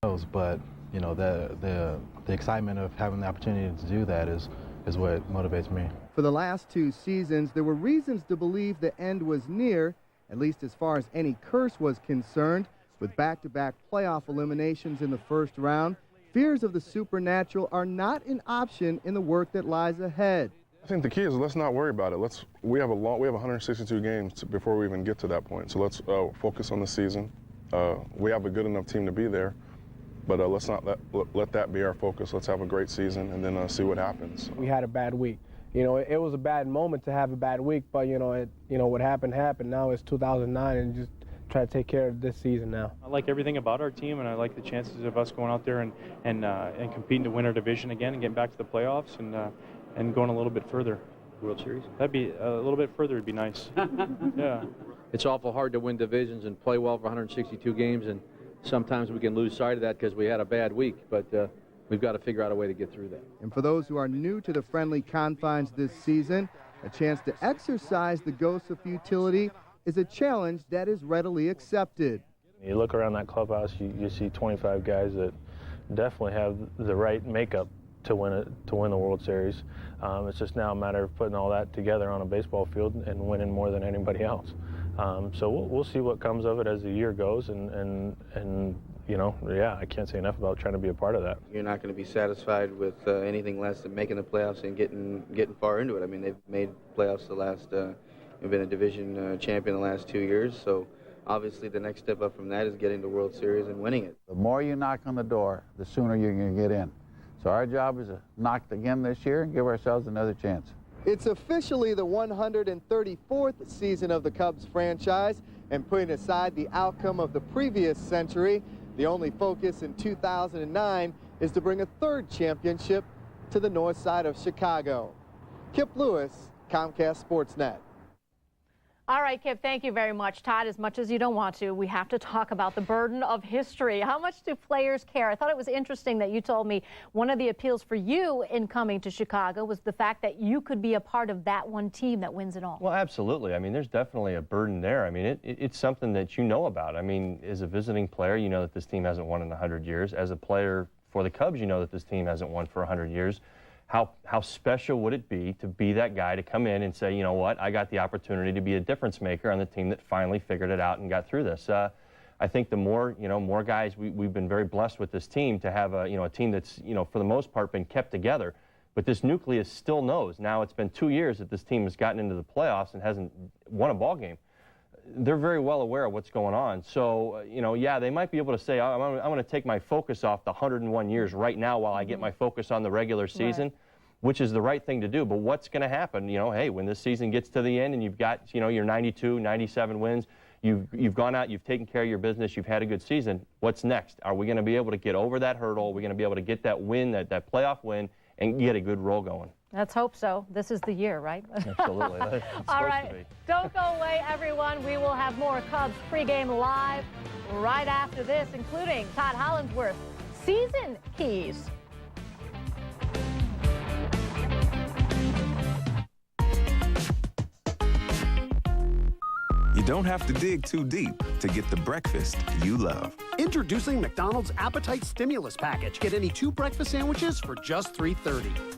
But you know, the excitement of having the opportunity to do that is what motivates me. For the last 2 seasons, there were reasons to believe the end was near, at least as far as any curse was concerned. With back-to-back playoff eliminations in the first round, fears of the supernatural are not an option in the work that lies ahead. I think the key is let's not worry about it. We have 162 games before we even get to that point. So let's focus on the season. We have a good enough team to be there, but let's not let that be our focus. Let's have a great season and then see what happens. We had a bad week. You know, it was a bad moment to have a bad week, but what happened happened. Now it's 2009, and just try to take care of this season now. I like everything about our team, and I like the chances of us going out there and competing to win our division again and getting back to the playoffs and going a little bit further. World Series? That'd be a little bit further would be nice. Yeah. It's awful hard to win divisions and play well for 162 games, and sometimes we can lose sight of that because we had a bad week, but we've got to figure out a way to get through that. And for those who are new to the friendly confines this season, a chance to exercise the ghosts of futility is a challenge that is readily accepted. You look around that clubhouse, you see 25 guys that definitely have the right makeup to win the World Series. It's just now a matter of putting all that together on a baseball field and winning more than anybody else. So we'll see what comes of it as the year goes, and I can't say enough about trying to be a part of that. You're not going to be satisfied with anything less than making the playoffs and getting far into it. I mean, they've made playoffs the last. They've been a division champion the last 2 years, so obviously the next step up from that is getting the World Series and winning it. The more you knock on the door, the sooner you're going to get in. So our job is to knock again this year and give ourselves another chance. It's officially the 134th season of the Cubs franchise, and putting aside the outcome of the previous century, the only focus in 2009 is to bring a third championship to the north side of Chicago. Kip Lewis, Comcast Sportsnet. All right, Kip, thank you very much. Todd, as much as you don't want to, we have to talk about the burden of history. How much do players care? I thought it was interesting that you told me one of the appeals for you in coming to Chicago was the fact that you could be a part of that one team that wins it all. Well, absolutely. I mean, there's definitely a burden there. I mean, it's something that you know about. I mean, as a visiting player, you know that this team hasn't won in 100 years. As a player for the Cubs, you know that this team hasn't won for 100 years. How special would it be to be that guy to come in and say, you know what, I got the opportunity to be a difference maker on the team that finally figured it out and got through this. I think the more guys, we've been very blessed with this team to have a team that's, for the most part been kept together. But this nucleus still knows. Now it's been 2 years that this team has gotten into the playoffs and hasn't won a ball game. They're very well aware of what's going on. So, they might be able to say, I'm going to take my focus off the 101 years right now while I get my focus on the regular season, which is the right thing to do. But what's going to happen? Hey, when this season gets to the end and you've got, your 92, 97 wins, you've gone out, you've taken care of your business, you've had a good season. What's next? Are we going to be able to get over that hurdle? Are we going to be able to get that win, that playoff win, and get a good roll going? Let's hope so. This is the year, right? Absolutely. All right. Don't go away, everyone. We will have more Cubs pregame live right after this, including Todd Hollandsworth, season keys. You don't have to dig too deep to get the breakfast you love. Introducing McDonald's Appetite Stimulus Package. Get any 2 breakfast sandwiches for just $3.30.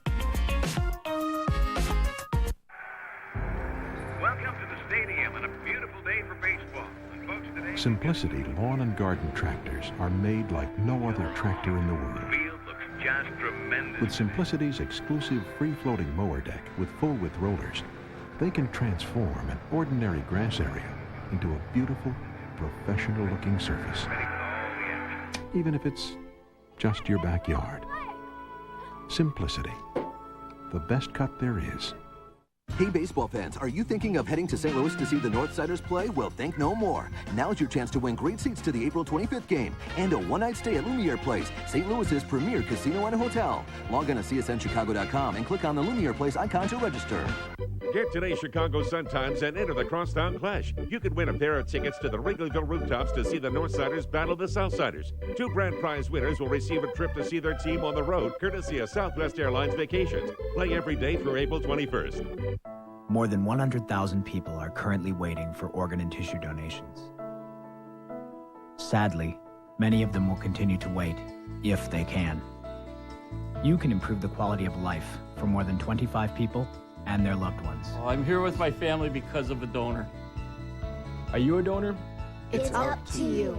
Welcome to the stadium on a beautiful day for baseball. And folks, today, Simplicity lawn and garden tractors are made like no other tractor in the world. the field looks just tremendous. With Simplicity's exclusive free-floating mower deck with full-width rollers, they can transform an ordinary grass area into a beautiful, professional-looking surface. Even if it's just your backyard. Simplicity, the best cut there is. Hey baseball fans, are you thinking of heading to St. Louis to see the Northsiders play? Well, think no more. Now's your chance to win great seats to the April 25th game and a one-night stay at Lumiere Place, St. Louis's premier casino and hotel. Log on to csnchicago.com and click on the Lumiere Place icon to register. Get today's Chicago Sun-Times and enter the Crosstown Clash. You could win a pair of tickets to the Wrigleyville rooftops to see the Northsiders battle the Southsiders. 2 grand prize winners will receive a trip to see their team on the road, courtesy of Southwest Airlines Vacations. Play every day through April 21st. More than 100,000 people are currently waiting for organ and tissue donations. Sadly, Many of them will continue to wait, if they can. You can improve the quality of life for more than 25 people and their loved ones. I'm here with my family because of a donor. Are you a donor? It's up to you.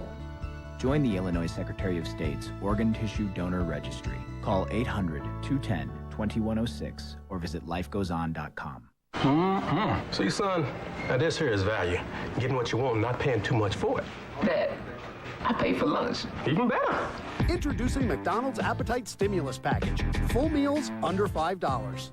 Join the Illinois Secretary of State's Organ Tissue Donor Registry. Call 800-210-2106 or visit lifegoeson.com. See, son, now this here is value. Getting what you want and not paying too much for it. Dad, I paid for lunch. Even better. Introducing McDonald's Appetite Stimulus Package. Full meals under $5.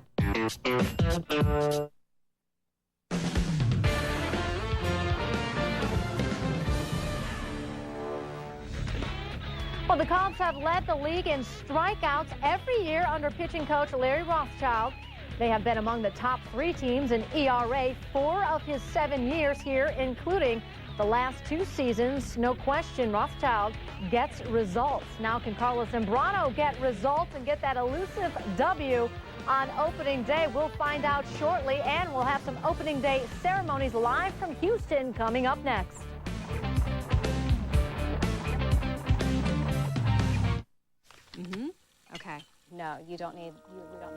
Well, the Cubs have led the league in strikeouts every year under pitching coach Larry Rothschild. They have been among the top 3 teams in ERA 4 of his 7 years here, including the last 2 seasons. No question, Rothschild gets results. Now can Carlos Zambrano get results and get that elusive W on opening day? We'll find out shortly, and we'll have some opening day ceremonies live from Houston coming up next. Okay. No, you don't need. We don't need that.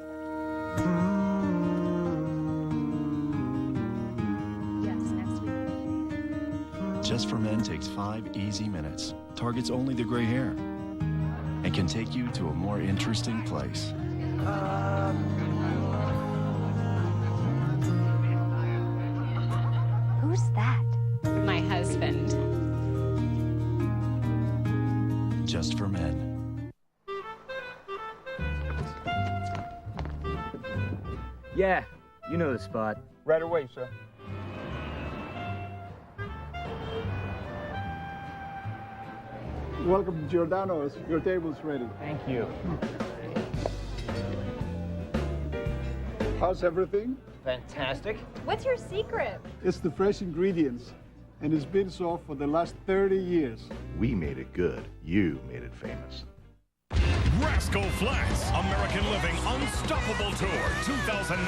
Yes, next week. Just for Men takes 5 easy minutes, targets only the gray hair, and can take you to a more interesting place. Who's that? My husband. Just for Men. Yeah, you know the spot. Right away, sir. Welcome to Giordano's. Your table's ready. Thank you. How's everything? Fantastic. What's your secret? It's the fresh ingredients, and it's been so for the last 30 years. We made it good. You made it famous. Rascal Flatts, American Living Unstoppable Tour 2009.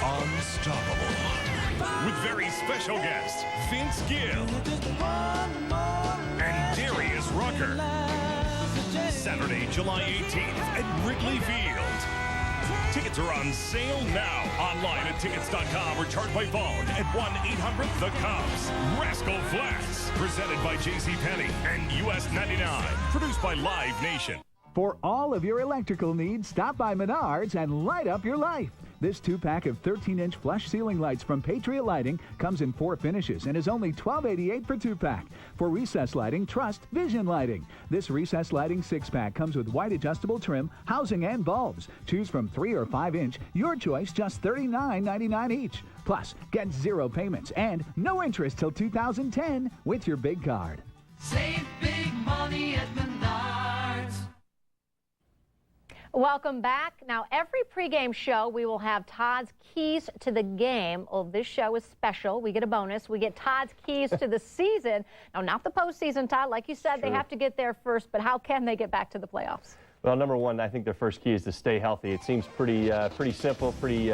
Unstoppable. With very special guests, Vince Gill and Darius Rucker. Saturday, July 18th at Wrigley Field. Tickets are on sale now. Online at tickets.com or charged by phone at 1-800-THE-CUBS. Rascal Flatts, presented by JCPenney and US 99. Produced by Live Nation. For all of your electrical needs, stop by Menards and light up your life. This 2-pack of 13-inch flush ceiling lights from Patriot Lighting comes in 4 finishes and is only $12.88 for 2-pack. For recessed lighting, trust Vision Lighting. This recessed lighting 6-pack comes with white adjustable trim, housing, and bulbs. Choose from 3 or 5-inch. Your choice, just $39.99 each. Plus, get 0 payments and no interest till 2010 with your big card. Save big money at Menards. Welcome back. Now, every pregame show, we will have Todd's keys to the game. Well, this show is special. We get a bonus. We get Todd's keys to the season. Now, not the postseason, Todd. Like you said, They have to get there first, but how can they get back to the playoffs? Well, number one, I think their first key is to stay healthy. It seems pretty simple, pretty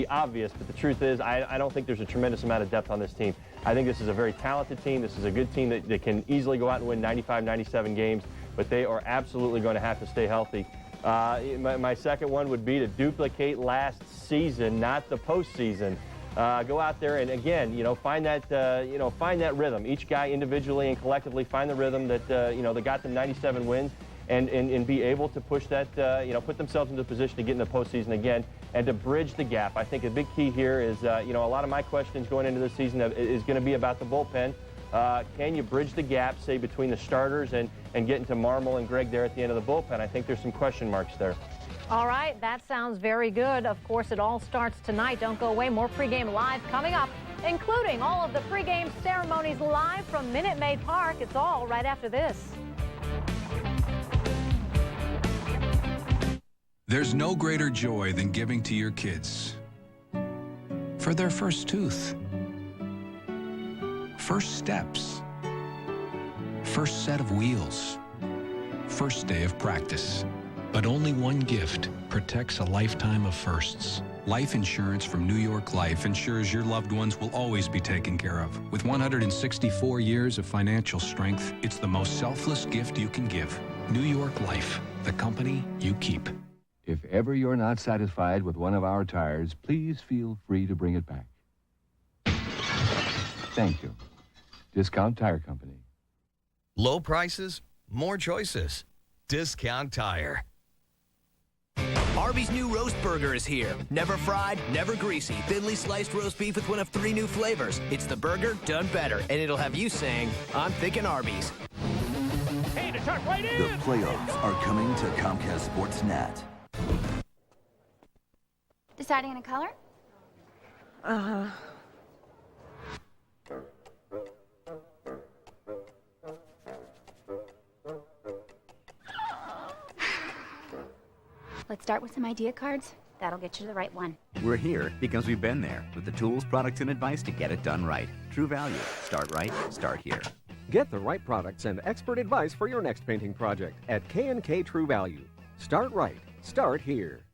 obvious, but the truth is I don't think there's a tremendous amount of depth on this team. I think this is a very talented team. This is a good team that can easily go out and win 95, 97 games, but they are absolutely going to have to stay healthy. My second one would be to duplicate last season, not the postseason. Go out there and again, find that rhythm. Each guy individually and collectively find the rhythm that that got them 97 wins, and be able to push that, put themselves into a position to get in the postseason again and to bridge the gap. I think a big key here is, a lot of my questions going into this season is going to be about the bullpen. Can you bridge the gap, say, between the starters and getting to Marmol and Gregg there at the end of the bullpen? I think there's some question marks there. All right, that sounds very good. Of course, it all starts tonight. Don't go away. More pregame live coming up, including all of the pregame ceremonies live from Minute Maid Park. It's all right after this. There's no greater joy than giving to your kids for their first tooth, first steps, first set of wheels, first day of practice. But only one gift protects a lifetime of firsts. Life insurance from New York Life ensures your loved ones will always be taken care of. With 164 years of financial strength, it's the most selfless gift you can give. New York Life, the company you keep. If ever you're not satisfied with one of our tires, please feel free to bring it back. Thank you. Discount Tire Company. Low prices, more choices. Discount Tire. Arby's new roast burger is here. Never fried, never greasy. Thinly sliced roast beef with one of 3 new flavors. It's the burger done better, and it'll have you saying, I'm thinking Arby's. Hey, to tuck right in. The playoffs are coming to Comcast Sportsnet. Deciding on a color? Let's start with some idea cards. That'll get you to the right one. We're here because we've been there with the tools, products, and advice to get it done right. True Value. Start right, start here. Get the right products and expert advice for your next painting project at K&K True Value. Start right, start here.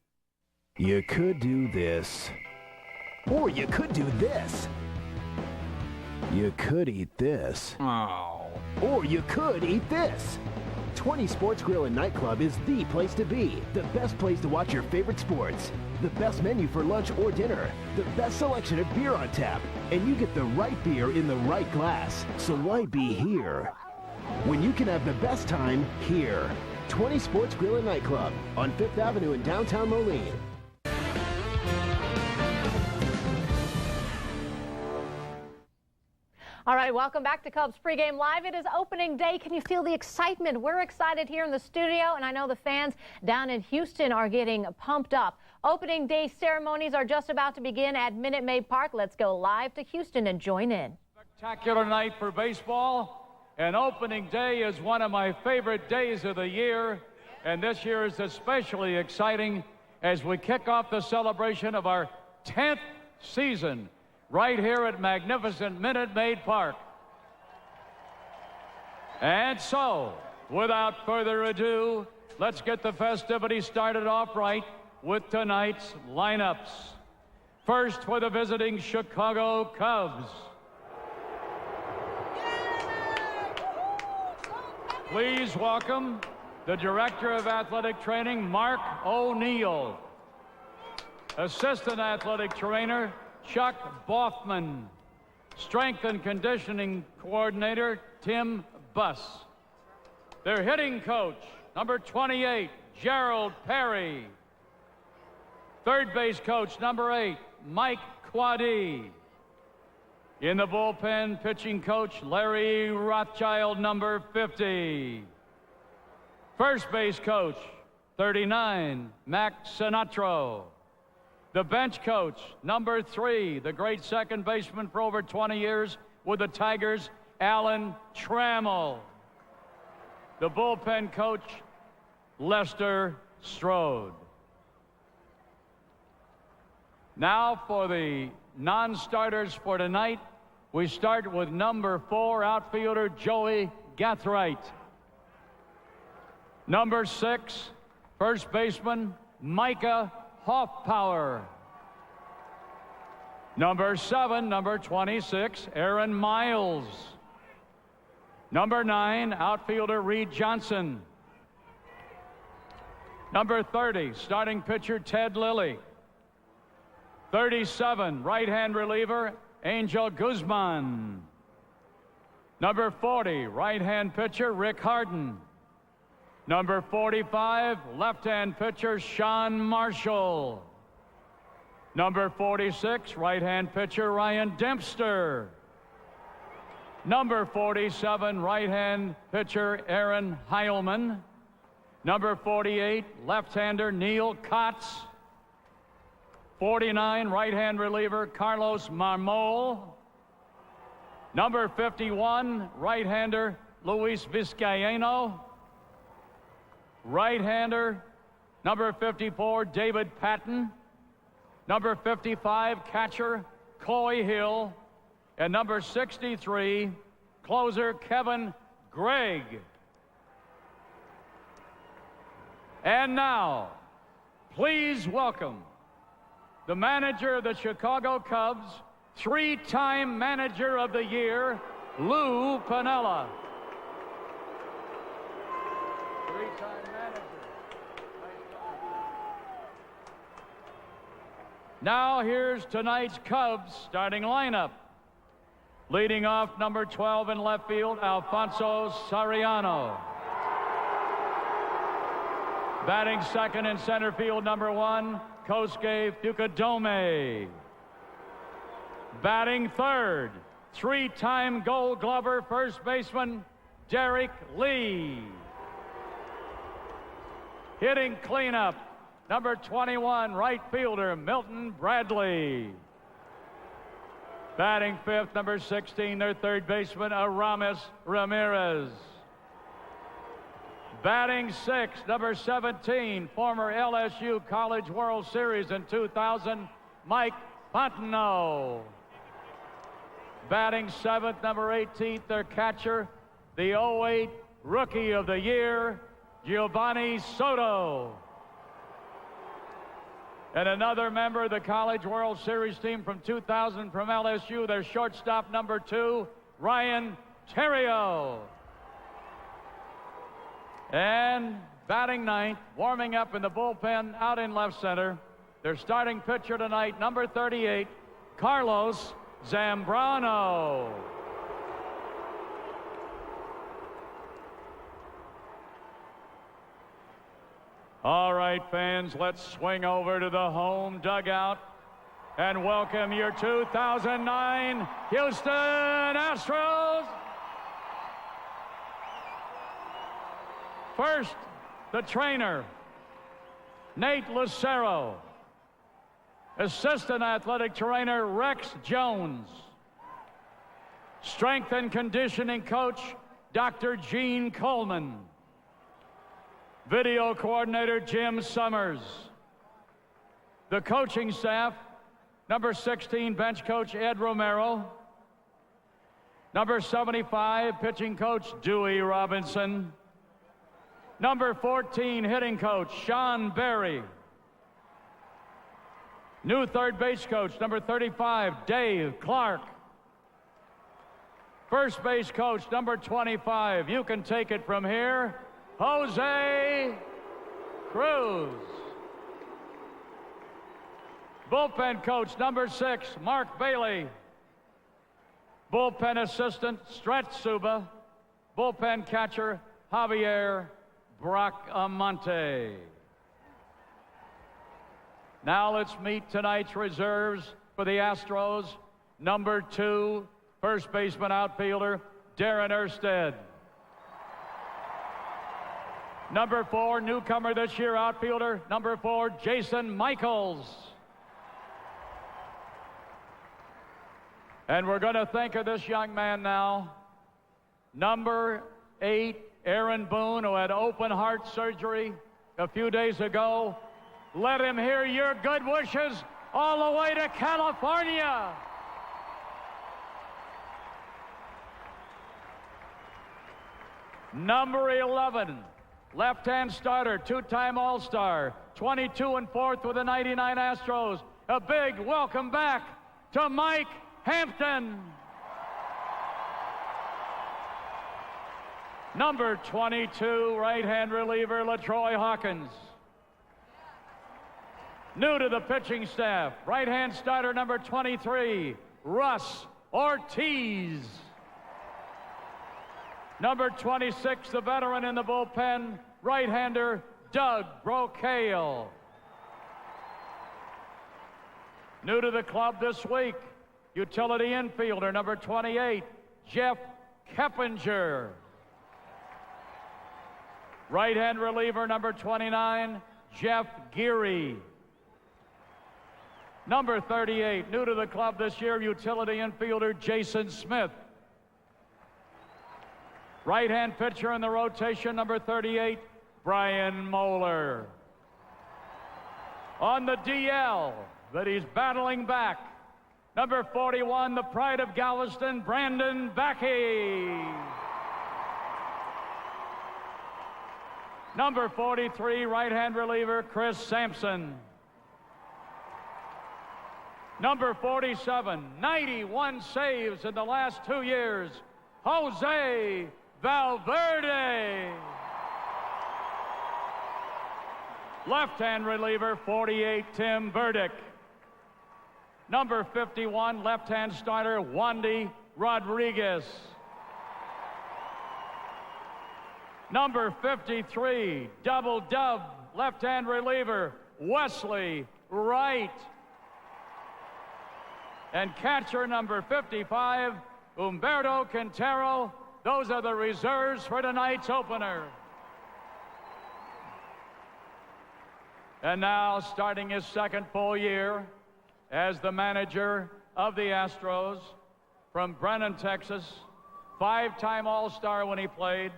You could do this. Or you could do this. You could eat this. Oh. Or you could eat this. 20 Sports Grill and Nightclub is the place to be. The best place to watch your favorite sports. The best menu for lunch or dinner. The best selection of beer on tap. And you get the right beer in the right glass. So why be here when you can have the best time here? 20 Sports Grill and Nightclub on 5th Avenue in downtown Moline. All right, welcome back to Cubs Pregame Live. It is opening day. Can you feel the excitement? We're excited here in the studio, and I know the fans down in Houston are getting pumped up. Opening day ceremonies are just about to begin at Minute Maid Park. Let's go live to Houston and join in. Spectacular night for baseball, and opening day is one of my favorite days of the year, and this year is especially exciting as we kick off the celebration of our 10th season right here at magnificent Minute Maid Park. And so, without further ado, let's get the festivities started off right with tonight's lineups. First, for the visiting Chicago Cubs. Please welcome the Director of Athletic Training, Mark O'Neill. Assistant Athletic Trainer, Chuck Bothman. Strength and Conditioning Coordinator, Tim Buss. Their hitting coach, number 28, Gerald Perry. Third base coach, number 8, Mike Quaddy. In the bullpen, pitching coach, Larry Rothschild, number 50. First base coach, 39, Mac Sinatro. The bench coach, number 3, the great second baseman for over 20 years with the Tigers, Alan Trammell. The bullpen coach, Lester Strode. Now for the non-starters for tonight, we start with number 4, outfielder Joey Gathright. Number 6, first baseman Micah Hoffpower. Number 7, number 26, Aaron Miles. Number 9, outfielder Reed Johnson. Number 30, starting pitcher Ted Lilly. 37, right-hand reliever Angel Guzman. Number 40, right-hand pitcher Rick Harden. Number 45, left-hand pitcher Sean Marshall. Number 46, right-hand pitcher Ryan Dempster. Number 47, right-hand pitcher Aaron Heilman. Number 48, left-hander Neil Kotz. 49, right-hand reliever Carlos Marmol. Number 51, right-hander Luis Vizcaíno. Right-hander, number 54, David Patton. Number 55, catcher Coy Hill. And number 63, closer Kevin Gregg. And now, please welcome the manager of the Chicago Cubs, 3-time Manager of the Year, Lou Piniella. 3-time manager. Now here's tonight's Cubs starting lineup. Leading off, number 12 in left field, Alfonso Soriano. Batting second in center field, number 1, Kosuke Fukudome. Batting third, 3-time Gold Glover first baseman, Derek Lee. Hitting cleanup, number 21, right fielder, Milton Bradley. Batting fifth, number 16, their third baseman, Aramis Ramirez. Batting sixth, number 17, former LSU College World Series in 2000, Mike Fontenot. Batting seventh, number 18, their catcher, the 08 Rookie of the Year, Giovanni Soto. And another member of the College World Series team from 2000 from LSU, their shortstop, number 2, Ryan Theriot. And batting ninth, warming up in the bullpen out in left center, their starting pitcher tonight, number 38, Carlos Zambrano. All right, fans, let's swing over to the home dugout and welcome your 2009 Houston Astros. First, the trainer, Nate Lucero. Assistant athletic trainer, Rex Jones. Strength and conditioning coach, Dr. Gene Coleman. Video coordinator, Jim Summers. The coaching staff, number 16, bench coach, Ed Romero. Number 75, pitching coach, Dewey Robinson. Number 14, hitting coach, Sean Berry. New third base coach, number 35, Dave Clark. First base coach, number 25, you can take it from here, Jose Cruz. Bullpen coach, number 6, Mark Bailey. Bullpen assistant, Stretch Suba. Bullpen catcher, Javier Bracamonte. Now let's meet tonight's reserves for the Astros. Number 2, first baseman outfielder, Darren Erstead. Number 4, newcomer this year, outfielder, number 4, Jason Michaels. And we're going to think of this young man now. Number 8, Aaron Boone, who had open heart surgery a few days ago. Let him hear your good wishes all the way to California. Number 11, left-hand starter, 2-time All-Star, 22 and 4th with the 99 Astros. A big welcome back to Mike Hampton. Number 22, right-hand reliever, LaTroy Hawkins. New to the pitching staff, right-hand starter number 23, Russ Ortiz. Number 26, the veteran in the bullpen, right-hander Doug Brocail. New to the club this week, utility infielder number 28, Jeff Keppinger. Right-hand reliever number 29, Jeff Geary. Number 38, new to the club this year, utility infielder Jason Smith. Right-hand pitcher in the rotation, number 38, Brian Moeller. On the DL, but he's battling back, number 41, the pride of Galveston, Brandon Backey. Number 43, right-hand reliever Chris Sampson. Number 47, 91 saves in the last 2 years, Jose Valverde. Left-hand reliever, 48, Tim Burdick. Number 51, left-hand starter, Wandy Rodriguez. Number 53, double dub, left-hand reliever, Wesley Wright. And catcher number 55, Humberto Quintero. Those are the reserves for tonight's opener. And now, starting his second full year as the manager of the Astros, from Brennan, Texas, 5-time All-Star when he played,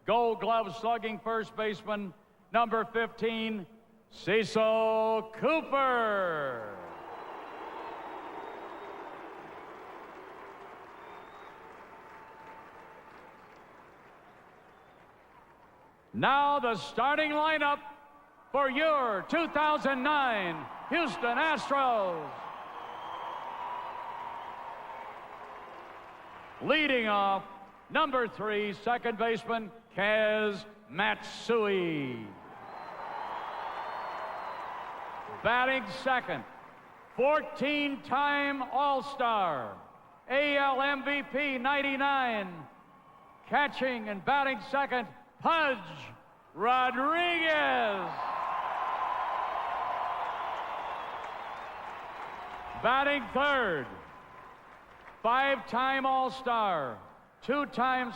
Gold Glove slugging first baseman, number 15, Cecil Cooper. Now the starting lineup for your 2009 Houston Astros. Leading off, number 3, second baseman, Kaz Matsui. Batting second, 14-time All-Star, AL MVP 99. Catching and batting second, Pudge Rodriguez. Batting third, 5-time All-Star, 5-time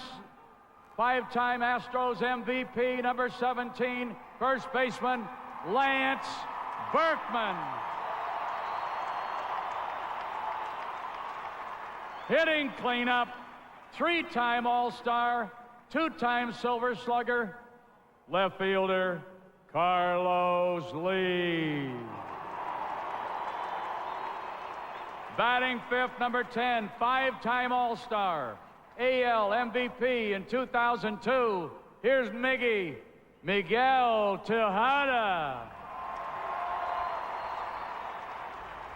Astros MVP, number 17, first baseman, Lance Berkman. Hitting cleanup, 3-time All-Star, 2-time Silver Slugger, left fielder, Carlos Lee. Batting fifth, number 10, 5-time All-Star, AL MVP in 2002. Here's Miguel Tejada.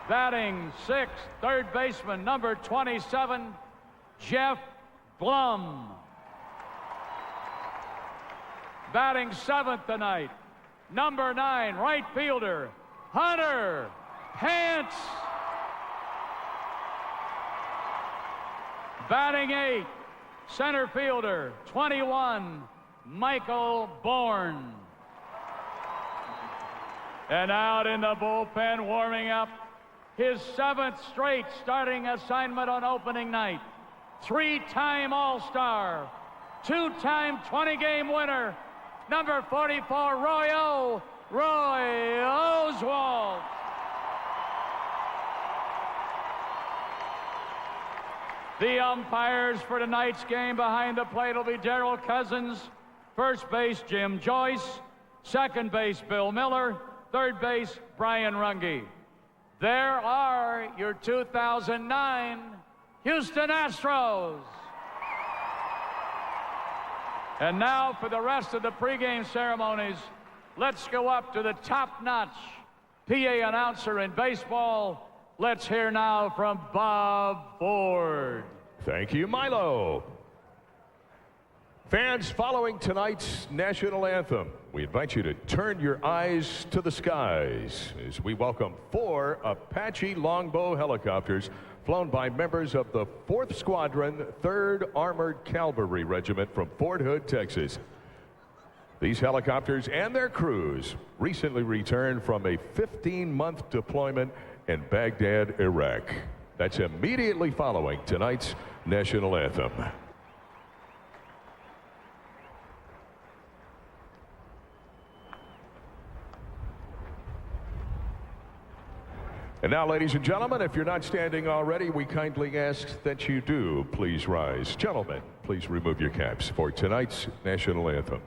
Batting sixth, third baseman, number 27, Jeff Blum. Batting seventh tonight, number 9, right fielder, Hunter Pence. Batting eighth, center fielder, 21, Michael Bourne. And out in the bullpen, warming up, his 7th straight starting assignment on opening night. 3-time All-Star, 2-time 20-game winner, number 44, Roy Oswalt. The umpires for tonight's game behind the plate will be Darrell Cousins, first base Jim Joyce, second base Bill Miller, third base Brian Runge. There are your 2009 Houston Astros. And now for the rest of the pregame ceremonies, let's go up to the top-notch PA announcer in baseball. Let's hear now from Bob Ford. Thank you, Milo. Fans, following tonight's national anthem, we invite you to turn your eyes to the skies as we welcome 4 Apache Longbow helicopters flown by members of the 4th Squadron, 3rd Armored Cavalry Regiment from Fort Hood, Texas. These helicopters and their crews recently returned from a 15-month deployment in Baghdad, Iraq. That's immediately following tonight's national anthem. And now, ladies and gentlemen, if you're not standing already, we kindly ask that you do please rise. Gentlemen, please remove your caps for tonight's national anthem.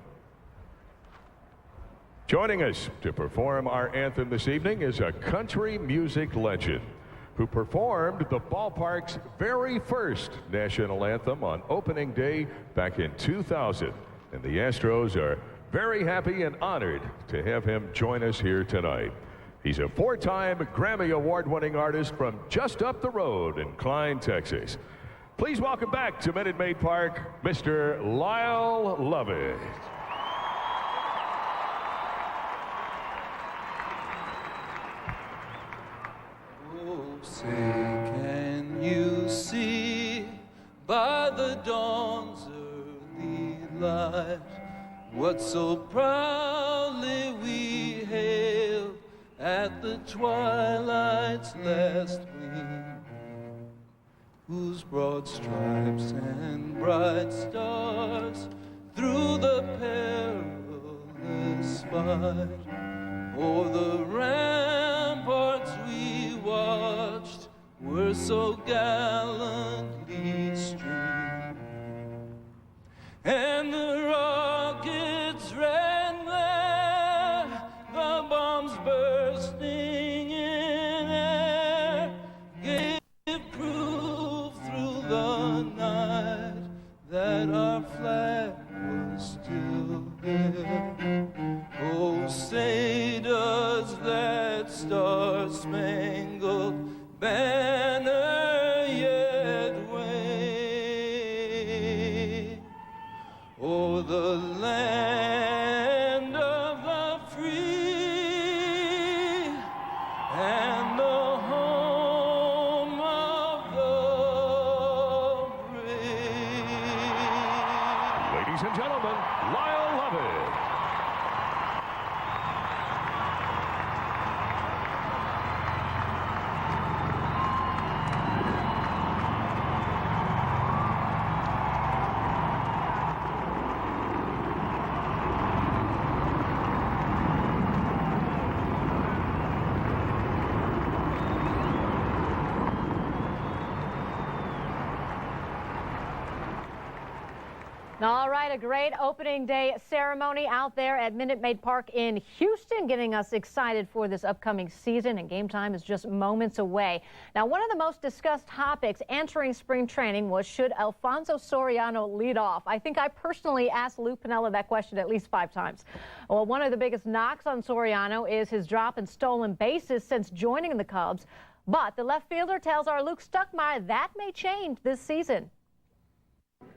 Joining us to perform our anthem this evening is a country music legend who performed the ballpark's very first national anthem on opening day back in 2000. And the Astros are very happy and honored to have him join us here tonight. He's a four-time Grammy Award-winning artist from just up the road in Klein, Texas. Please welcome back to Minute Maid Park, Mr. Lyle Lovett. Oh, say, can you see by the dawn's early light what so proudly we hailed at the twilight's last gleam, whose broad stripes and bright stars through the perilous fight o'er the ramparts we watched were so gallantly streamed, and the rockets ran there, the bombs bursting in air gave proof through the night that our flag was still there. Oh, say does that star-spangled banner yet wave o'er the land of the free and the home of the brave? Ladies and gentlemen, Lyle Lovett. All right, a great opening day ceremony out there at Minute Maid Park in Houston, getting us excited for this upcoming season, and game time is just moments away. Now, one of the most discussed topics entering spring training was, should Alfonso Soriano lead off? I think I personally asked Lou Piniella that question at least 5 times. Well, one of the biggest knocks on Soriano is his drop in stolen bases since joining the Cubs, but the left fielder tells our Luke Stuckmeyer that may change this season.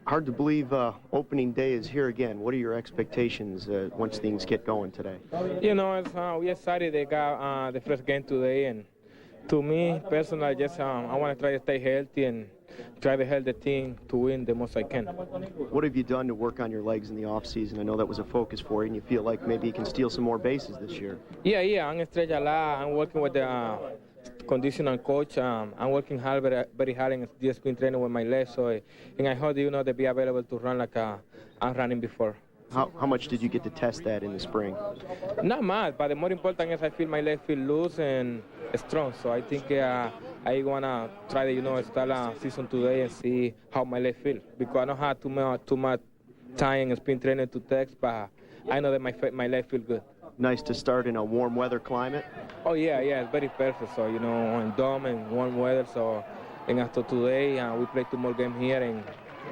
Hard to believe opening day is here again. What are your expectations once things get going today? You know, we're excited they got the first game today, and to me, personally, just I want to try to stay healthy and try to help the team to win the most I can. What have you done to work on your legs in the offseason? I know that was a focus for you, and you feel like maybe you can steal some more bases this year. Yeah, I'm stretch a lot. I'm working with the conditional coach. I'm working hard, very hard in the sprint training with my legs. So, and I hope to be available to run like I'm running before. How much did you get to test that in the spring? Not much, but the more important is I feel my leg feel loose and strong. So I think I wanna try to start season today and see how my leg feel, because I don't have too much time in sprint training to test, but I know that my leg feel good. Nice to start in a warm weather climate. Oh yeah, it's very perfect. So in dome and warm weather. So and after today, we play 2 more games here and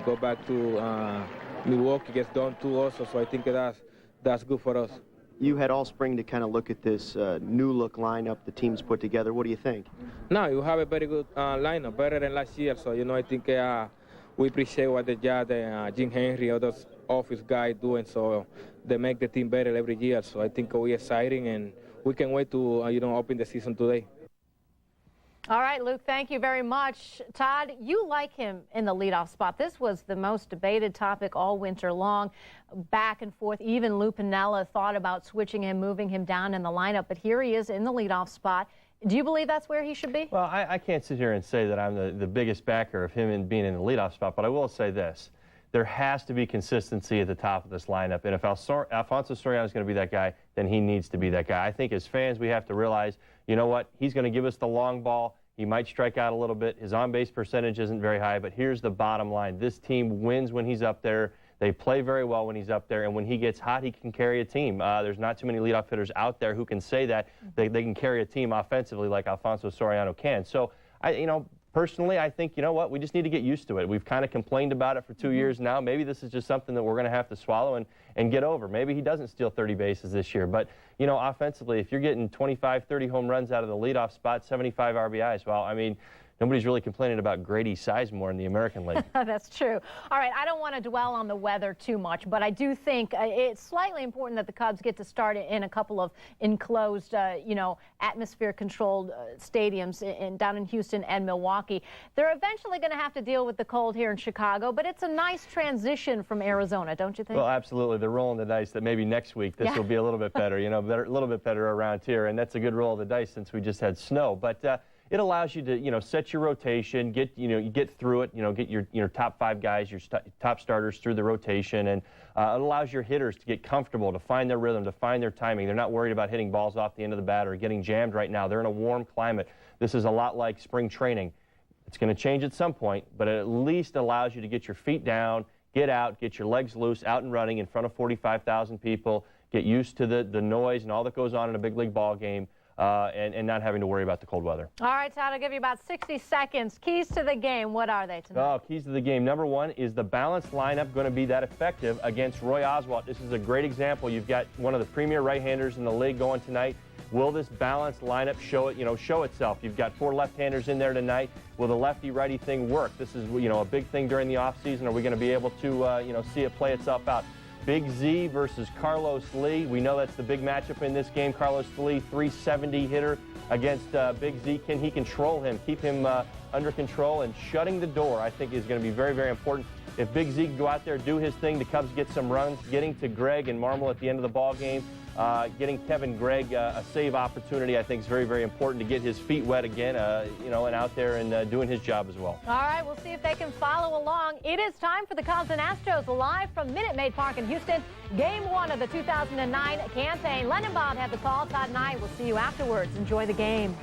go back to Milwaukee. Gets done too also. So I think that's good for us. You had all spring to kind of look at this new look lineup the team's put together. What do you think? No, you have a very good lineup, better than last year. So I think we appreciate what the Jim Henry, others office guys doing. So they make the team better every year. So I think we're exciting, and we can wait to open the season today. All right, Luke, thank you very much. Todd, you like him in the leadoff spot. This was the most debated topic all winter long, back and forth. Even Lou Piniella thought about switching him, moving him down in the lineup, but here he is in the leadoff spot. Do you believe that's where he should be? Well, I can't sit here and say that I'm the biggest backer of him in being in the leadoff spot, but I will say this. There has to be consistency at the top of this lineup, and if Alfonso Soriano is going to be that guy, then he needs to be that guy. I think as fans we have to realize, you know what, he's going to give us the long ball. He might strike out a little bit. His on-base percentage isn't very high, but here's the bottom line. This team wins when he's up there. They play very well when he's up there, and when he gets hot, he can carry a team. There's not too many leadoff hitters out there who can say that they can carry a team offensively like Alfonso Soriano can. So, personally, I think, you know what, we just need to get used to it. We've kind of complained about it for 2 years now. Maybe this is just something that we're going to have to swallow and get over. Maybe he doesn't steal 30 bases this year. But, you know, offensively, if you're getting 25, 30 home runs out of the leadoff spot, 75 RBIs, well, I mean, nobody's really complaining about Grady Sizemore in the American League. That's true. All right, I don't want to dwell on the weather too much, but I do think it's slightly important that the Cubs get to start in a couple of enclosed, atmosphere-controlled stadiums down in Houston and Milwaukee. They're eventually going to have to deal with the cold here in Chicago, but it's a nice transition from Arizona, don't you think? Well, absolutely. They're rolling the dice that maybe next week this will be a little bit better, a little bit better around here, and that's a good roll of the dice since we just had snow. But it allows you to, set your rotation, you get through it, get your top 5 guys, your top starters through the rotation, and it allows your hitters to get comfortable, to find their rhythm, to find their timing. They're not worried about hitting balls off the end of the bat or getting jammed right now. They're in a warm climate. This is a lot like spring training. It's going to change at some point, but it at least allows you to get your feet down, get out, get your legs loose, out and running in front of 45,000 people, get used to the noise and all that goes on in a big league ball game. And not having to worry about the cold weather. All right, Todd, I'll give you about 60 seconds. Keys to the game, what are they tonight? Oh, keys to the game. Number 1, is the balanced lineup going to be that effective against Roy Oswalt? This is a great example. You've got one of the premier right-handers in the league going tonight. Will this balanced lineup show itself? You've got 4 left-handers in there tonight. Will the lefty-righty thing work? This is, a big thing during the offseason. Are we going to be able to, see it play itself out? Big Z versus Carlos Lee. We know that's the big matchup in this game. Carlos Lee, 370 hitter against Big Z. Can he control him, keep him under control, and shutting the door, I think, is going to be very, very important. If Big Z can go out there, do his thing, the Cubs get some runs, getting to Greg and Marmol at the end of the ball game, getting Kevin Gregg a save opportunity, I think, is very, very important to get his feet wet again, and out there and doing his job as well. All right, we'll see if they can follow along. It is time for the Cubs and Astros live from Minute Maid Park in Houston. Game 1 of the 2009 campaign. Len and Bob have the call. Todd and I will see you afterwards. Enjoy the game.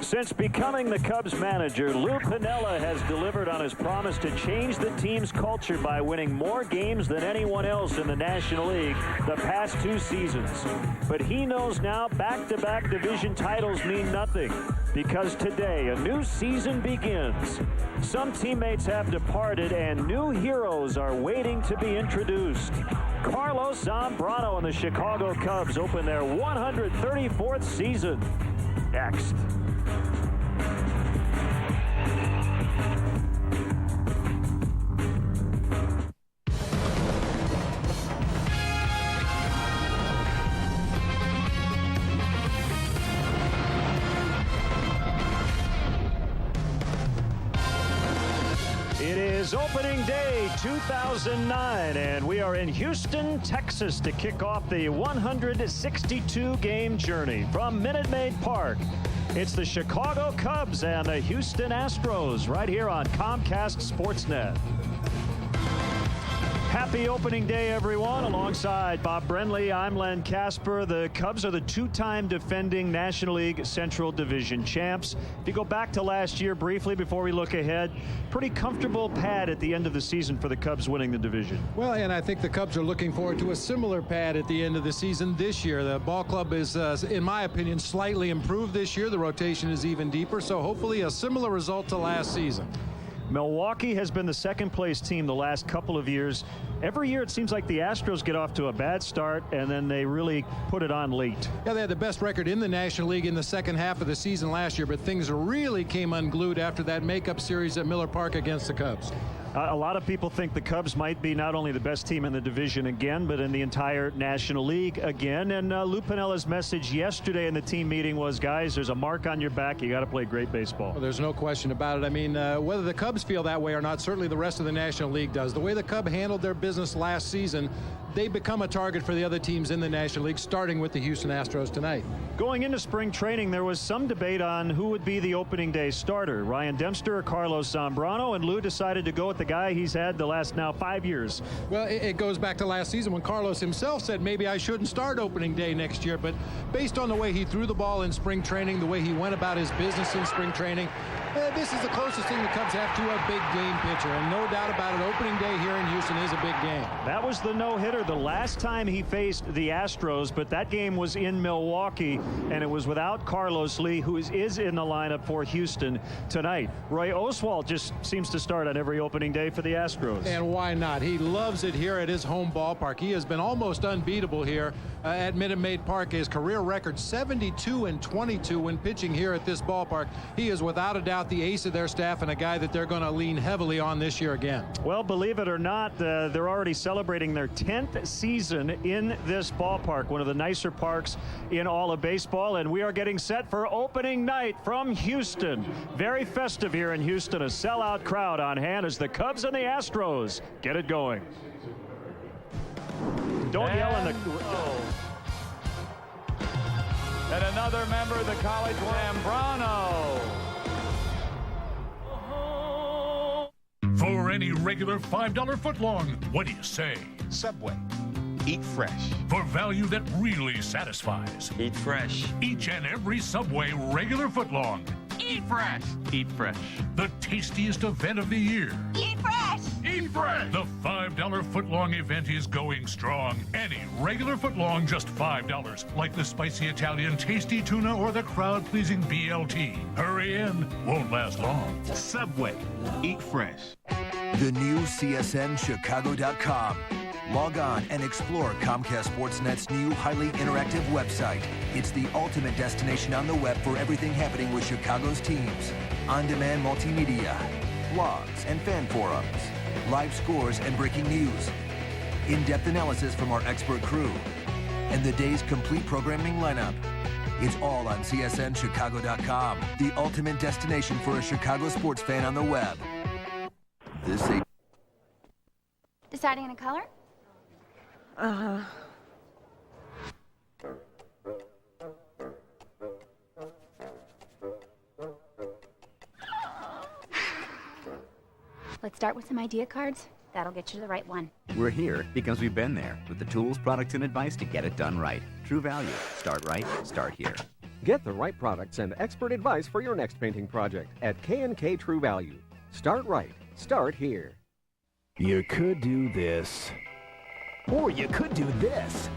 Since becoming the Cubs manager, Lou Piniella has delivered on his promise to change the team's culture by winning more games than anyone else in the National League the past 2 seasons. But he knows now back-to-back division titles mean nothing, because today a new season begins. Some teammates have departed and new heroes are waiting to be introduced. Carlos Zambrano and the Chicago Cubs open their 134th season. Next. It is opening day 2009, and we are in Houston, Texas to kick off the 162-game journey from Minute Maid Park. It's the Chicago Cubs and the Houston Astros right here on Comcast Sportsnet. Happy opening day, everyone. Alongside Bob Brenly, I'm Len Casper. The Cubs are the 2-time defending National League Central Division champs. If you go back to last year briefly before we look ahead, pretty comfortable pad at the end of the season for the Cubs winning the division. Well, and I think the Cubs are looking forward to a similar pad at the end of the season this year. The ball club is, in my opinion, slightly improved this year. The rotation is even deeper, so hopefully a similar result to last season. Milwaukee has been the second-place team the last couple of years. Every year it seems like the Astros get off to a bad start, and then they really put it on late. Yeah, they had the best record in the National League in the second half of the season last year, but things really came unglued after that makeup series at Miller Park against the Cubs. A lot of people think the Cubs might be not only the best team in the division again, but in the entire National League again. And Lou Piniella's message yesterday in the team meeting was, guys, there's a mark on your back. You got to play great baseball. Well, there's no question about it. I mean, whether the Cubs feel that way or not, certainly the rest of the National League does. The way the Cubs handled their business last season, they become a target for the other teams in the National League, starting with the Houston Astros tonight. Going into spring training, there was some debate on who would be the opening day starter, Ryan Dempster or Carlos Zambrano, and Lou decided to go with the guy he's had the last now 5 years. Well, it goes back to last season when Carlos himself said maybe I shouldn't start opening day next year, but based on the way he threw the ball in spring training, the way he went about his business in spring training, This is the closest thing the Cubs have to a big game pitcher, and no doubt about it, opening day here in Houston is a big game. That was the no-hitter the last time he faced the Astros, but that game was in Milwaukee, and it was without Carlos Lee, who is in the lineup for Houston tonight. Roy Oswalt just seems to start on every opening day for the Astros. And why not? He loves it here at his home ballpark. He has been almost unbeatable here at Minute Maid Park. His career record 72-22 when pitching here at this ballpark. He is without a doubt the ace of their staff and a guy that they're going to lean heavily on this year again. Well, believe it or not, they're already celebrating their 10th season in this ballpark, one of the nicer parks in all of baseball, and we are getting set for opening night from Houston. Very festive here in Houston, a sellout crowd on hand as the Cubs and the Astros get it going. Don't yell in the... And another member of the college, Zambrano. For any regular $5 footlong, what do you say? Subway. Eat fresh. For value that really satisfies. Eat fresh. Each and every Subway regular footlong. Eat fresh. Eat fresh. The tastiest event of the year. Eat fresh! Eat fresh! The $5 footlong event is going strong. Any regular footlong, just $5. Like the spicy Italian tasty tuna or the crowd-pleasing BLT. Hurry in. Won't last long. Subway. Eat fresh. The new CSNChicago.com. Log on and explore Comcast Sportsnet's new highly interactive website. It's the ultimate destination on the web for everything happening with Chicago's teams. On-demand multimedia, blogs and fan forums, live scores and breaking news, in-depth analysis from our expert crew, and the day's complete programming lineup. It's all on CSNChicago.com, the ultimate destination for a Chicago sports fan on the web. Deciding on a color? Let's start with some idea cards. That'll get you the right one. We're here because we've been there with the tools, products, and advice to get it done right. True Value. Start right, start here. Get the right products and expert advice for your next painting project at K&K True Value. Start right, start here. You could do this. Or you could do this.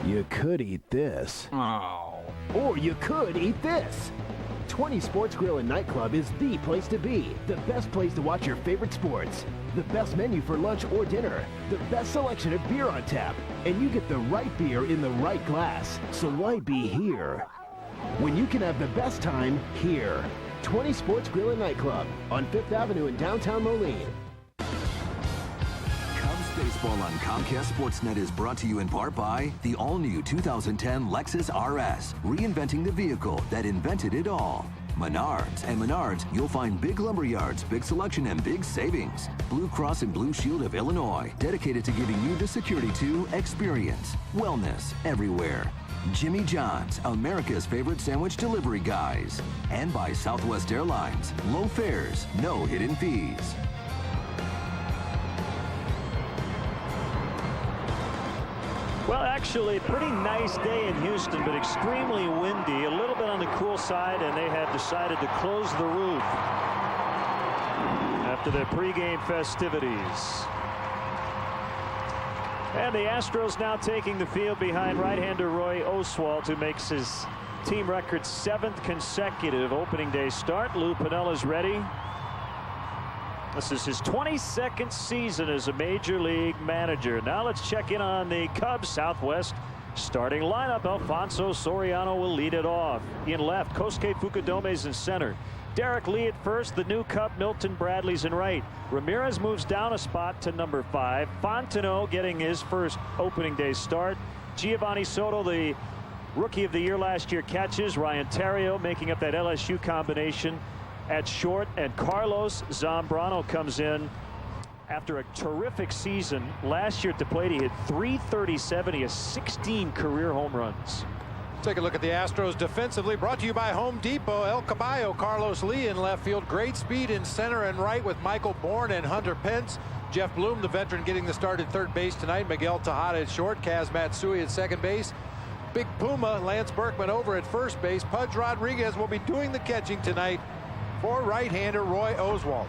You could eat this. Oh. Or you could eat this. 20 Sports Grill and Nightclub is the place to be. The best place to watch your favorite sports. The best menu for lunch or dinner. The best selection of beer on tap. And you get the right beer in the right glass. So why be here when you can have the best time here? 20 Sports Grill and Nightclub on 5th Avenue in downtown Moline. Baseball on Comcast Sportsnet is brought to you in part by the all-new 2010 Lexus RS, reinventing the vehicle that invented it all. Menards. And Menards, you'll find big lumber yards, big selection, and big savings. Blue Cross and Blue Shield of Illinois, dedicated to giving you the security to experience wellness everywhere. Jimmy John's, America's favorite sandwich delivery guys. And by Southwest Airlines, low fares, no hidden fees. Well, actually, pretty nice day in Houston, but extremely windy, a little bit on the cool side, and they have decided to close the roof after their pregame festivities. And the Astros now taking the field behind right-hander Roy Oswalt, who makes his team record 7th consecutive opening day start. Lou Pinella's ready. This is his 22nd season as a major league manager. Now let's check in on the Cubs Southwest starting lineup. Alfonso Soriano will lead it off. In left, Kosuke Fukudome's in center. Derek Lee at first. The new Cub, Milton Bradley's in right. Ramirez moves down a spot to number 5. Fontenot getting his first opening day start. Giovanni Soto, the rookie of the year last year, catches. Ryan Theriot making up that LSU combination at short, and Carlos Zambrano comes in after a terrific season. Last year at the plate, he hit .337. He has 16 career home runs. Take a look at the Astros defensively, brought to you by Home Depot. El Caballo, Carlos Lee in left field. Great speed in center and right with Michael Bourne and Hunter Pence. Jeff Bloom, the veteran, getting the start at third base tonight. Miguel Tejada at short. Kaz Matsui at second base. Big Puma, Lance Berkman over at first base. Pudge Rodriguez will be doing the catching tonight. for right-hander Roy Oswalt.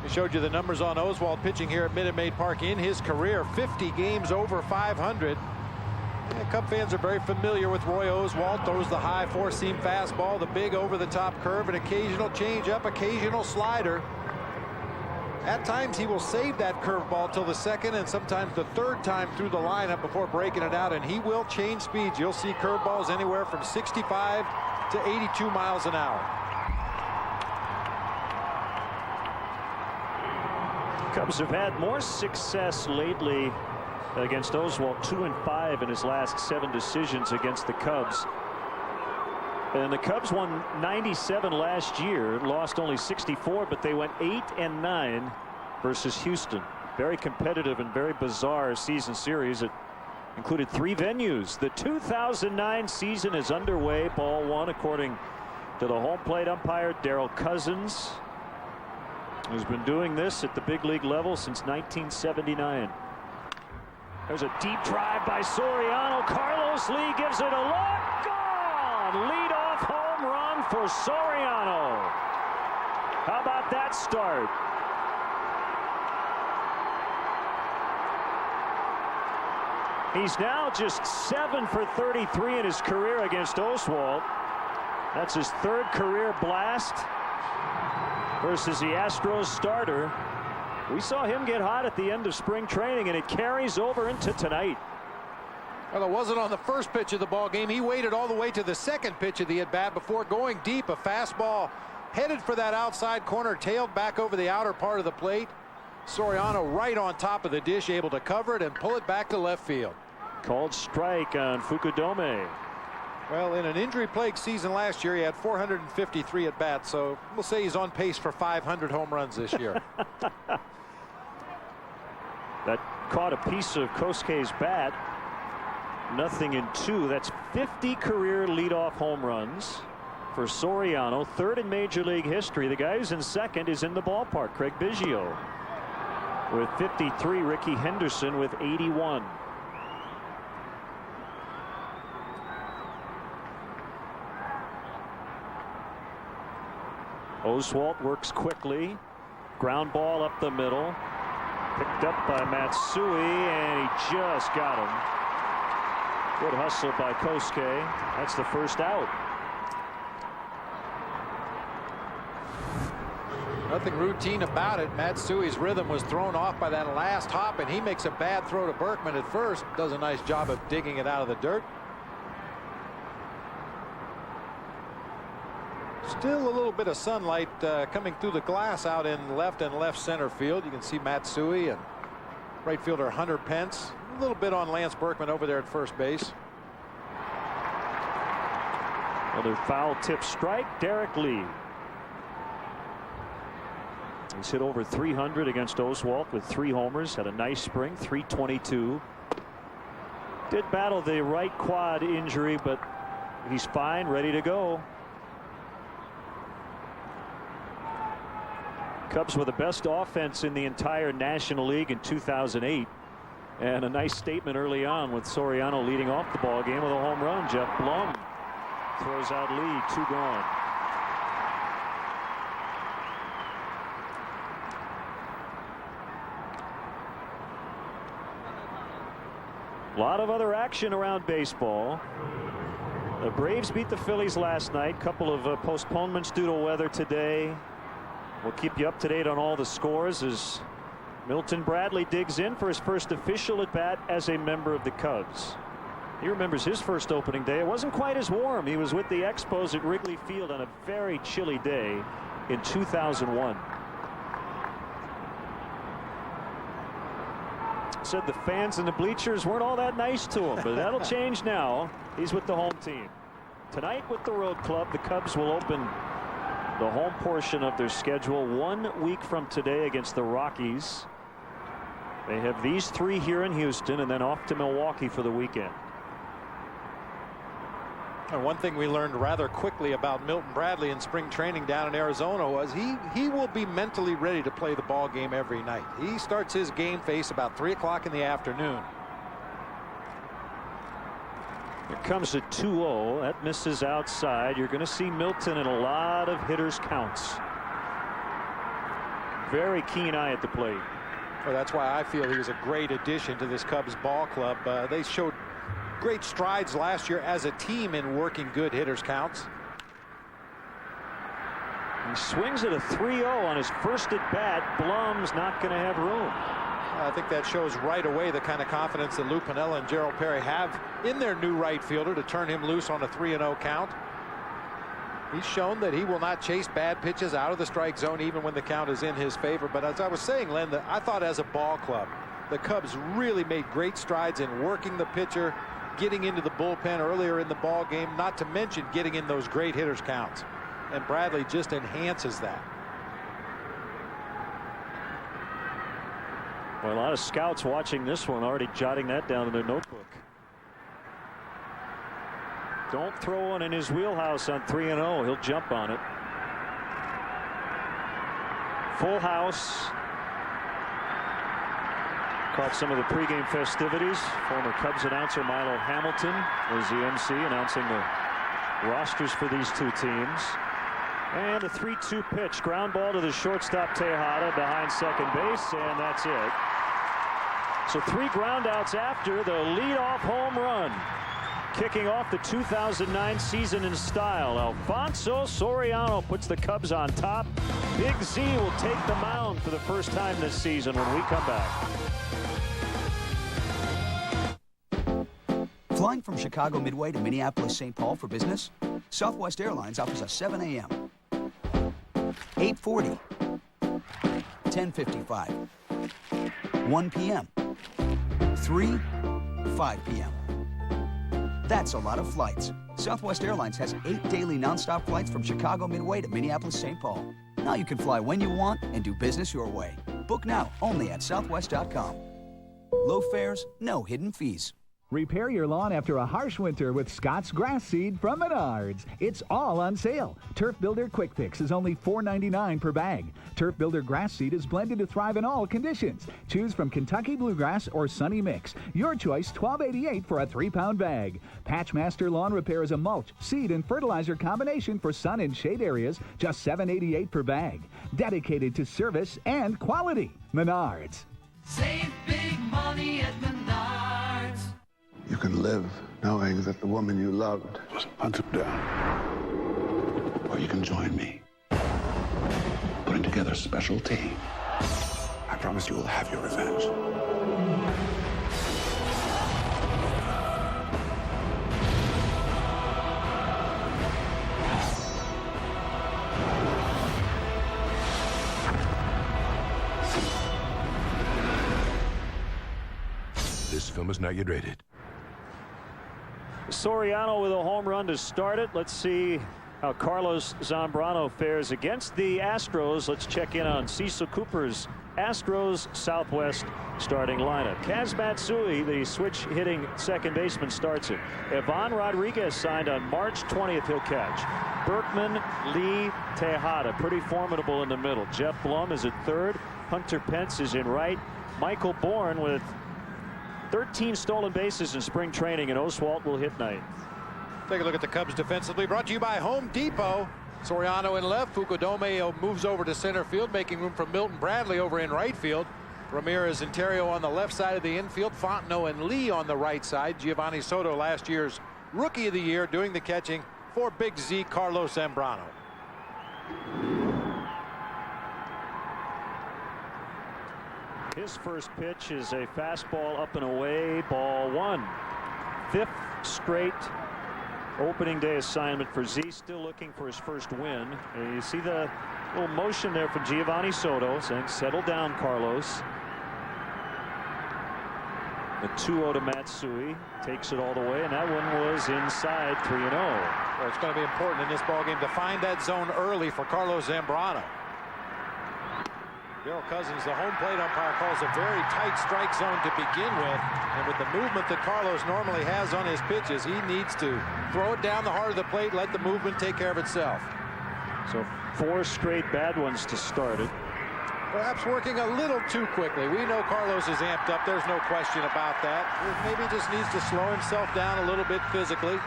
We showed you the numbers on Oswalt pitching here at Minute Maid Park in his career. 50 games over 500. Cub fans are very familiar with Roy Oswalt. Throws the high four-seam fastball, the big over-the-top curve, an occasional changeup, occasional slider. At times, he will save that curveball till the second and sometimes the third time through the lineup before breaking it out, and he will change speeds. You'll see curveballs anywhere from 65 to 82 miles an hour. Cubs have had more success lately against Oswalt, 2-5 in his last 7 decisions against the Cubs. And the Cubs won 97 last year, lost only 64, but they went 8-9 versus Houston. Very competitive and very bizarre season series. It included 3 venues. The 2009 season is underway. Ball 1, according to the home plate umpire, Darrell Cousins, who's been doing this at the big league level since 1979. There's a deep drive by Soriano. Carlos Lee gives it a look. Gone! Lead-off home run for Soriano. How about that start? He's now just 7 for 33 in his career against Oswalt. That's his 3rd career blast versus the Astros starter. We saw him get hot at the end of spring training, and it carries over into tonight. Well, it wasn't on the first pitch of the ball game. He waited all the way to the second pitch of the at-bat before going deep. A fastball headed for that outside corner, tailed back over the outer part of the plate. Soriano right on top of the dish, able to cover it and pull it back to left field. Called strike on Fukudome. Well, in an injury-plagued season last year, he had 453 at-bats, so we'll say he's on pace for 500 home runs this year. That caught a piece of Kosuke's bat. 0-2. That's 50 career leadoff home runs for Soriano. 3rd in Major League history. The guy who's in 2nd is in the ballpark, Craig Biggio, with 53. Ricky Henderson with 81. Oswalt works quickly. Ground ball up the middle. Picked up by Matsui, and he just got him. Good hustle by Kosuke. That's the first out. Nothing routine about it. Matsui's rhythm was thrown off by that last hop, and he makes a bad throw to Berkman at first. Does a nice job of digging it out of the dirt. Still a little bit of sunlight coming through the glass out in left and left center field. You can see Matsui and right fielder Hunter Pence. A little bit on Lance Berkman over there at first base. Another foul tip strike. Derek Lee. He's hit over 300 against Oswalt with 3 homers. Had a nice spring. 322. Did battle the right quad injury, but he's fine, ready to go. Cubs were the best offense in the entire National League in 2008. And a nice statement early on with Soriano leading off the ball game with a home run. Jeff Blum throws out Lee. 2 gone. A lot of other action around baseball. The Braves beat the Phillies last night. Couple of postponements due to weather today. We'll keep you up to date on all the scores as Milton Bradley digs in for his first official at bat as a member of the Cubs. He remembers his first opening day. It wasn't quite as warm. He was with the Expos at Wrigley Field on a very chilly day in 2001. Said the fans in the bleachers weren't all that nice to him, but that'll change now. He's with the home team. Tonight with the road club, the Cubs will open the home portion of their schedule 1 week from today against the Rockies. They have these 3 here in Houston and then off to Milwaukee for the weekend. And one thing we learned rather quickly about Milton Bradley in spring training down in Arizona was he will be mentally ready to play the ball game every night. He starts his game face about 3 o'clock in the afternoon. Here comes a 2-0. That misses outside. You're going to see Milton in a lot of hitters' counts. Very keen eye at the plate. Well, that's why I feel he was a great addition to this Cubs ball club. They showed great strides last year as a team in working good hitters' counts. He swings at a 3-0 on his first at bat. Blum's not going to have room. I think that shows right away the kind of confidence that Lou Piniella and Gerald Perry have in their new right fielder to turn him loose on a 3-0 count. He's shown that he will not chase bad pitches out of the strike zone even when the count is in his favor. But as I was saying, Len, I thought as a ball club, the Cubs really made great strides in working the pitcher, getting into the bullpen earlier in the ball game, not to mention getting in those great hitters' counts. And Bradley just enhances that. Well, a lot of scouts watching this one already jotting that down in their notebook. Don't throw one in his wheelhouse on 3-0. He'll jump on it. Full house. Caught some of the pregame festivities. Former Cubs announcer Milo Hamilton was the MC announcing the rosters for these two teams. And a 3-2 pitch. Ground ball to the shortstop Tejada behind second base, and that's it. So 3 groundouts after the leadoff home run. Kicking off the 2009 season in style, Alfonso Soriano puts the Cubs on top. Big Z will take the mound for the first time this season when we come back. Flying from Chicago Midway to Minneapolis-St. Paul for business? Southwest Airlines offers a 7 a.m., 8:40, 10:55, 1 p.m., 3, 5 p.m. That's a lot of flights. Southwest Airlines has 8 daily nonstop flights from Chicago Midway to Minneapolis-St. Paul. Now you can fly when you want and do business your way. Book now only at southwest.com. Low fares, no hidden fees. Repair your lawn after a harsh winter with Scott's Grass Seed from Menards. It's all on sale. Turf Builder Quick Fix is only $4.99 per bag. Turf Builder Grass Seed is blended to thrive in all conditions. Choose from Kentucky Bluegrass or Sunny Mix. Your choice, $12.88 for a 3-pound bag. Patchmaster Lawn Repair is a mulch, seed, and fertilizer combination for sun and shade areas, just $7.88 per bag. Dedicated to service and quality. Menards. Save big money at Menards. You can live knowing that the woman you loved was hunted down. Or you can join me, putting together a special team. I promise you will have your revenge. This film is not yet rated. Soriano with a home run to start it. Let's see how Carlos Zambrano fares against the Astros. Let's check in on Cecil Cooper's Astros Southwest starting lineup. Kaz Matsui, the switch hitting second baseman, starts it. Ivan Rodriguez signed on March 20th. He'll catch. Berkman, Lee, Tejada, pretty formidable in the middle. Jeff Blum is at third. Hunter Pence is in right. Michael Bourne with 13 stolen bases in spring training, and Oswalt will hit ninth. Take a look at the Cubs defensively, brought to you by Home Depot. Soriano in left, Fukudome moves over to center field, making room for Milton Bradley over in right field. Ramirez and Terrio on the left side of the infield, Fontenot and Lee on the right side. Giovanni Soto, last year's Rookie of the Year, doing the catching for Big Z, Carlos Zambrano. His first pitch is a fastball up and away, ball 1. 5th straight opening day assignment for Z, still looking for his first win. And you see the little motion there from Giovanni Soto saying, settle down, Carlos. The 2-0 to Matsui, takes it all the way, and that one was inside 3-0. Well, it's going to be important in this ballgame to find that zone early for Carlos Zambrano. Darryl Cousins, the home plate umpire, calls a very tight strike zone to begin with. And with the movement that Carlos normally has on his pitches, he needs to throw it down the heart of the plate, let the movement take care of itself. So 4 straight bad ones to start it. Perhaps working a little too quickly. We know Carlos is amped up. There's no question about that. Maybe just needs to slow himself down a little bit physically.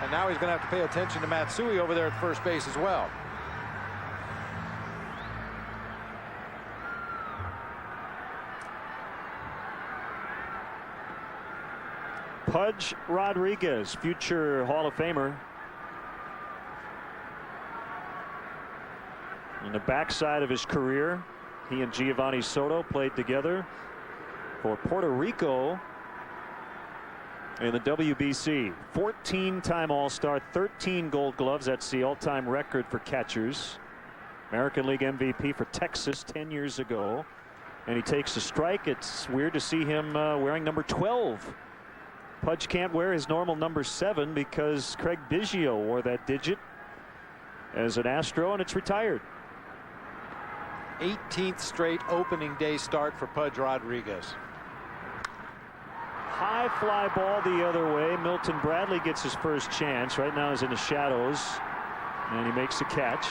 And now he's going to have to pay attention to Matsui over there at first base as well. Pudge Rodriguez, future Hall of Famer. On the backside of his career, he and Giovanni Soto played together for Puerto Rico in the WBC. 14-time All-Star, 13 Gold Gloves. That's the all-time record for catchers. American League MVP for Texas 10 years ago. And he takes a strike. It's weird to see him wearing number 12. Pudge can't wear his normal number 7 because Craig Biggio wore that digit as an Astro, and it's retired. 18th straight opening day start for Pudge Rodriguez. High fly ball the other way. Milton Bradley gets his first chance. Right now he's in the shadows, and he makes the catch.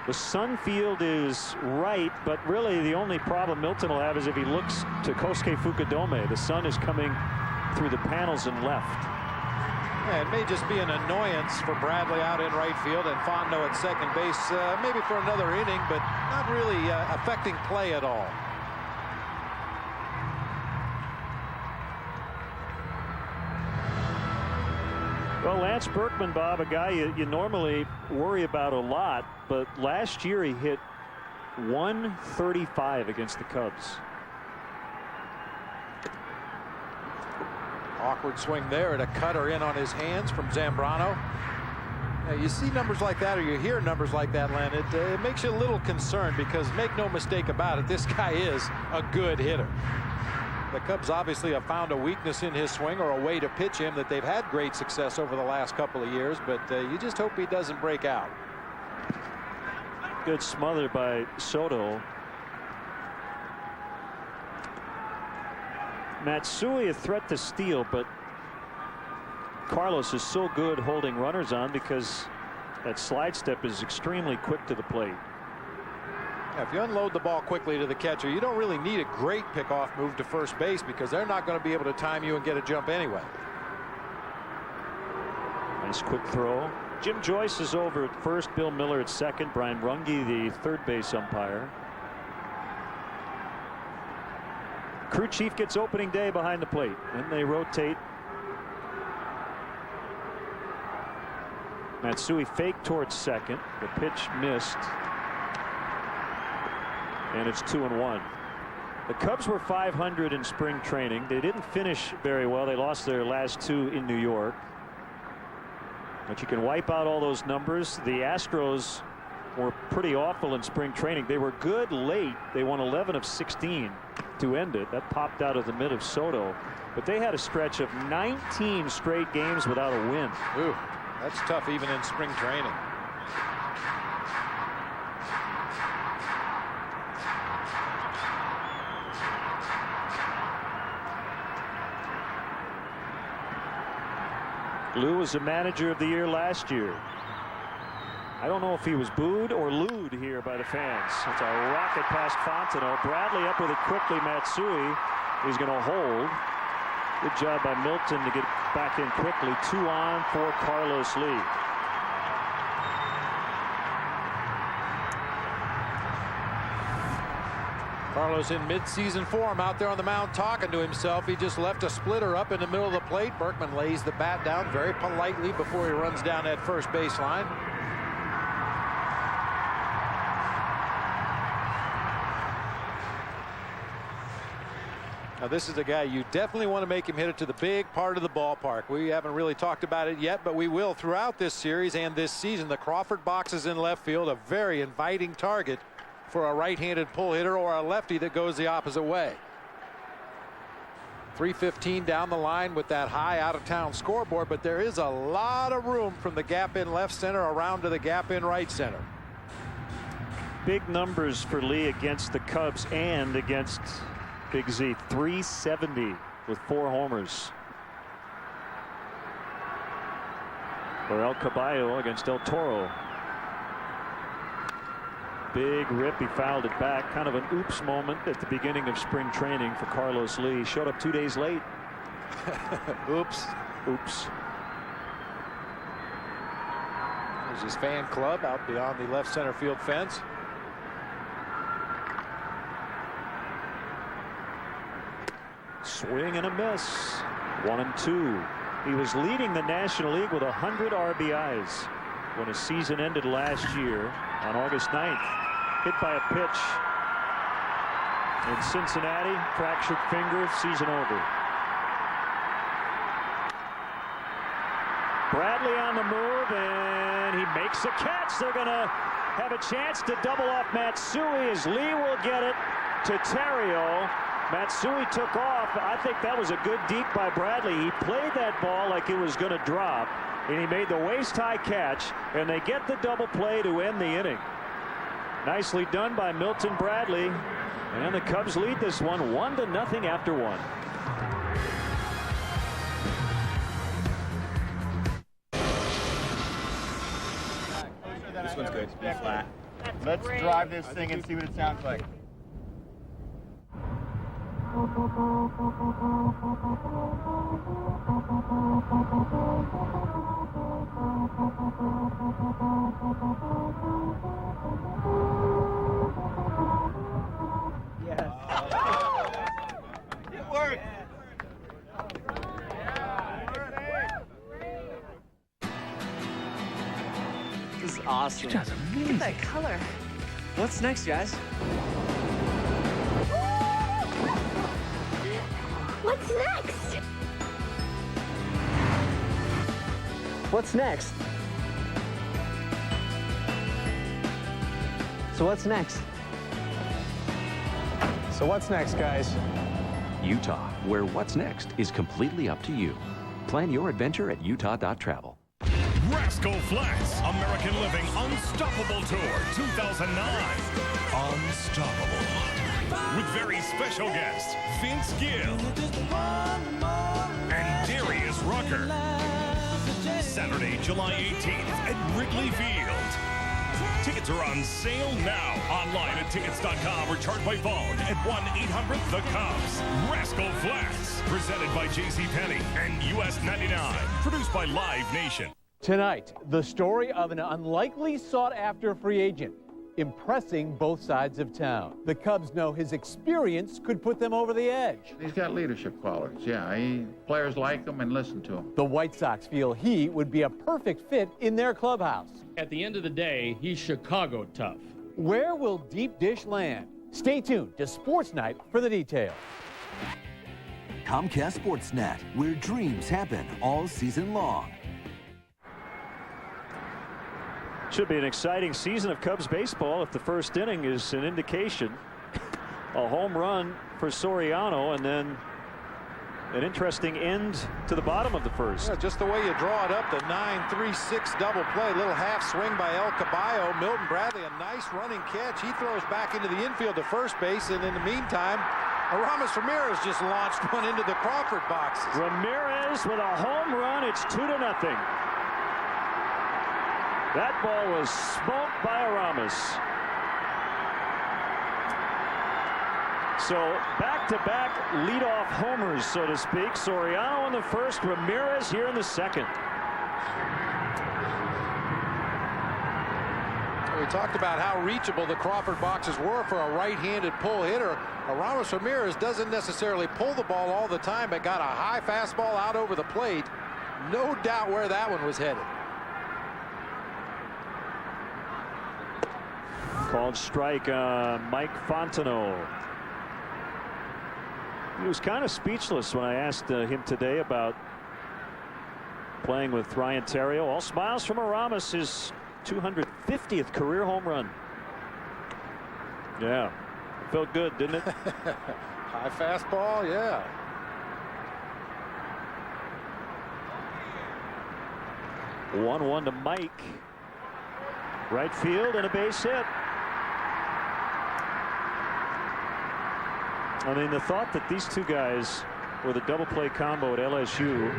The sun field is right, but really the only problem Milton will have is if he looks to Kosuke Fukudome. The sun is coming through the panels and left. Yeah, it may just be an annoyance for Bradley out in right field and Fondo at second base, maybe for another inning, but not really affecting play at all. Well, Lance Berkman, Bob, a guy you normally worry about a lot, but last year he hit .135 against the Cubs. Awkward swing there, and a cutter in on his hands from Zambrano. Now, you see numbers like that, or you hear numbers like that, Len, it makes you a little concerned, because make no mistake about it, this guy is a good hitter. The Cubs obviously have found a weakness in his swing, or a way to pitch him that they've had great success over the last couple of years, but you just hope he doesn't break out. Good smother by Soto. Matsui a threat to steal, but Carlos is so good holding runners on because that slide step is extremely quick to the plate. Yeah, if you unload the ball quickly to the catcher, you don't really need a great pickoff move to first base, because they're not going to be able to time you and get a jump anyway. Nice quick throw. Jim Joyce is over at first, Bill Miller at second, Brian Runge the third base umpire. Crew chief gets opening day behind the plate, and they rotate. Matsui fake towards second. The pitch missed, and it's 2-1. The Cubs were .500 in spring training. They didn't finish very well. They lost their last 2 in New York. But you can wipe out all those numbers. The Astros were pretty awful in spring training. They were good late. They won 11 of 16 to end it. That popped out of the mid of Soto. But they had a stretch of 19 straight games without a win. Ooh, that's tough even in spring training. Lou was the manager of the year last year. I don't know if he was booed or looed here by the fans. It's a rocket past Fontenot. Bradley up with it quickly. Matsui is going to hold. Good job by Milton to get back in quickly. 2 on for Carlos Lee. Carlos in mid-season form out there on the mound talking to himself. He just left a splitter up in the middle of the plate. Berkman lays the bat down very politely before he runs down that first baseline. Now, this is a guy you definitely want to make him hit it to the big part of the ballpark. We haven't really talked about it yet, but we will throughout this series and this season. The Crawford box is in left field, a very inviting target for a right-handed pull hitter or a lefty that goes the opposite way. 3:15 down the line with that high out-of-town scoreboard, but there is a lot of room from the gap in left center around to the gap in right center. Big numbers for Lee against the Cubs and against Big Z. 370 with 4 homers. For El Caballo against El Toro. Big rip. He fouled it back. Kind of an oops moment at the beginning of spring training for Carlos Lee. Showed up 2 days late. Oops. Oops. There's his fan club out beyond the left center field fence. Swing and a miss. 1-2. He was leading the National League with 100 RBIs when his season ended last year on August 9th. Hit by a pitch in Cincinnati. Fractured finger. Season over. Bradley on the move, and he makes a catch. They're going to have a chance to double off Matsui as Lee will get it to Terrio. Matsui took off. I think that was a good deep by Bradley. He played that ball like it was going to drop, and he made the waist-high catch, and they get the double play to end the inning. Nicely done by Milton Bradley, and the Cubs lead this one 1-0 after 1. This one's good. Be flat. Let's drive this thing and see what it sounds like. Yes. It worked. This is awesome. That's amazing. Look at that color. What's next, guys? What's next? What's next? So what's next? So what's next, guys? Utah, where what's next is completely up to you. Plan your adventure at utah.travel. Rascal Flatts American Living Unstoppable Tour 2009. Unstoppable. With very special guests Vince Gill and Darius Rucker. Saturday, July 18th at Wrigley Field. Tickets are on sale now online at tickets.com or charged by phone at 1-800-THE-CUBS. Rascal Flatts, presented by JCPenney and US 99. Produced by Live Nation. Tonight, the story of an unlikely sought-after free agent, impressing both sides of town. The Cubs know his experience could put them over the edge. He's got leadership qualities, yeah. Players like him and listen to him. The White Sox feel he would be a perfect fit in their clubhouse. At the end of the day, he's Chicago tough. Where will Deep Dish land? Stay tuned to Sports Night for the details. Comcast Sportsnet, where dreams happen all season long. Should be an exciting season of Cubs baseball if the first inning is an indication. A home run for Soriano, and then an interesting end to the bottom of the first. Yeah, just the way you draw it up, the 9-3-6 double play, little half swing by El Caballo. Milton Bradley, a nice running catch. He throws back into the infield to first base, and in the meantime, Aramis Ramirez just launched one into the Crawford boxes. Ramirez with a home run. It's 2-0. That ball was smoked by Aramis. So back-to-back leadoff homers, so to speak. Soriano in the first, Ramirez here in the second. We talked about how reachable the Crawford boxes were for a right-handed pull hitter. Aramis Ramirez doesn't necessarily pull the ball all the time, but got a high fastball out over the plate. No doubt where that one was headed. Called strike Mike Fontenot. He was kind of speechless when I asked him today about playing with Ryan Terrio. All smiles from Aramis, his 250th career home run. Yeah, it felt good, didn't it? High fastball, yeah. One to Mike. Right field and a base hit. I mean, the thought that these two guys were the double play combo at LSU.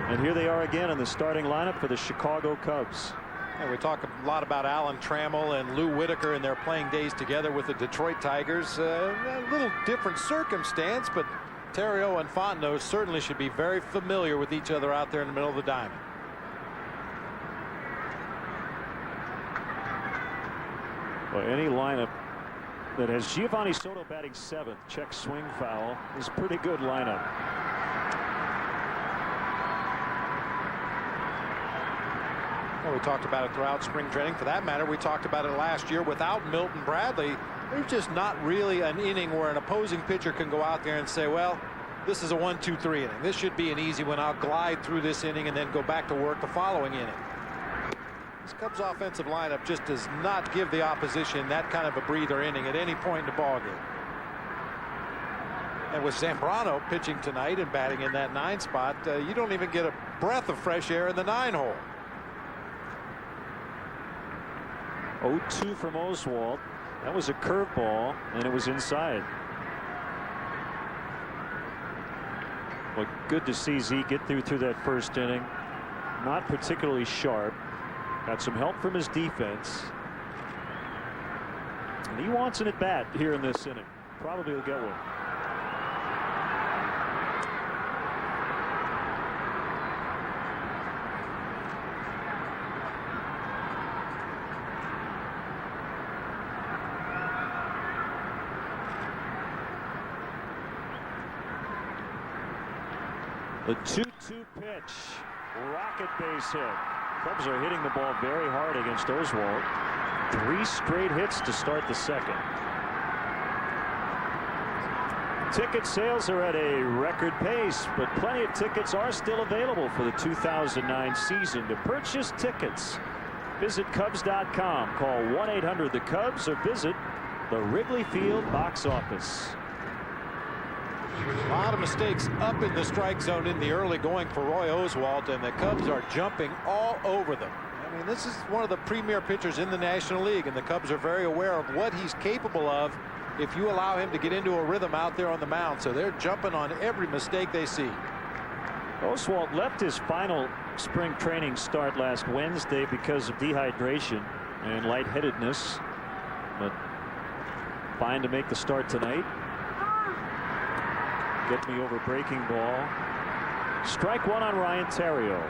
And here they are again in the starting lineup for the Chicago Cubs. And we talk a lot about Alan Trammell and Lou Whitaker and their playing days together with the Detroit Tigers. A little different circumstance, but Theriot and Fontenot certainly should be very familiar with each other out there in the middle of the diamond. Well, any lineup that has Giovanni Soto batting 7th, check swing foul, is a pretty good lineup. Well, we talked about it throughout spring training. For that matter, we talked about it last year. Without Milton Bradley, there's just not really an inning where an opposing pitcher can go out there and say, well, this is a 1-2-3 inning. This should be an easy one. I'll glide through this inning and then go back to work the following inning. This Cubs offensive lineup just does not give the opposition that kind of a breather inning at any point in the ballgame. And with Zambrano pitching tonight and batting in that 9 spot, you don't even get a breath of fresh air in the 9 hole. 0-2 from Oswalt. That was a curveball, and it was inside. Well, good to see Z get through that first inning. Not particularly sharp. Got some help from his defense. And he wants an at-bat here in this inning. Probably will get one. The 2-2 pitch. Rocket base hit. Cubs are hitting the ball very hard against Oswalt. 3 straight hits to start the second. Ticket sales are at a record pace, but plenty of tickets are still available for the 2009 season. To purchase tickets, visit Cubs.com. Call 1-800-THE-CUBS or visit the Wrigley Field box office. A lot of mistakes up in the strike zone in the early going for Roy Oswalt, and the Cubs are jumping all over them. I mean, this is one of the premier pitchers in the National League, and the Cubs are very aware of what he's capable of if you allow him to get into a rhythm out there on the mound. So they're jumping on every mistake they see. Oswalt left his final spring training start last Wednesday because of dehydration and lightheadedness, but fine to make the start tonight. Get me over breaking ball. Strike 1 on Ryan Theriot.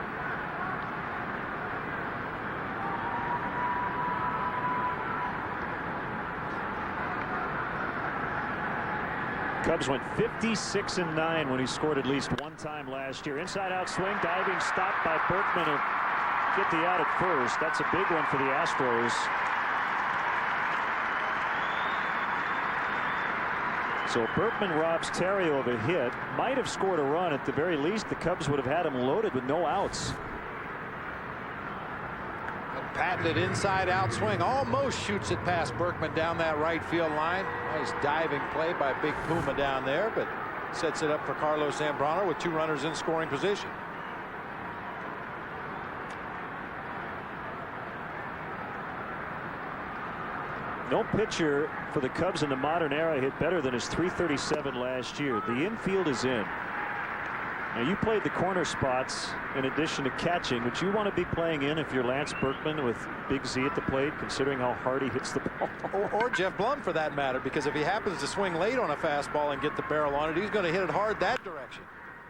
Cubs went 56-9 when he scored at least one time last year. Inside out swing, diving stop by Berkman to get the out at first. That's a big one for the Astros. So Berkman robs Theriot of a hit. Might have scored a run. At the very least, the Cubs would have had him loaded with no outs. A patented inside out swing. Almost shoots it past Berkman down that right field line. Nice diving play by Big Puma down there, but sets it up for Carlos Zambrano with 2 runners in scoring position. No pitcher for the Cubs in the modern era hit better than his .337 last year. The infield is in. Now, you played the corner spots in addition to catching. Would you want to be playing in if you're Lance Berkman with Big Z at the plate, considering how hard he hits the ball? Or Jeff Blum, for that matter, because if he happens to swing late on a fastball and get the barrel on it, he's going to hit it hard that direction.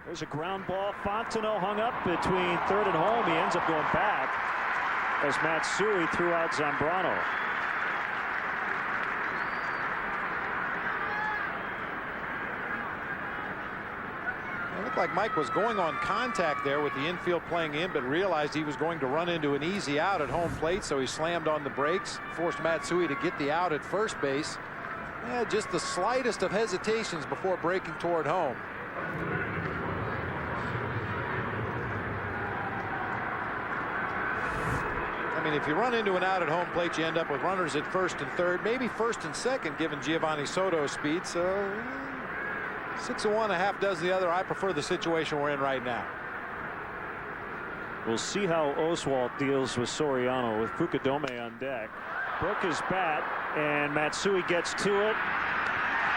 There's a ground ball. Fontenot hung up between third and home. He ends up going back as Matsui threw out Zambrano. It looked like Mike was going on contact there with the infield playing in, but realized he was going to run into an easy out at home plate, so he slammed on the brakes, forced Matsui to get the out at first base. Yeah, just the slightest of hesitations before breaking toward home. I mean, if you run into an out at home plate, you end up with runners at first and third, maybe first and second, given Giovanni Soto's speed. So 6 of one, a half does the other. I prefer the situation we're in right now. We'll see how Oswalt deals with Soriano with Fukudome on deck. Broke his bat, and Matsui gets to it,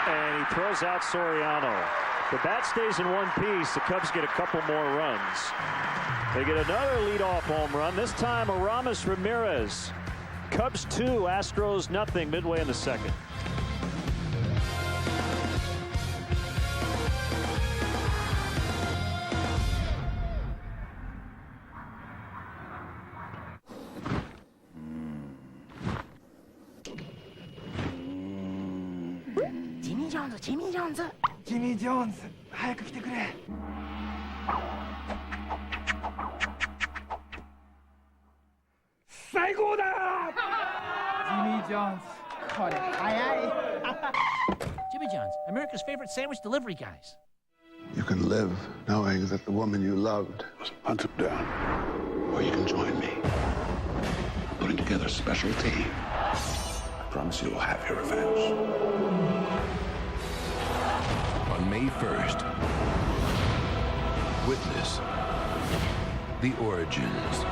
and he throws out Soriano. The bat stays in one piece. The Cubs get a couple more runs. They get another leadoff home run. This time, Aramis Ramirez. Cubs 2, Astros nothing midway in the second. Jimmy Jones 早く来てくれ。最高だ。Jimmy Jones これ早い。Jimmy John's, America's favorite sandwich delivery guys. You can live knowing that the woman you loved was hunted down. Or you can join me, putting together a special team. I promise you will have your revenge. On May 1st, witness the origins.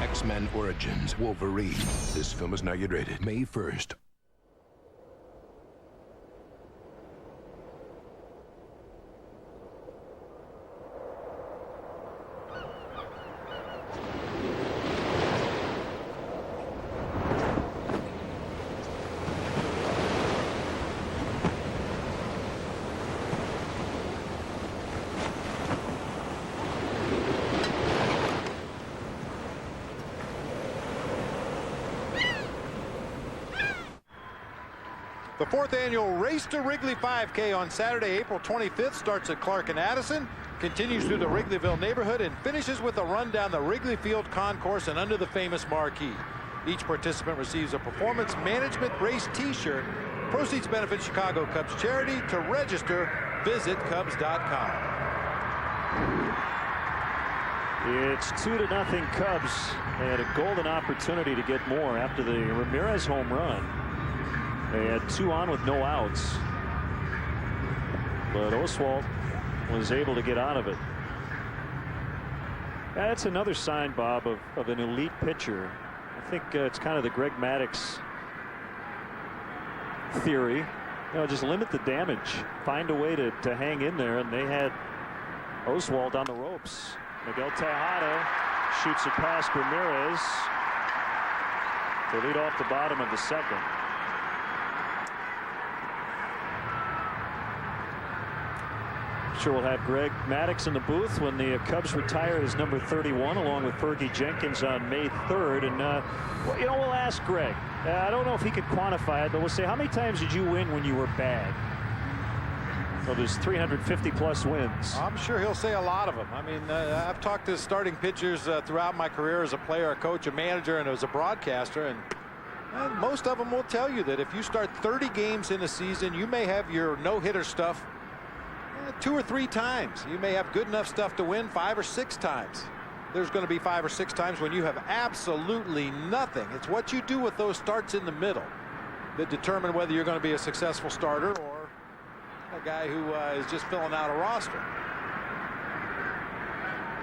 X-Men Origins Wolverine. This film is now rated May 1st. The 4th annual Race to Wrigley 5K on Saturday, April 25th starts at Clark and Addison, continues through the Wrigleyville neighborhood, and finishes with a run down the Wrigley Field concourse and under the famous marquee. Each participant receives a performance management race t-shirt. Proceeds benefit Chicago Cubs charity. To register, visit Cubs.com. It's 2-0 Cubs. They had a golden opportunity to get more after the Ramirez home run. They had 2 on with no outs, but Oswalt was able to get out of it. That's another sign, Bob, of an elite pitcher. I think it's kind of the Greg Maddux theory. You know, just limit the damage, find a way to hang in there, and they had Oswalt on the ropes. Miguel Tejada shoots it past Ramirez to lead off the bottom of the second. Sure, we'll have Greg Maddux in the booth when the Cubs retire his number 31 along with Fergie Jenkins on May 3rd. And, well, you know, we'll ask Greg. I don't know if he could quantify it, but we'll say, how many times did you win when you were bad? Well, there's 350-plus wins. I'm sure he'll say a lot of them. I mean, I've talked to starting pitchers throughout my career as a player, a coach, a manager, and as a broadcaster, and most of them will tell you that if you start 30 games in a season, you may have your no-hitter stuff 2 or 3 times. You may have good enough stuff to win 5 or 6 times. There's going to be 5 or 6 times when you have absolutely nothing. It's what you do with those starts in the middle that determine whether you're going to be a successful starter or a guy who is just filling out a roster.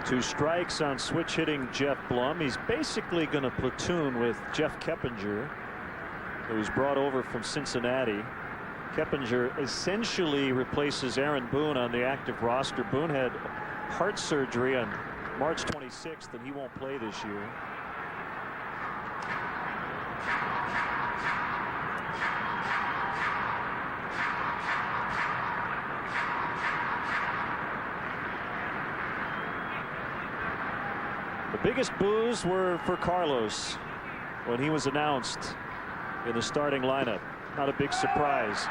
2 strikes on switch hitting Jeff Blum. He's basically going to platoon with Jeff Keppinger, who was brought over from Cincinnati. Keppinger essentially replaces Aaron Boone on the active roster. Boone had heart surgery on March 26th, and he won't play this year. The biggest boos were for Carlos when he was announced in the starting lineup. Not a big surprise.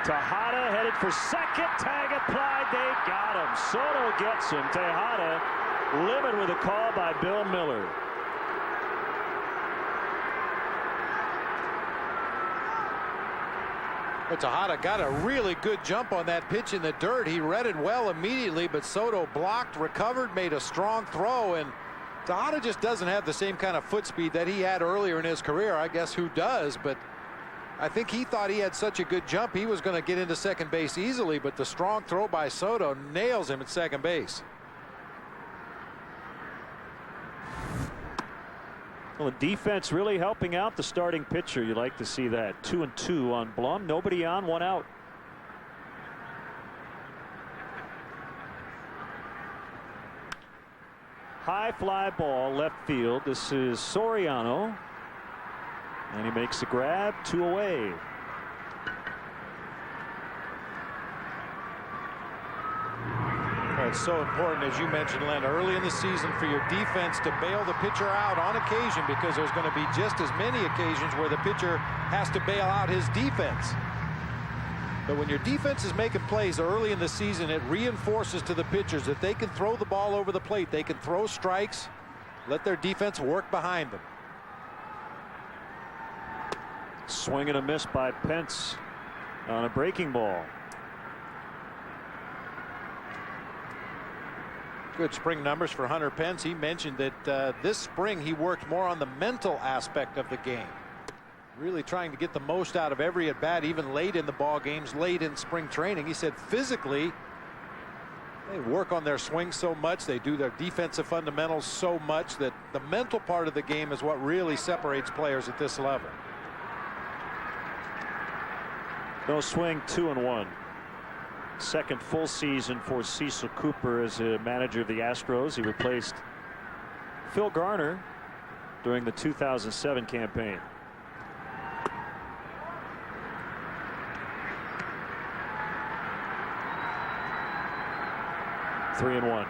Tejada headed for second. Tag applied. They got him. Soto gets him. Tejada limited with a call by Bill Miller. But Tejada got a really good jump on that pitch in the dirt. He read it well immediately, but Soto blocked, recovered, made a strong throw, and Tejada just doesn't have the same kind of foot speed that he had earlier in his career. I guess who does, but I think he thought he had such a good jump he was going to get into second base easily, but the strong throw by Soto nails him at second base. Well, the defense really helping out the starting pitcher. You like to see that. 2-2 on Blum. Nobody on, 1 out. High fly ball left field. This is Soriano. And he makes the grab. 2 away. It's so important, as you mentioned, Len, early in the season for your defense to bail the pitcher out on occasion, because there's going to be just as many occasions where the pitcher has to bail out his defense. But when your defense is making plays early in the season, it reinforces to the pitchers that they can throw the ball over the plate. They can throw strikes, let their defense work behind them. Swing and a miss by Pence on a breaking ball. Good spring numbers for Hunter Pence. He mentioned that this spring he worked more on the mental aspect of the game, really trying to get the most out of every at bat, even late in the ball games, late in spring training. He said physically they work on their swing so much, they do their defensive fundamentals so much, that the mental part of the game is what really separates players at this level. No swing, 2-1. Second full season for Cecil Cooper as a manager of the Astros. He replaced Phil Garner during the 2007 campaign. Three and one.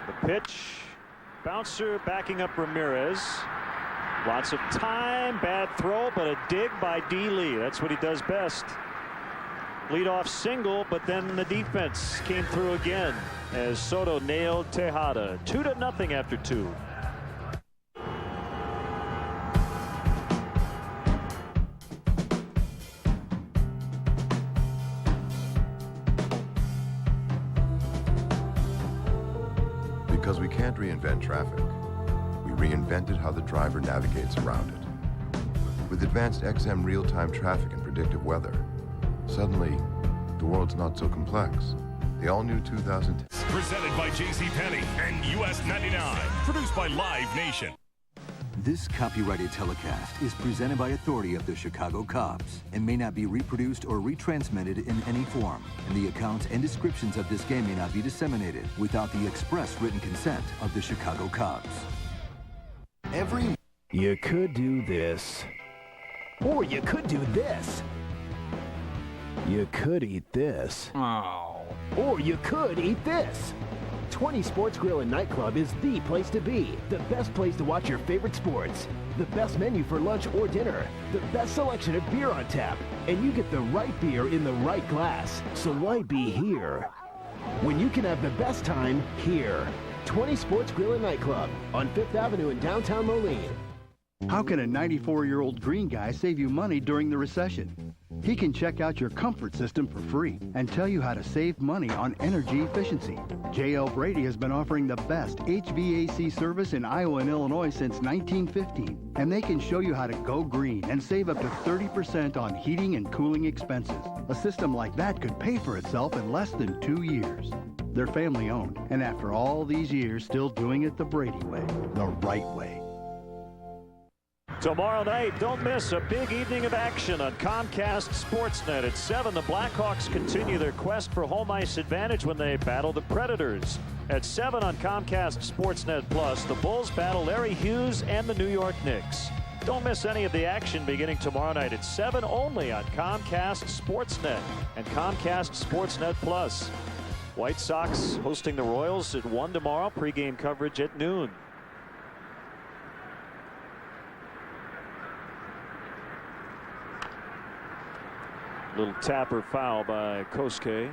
The pitch. Bouncer backing up Ramirez. Lots of time, bad throw, but a dig by D. Lee. That's what he does best. Leadoff single, but then the defense came through again as Soto nailed Tejada. 2-0 after 2. Because we can't reinvent traffic, we reinvented how the driver navigates around it. With advanced XM real-time traffic and predictive weather, suddenly, the world's not so complex. The all-new 2010. Presented by JCPenney and US 99. Produced by Live Nation. This copyrighted telecast is presented by authority of the Chicago Cubs and may not be reproduced or retransmitted in any form. And the accounts and descriptions of this game may not be disseminated without the express written consent of the Chicago Cubs. You could do this. Or you could do this. You could eat this. Oh. Or you could eat this. 20 Sports Grill and Nightclub is the place to be. The best place to watch your favorite sports. The best menu for lunch or dinner. The best selection of beer on tap. And you get the right beer in the right glass. So why be here when you can have the best time here? 20 Sports Grill and Nightclub on 5th Avenue in downtown Moline. How can a 94-year-old green guy save you money during the recession? He can check out your comfort system for free and tell you how to save money on energy efficiency. J.L. Brady has been offering the best HVAC service in Iowa and Illinois since 1915, and they can show you how to go green and save up to 30% on heating and cooling expenses. A system like that could pay for itself in less than 2 years. They're family-owned, and after all these years, still doing it the Brady way, the right way. Tomorrow night, don't miss a big evening of action on Comcast Sportsnet. At 7, the Blackhawks continue their quest for home ice advantage when they battle the Predators. At 7 on Comcast Sportsnet Plus, the Bulls battle Larry Hughes and the New York Knicks. Don't miss any of the action beginning tomorrow night at 7 only on Comcast Sportsnet and Comcast Sportsnet Plus. White Sox hosting the Royals at 1 tomorrow. Pregame coverage at noon. Little tapper foul by Kosuke.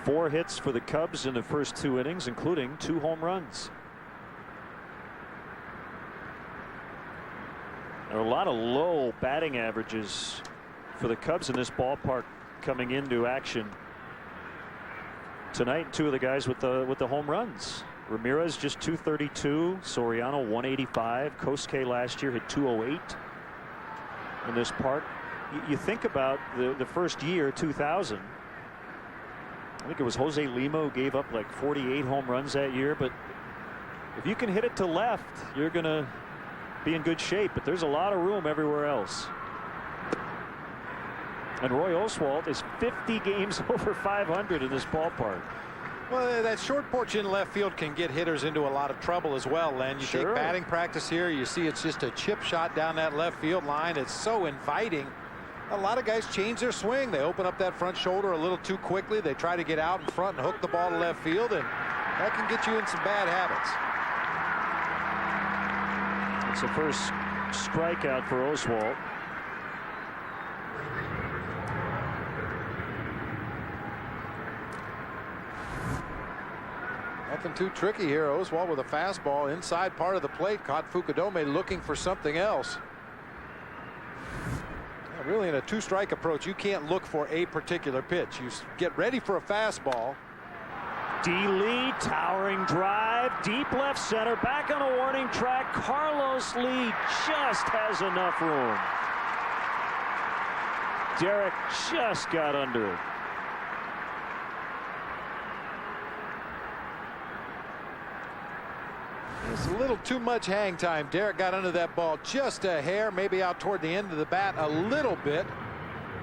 Four hits for the Cubs in the first 2 innings, including 2 home runs. There are a lot of low batting averages for the Cubs in this ballpark coming into action tonight. 2 of the guys with the home runs. Ramirez just 232, Soriano 185, Kosuke last year hit 208 in this park. you think about the first year, 2000. I think it was Jose Lima who gave up like 48 home runs that year. But if you can hit it to left, you're going to be in good shape. But there's a lot of room everywhere else. And Roy Oswalt is 50 games over 500 in this ballpark. Well, that short porch in left field can get hitters into a lot of trouble as well, Len. You take batting practice here, you see it's just a chip shot down that left field line. It's so inviting. A lot of guys change their swing. They open up that front shoulder a little too quickly. They try to get out in front and hook the ball to left field, and that can get you in some bad habits. It's the first strikeout for Oswalt. Nothing too tricky here. Oswalt with a fastball inside part of the plate. Caught Fukudome looking for something else. Yeah, really in a two-strike approach, you can't look for a particular pitch. You get ready for a fastball. D. Lee, towering drive, deep left center, back on a warning track. Carlos Lee just has enough room. Derek just got under it. It's a little too much hang time. Derek got under that ball just a hair, maybe out toward the end of the bat a little bit.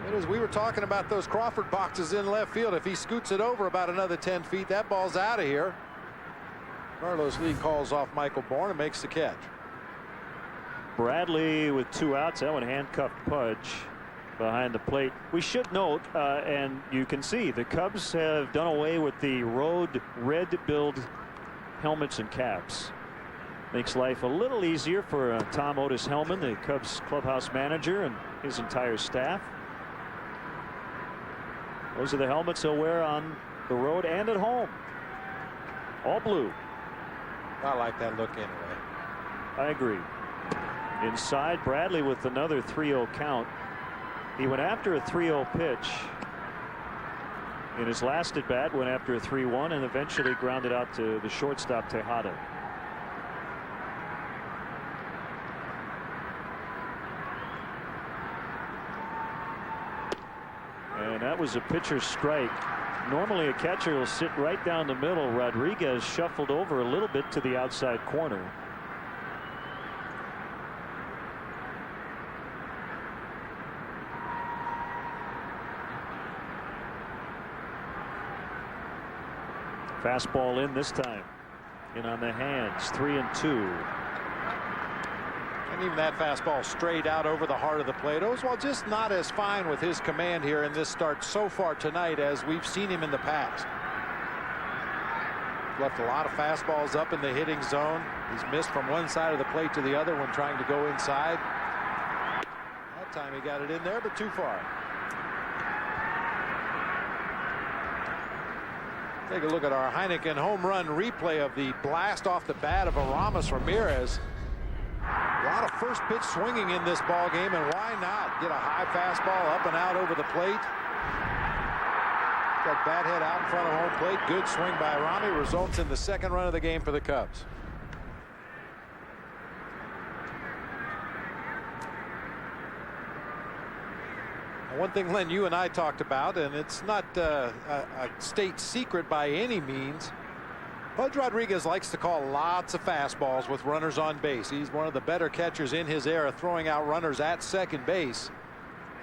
But as we were talking about those Crawford boxes in left field, if he scoots it over about another 10 feet, that ball's out of here. Carlos Lee calls off Michael Bourne and makes the catch. Bradley with 2 outs. That one handcuffed Pudge behind the plate. We should note, and you can see, the Cubs have done away with the road red billed helmets and caps. Makes life a little easier for Tom Otis Hellman, the Cubs clubhouse manager, and his entire staff. Those are the helmets he'll wear on the road and at home. All blue. I like that look anyway. I agree. Inside, Bradley with another 3-0 count. He went after a 3-0 pitch. In his last at bat, went after a 3-1 and eventually grounded out to the shortstop Tejada. And that was a pitcher's strike. Normally a catcher will sit right down the middle. Rodriguez shuffled over a little bit to the outside corner. Fastball in this time. In on the hands. 3-2. And even that fastball straight out over the heart of the plate. Oswalt just not as fine with his command here in this start so far tonight as we've seen him in the past. Left a lot of fastballs up in the hitting zone. He's missed from one side of the plate to the other when trying to go inside. That time he got it in there, but too far. Take a look at our Heineken home run replay of the blast off the bat of Aramis Ramirez. A lot of first pitch swinging in this ball game, and why not get a high fastball up and out over the plate? That bat head out in front of home plate. Good swing by Rami, results in the second run of the game for the Cubs. One thing, Len, you and I talked about, and it's not a state secret by any means, Pudge Rodriguez likes to call lots of fastballs with runners on base. He's one of the better catchers in his era, throwing out runners at second base.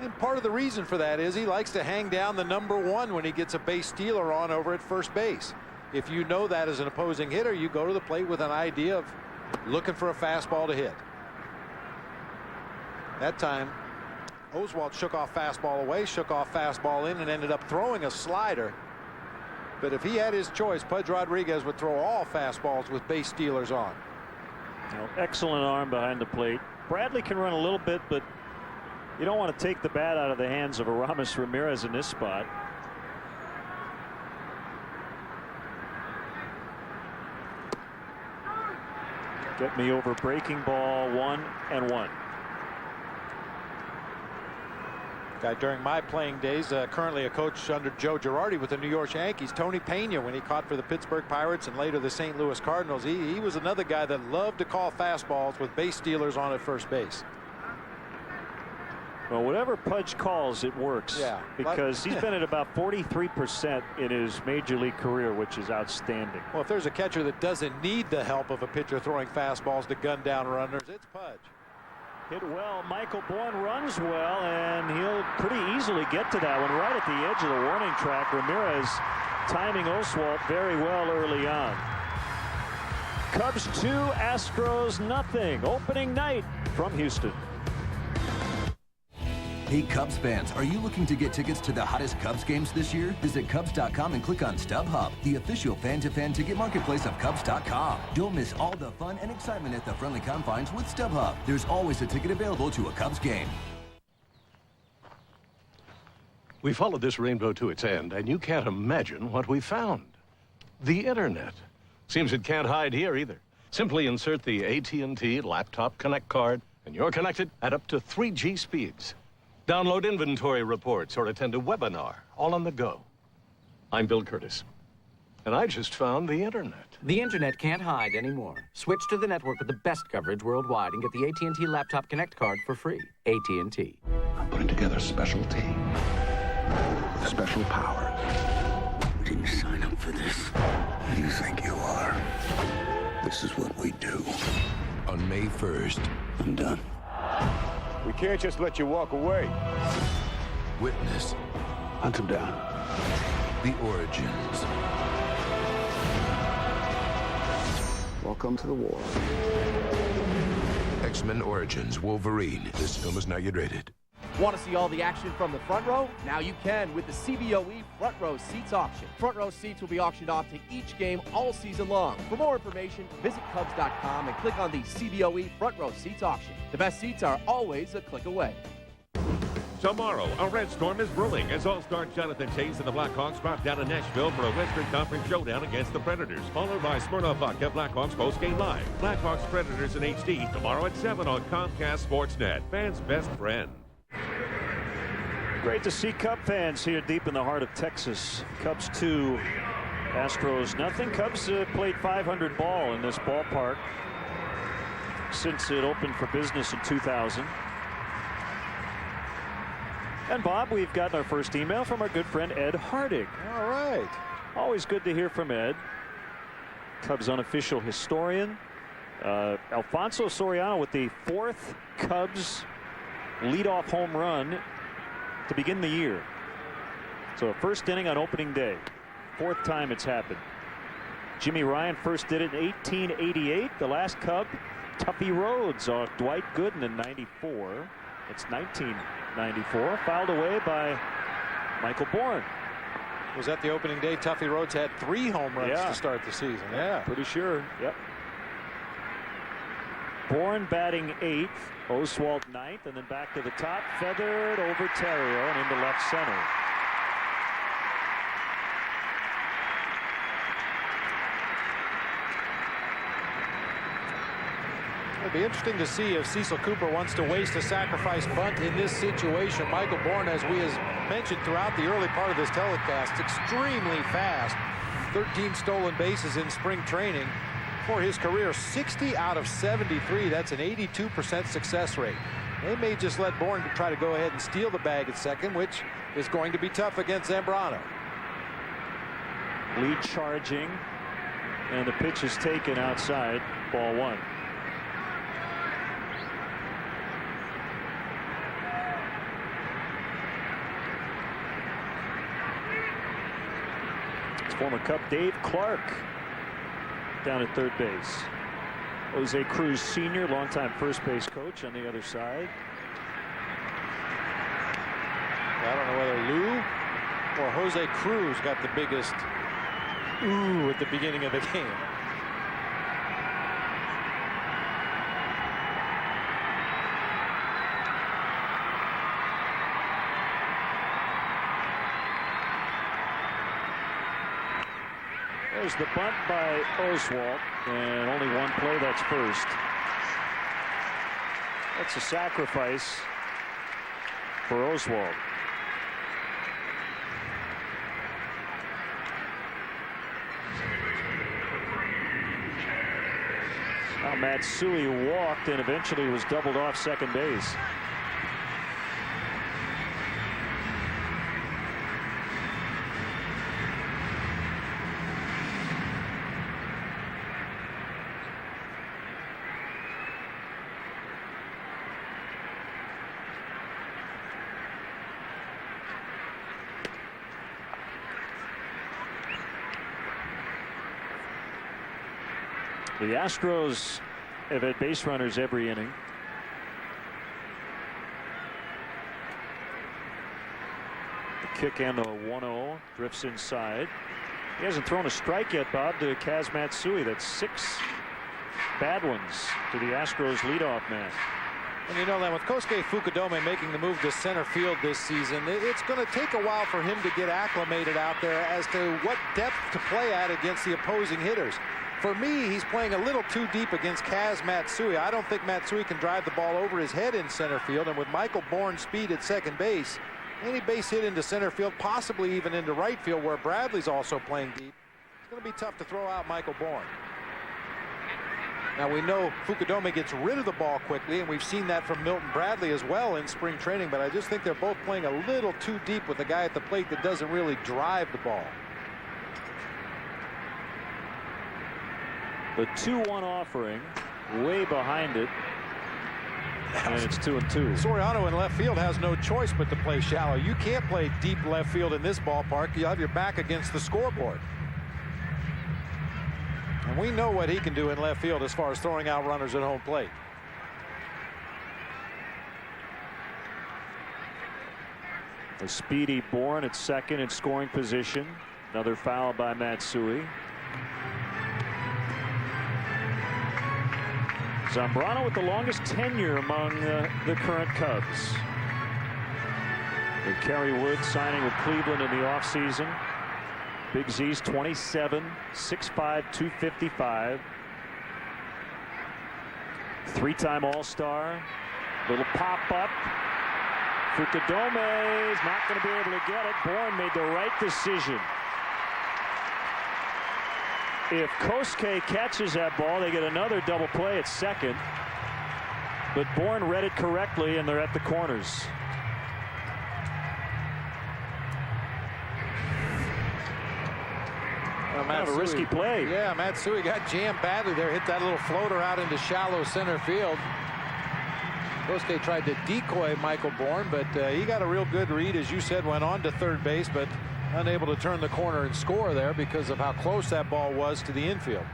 And part of the reason for that is he likes to hang down the number 1 when he gets a base stealer on over at first base. If you know that as an opposing hitter, you go to the plate with an idea of looking for a fastball to hit. That time, Oswalt shook off fastball away, shook off fastball in, and ended up throwing a slider. But if he had his choice, Pudge Rodriguez would throw all fastballs with base stealers on. Well, excellent arm behind the plate. Bradley can run a little bit, but you don't want to take the bat out of the hands of Aramis Ramirez in this spot. Get me over breaking ball. 1-1. Guy during my playing days, currently a coach under Joe Girardi with the New York Yankees, Tony Pena, when he caught for the Pittsburgh Pirates and later the St. Louis Cardinals. He was another guy that loved to call fastballs with base stealers on at first base. Well, whatever Pudge calls, it works. Yeah. Because he's been at about 43% in his major league career, which is outstanding. Well, if there's a catcher that doesn't need the help of a pitcher throwing fastballs to gun down runners, it's Pudge. Hit well. Michael Bourne runs well, and he'll pretty easily get to that one right at the edge of the warning track. Ramirez timing Oswalt very well early on. Cubs 2, Astros nothing. Opening night from Houston. Hey Cubs fans, are you looking to get tickets to the hottest Cubs games this year? Visit Cubs.com and click on StubHub, the official fan-to-fan ticket marketplace of Cubs.com. Don't miss all the fun and excitement at the friendly confines with StubHub. There's always a ticket available to a Cubs game. We followed this rainbow to its end, and you can't imagine what we found. The Internet. Seems it can't hide here either. Simply insert the AT&T Laptop Connect card, and you're connected at up to 3G speeds. Download inventory reports or attend a webinar, all on the go. I'm Bill Curtis, and I just found the Internet. The Internet can't hide anymore. Switch to the network with the best coverage worldwide and get the AT&T Laptop Connect card for free. AT&T. I'm putting together a special team with special powers. We didn't sign up for this. You think you are. This is what we do. On May 1st. I'm done. We can't just let you walk away. Witness. Hunt him down. The origins. Welcome to the war. X-Men Origins Wolverine. This film is now rated. Want to see all the action from the front row? Now you can with the CBOE Front Row Seats auction. Front row seats will be auctioned off to each game all season long. For more information, visit Cubs.com and click on the CBOE Front Row Seats auction. The best seats are always a click away. Tomorrow, a red storm is brewing as All-Star Jonathan Chase and the Blackhawks drop down to Nashville for a Western Conference showdown against the Predators, followed by Smirnoff Vodka Blackhawks postgame live. Blackhawks Predators in HD tomorrow at 7 on Comcast Sportsnet. Fans' best friend. Great to see Cub fans here deep in the heart of Texas. Cubs 2, Astros nothing. Cubs played .500 ball in this ballpark since it opened for business in 2000. And Bob, we've gotten our first email from our good friend Ed Hardig. All right. Always good to hear from Ed. Cubs unofficial historian. Alfonso Soriano with the 4th Cubs leadoff home run to begin the year. So a first inning on opening day. 4th time it's happened. Jimmy Ryan first did it in 1888. The last Cub, Tuffy Rhodes off Dwight Gooden in 94. It's 1994. Fouled away by Michael Bourne. Was that the opening day? Tuffy Rhodes had 3 home runs to start the season. Yeah. Pretty sure. Yep. Bourne batting 8th. Oswalt 9th, and then back to the top, feathered over Terrio and into left center. It'll be interesting to see if Cecil Cooper wants to waste a sacrifice bunt in this situation. Michael Bourne, as we have mentioned throughout the early part of this telecast, extremely fast. 13 stolen bases in spring training. For his career, 60 out of 73. That's an 82% success rate. They may just let Bourne try to go ahead and steal the bag at second, which is going to be tough against Zambrano. Lead charging, and the pitch is taken outside. Ball 1. It's former Cub Dave Clark down at third base. Jose Cruz Sr., longtime first base coach, on the other side. I don't know whether Lou or Jose Cruz got the biggest ooh at the beginning of the game. There's the bunt by Oswalt, and only one play, that's first. That's a sacrifice for Oswalt. Now Matsui walked and eventually was doubled off second base. The Astros have had base runners every inning. The kick and the 1-0 drifts inside. He hasn't thrown a strike yet, Bob, to Kaz Matsui. That's 6 bad ones to the Astros leadoff man. And you know that with Kosuke Fukudome making the move to center field this season, it's going to take a while for him to get acclimated out there as to what depth to play at against the opposing hitters. For me, he's playing a little too deep against Kaz Matsui. I don't think Matsui can drive the ball over his head in center field. And with Michael Bourne's speed at second base, any base hit into center field, possibly even into right field where Bradley's also playing deep, it's going to be tough to throw out Michael Bourne. Now we know Fukudome gets rid of the ball quickly, and we've seen that from Milton Bradley as well in spring training, but I just think they're both playing a little too deep with a guy at the plate that doesn't really drive the ball. The 2-1 offering, way behind it, and it's 2-2. Soriano in left field has no choice but to play shallow. You can't play deep left field in this ballpark. You have your back against the scoreboard. And we know what he can do in left field as far as throwing out runners at home plate. A speedy Bourne at second in scoring position. Another foul by Matsui. Zambrano with the longest tenure among the current Cubs. With Kerry Wood signing with Cleveland in the offseason. Big Z's 27, 6'5", 255. 3-time All-Star. Little pop-up. Fukudome is not going to be able to get it. Bourne made the right decision. If Kosuke catches that ball, they get another double play at second. But Bourne read it correctly, and they're at the corners. Kind of a risky play. Yeah, Matsui got jammed badly there. Hit that little floater out into shallow center field. Kosuke tried to decoy Michael Bourne, but he got a real good read, as you said, went on to third base, but unable to turn the corner and score there because of how close that ball was to the infield.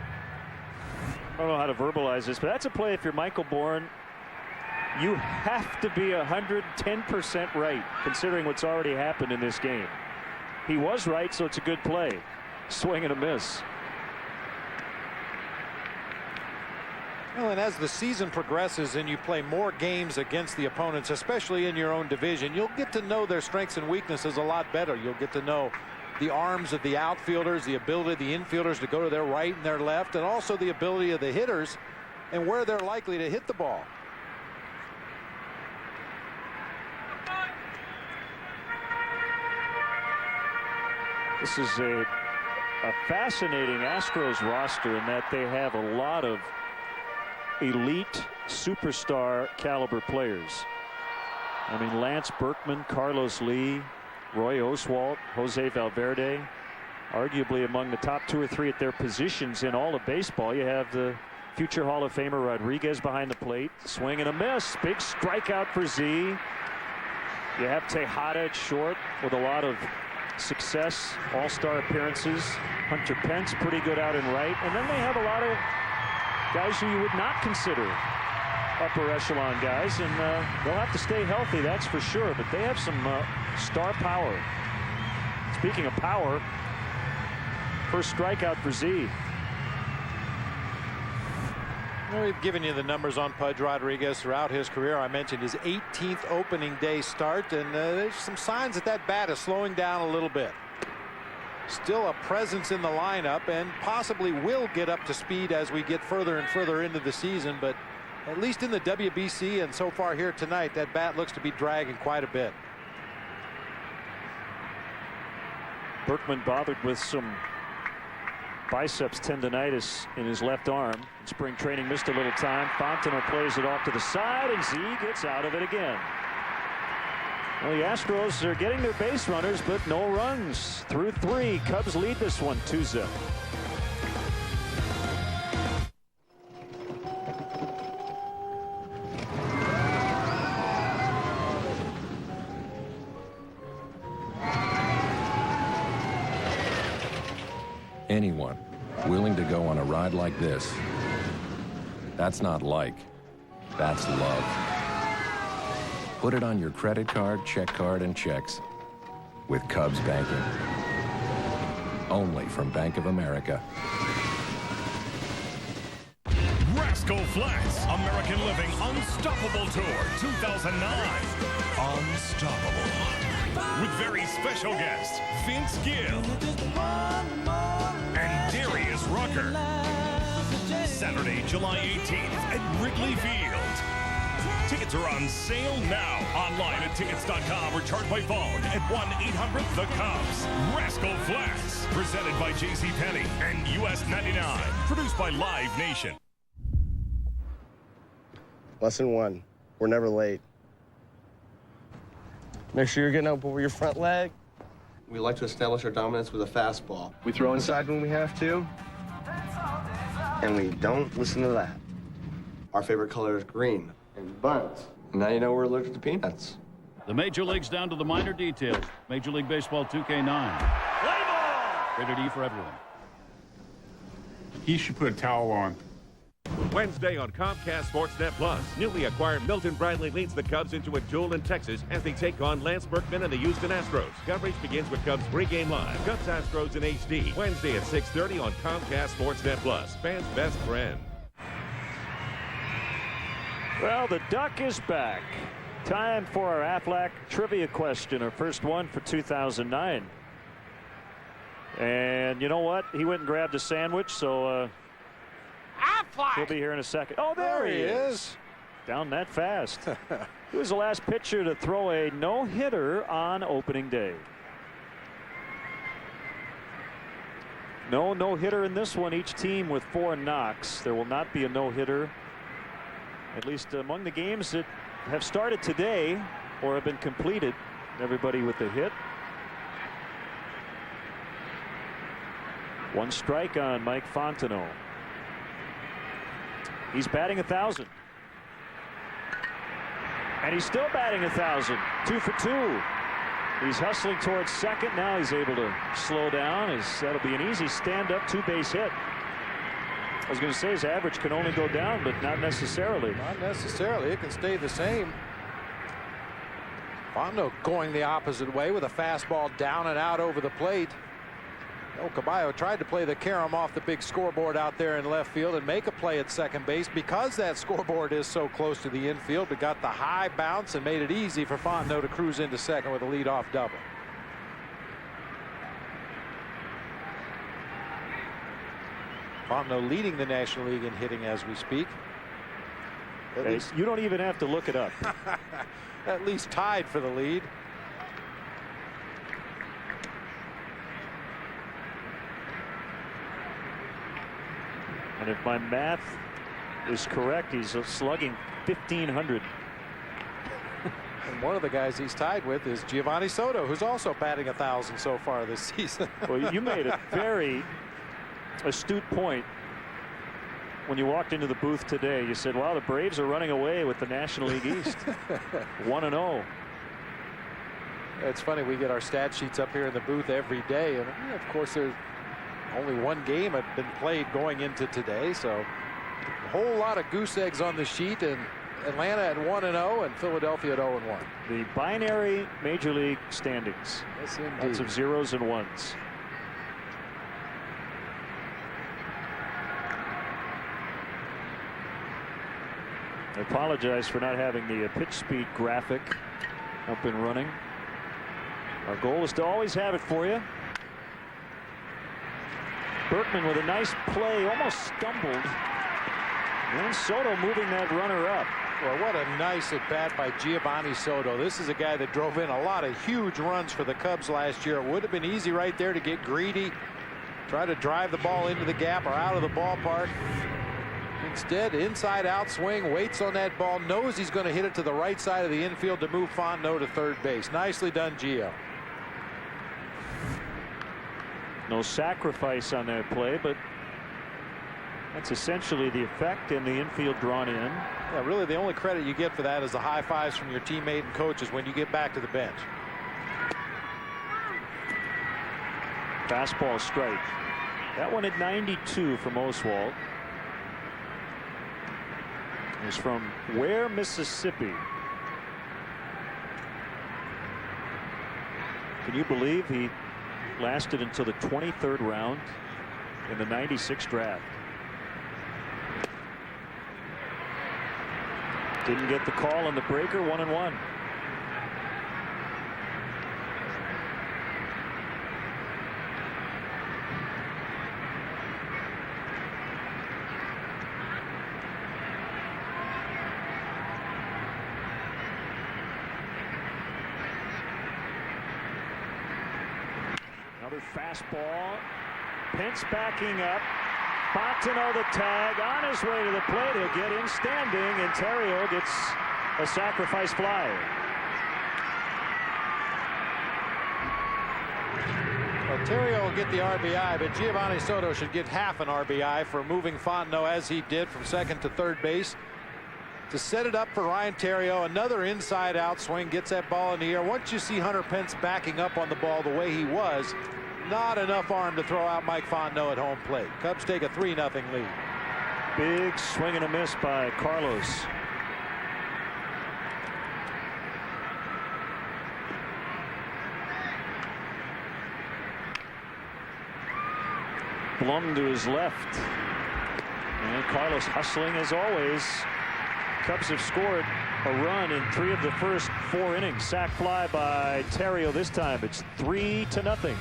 I don't know how to verbalize this, but that's a play if you're Michael Bourne. You have to be 110% right, considering what's already happened in this game. He was right, so it's a good play. Swing and a miss. Well, and as the season progresses and you play more games against the opponents, especially in your own division, you'll get to know their strengths and weaknesses a lot better. You'll get to know the arms of the outfielders, the ability of the infielders to go to their right and their left, and also the ability of the hitters and where they're likely to hit the ball. This is a fascinating Astros roster in that they have a lot of elite superstar caliber players. I mean, Lance Berkman, Carlos Lee, Roy Oswalt, Jose Valverde, arguably among the top 2 or 3 at their positions in all of baseball. You have the future Hall of Famer Rodriguez behind the plate. Swing and a miss. Big strikeout for Z. You have Tejada at short with a lot of success, all-star appearances. Hunter Pence pretty good out in right, and then they have a lot of guys who you would not consider upper echelon guys, and they'll have to stay healthy, that's for sure, but they have some star power. Speaking of power, first strikeout for Z. Well, we've given you the numbers on Pudge Rodriguez throughout his career. I mentioned his 18th opening day start, and there's some signs that that bat is slowing down a little bit. Still a presence in the lineup and possibly will get up to speed as we get further and further into the season, but at least in the WBC and so far here tonight, that bat looks to be dragging quite a bit. Berkman bothered with some biceps tendonitis in his left arm. In spring training, missed a little time. Fontenot plays it off to the side, and Z gets out of it again. Well, the Astros are getting their base runners, but no runs through 3. Cubs lead this one 2-0. Anyone willing to go on a ride like this That's not like. That's love. Put it on your credit card, check card, and checks with Cubs banking. Only from Bank of America. Rascal Flatts, American Living Unstoppable Tour 2009. Unstoppable. With very special guests, Vince Gill and Darius Rucker. Saturday, July 18th at Wrigley Field. Tickets are on sale now. Online at tickets.com or charged by phone at 1-800-THE-CUBS. Rascal Flatts, presented by JCPenney and US 99. Produced by Live Nation. Lesson 1, we're never late. Make sure you're getting up over your front leg. We like to establish our dominance with a fastball. We throw inside when we have to, and we don't listen to that. Our favorite color is green and buns. Now you know we're allergic to peanuts. The major leagues down to the minor details. Major League Baseball 2K9. Play ball! Rated E for everyone. He should put a towel on. Wednesday on Comcast Sportsnet Plus, newly acquired Milton Bradley leads the Cubs into a duel in Texas as they take on Lance Berkman and the Houston Astros. Coverage begins with Cubs pregame live. Cubs Astros in HD. Wednesday at 6:30 on Comcast Sportsnet Plus. Fans' best friend. Well, the Duck is back. Time for our Aflac trivia question, our first one for 2009. And you know what? He went and grabbed a sandwich, so he'll be here in a second. Oh, there he is. Down that fast. He was the last pitcher to throw a no-hitter on opening day. No no-hitter in this one. Each team with 4 knocks. There will not be a no-hitter, at least among the games that have started today or have been completed. Everybody with a hit. 1 strike on Mike Fontenot. He's batting 1,000. And he's still batting 1,000. 2 for 2. He's hustling towards second. Now he's able to slow down. That'll be an easy stand-up 2-base hit. I was going to say his average can only go down, but not necessarily. Not necessarily. It can stay the same. Fontenot going the opposite way with a fastball down and out over the plate. Caballo tried to play the carom off the big scoreboard out there in left field and make a play at second base because that scoreboard is so close to the infield, but got the high bounce and made it easy for Fontenot to cruise into second with a leadoff double. Fontenot leading the National League in hitting as we speak. You don't even have to look it up. At least tied for the lead. And if my math is correct, he's slugging 1,500. And one of the guys he's tied with is Giovanni Soto, who's also batting 1,000 so far this season. Well, you made a very astute point when you walked into the booth today. You said, wow, the Braves are running away with the National League East. 1-0. It's funny, we get our stat sheets up here in the booth every day, and of course there's only 1 game had been played going into today, so a whole lot of goose eggs on the sheet, and Atlanta at 1-0 and Philadelphia at 0-1. The binary Major League standings. Yes, indeed. Lots of 0s and 1s. I apologize for not having the pitch speed graphic up and running. Our goal is to always have it for you. Berkman with a nice play, almost stumbled. And Soto moving that runner up. Well, what a nice at bat by Giovanni Soto. This is a guy that drove in a lot of huge runs for the Cubs last year. It would have been easy right there to get greedy, try to drive the ball into the gap or out of the ballpark. Instead, inside out swing, waits on that ball, knows he's going to hit it to the right side of the infield to move Fontenot to third base. Nicely done, Gio. No sacrifice on that play, but that's essentially the effect, in the infield drawn in. Yeah, really the only credit you get for that is the high fives from your teammate and coaches when you get back to the bench. Fastball strike. That one at 92 from Oswalt. He's from Ware, Mississippi. Can you believe he lasted until the 23rd round in the '96 draft? Didn't get the call on the breaker. 1-1. Another fastball. Pence backing up. Fontenot the tag on his way to the plate. He'll get in standing, and Terrio gets a sacrifice fly. Well, Terrio will get the RBI, but Giovanni Soto should get half an RBI for moving Fontenot as he did from second to third base to set it up for Ryan Terrio. Another inside out swing, gets that ball in the air. Once you see Hunter Pence backing up on the ball the way he was, not enough arm to throw out Mike Fontenot at home plate. Cubs take a 3-0 lead. Big swing and a miss by Carlos. Blum to his left. And Carlos hustling as always. Cubs have scored a run in 3 of the first 4 innings. Sac fly by Terrio this time. It's 3-0.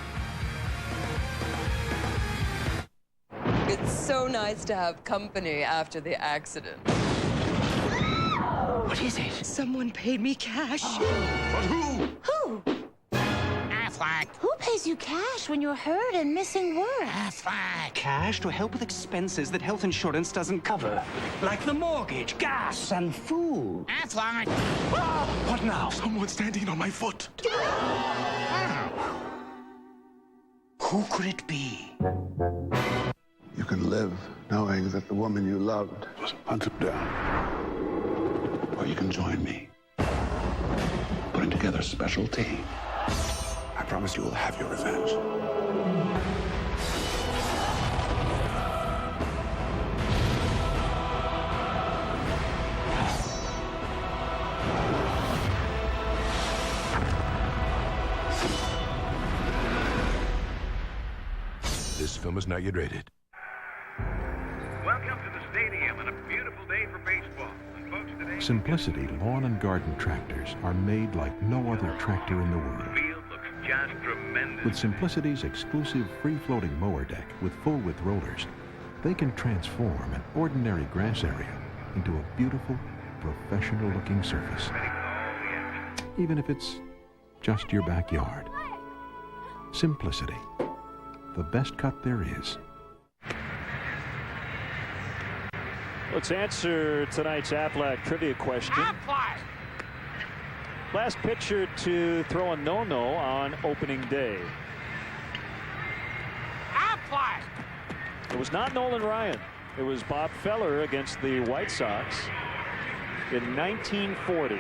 It's so nice to have company after the accident. What is it? Someone paid me cash. But who? Who? Affleck. Who pays you cash when you're hurt and missing work? Affleck. Cash to help with expenses that health insurance doesn't cover. Like the mortgage, gas, and food. Affleck. What now? Someone's standing on my foot. Who could it be? You can live knowing that the woman you loved was hunted down. Or you can join me, putting together a special team. I promise you will have your revenge. This film is not yet rated. Welcome to the stadium on a beautiful day for baseball. And folks, today, Simplicity lawn and garden tractors are made like no other tractor in the world. the field looks just tremendous. With Simplicity's exclusive free-floating mower deck with full-width rollers, they can transform an ordinary grass area into a beautiful, professional-looking surface. Even if it's just your backyard. Simplicity, the best cut there is. Let's answer tonight's Affleck trivia question. Affleck. Last pitcher to throw a no-no on opening day. Affleck. It was not Nolan Ryan. It was Bob Feller against the White Sox in 1940.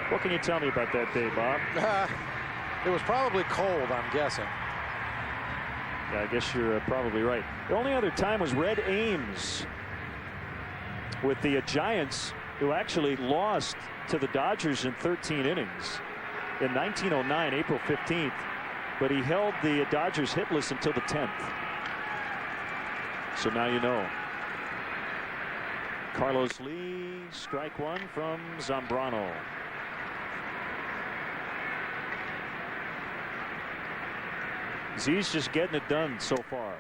What can you tell me about that day, Bob? It was probably cold, I'm guessing. Yeah, I guess you're probably right. The only other time was Red Ames with the Giants, who actually lost to the Dodgers in 13 innings in 1909, April 15th. But he held the Dodgers hitless until the 10th. So now you know. Carlos Lee, strike one from Zambrano. Z's just getting it done so far.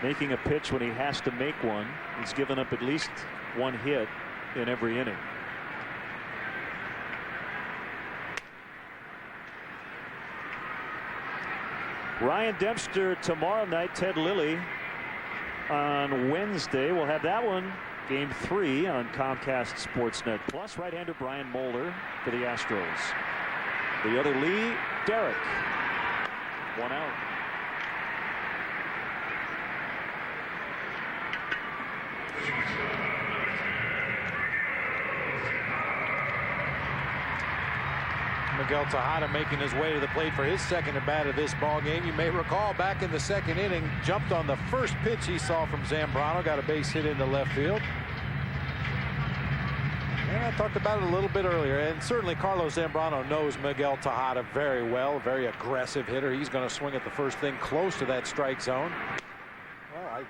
Making a pitch when he has to make one. He's given up at least one hit in every inning. Ryan Dempster tomorrow night. Ted Lilly on Wednesday. We'll have that one, Game 3 on Comcast Sportsnet Plus. Right-hander Brian Moeller for the Astros. The other Lee, Derek. One out. Miguel Tejada making his way to the plate for his second at bat of this ball game. You may recall back in the second inning, jumped on the first pitch he saw from Zambrano, got a base hit into left field. And I talked about it a little bit earlier, and certainly Carlos Zambrano knows Miguel Tejada very well, very aggressive hitter. He's going to swing at the first thing close to that strike zone. Well, I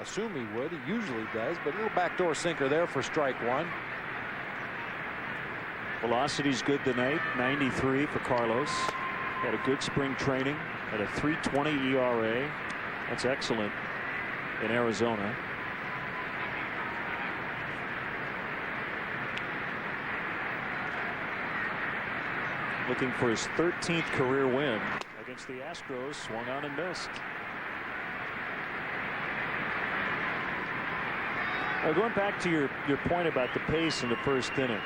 assume he would. He usually does, but a little backdoor sinker there for strike one. Velocity's good tonight, 93 for Carlos. Had a good spring training, at a 3.20 ERA. That's excellent in Arizona. Looking for his 13th career win against the Astros. Swung on and missed. Going back to your point about the pace in the first inning.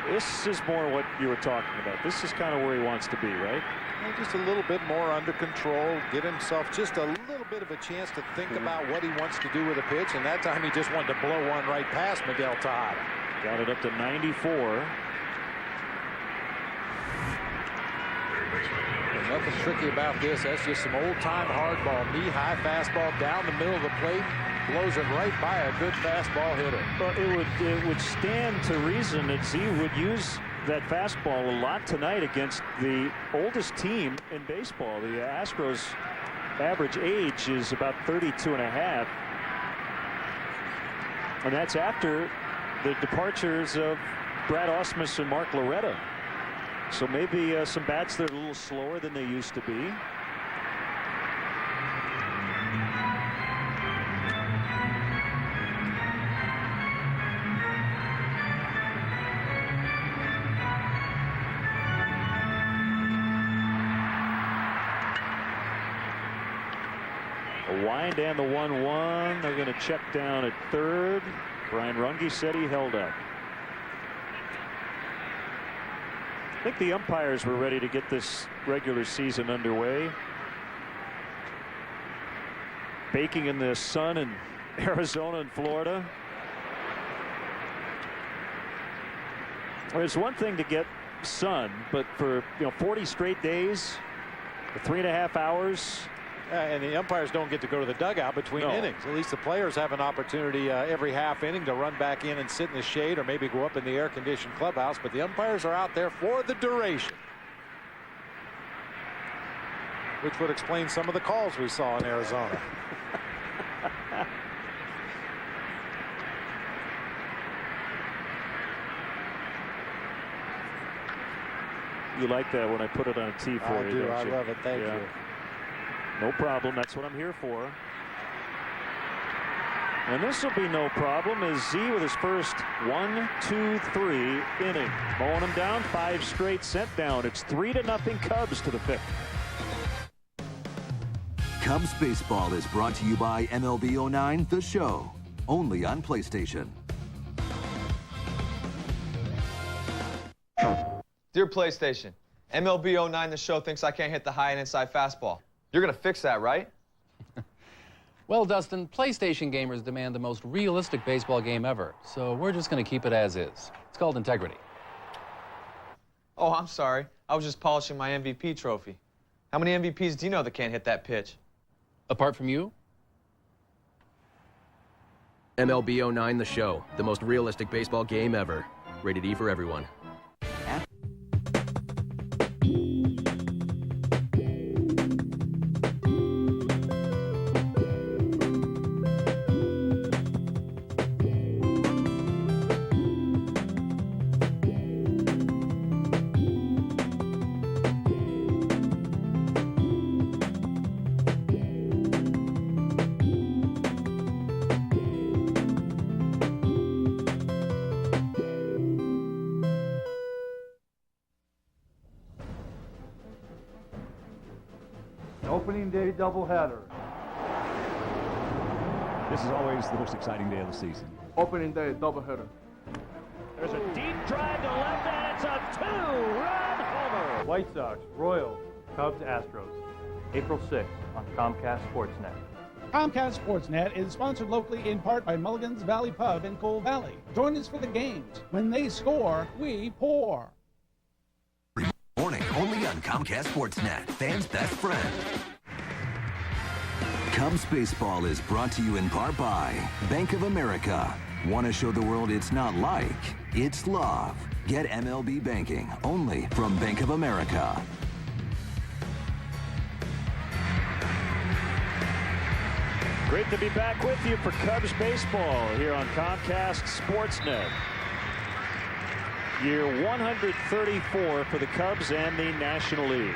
This is more what you were talking about. This is kind of where he wants to be, right? Well, just a little bit more under control. Give himself just a little bit of a chance to think about what he wants to do with a pitch. And that time he just wanted to blow one right past Miguel Tejada. Got it up to 94. There's nothing tricky about this. That's just some old-time hardball, knee-high fastball down the middle of the plate, blows it right by a good fastball hitter. Well, it would stand to reason that Z would use that fastball a lot tonight against the oldest team in baseball. The Astros' average age is about 32 and a half, and that's after the departures of Brad Ausmus and Mark Loretta. So maybe some bats that are a little slower than they used to be. A wind and the 1-1. They're going to check down at third. Brian Runge said he held up. I think the umpires were ready to get this regular season underway. Baking in the sun in Arizona and Florida. There's one thing to get sun, but for 40 straight days, for 3.5 hours. And the umpires don't get to go to the dugout between innings. At least the players have an opportunity every half inning to run back in and sit in the shade or maybe go up in the air-conditioned clubhouse. But the umpires are out there for the duration, which would explain some of the calls we saw in Arizona. You like that when I put it on a tee for you, don't you? I love it. Thank you. No problem. That's what I'm here for. And this will be no problem as Z with his first 1, 2, 3 inning. Mowing him down, 5 straight sent down. It's 3-0 Cubs to the 5th. Cubs baseball is brought to you by MLB 09 The Show, only on PlayStation. Dear PlayStation, MLB 09 The Show thinks I can't hit the high and inside fastball. You're gonna fix that, right? Well, Dustin, PlayStation gamers demand the most realistic baseball game ever, so we're just gonna keep it as is. It's called integrity. Oh, I'm sorry. I was just polishing my MVP trophy. How many MVPs do you know that can't hit that pitch? Apart from you? MLB 09 The Show, the most realistic baseball game ever. Rated E for everyone. Opening day doubleheader. This is always the most exciting day of the season. Opening day doubleheader. There's a deep drive to left, and it's a 2-run homer. White Sox, Royals, Cubs, Astros. April 6th on Comcast Sportsnet. Comcast Sportsnet is sponsored locally in part by Mulligan's Valley Pub in Coal Valley. Join us for the games. When they score, we pour. morning, only on Comcast Sportsnet, fans' best friend. Cubs baseball is brought to you in part by Bank of America. Want to show the world it's not like, it's love. Get MLB banking only from Bank of America. Great to be back with you for Cubs baseball here on Comcast Sportsnet. Year 134 for the Cubs and the National League.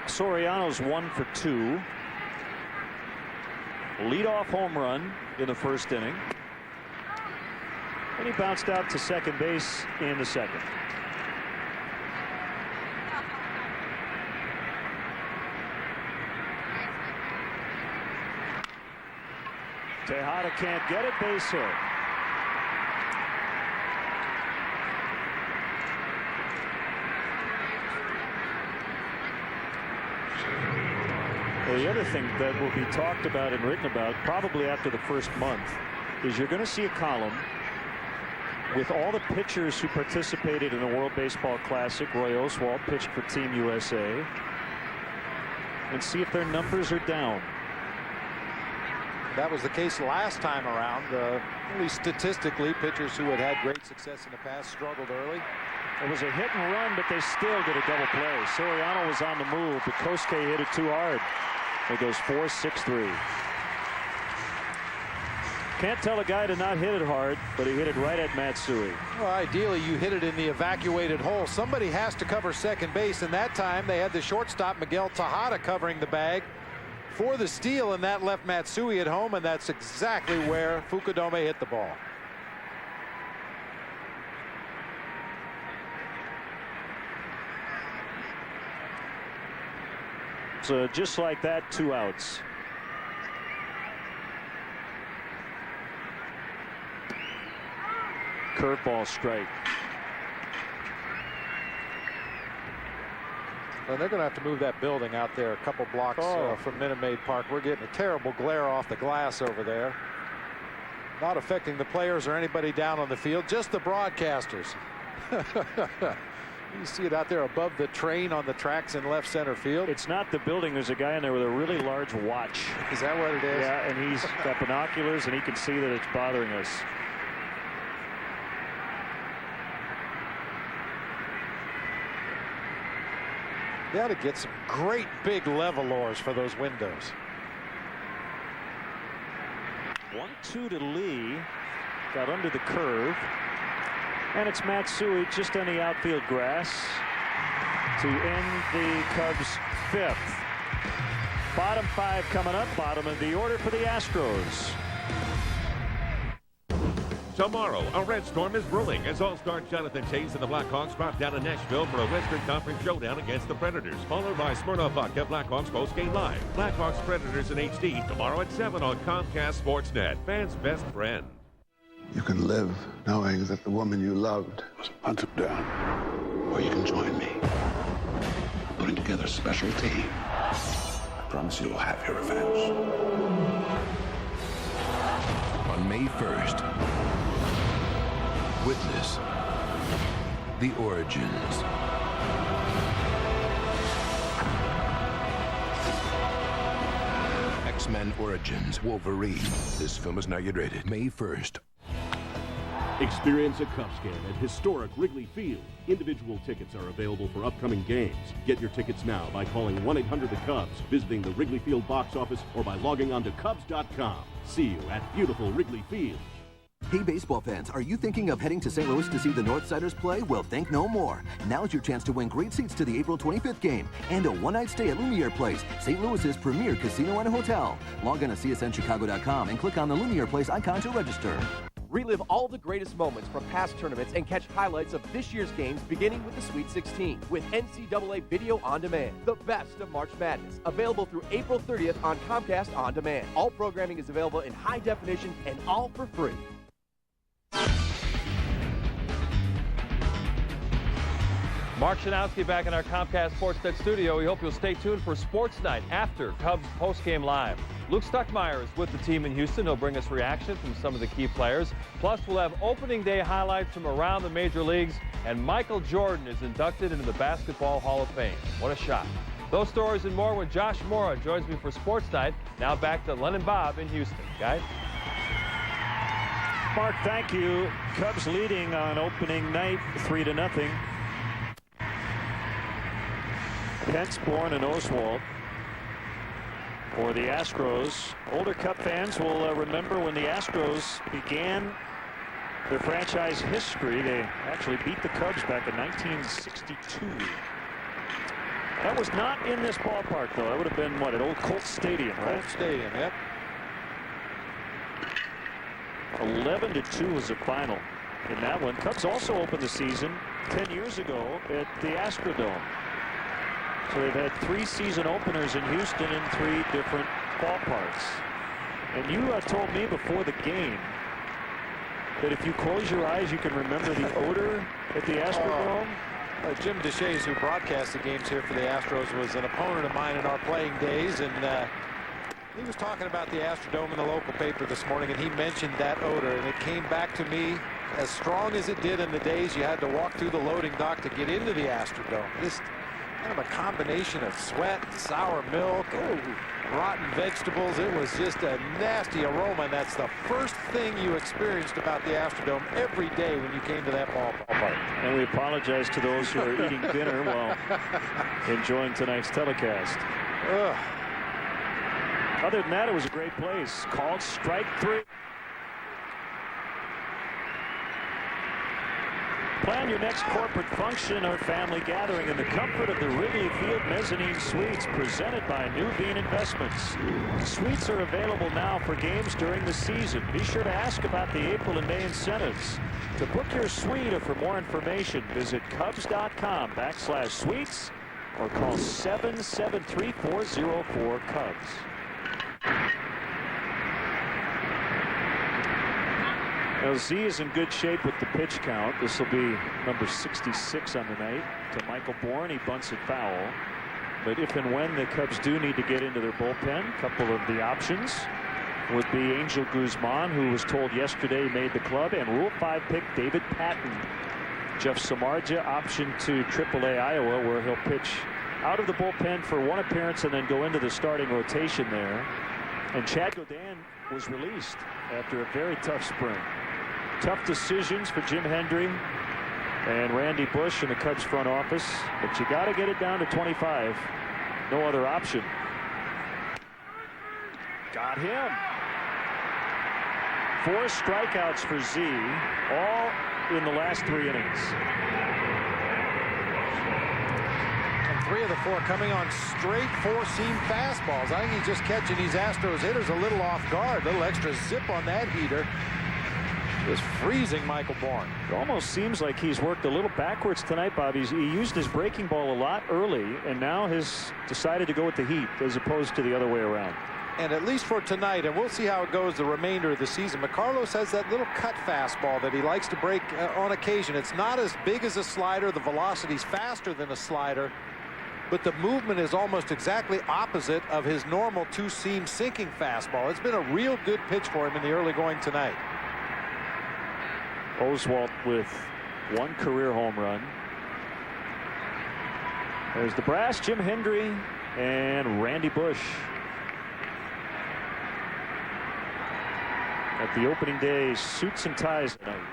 Soriano's 1 for 2. Leadoff home run in the first inning. And he bounced out to second base in the second. Tejada can't get it, base hit. Well, the other thing that will be talked about and written about probably after the first month is you're going to see a column with all the pitchers who participated in the World Baseball Classic. Roy Oswalt pitched for Team USA, and see if their numbers are down. That was the case last time around. Only statistically, pitchers who had had great success in the past struggled early. It was a hit and run, but they still did a double play. Soriano was on the move, but Kosuke hit it too hard. It goes 4-6-3. Can't tell a guy to not hit it hard, but he hit it right at Matsui. Well, ideally, you hit it in the evacuated hole. Somebody has to cover second base, and that time they had the shortstop Miguel Tejada covering the bag for the steal, and that left Matsui at home, and that's exactly where Fukudome hit the ball. So just like that, 2 outs. Curveball strike. Well, they're going to have to move that building out there a couple blocks from Minute Maid Park. We're getting a terrible glare off the glass over there. Not affecting the players or anybody down on the field, just the broadcasters. You see it out there above the train on the tracks in left center field. It's not the building. There's a guy in there with a really large watch. Is that what it is? Yeah, and he's got binoculars, and he can see that it's bothering us. They ought to get some great big levelers for those windows. 1-2 to Lee. Got under the curve. And it's Matsui just on the outfield grass to end the Cubs' 5th. Bottom 5 coming up. Bottom of the order for the Astros. Tomorrow, a red storm is brewing as All-Star Jonathan Chase and the Blackhawks drop down to Nashville for a Western Conference showdown against the Predators, followed by Smirnoff Vodka Blackhawks postgame live. Blackhawks Predators in HD tomorrow at 7 on Comcast Sportsnet, fans' best friend. You can live knowing that the woman you loved was hunted down. Or you can join me, putting together a special team. I promise you'll have your revenge. On May 1st, witness the origins. X-Men Origins Wolverine. This film is not yet rated. May 1st. Experience a Cubs game at historic Wrigley Field. Individual tickets are available for upcoming games. Get your tickets now by calling 1-800-THE-CUBS, visiting the Wrigley Field box office, or by logging on to Cubs.com. See you at beautiful Wrigley Field. Hey, baseball fans, are you thinking of heading to St. Louis to see the Northsiders play? Well, think no more. Now's your chance to win great seats to the April 25th game and a one-night stay at Lumiere Place, St. Louis's premier casino and hotel. Log on to CSNChicago.com and click on the Lumiere Place icon to register. Relive all the greatest moments from past tournaments and catch highlights of this year's games beginning with the Sweet 16 with NCAA Video On Demand. The best of March Madness. Available through April 30th on Comcast On Demand. All programming is available in high definition and all for free. Mark Shanowski back in our Comcast Sportsnet studio. We hope you'll stay tuned for Sports Night after Cubs postgame live. Luke Stuckmeyer is with the team in Houston. He'll bring us reaction from some of the key players. Plus, we'll have opening day highlights from around the major leagues. And Michael Jordan is inducted into the Basketball Hall of Fame. What a shot. Those stories and more when Josh Mora joins me for Sports Night. Now back to Len and Bob in Houston. Guys? Mark, thank you. Cubs leading on opening night 3-0. Pence, Bourne, and Oswalt for the Astros. Older Cub fans will remember when the Astros began their franchise history. They actually beat the Cubs back in 1962. That was not in this ballpark, though. That would have been, what, at Old Colt Stadium, right? Colt Stadium, yep. 11-2 was the final in that one. Cubs also opened the season 10 years ago at the Astrodome. So they've had 3 season openers in Houston in 3 different ballparks. And you told me before the game that if you close your eyes, you can remember the odor at the Astrodome. Jim DeShays, who broadcast the games here for the Astros, was an opponent of mine in our playing days, and he was talking about the Astrodome in the local paper this morning, and he mentioned that odor, and it came back to me as strong as it did in the days you had to walk through the loading dock to get into the Astrodome. Just kind of a combination of sweat and sour milk and rotten vegetables. It was just a nasty aroma, and that's the first thing you experienced about the Astrodome every day when you came to that ballpark. And we apologize to those who are eating dinner while enjoying tonight's telecast. Other than that, it was a great place. Called strike 3. Plan your next corporate function or family gathering in the comfort of the Wrigley Field Mezzanine Suites, presented by New Bean Investments. Suites are available now for games during the season. Be sure to ask about the April and May incentives. To book your suite or for more information, visit Cubs.com/suites or call 773-404-CUBS. Now, Z is in good shape with the pitch count. This will be number 66 on the night to Michael Bourne. He bunts it foul. But if and when the Cubs do need to get into their bullpen, a couple of the options would be Angel Guzman, who was told yesterday he made the club, and Rule 5 pick David Patton. Jeff Samardzija option to AAA Iowa, where he'll pitch out of the bullpen for 1 appearance and then go into the starting rotation there. And Chad Godin was released after a very tough spring. Tough decisions for Jim Hendry and Randy Bush in the Cubs front office, but you got to get it down to 25. No other option. Got him. 4 strikeouts for Z, all in the last 3 innings. And 3 of the 4 coming on straight 4-seam fastballs. I think he's just catching these Astros hitters a little off guard. A little extra zip on that heater. Just freezing Michael Bourne. It almost seems like he's worked a little backwards tonight, Bob. He used his breaking ball a lot early and now has decided to go with the heat as opposed to the other way around. And at least for tonight, and we'll see how it goes the remainder of the season, McCarlos has that little cut fastball that he likes to break on occasion. It's not as big as a slider. The velocity's faster than a slider, but the movement is almost exactly opposite of his normal 2-seam sinking fastball. It's been a real good pitch for him in the early going tonight. Oswalt with 1 career home run. There's the brass, Jim Hendry and Randy Bush. At the opening day suits and ties tonight.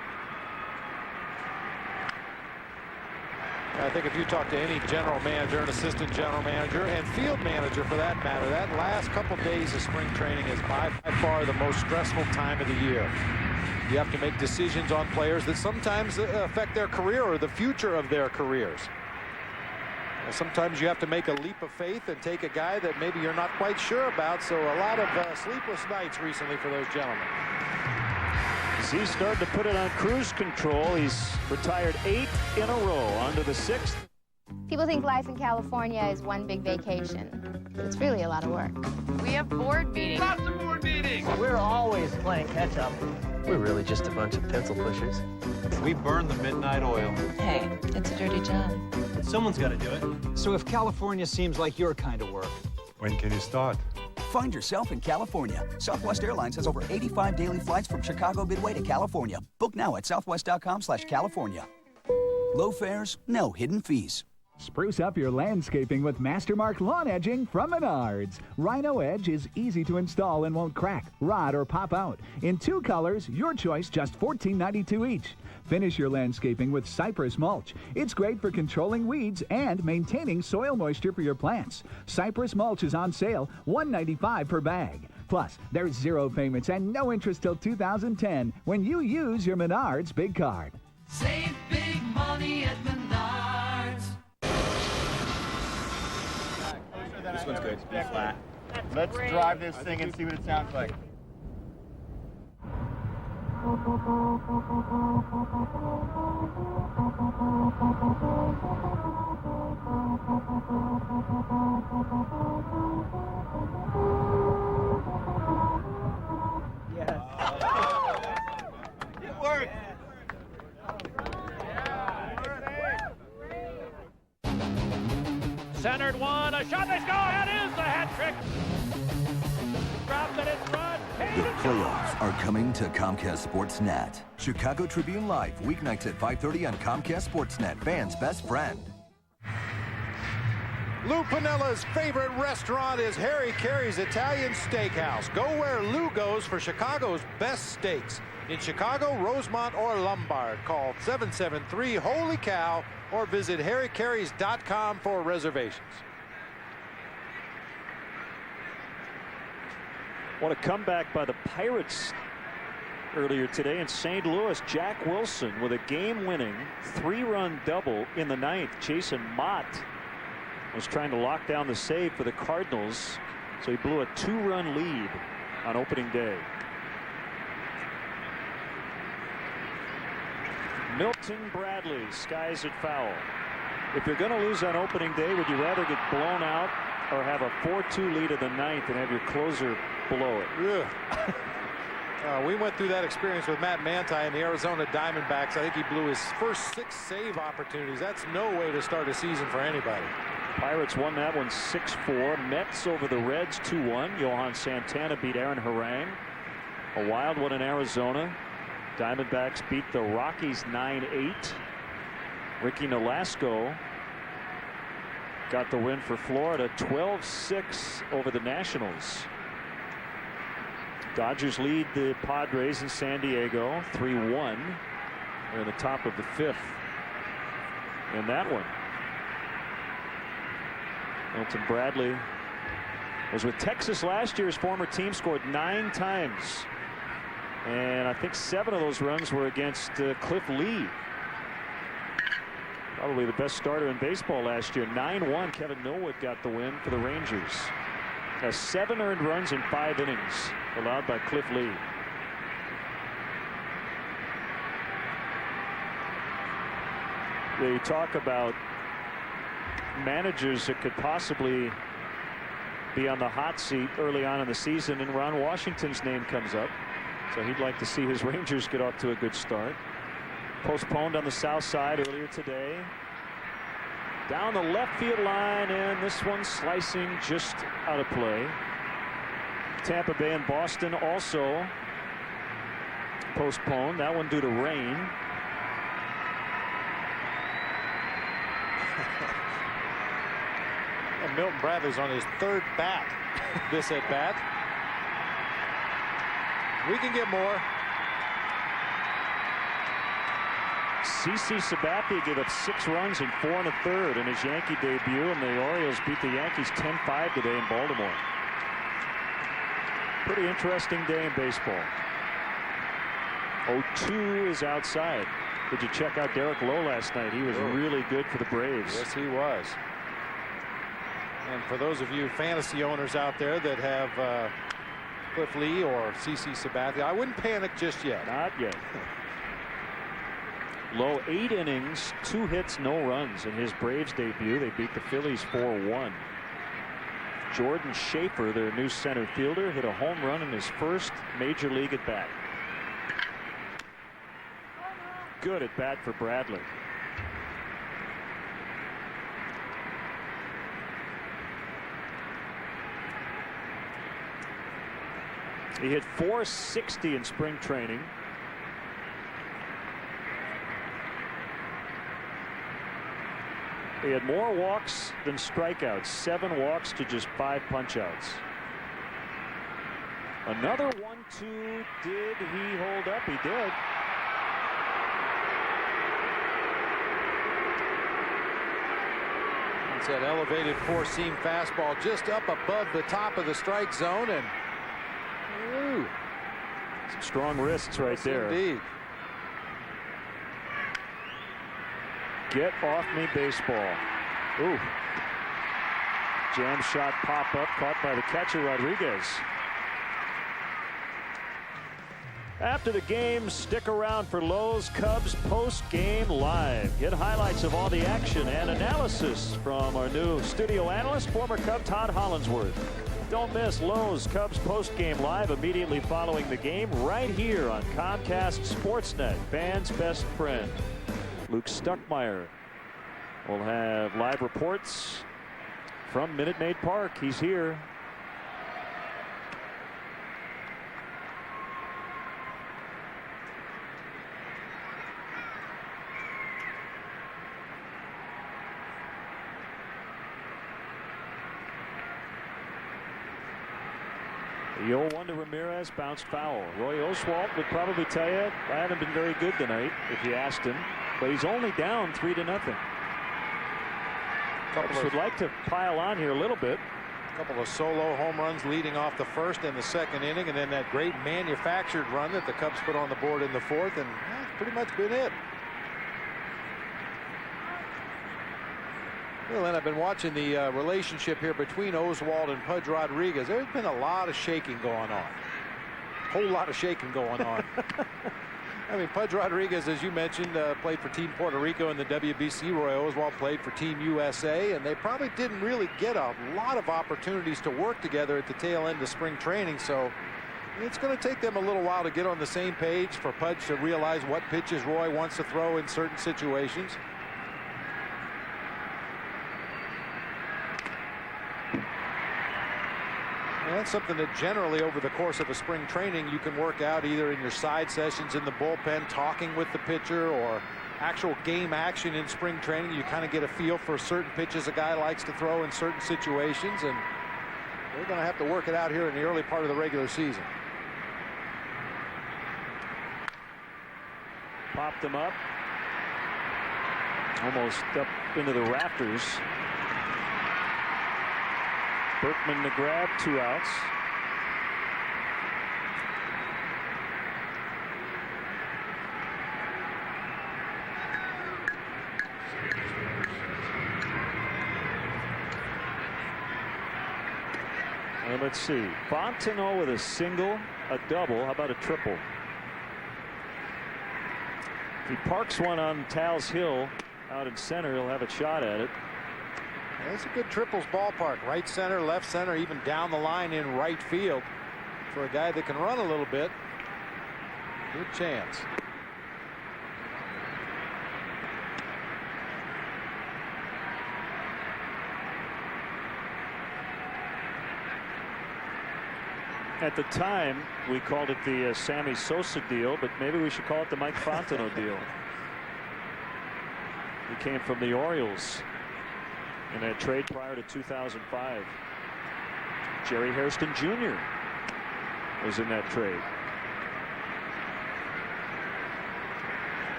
I think if you talk to any general manager, an assistant general manager, and field manager for that matter, that last couple days of spring training is by far the most stressful time of the year. You have to make decisions on players that sometimes affect their career or the future of their careers. Sometimes you have to make a leap of faith and take a guy that maybe you're not quite sure about. So a lot of sleepless nights recently for those gentlemen. He's starting to put it on cruise control. He's retired 8 in a row, on to the 6th. People think life in California is one big vacation, but it's really a lot of work. We have board meetings. Lots of board meetings. We're always playing catch up. We're really just a bunch of pencil pushers. We burn the midnight oil. Hey, it's a dirty job. Someone's got to do it. So if California seems like your kind of work, when can you start? Find yourself in California. Southwest Airlines has over 85 daily flights from Chicago Midway to California. Book now at southwest.com/California. Low fares, no hidden fees. Spruce up your landscaping with Mastermark Lawn Edging from Menards. Rhino Edge is easy to install and won't crack, rot, or pop out. In 2 colors, your choice just $14.92 each. Finish your landscaping with Cypress Mulch. It's great for controlling weeds and maintaining soil moisture for your plants. Cypress Mulch is on sale, $1.95 per bag. Plus, there's 0 payments and no interest till 2010 when you use your Menards Big Card. Save big money at Menards. This one's good. B flat. Let's drive this thing and see what it sounds like. Yes. It worked. Centered one, a shot, they score, that is the hat trick. Dropped it, it's run. The playoffs are coming to Comcast Sportsnet. Chicago Tribune Live, weeknights at 5:30 on Comcast Sportsnet, fans' best friend. Lou Pinella's favorite restaurant is Harry Carey's Italian Steakhouse. Go where Lou goes for Chicago's best steaks. In Chicago, Rosemont, or Lombard, call 773-HOLY-COW or visit harrycareys.com for reservations. What a comeback by the Pirates earlier today in St. Louis. Jack Wilson with a game-winning 3-run double in the 9th. Jason Mott was trying to lock down the save for the Cardinals, so he blew a 2-run lead on opening day. Milton Bradley skies it foul. If you're going to lose on opening day, would you rather get blown out or have a 4-2 lead in the 9th and have your closer blow it? We went through that experience with Matt Manti and the Arizona Diamondbacks. I think he blew his first 6 save opportunities. That's no way to start a season for anybody. Pirates won that one 6-4. Mets over the Reds 2-1. Johan Santana beat Aaron Harang. A wild one in Arizona. Diamondbacks beat the Rockies 9-8. Ricky Nolasco got the win for Florida 12-6 over the Nationals. Dodgers lead the Padres in San Diego 3-1. They're in the top of the 5th in that one. Milton Bradley was with Texas last year. His former team scored 9 times. And I think 7 of those runs were against Cliff Lee. Probably the best starter in baseball last year. 9-1. Kevin Millwood got the win for the Rangers. Has 7 earned runs in 5 innings allowed by Cliff Lee. They talk about managers that could possibly be on the hot seat early on in the season, and Ron Washington's name comes up. So he'd like to see his Rangers get off to a good start. Postponed on the south side earlier today. Down the left field line, and this one slicing just out of play. Tampa Bay and Boston also postponed. That one due to rain. And Milton Bradley's on his 3rd bat this at bat. We can get more. CC Sabathia gave up 6 runs in 4 1/3 in his Yankee debut, and the Orioles beat the Yankees 10-5 today in Baltimore. Pretty interesting day in baseball. 0-2 is outside. Did you check out Derek Lowe last night? He was really good for the Braves. Yes, he was. And for those of you fantasy owners out there that have Cliff Lee or CC Sabathia, I wouldn't panic just yet. Not yet. Lowe 8 innings, 2 hits, no runs in his Braves debut. They beat the Phillies 4-1. Jordan Schaefer, their new center fielder, hit a home run in his first major league at bat. Good at bat for Bradley. He hit .460 in spring training. He had more walks than strikeouts, 7 walks to just 5 punch-outs. Another 1-2. Did he hold up? He did. It's that elevated 4-seam fastball just up above the top of the strike zone, and ooh, some strong wrists right there. Indeed. Get off me baseball. Ooh. Jam shot pop up caught by the catcher Rodriguez. After the game, stick around for Lowe's Cubs post-game live. Get highlights of all the action and analysis from our new studio analyst, former Cub Todd Hollandsworth. Don't miss Lowe's Cubs post-game live immediately following the game right here on Comcast Sportsnet, fans' best friend. Luke Stuckmeyer will have live reports from Minute Maid Park. He's here. The 0-1 to Ramirez, bounced foul. Roy Oswalt would probably tell you, I haven't been very good tonight, if you asked him. But he's only down 3-0. Cubs would like to pile on here a little bit. A couple of solo home runs leading off the first and the second inning, and then that great manufactured run that the Cubs put on the board in the fourth, and that's pretty much been it. Well, and I've been watching the relationship here between Oswalt and Pudge Rodriguez. There's been a lot of shaking going on. A whole lot of shaking going on. I mean, Pudge Rodriguez, as you mentioned, played for Team Puerto Rico in the WBC. Roy Oswalt played for Team USA, and they probably didn't really get a lot of opportunities to work together at the tail end of spring training. So it's going to take them a little while to get on the same page, for Pudge to realize what pitches Roy wants to throw in certain situations. And that's something that generally over the course of a spring training you can work out either in your side sessions in the bullpen, talking with the pitcher, or actual game action in spring training. You kind of get a feel for certain pitches a guy likes to throw in certain situations, and they're going to have to work it out here in the early part of the regular season. Popped him up. Almost up into the rafters. Berkman to grab, 2 outs. And let's see. Fontenot with a single, a double. How about a triple? If he parks one on Tal's Hill out in center, he'll have a shot at it. That's a good triples ballpark. Right center, left center, even down the line in right field. For a guy that can run a little bit, good chance. At the time, we called it the Sammy Sosa deal, but maybe we should call it the Mike Fontenot deal. He came from the Orioles in a trade prior to 2005. Jerry Hairston Jr. was in that trade.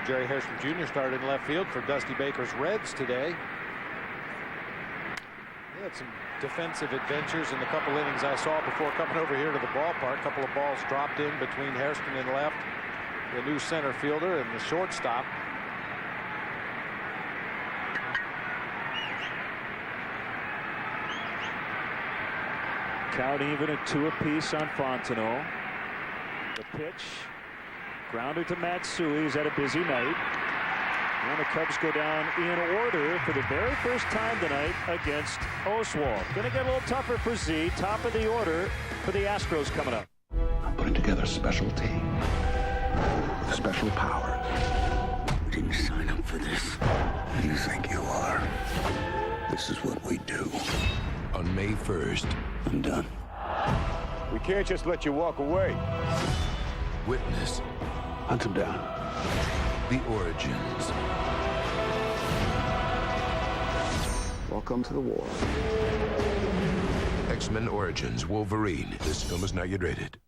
Jerry Hairston Jr. started in left field for Dusty Baker's Reds today. He had some defensive adventures in the couple innings I saw before coming over here to the ballpark. A couple of balls dropped in between Hairston and left, the new center fielder and the shortstop. Count even at 2 apiece on Fontenot. The pitch. Grounder to Matsui. He's had a busy night. And the Cubs go down in order for the very first time tonight against Oswalt. Going to get a little tougher for Z. Top of the order for the Astros coming up. I'm putting together a special team with special powers. We didn't sign up for this. You think you are? This is what we do. on May 1st. I'm done. We can't just let you walk away. Witness. Hunt him down. The origins. Welcome to the war. X-Men Origins Wolverine. This film is not yet rated.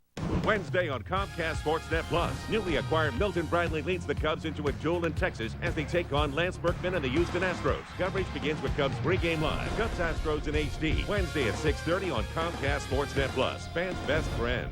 Wednesday on Comcast Sportsnet Plus, newly acquired Milton Bradley leads the Cubs into a duel in Texas as they take on Lance Berkman and the Houston Astros. Coverage begins with Cubs pregame live. Cubs Astros in HD. Wednesday at 6:30 on Comcast Sportsnet Plus. Fans' best friend.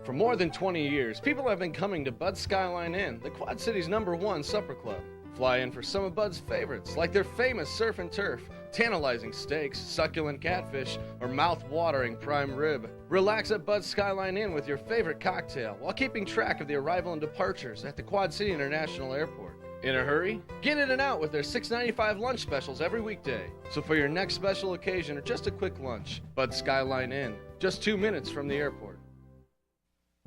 For more than 20 years, people have been coming to Bud's Skyline Inn, the Quad City's #1 supper club. Fly in for some of Bud's favorites, like their famous surf and turf, tantalizing steaks, succulent catfish, or mouth-watering prime rib. Relax at Bud's Skyline Inn with your favorite cocktail while keeping track of the arrival and departures at the Quad City International Airport. In a hurry? Get in and out with their $6.95 lunch specials every weekday. So for your next special occasion or just a quick lunch, Bud's Skyline Inn, just 2 minutes from the airport.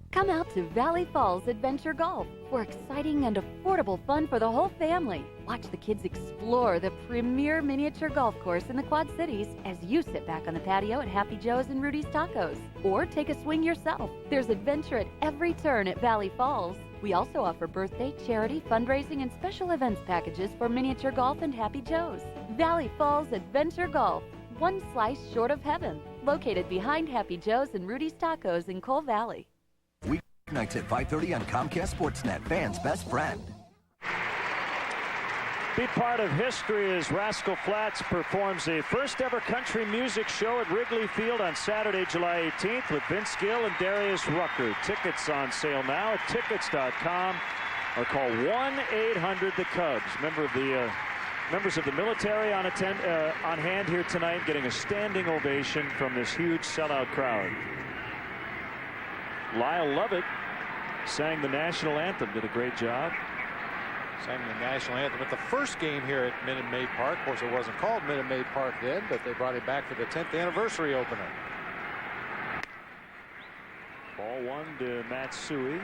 Come out to Valley Falls Adventure Golf for exciting and affordable fun for the whole family. Watch the kids explore the premier miniature golf course in the Quad Cities as you sit back on the patio at Happy Joe's and Rudy's Tacos. Or take a swing yourself. There's adventure at every turn at Valley Falls. We also offer birthday, charity, fundraising, and special events packages for miniature golf and Happy Joe's. Valley Falls Adventure Golf, one slice short of heaven. Located behind Happy Joe's and Rudy's Tacos in Coal Valley. Weeknights at 5:30 on Comcast Sportsnet, fans' best friend. Be part of history as Rascal Flatts performs the first ever country music show at Wrigley Field on Saturday, July 18th with Vince Gill and Darius Rucker. Tickets on sale now at tickets.com or call 1-800-THE-CUBS. Members of the military on hand here tonight, getting a standing ovation from this huge sellout crowd. Lyle Lovett sang the national anthem, did a great job. Sang the national anthem at the first game here at Minute Maid Park. Of course, it wasn't called Minute Maid Park then, but they brought it back for the 10th anniversary opener. Ball one to Matsui,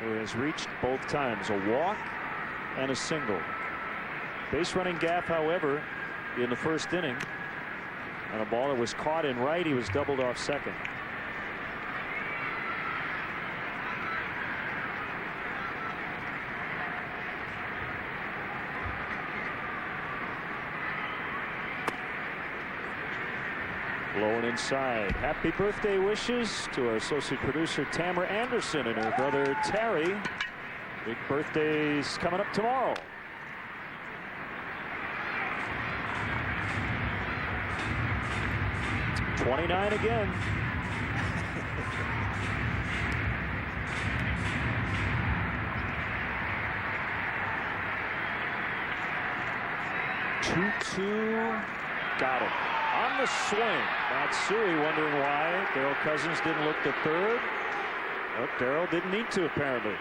who has reached both times, a walk and a single. Base running gap, however, in the first inning. On a ball that was caught in right, he was doubled off second. Blowing inside. Happy birthday wishes to our associate producer Tamara Anderson and her brother Terry. Big birthdays coming up tomorrow. '29 again. Two-two. Got it. On the swing, Matsui wondering why Darrell Cousins didn't look to third. But Darrell didn't need to, apparently.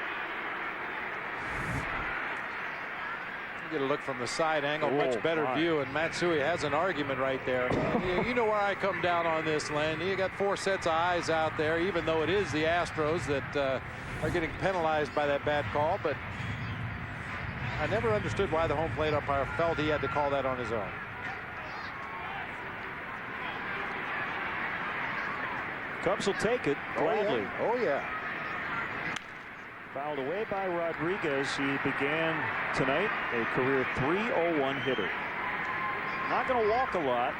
You get a look from the side angle, much better view, and Matsui has an argument right there. You know where I come down on this, Len. You got 4 sets of eyes out there, even though it is the Astros that are getting penalized by that bad call. But I never understood why the home plate umpire felt he had to call that on his own. Cubs will take it gladly. Oh yeah. Fouled away by Rodriguez. He began tonight a career .301 hitter. Not going to walk a lot.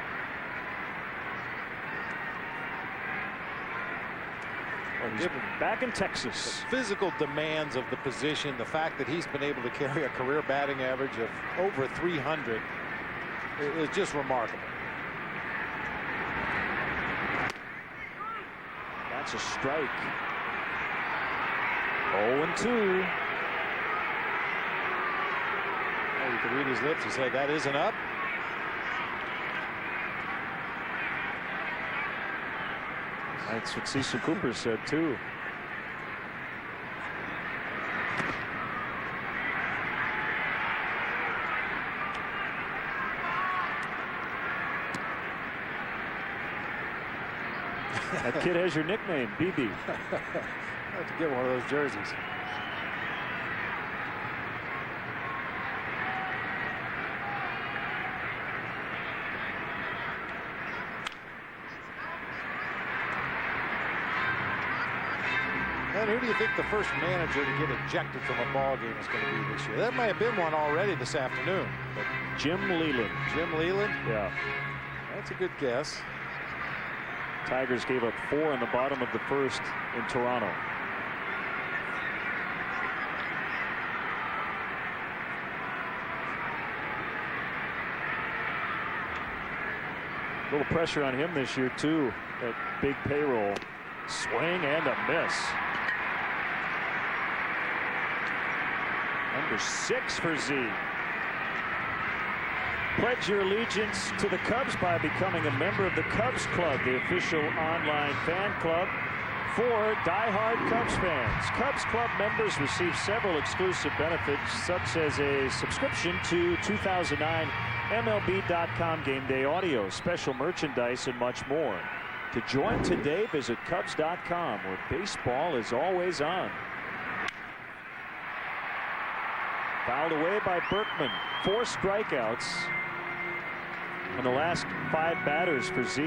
Back in Texas. The physical demands of the position, the fact that he's been able to carry a career batting average of over 300 is just remarkable. That's a strike. 0-2. You could read his lips. He said, that isn't up. That's what Cecil Cooper said, too. That kid has your nickname, BB. I have to get one of those jerseys. And who do you think the first manager to get ejected from a ball game is going to be this year? There may have been one already this afternoon. But Jim Leyland. Jim Leyland? Yeah. That's a good guess. Tigers gave up 4 in the bottom of the first in Toronto. A little pressure on him this year, too. That big payroll. Swing and a miss. Number 6 for Z. Pledge your allegiance to the Cubs by becoming a member of the Cubs Club, the official online fan club for die-hard Cubs fans. Cubs Club members receive several exclusive benefits, such as a subscription to 2009 MLB.com Game Day Audio, special merchandise, and much more. To join today, visit Cubs.com, where baseball is always on. Fouled away by Berkman. 4 strikeouts in the last 5 batters for Z.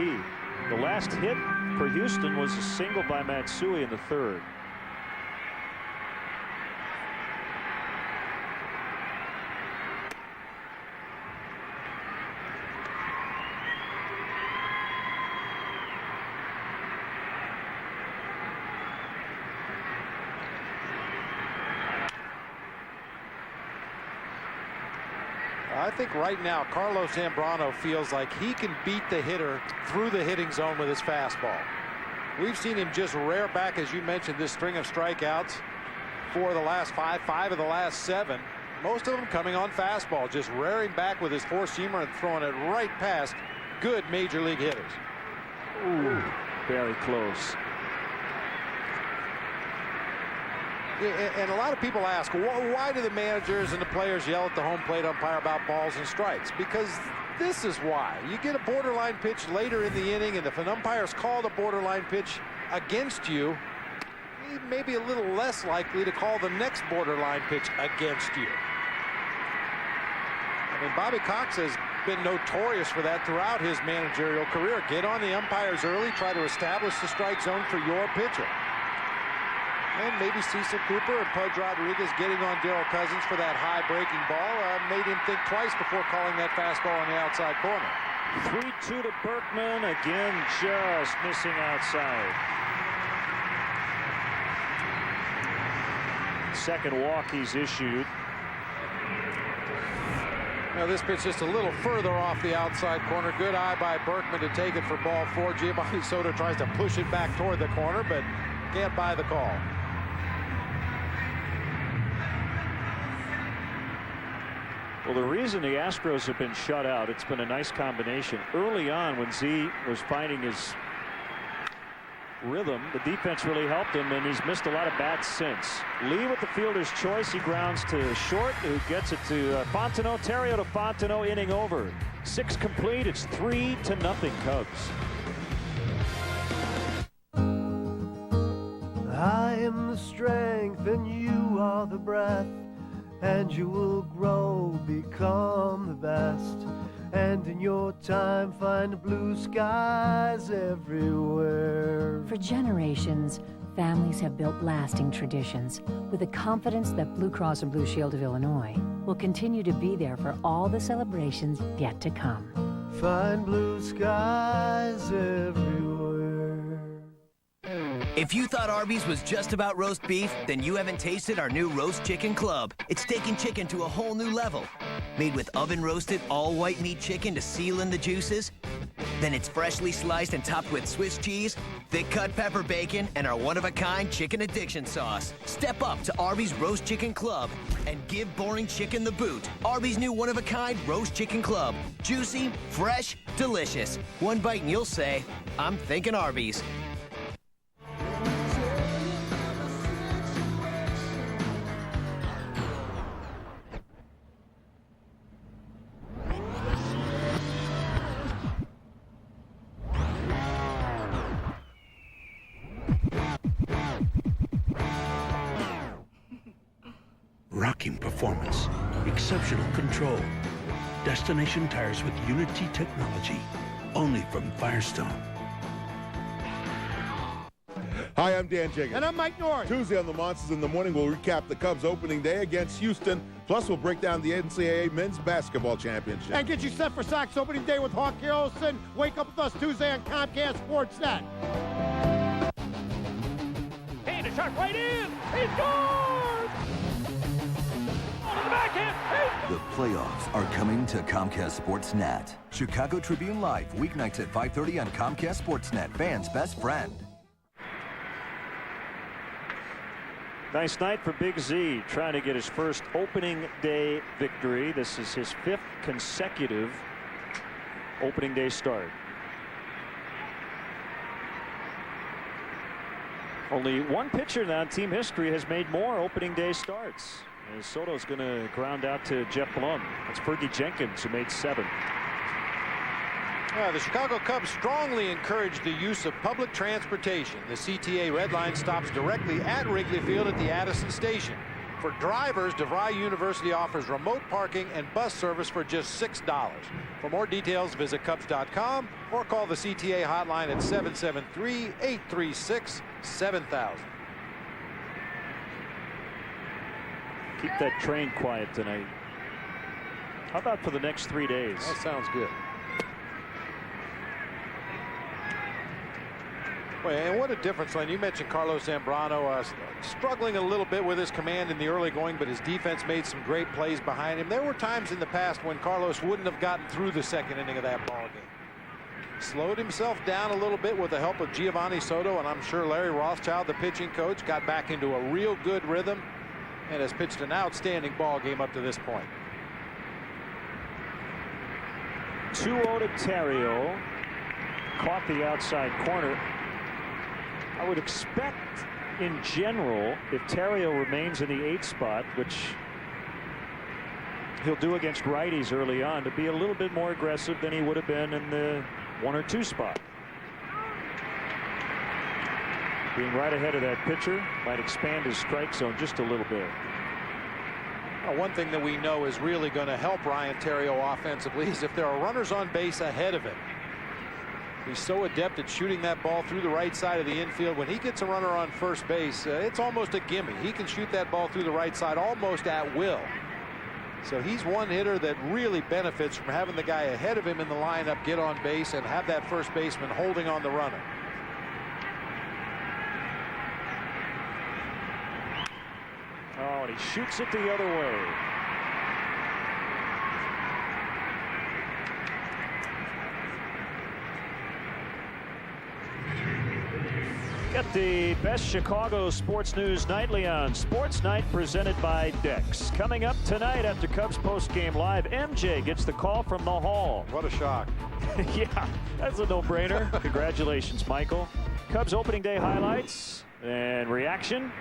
The last hit for Houston was a single by Matsui in the 3rd. I think right now Carlos Zambrano feels like he can beat the hitter through the hitting zone with his fastball. We've seen him just rear back, as you mentioned, this string of strikeouts. 4 of the last 5, 5 of the last 7. Most of them coming on fastball, just rearing back with his 4-seamer and throwing it right past good major league hitters. Ooh, very close. And a lot of people ask, why do the managers and the players yell at the home plate umpire about balls and strikes? Because this is why. You get a borderline pitch later in the inning, and if an umpire's called a borderline pitch against you, he may be a little less likely to call the next borderline pitch against you. I mean, Bobby Cox has been notorious for that throughout his managerial career. Get on the umpires early, try to establish the strike zone for your pitcher. And maybe Cecil Cooper and Pudge Rodriguez getting on Darrell Cousins for that high breaking ball made him think twice before calling that fastball on the outside corner. 3-2 to Berkman, again just missing outside. Second walk he's issued. Now this pitch just a little further off the outside corner. Good eye by Berkman to take it for ball 4. Giovanni Soto tries to push it back toward the corner, but can't buy the call. Well, the reason the Astros have been shut out, it's been a nice combination. Early on, when Z was finding his rhythm, the defense really helped him, and he's missed a lot of bats since. Lee with the fielder's choice. He grounds to short, who gets it to Fontenot. Terrio to Fontenot, inning over. 6 complete. It's 3-0 Cubs. I am the strength and you are the breath, and you will grow, become the best, and in your time find blue skies everywhere. For generations, families have built lasting traditions with the confidence that Blue Cross and Blue Shield of Illinois will continue to be there for all the celebrations yet to come. Find blue skies everywhere. If you thought Arby's was just about roast beef, then you haven't tasted our new Roast Chicken Club. It's taken chicken to a whole new level. Made with oven-roasted, all-white meat chicken to seal in the juices. Then it's freshly sliced and topped with Swiss cheese, thick-cut pepper bacon, and our one-of-a-kind chicken addiction sauce. Step up to Arby's Roast Chicken Club and give boring chicken the boot. Arby's new one-of-a-kind Roast Chicken Club. Juicy, fresh, delicious. One bite and you'll say, I'm thinking Arby's. Rocking performance, exceptional control. Destination tires with Unity technology, only from Firestone. Hi, I'm Dan Jenkins. And I'm Mike North. Tuesday on the Monsters in the Morning, we'll recap the Cubs opening day against Houston. Plus, we'll break down the NCAA Men's Basketball Championship. And get you set for Sox opening day with Hawk Harrelson. Wake up with us Tuesday on Comcast Sportsnet. Hey, the shot right in. He scores! On the backhand. The playoffs are coming to Comcast Sportsnet. Chicago Tribune Live, weeknights at 5:30 on Comcast Sportsnet, fans' best friend. Nice night for Big Z, trying to get his first opening day victory. This is his 5th consecutive opening day start. Only one pitcher now in team history has made more opening day starts. And Soto's going to ground out to Jeff Blum. That's Fergie Jenkins, who made 7. Yeah, the Chicago Cubs strongly encourage the use of public transportation. The CTA Red Line stops directly at Wrigley Field at the Addison Station. For drivers, DeVry University offers remote parking and bus service for just $6. For more details, visit Cubs.com or call the CTA hotline at 773-836-7000. Keep that train quiet tonight. How about for the next 3 days? That sounds good. Well, and what a difference, Len. You mentioned Carlos Zambrano struggling a little bit with his command in the early going, but his defense made some great plays behind him. There were times in the past when Carlos wouldn't have gotten through the second inning of that ball game. Slowed himself down a little bit with the help of Giovanni Soto, and I'm sure Larry Rothschild, the pitching coach, got back into a real good rhythm and has pitched an outstanding ball game up to this point. 2-0 to Terrio. Caught the outside corner. I would expect, in general, if Terrio remains in the 8th spot, which he'll do against righties early on, to be a little bit more aggressive than he would have been in the 1 or 2 spot. Being right ahead of that pitcher might expand his strike zone just a little bit. Well, one thing that we know is really going to help Ryan Terrio offensively is if there are runners on base ahead of him. He's so adept at shooting that ball through the right side of the infield. When he gets a runner on first base, it's almost a gimme. He can shoot that ball through the right side almost at will. So he's one hitter that really benefits from having the guy ahead of him in the lineup get on base and have that first baseman holding on the runner. Oh, and he shoots it the other way. Get the best Chicago sports news nightly on Sports Night, presented by Dex. Coming up tonight after Cubs postgame live, MJ gets the call from the hall. What a shock. Yeah, that's a no-brainer. Congratulations, Michael. Cubs opening day highlights and reaction.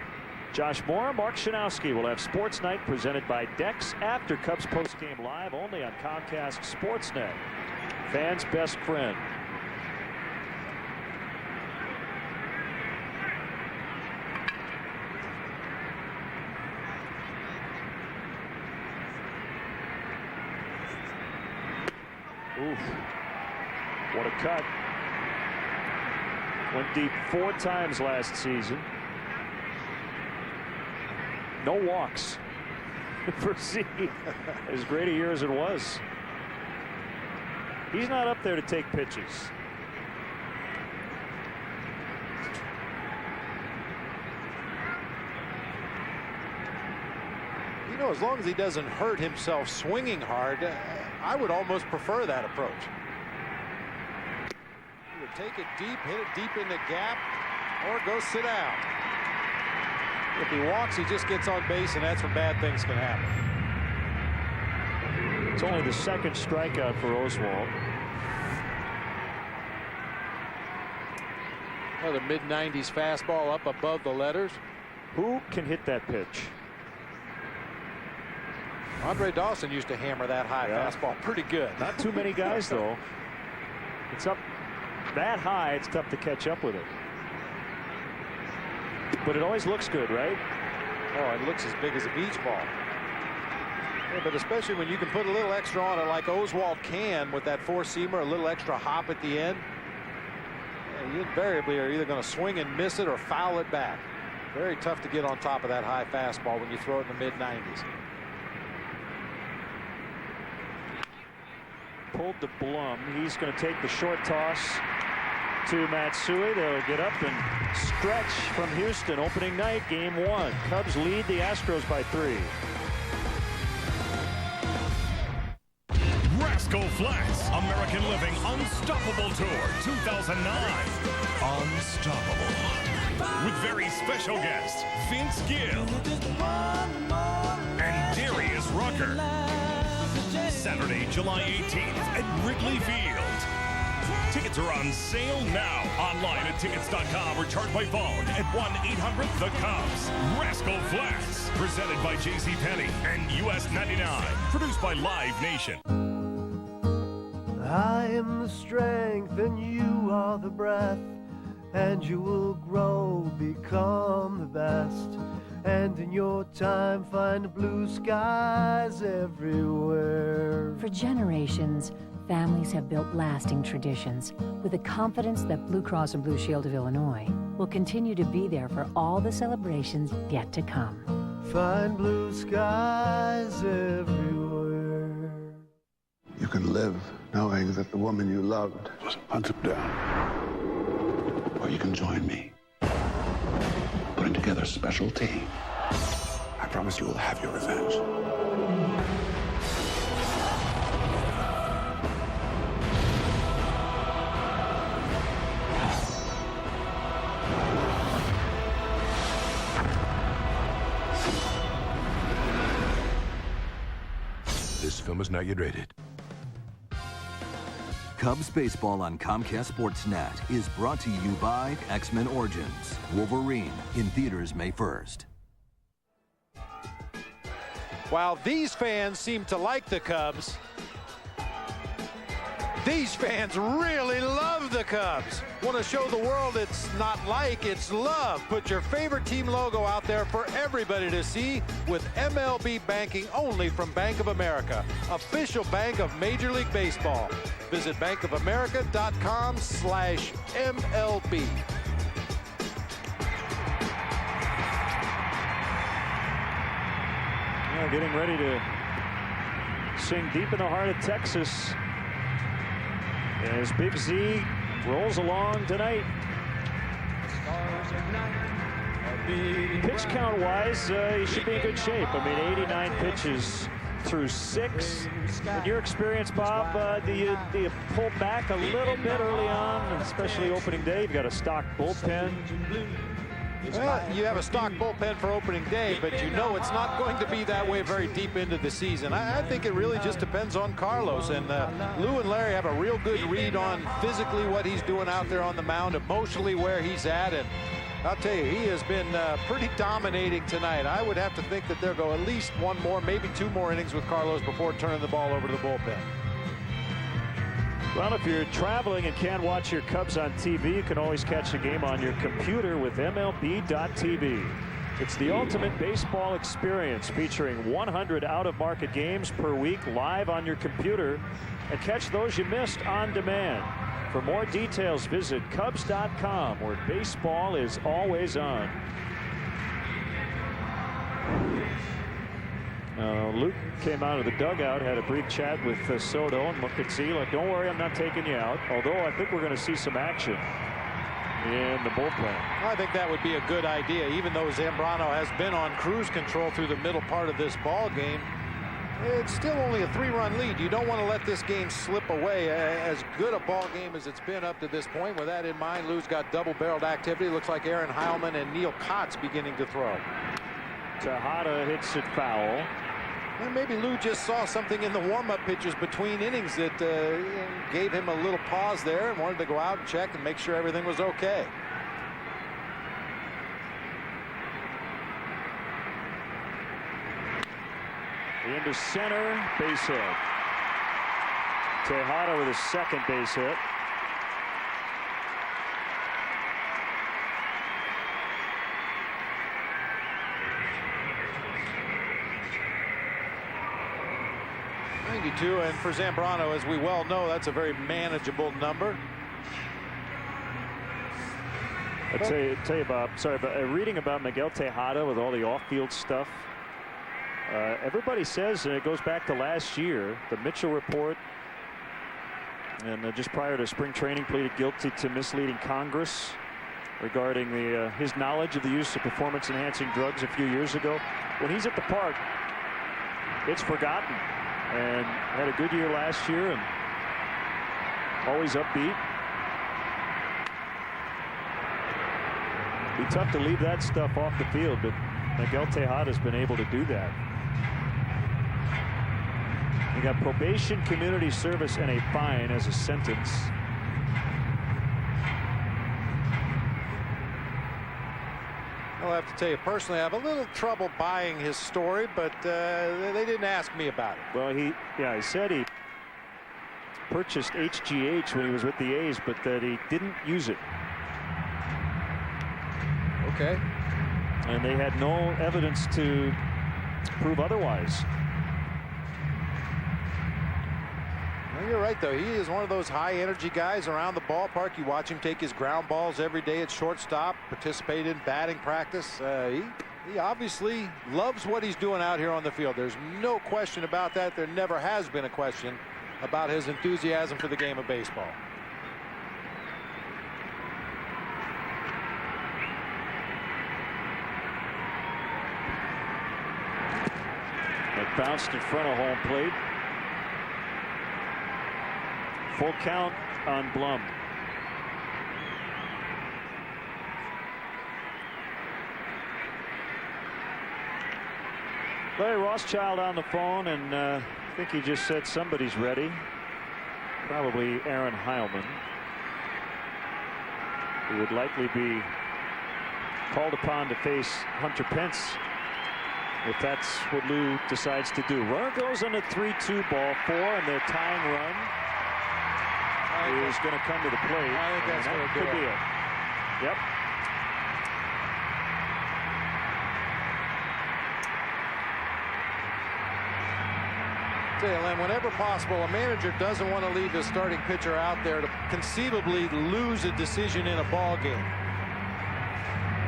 Josh Moore, Mark Shanowski will have Sports Night presented by Dex after Cubs postgame live, only on Comcast Sportsnet. Fans' best friend. Oof. What a cut. Went deep 4 times last season. No walks for Z. As great a year as it was. He's not up there to take pitches. You know, as long as he doesn't hurt himself swinging hard, I would almost prefer that approach. He would take it deep, hit it deep in the gap, or go sit down. If he walks, he just gets on base, and that's when bad things can happen. It's only the 2nd strikeout for Oswalt. Another mid-90s fastball up above the letters. Who can hit that pitch? Andre Dawson used to hammer that high fastball pretty good. Not too many guys, though. It's up that high, it's tough to catch up with it. But it always looks good, right? Oh, it looks as big as a beach ball. Yeah, but especially when you can put a little extra on it like Oswalt can with that 4-seamer, a little extra hop at the end. You invariably are either going to swing and miss it or foul it back. Very tough to get on top of that high fastball when you throw it in the mid-90s. Pulled to Blum. He's going to take the short toss to Matsui. They'll get up and stretch from Houston. Opening night, game 1. Cubs lead the Astros by 3. Rascal Flatts, American Living Unstoppable Tour 2009. Unstoppable. With very special guests, Vince Gill and Darius Rucker. Saturday, July 18th at Wrigley Field. Tickets are on sale now. Online at tickets.com or charged by phone at 1-800-THE-CUBS. Rascal Flatts, presented by JCPenney and US 99. Produced by Live Nation. I am the strength and you are the breath, and you will grow, become the best. And in your time, find blue skies everywhere. For generations, families have built lasting traditions with the confidence that Blue Cross and Blue Shield of Illinois will continue to be there for all the celebrations yet to come. Find blue skies everywhere. You can live knowing that the woman you loved was hunted down. Or you can join me, putting together a special team. I promise you will have your revenge. This film is not yet rated. Cubs baseball on Comcast Sportsnet is brought to you by X-Men Origins Wolverine in theaters May 1st. While these fans seem to like the Cubs, these fans really love the Cubs. Want to show the world it's not like, it's love. Put your favorite team logo out there for everybody to see with MLB banking only from Bank of America, official bank of Major League Baseball. Visit bankofamerica.com/MLB. Yeah, getting ready to sing Deep in the Heart of Texas as Big Z rolls along tonight. Pitch count wise, he should be in good shape. I mean, 89 pitches through 6. In your experience, Bob, do you pull back a little bit early on, especially opening day? You've got a stock bullpen. Well, you have a stock bullpen for opening day, but you know it's not going to be that way very deep into the season. I think it really just depends on Carlos. And Lou and Larry have a real good read on physically what he's doing out there on the mound, emotionally where he's at. And I'll tell you, he has been pretty dominating tonight. I would have to think that they'll go at least one more, maybe 2 more innings with Carlos before turning the ball over to the bullpen. Well, if you're traveling and can't watch your Cubs on TV, you can always catch the game on your computer with MLB.tv. It's the ultimate baseball experience, featuring 100 out-of-market games per week live on your computer, and catch those you missed on demand. For more details, visit Cubs.com, where baseball is always on. Luke came out of the dugout, had a brief chat with Soto, and could see, like, don't worry, I'm not taking you out. Although I think we're going to see some action in the bullpen. I think that would be a good idea, even though Zambrano has been on cruise control through the middle part of this ball game. It's still only a 3-run lead. You don't want to let this game slip away. As good a ball game as it's been up to this point. With that in mind, Lou's got double-barreled activity. Looks like Aaron Heilman and Neil Cott's beginning to throw. Tejada hits it foul. And maybe Lou just saw something in the warm-up pitches between innings that gave him a little pause there and wanted to go out and check and make sure everything was okay. Into center, base hit. Tejada with his second base hit. And for Zambrano, as we well know, that's a very manageable number. I'll tell you about, reading about Miguel Tejada with all the off-field stuff. Everybody says, and it goes back to last year, the Mitchell report, and just prior to spring training, pleaded guilty to misleading Congress regarding his knowledge of the use of performance-enhancing drugs a few years ago. When he's at the park, it's forgotten, and had a good year last year and always upbeat. Be tough to leave that stuff off the field, but Miguel Tejada's been able to do that. You got probation, community service, and a fine as a sentence. I'll have to tell you personally, I have a little trouble buying his story, but they didn't ask me about it. Well, he said he purchased HGH when he was with the A's, but that he didn't use it. Okay. And they had no evidence to prove otherwise. Well, you're right, though. He is one of those high-energy guys around the ballpark. You watch him take his ground balls every day at shortstop, participate in batting practice. He obviously loves what he's doing out here on the field. There's no question about that. There never has been a question about his enthusiasm for the game of baseball. It bounced in front of home plate. Full count on Blum. Larry Rothschild on the phone, and I think he just said somebody's ready. Probably Aaron Heilman, who would likely be called upon to face Hunter Pence if that's what Lou decides to do. Runner goes on a 3-2 ball 4, and the tying run is going to come to the plate. I think that's going to could be it. Yep. Tell you, Len, whenever possible, a manager doesn't want to leave his starting pitcher out there to conceivably lose a decision in a ball game.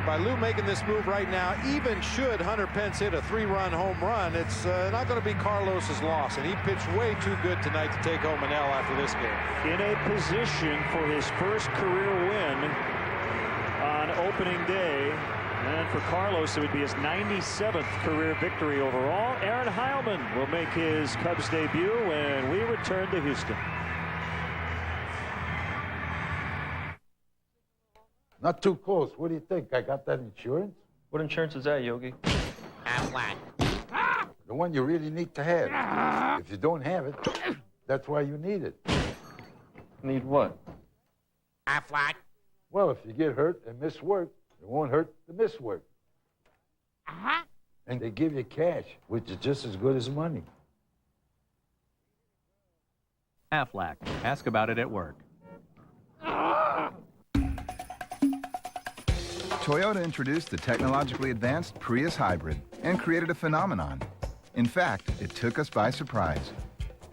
By Lou making this move right now, even should Hunter Pence hit a 3-run home run, it's not going to be Carlos's loss, and he pitched way too good tonight to take home an L after this game. In a position for his first career win on opening day, and for Carlos it would be his 97th career victory overall. Aaron Heilman will make his Cubs debut when we return to Houston. Not too close. What do you think? I got that insurance? What insurance is that, Yogi? Aflac. The one you really need to have. If you don't have it, that's why you need it. Need what? Aflac. Well, if you get hurt and miss work, it won't hurt to miss work. And they give you cash, which is just as good as money. Aflac. Ask about it at work. Toyota introduced the technologically advanced Prius Hybrid and created a phenomenon. In fact, it took us by surprise.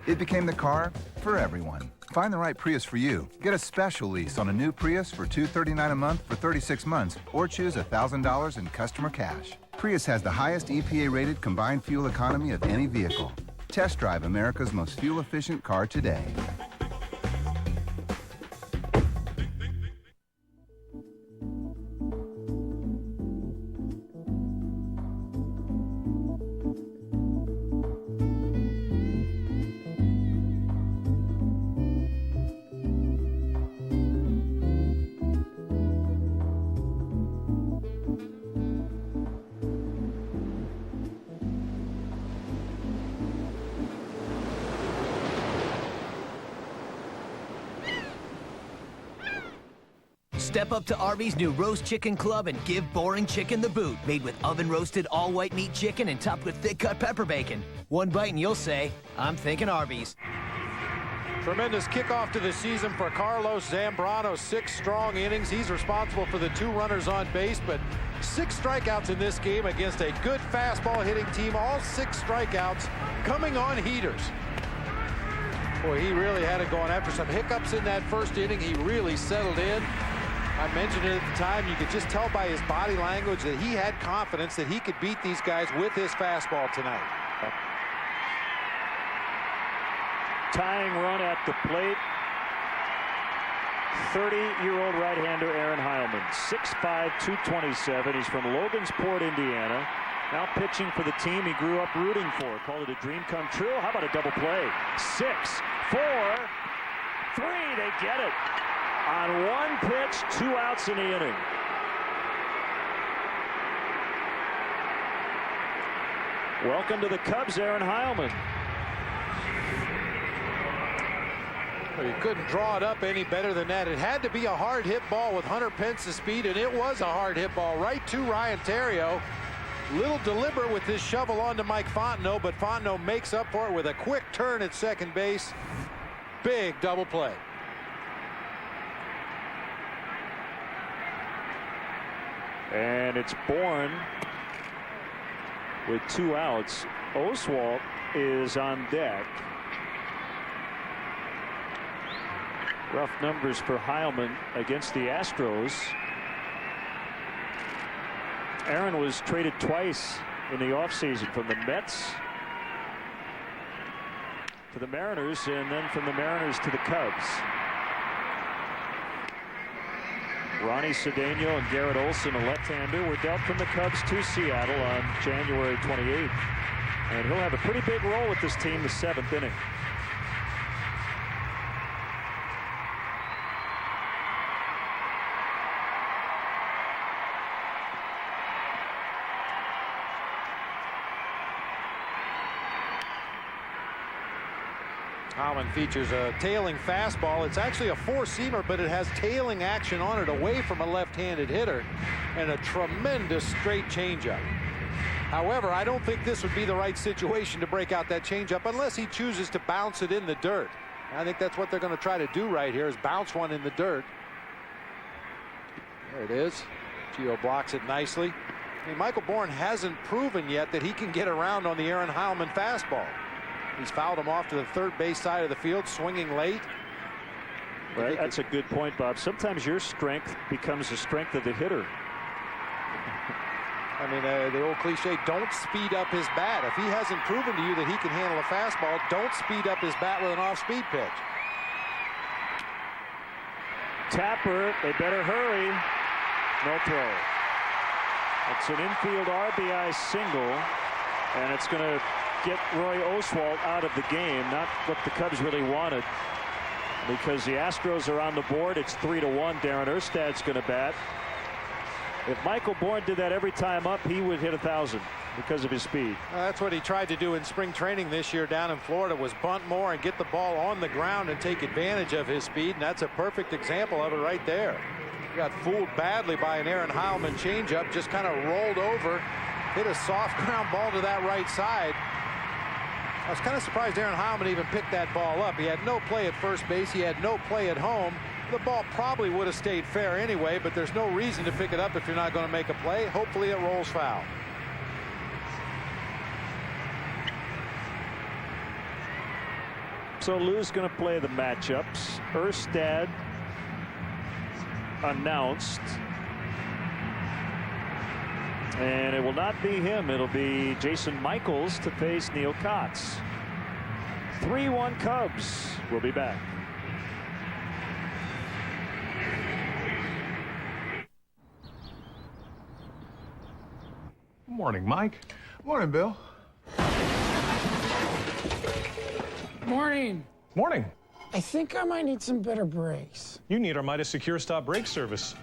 It became the car for everyone. Find the right Prius for you. Get a special lease on a new Prius for $239 a month for 36 months, or choose $1,000 in customer cash. Prius has the highest EPA-rated combined fuel economy of any vehicle. Test drive America's most fuel-efficient car today. Step up to Arby's new Roast Chicken Club and give boring chicken the boot. Made with oven-roasted all-white meat chicken and topped with thick-cut pepper bacon. One bite and you'll say, I'm thinking Arby's. Tremendous kickoff to the season for Carlos Zambrano. 6 strong innings. He's responsible for the 2 runners on base, but 6 strikeouts in this game against a good fastball hitting team. All 6 strikeouts coming on heaters. Boy, he really had it going. After some hiccups in that first inning, he really settled in. I mentioned it at the time. You could just tell by his body language that he had confidence that he could beat these guys with his fastball tonight. Tying run at the plate. 30-year-old right-hander Aaron Heilman, 6'5", 227. He's from Logansport, Indiana. Now pitching for the team he grew up rooting for. Call it a dream come true. How about a double play? 6, 4, 3. They get it. On one pitch, 2 outs in the inning. Welcome to the Cubs, Aaron Heilman. Well, you couldn't draw it up any better than that. It had to be a hard hit ball with Hunter Pence's speed, and it was a hard hit ball right to Ryan Theriot. Little deliberate with this shovel onto Mike Fontenot, but Fontenot makes up for it with a quick turn at second base. Big double play. And it's Bourne with 2 outs. Oswalt is on deck. Rough numbers for Heilman against the Astros. Aaron was traded twice in the offseason, from the Mets to the Mariners, and then from the Mariners to the Cubs. Ronnie Cedeno and Garrett Olson, a left-hander, were dealt from the Cubs to Seattle on January 28th. And he'll have a pretty big role with this team the 7th inning. Heilman features a tailing fastball. It's actually a four-seamer, but it has tailing action on it away from a left-handed hitter, and a tremendous straight changeup. However, I don't think this would be the right situation to break out that changeup unless he chooses to bounce it in the dirt. I think that's what they're going to try to do right here, is bounce one in the dirt. There it is. Gio blocks it nicely. I mean, Michael Bourne hasn't proven yet that he can get around on the Aaron Heilman fastball. He's fouled him off to the third base side of the field, swinging late. Right, that's a good point, Bob. Sometimes your strength becomes the strength of the hitter. I mean, the old cliche, don't speed up his bat. If he hasn't proven to you that he can handle a fastball, don't speed up his bat with an off-speed pitch. Tapper, they better hurry. No throw. It's an infield RBI single, and it's going to get Roy Oswalt out of the game. Not what the Cubs really wanted, because the Astros are on the board. It's 3-1. Darren Erstad's going to bat. If Michael Bourne did that every time up, he would hit 1,000 because of his speed. That's what he tried to do in spring training this year down in Florida, was bunt more and get the ball on the ground and take advantage of his speed, and that's a perfect example of it right there. He got fooled badly by an Aaron Heilman changeup, just kind of rolled over, hit a soft ground ball to that right side. I was kind of surprised Aaron Heilman even picked that ball up. He had no play at first base. He had no play at home. The ball probably would have stayed fair anyway, but there's no reason to pick it up if you're not going to make a play. Hopefully it rolls foul. So Lou's going to play the matchups. Erstad announced. And it will not be him. It'll be Jason Michaels to face Neil Kotz. 3-1 Cubs. We'll be back. Morning, Mike. Morning, Bill. Morning. Morning. I think I might need some better brakes. You need our Midas Secure Stop brake service.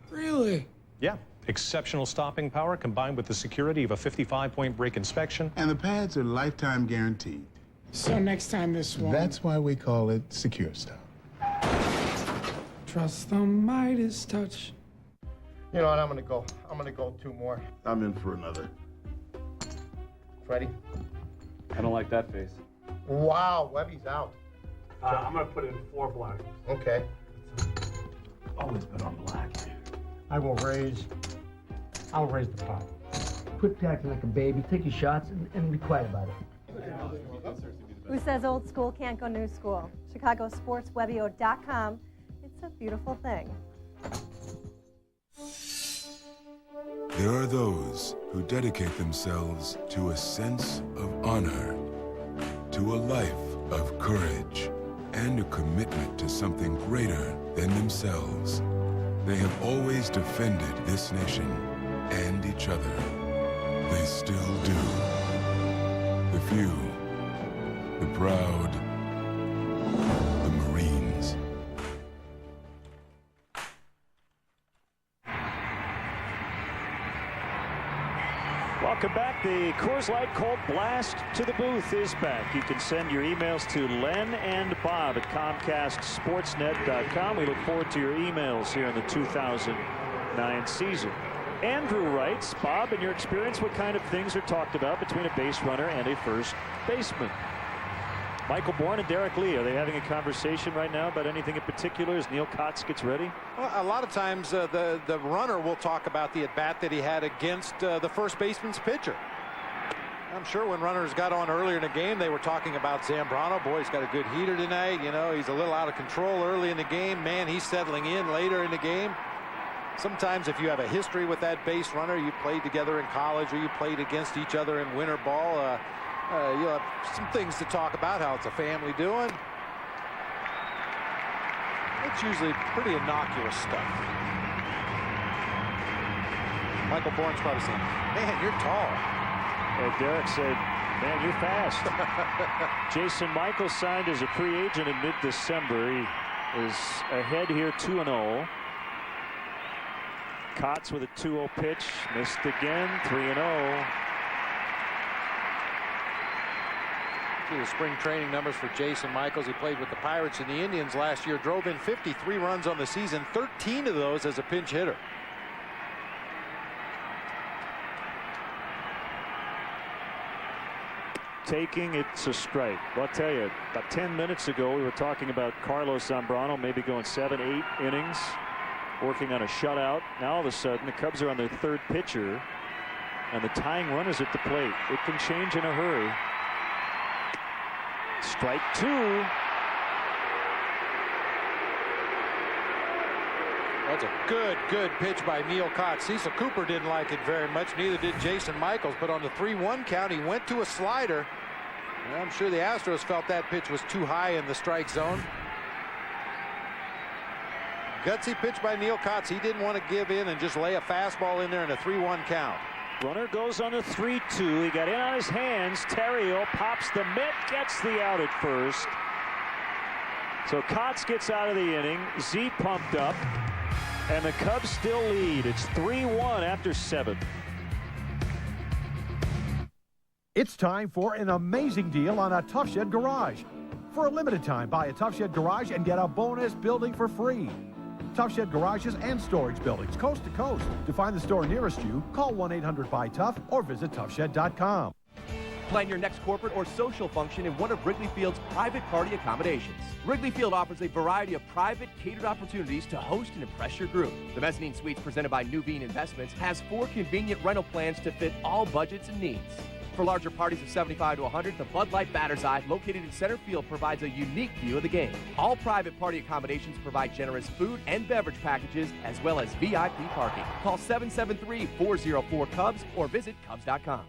Really? Yeah. Exceptional stopping power combined with the security of a 55-point brake inspection. And the pads are lifetime guaranteed. So next time this one... That's why we call it Secure Stop. Trust the Midas touch. You know what, I'm gonna go 2 more. I'm in for another. Freddie? I don't like that face. Wow, Webby's out. I'm gonna put in 4 black. Okay. Always been on black. I'll raise the pot. Quit acting like a baby, take your shots, and be quiet about it. Who says old school can't go new school? ChicagoSportsWebio.com. It's a beautiful thing. There are those who dedicate themselves to a sense of honor, to a life of courage, and a commitment to something greater than themselves. They have always defended this nation and each other. They still do. The few, the proud, the Marines. Welcome back. The Coors Light Cold Blast to the booth is back. You can send your emails to Len and Bob at ComcastSportsNet.com. We look forward to your emails here in the 2009 season. Andrew writes, Bob, in your experience, what kind of things are talked about between a base runner and a first baseman? Michael Bourne and Derek Lee, are they having a conversation right now about anything in particular as Neil Kotz gets ready? Well, a lot of times the runner will talk about the at-bat that he had against the first baseman's pitcher. I'm sure when runners got on earlier in the game, they were talking about Zambrano. Boy, he's got a good heater tonight. You know, he's a little out of control early in the game. Man, he's settling in later in the game. Sometimes if you have a history with that base runner, you played together in college or you played against each other in winter ball, you'll have some things to talk about, how it's a family doing. It's usually pretty innocuous stuff. Michael Bourne's probably saying, man, you're tall. Derek said, man, you're fast. Jason Michaels signed as a free agent in mid-December. He is ahead here 2-0. Kotz with a 2-0 pitch, missed again, 3-0. The spring training numbers for Jason Michaels. He played with the Pirates and the Indians last year, drove in 53 runs on the season, 13 of those as a pinch hitter. Taking, it's a strike. Well, I'll tell you, about 10 minutes ago, we were talking about Carlos Zambrano maybe going 7-8 innings, working on a shutout. Now all of a sudden, the Cubs are on their third pitcher, and the tying run is at the plate. It can change in a hurry. Strike two. That's a good pitch by Neil Kotz. Cecil Cooper didn't like it very much. Neither did Jason Michaels. But on the 3-1 count, he went to a slider. And I'm sure the Astros felt that pitch was too high in the strike zone. Gutsy pitch by Neil Kotz. He didn't want to give in and just lay a fastball in there in a 3-1 count. Runner goes on the 3-2. He got in on his hands. Terrio pops the mitt, gets the out at first. So Kotz gets out of the inning. Z pumped up. And the Cubs still lead. It's 3-1 after 7. It's time for an amazing deal on a Tough Shed Garage. For a limited time, buy a Tough Shed Garage and get a bonus building for free. Tough Shed Garages and storage buildings, coast to coast. To find the store nearest you, call 1-800-BUY-TOUGH or visit toughshed.com. Plan your next corporate or social function in one of Wrigley Field's private party accommodations. Wrigley Field offers a variety of private, catered opportunities to host and impress your group. The Mezzanine Suites presented by Nuveen Investments has 4 convenient rental plans to fit all budgets and needs. For larger parties of 75 to 100, the Bud Light Batter's Eye, located in center field, provides a unique view of the game. All private party accommodations provide generous food and beverage packages, as well as VIP parking. Call 773-404-CUBS or visit Cubs.com.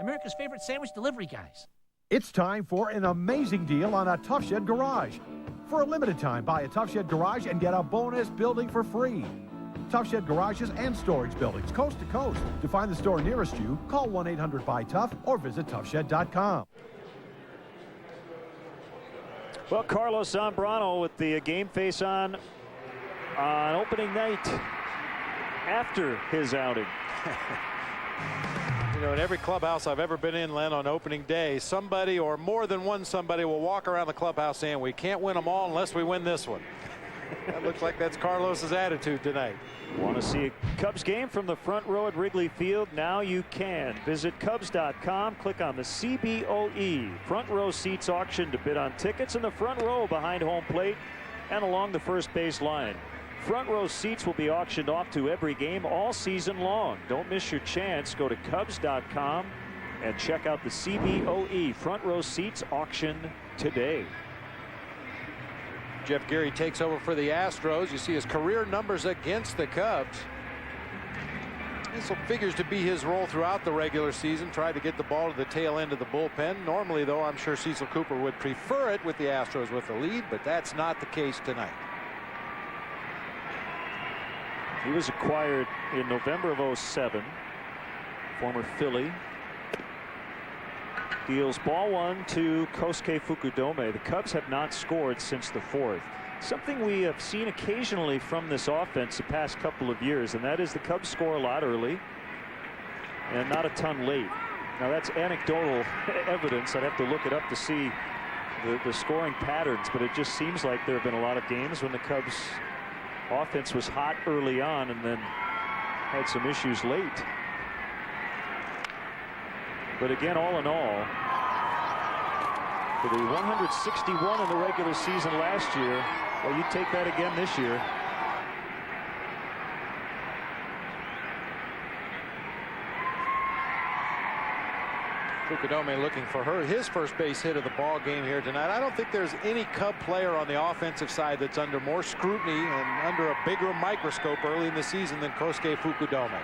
America's favorite sandwich delivery guys. It's time for an amazing deal on a Tough Shed Garage. For a limited time, buy a Tough Shed Garage and get a bonus building for free. Tough Shed Garages and storage buildings, coast to coast. To find the store nearest you, call 1-800-BUY-TOUGH or visit toughshed.com. Well, Carlos Zambrano with the game face on opening night after his outing. You know, in every clubhouse I've ever been in, Len, on opening day, somebody or more than one somebody will walk around the clubhouse saying, we can't win them all unless we win this one. That looks like that's Carlos's attitude tonight. Want to see a Cubs game from the front row at Wrigley Field? Now you can. Visit Cubs.com, click on the CBOE front row seats auction to bid on tickets in the front row behind home plate and along the first base line. Front row seats will be auctioned off to every game all season long. Don't miss your chance. Go to Cubs.com and check out the CBOE front row seats auction today. Jeff Geary takes over for the Astros. You see his career numbers against the Cubs. This figures to be his role throughout the regular season. Tried to get the ball to the tail end of the bullpen. Normally, though, I'm sure Cecil Cooper would prefer it with the Astros with the lead, but that's not the case tonight. He was acquired in November of '07. Former Philly. Deals ball one to Kosuke Fukudome. The Cubs have not scored since the fourth. Something we have seen occasionally from this offense the past couple of years, and that is the Cubs score a lot early and not a ton late. Now that's anecdotal evidence. I'd have to look it up to see the scoring patterns, but it just seems like there have been a lot of games when the Cubs offense was hot early on and then had some issues late. But again, all in all, for the 161 in the regular season last year, well, you take that again this year. Fukudome looking for his first base hit of the ball game here tonight. I don't think there's any Cub player on the offensive side that's under more scrutiny and under a bigger microscope early in the season than Kosuke Fukudome.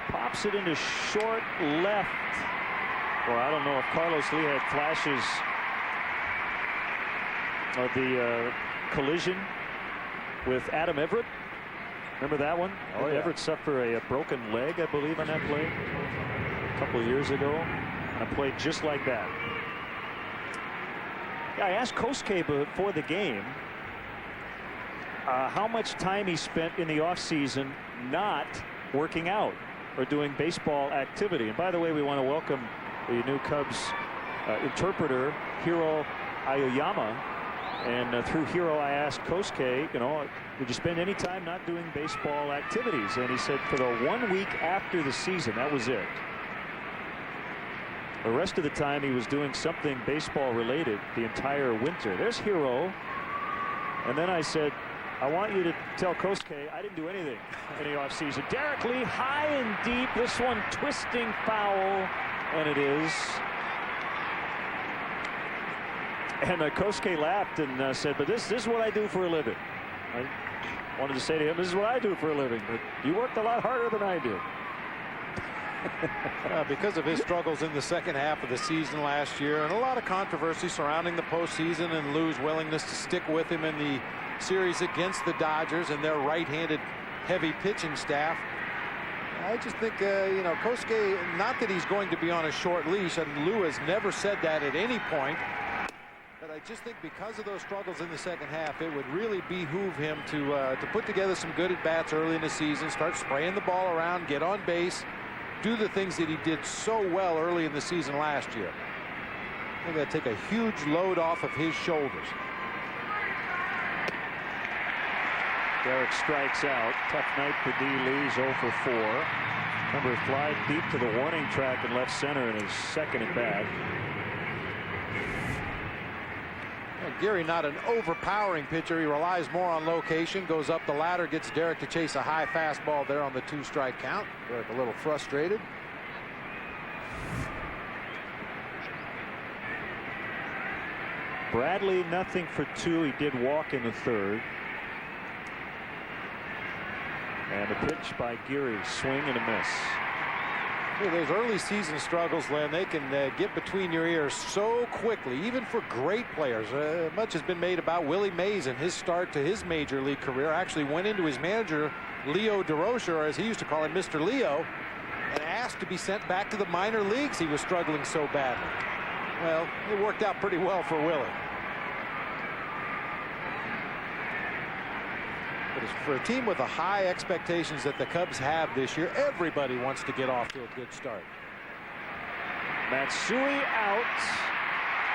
Pops it into short left. Well, I don't know if Carlos Lee had flashes of the collision with Adam Everett. Remember that one? Oh, yeah. Everett suffered a broken leg, I believe, on that play a couple of years ago. And a play just like that. Yeah, I asked Kosuke before the game how much time he spent in the offseason not working out or doing baseball activity. And by the way, we want to welcome the new Cubs interpreter, Hiro Aoyama. And through Hiro, I asked Kosuke, did you spend any time not doing baseball activities? And he said for the 1 week after the season, that was it. The rest of the time he was doing something baseball related the entire winter. There's Hiro. And then I said, I want you to tell Kosuke I didn't do anything in the offseason. Derek Lee high and deep. This one twisting foul. And it is. And Kosuke laughed and said, but this is what I do for a living. I wanted to say to him, this is what I do for a living. But you worked a lot harder than I did. Because of his struggles in the second half of the season last year and a lot of controversy surrounding the postseason and Lou's willingness to stick with him in the series against the Dodgers and their right-handed heavy pitching staff. I just think, Kosuke, not that he's going to be on a short leash, and Lou has never said that at any point. But I just think because of those struggles in the second half, it would really behoove him to put together some good at-bats early in the season, start spraying the ball around, get on base, do the things that he did so well early in the season last year. I think that'd take a huge load off of his shoulders. Derek strikes out. Tough night for D. Lee's 0 for 4. Remember, fly deep to the warning track in left center in his second at bat. Geary not an overpowering pitcher. He relies more on location, goes up the ladder, gets Derek to chase a high fastball there on the 2-strike count. Derek a little frustrated. Bradley nothing for 2. He did walk in the third. And a pitch by Geary, swing and a miss. Yeah, those early season struggles, Len, they can get between your ears so quickly, even for great players. Much has been made about Willie Mays and his start to his major league career. Actually went into his manager, Leo DeRocher, or as he used to call him, Mr. Leo, and asked to be sent back to the minor leagues. He was struggling so badly. Well, it worked out pretty well for Willie. But for a team with the high expectations that the Cubs have this year, everybody wants to get off to a good start. Matsui out,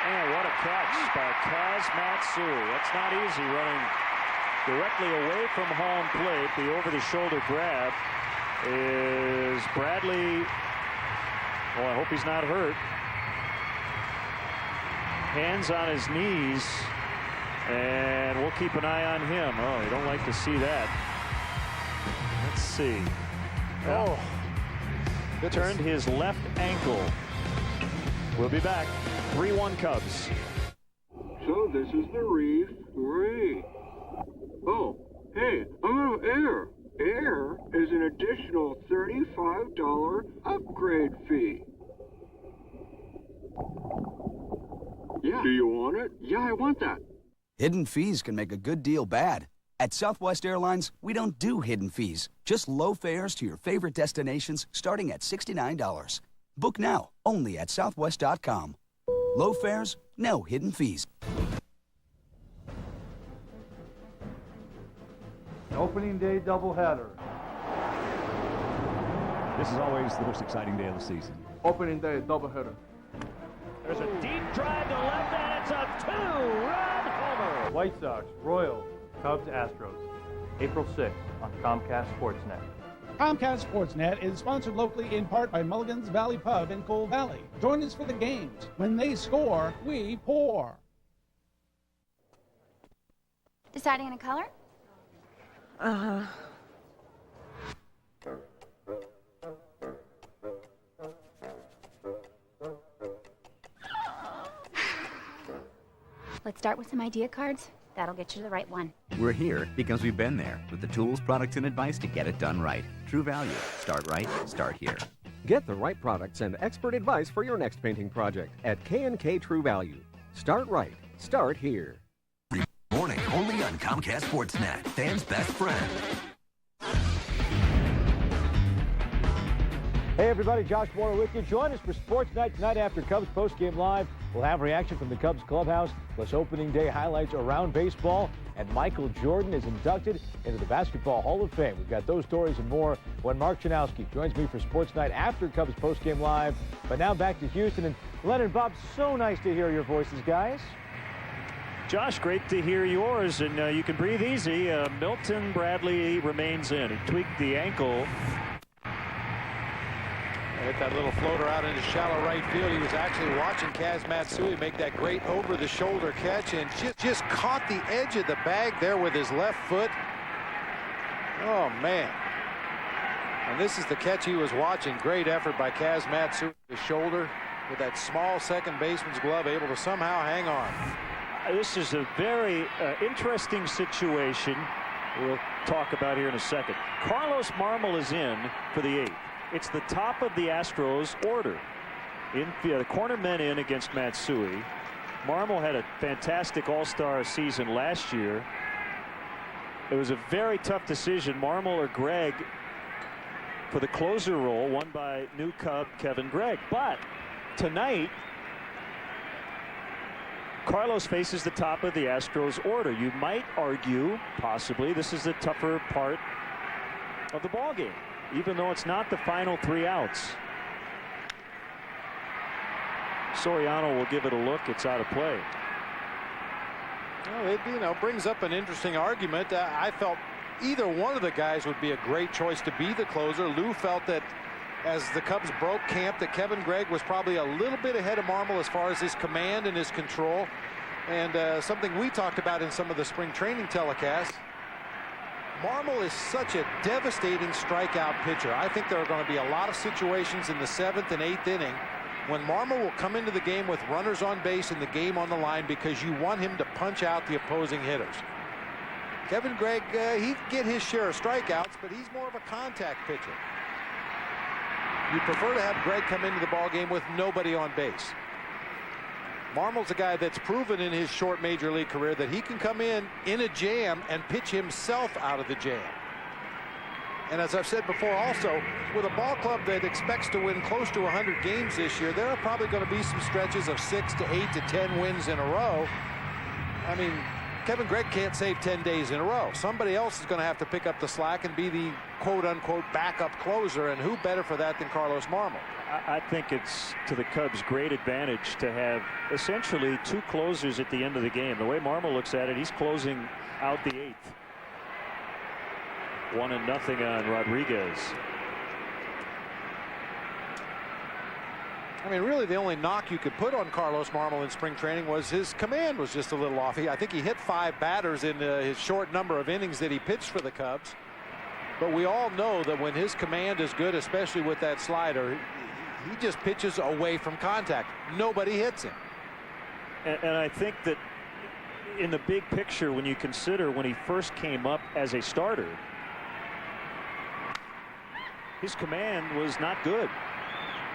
And what a catch by Kaz Matsui. That's not easy, running directly away from home plate. The over-the-shoulder grab is Bradley. Oh, I hope he's not hurt. Hands on his knees, and we'll keep an eye on him. Oh, you don't like to see that. Let's see. Oh, turned his left ankle. We'll be back. 3-1 Cubs. So this is the reef. Great. Oh, hey, I'm out of air. Air is an additional $35 upgrade fee. Yeah. Do you want it? Yeah, I want that. Hidden fees can make a good deal bad. At Southwest Airlines, we don't do hidden fees. Just low fares to your favorite destinations starting at $69. Book now, only at southwest.com. Low fares, no hidden fees. Opening day doubleheader. This is always the most exciting day of the season. Opening day doubleheader. There's a deep drive to left, and it's a two-run homer. White Sox, Royals, Cubs, Astros. April 6th on Comcast Sportsnet. Comcast Sportsnet is sponsored locally in part by Mulligan's Valley Pub in Coal Valley. Join us for the games. When they score, we pour. Deciding on a color? Let's start with some idea cards. That'll get you to the right one. We're here because we've been there with the tools, products, and advice to get it done right. True Value. Start right, start here. Get the right products and expert advice for your next painting project at K&K True Value. Start right, start here. Morning only on Comcast Sportsnet, fans' best friend. Hey everybody, Josh Moore with you. Join us for Sports Night tonight after Cubs postgame live. We'll have reaction from the Cubs clubhouse, plus opening day highlights around baseball. And Michael Jordan is inducted into the Basketball Hall of Fame. We've got those stories and more when Mark Chanowski joins me for Sports Night after Cubs postgame live. But now back to Houston. And Leonard, Bob, so nice to hear your voices, guys. Josh, great to hear yours, and you can breathe easy. Milton Bradley remains in. He tweaked the ankle. Hit that little floater out into shallow right field. He was actually watching Kaz Matsui make that great over-the-shoulder catch and just caught the edge of the bag there with his left foot. Oh, man. And this is the catch he was watching. Great effort by Kaz Matsui. His shoulder with that small second baseman's glove, able to somehow hang on. This is a very interesting situation we'll talk about here in a second. Carlos Marmol is in for the 8th. It's the top of the Astros order. The corner men in against Matsui. Marmol had a fantastic all-star season last year. It was a very tough decision, Marmol or Gregg, for the closer role, won by new Cub Kevin Gregg. But tonight, Carlos faces the top of the Astros order. You might argue, possibly, this is the tougher part of the ballgame, even though it's not the final 3 outs. Soriano will give it a look. It's out of play. Well, it brings up an interesting argument. I felt either one of the guys would be a great choice to be the closer. Lou felt that as the Cubs broke camp, that Kevin Gregg was probably a little bit ahead of Marmol as far as his command and his control. And something we talked about in some of the spring training telecasts. Marmol is such a devastating strikeout pitcher. I think there are going to be a lot of situations in the 7th and 8th inning when Marmol will come into the game with runners on base and the game on the line because you want him to punch out the opposing hitters. Kevin Gregg, he'd get his share of strikeouts, but he's more of a contact pitcher. You prefer to have Gregg come into the ballgame with nobody on base. Marmol's a guy that's proven in his short major league career that he can come in a jam and pitch himself out of the jam. And as I've said before also, with a ball club that expects to win close to 100 games this year, there are probably going to be some stretches of 6 to 8 to 10 wins in a row. I mean, Kevin Gregg can't save 10 days in a row. Somebody else is going to have to pick up the slack and be the quote-unquote backup closer, and who better for that than Carlos Marmol? I think it's to the Cubs' great advantage to have essentially two closers at the end of the game. The way Marmol looks at it, he's closing out the 8th. 1-0 on Rodriguez. I mean, really, the only knock you could put on Carlos Marmol in spring training was his command was just a little off. I think he hit 5 batters in his short number of innings that he pitched for the Cubs. But we all know that when his command is good, especially with that slider, he just pitches away from contact. Nobody hits him. And I think that in the big picture, when you consider when he first came up as a starter, his command was not good.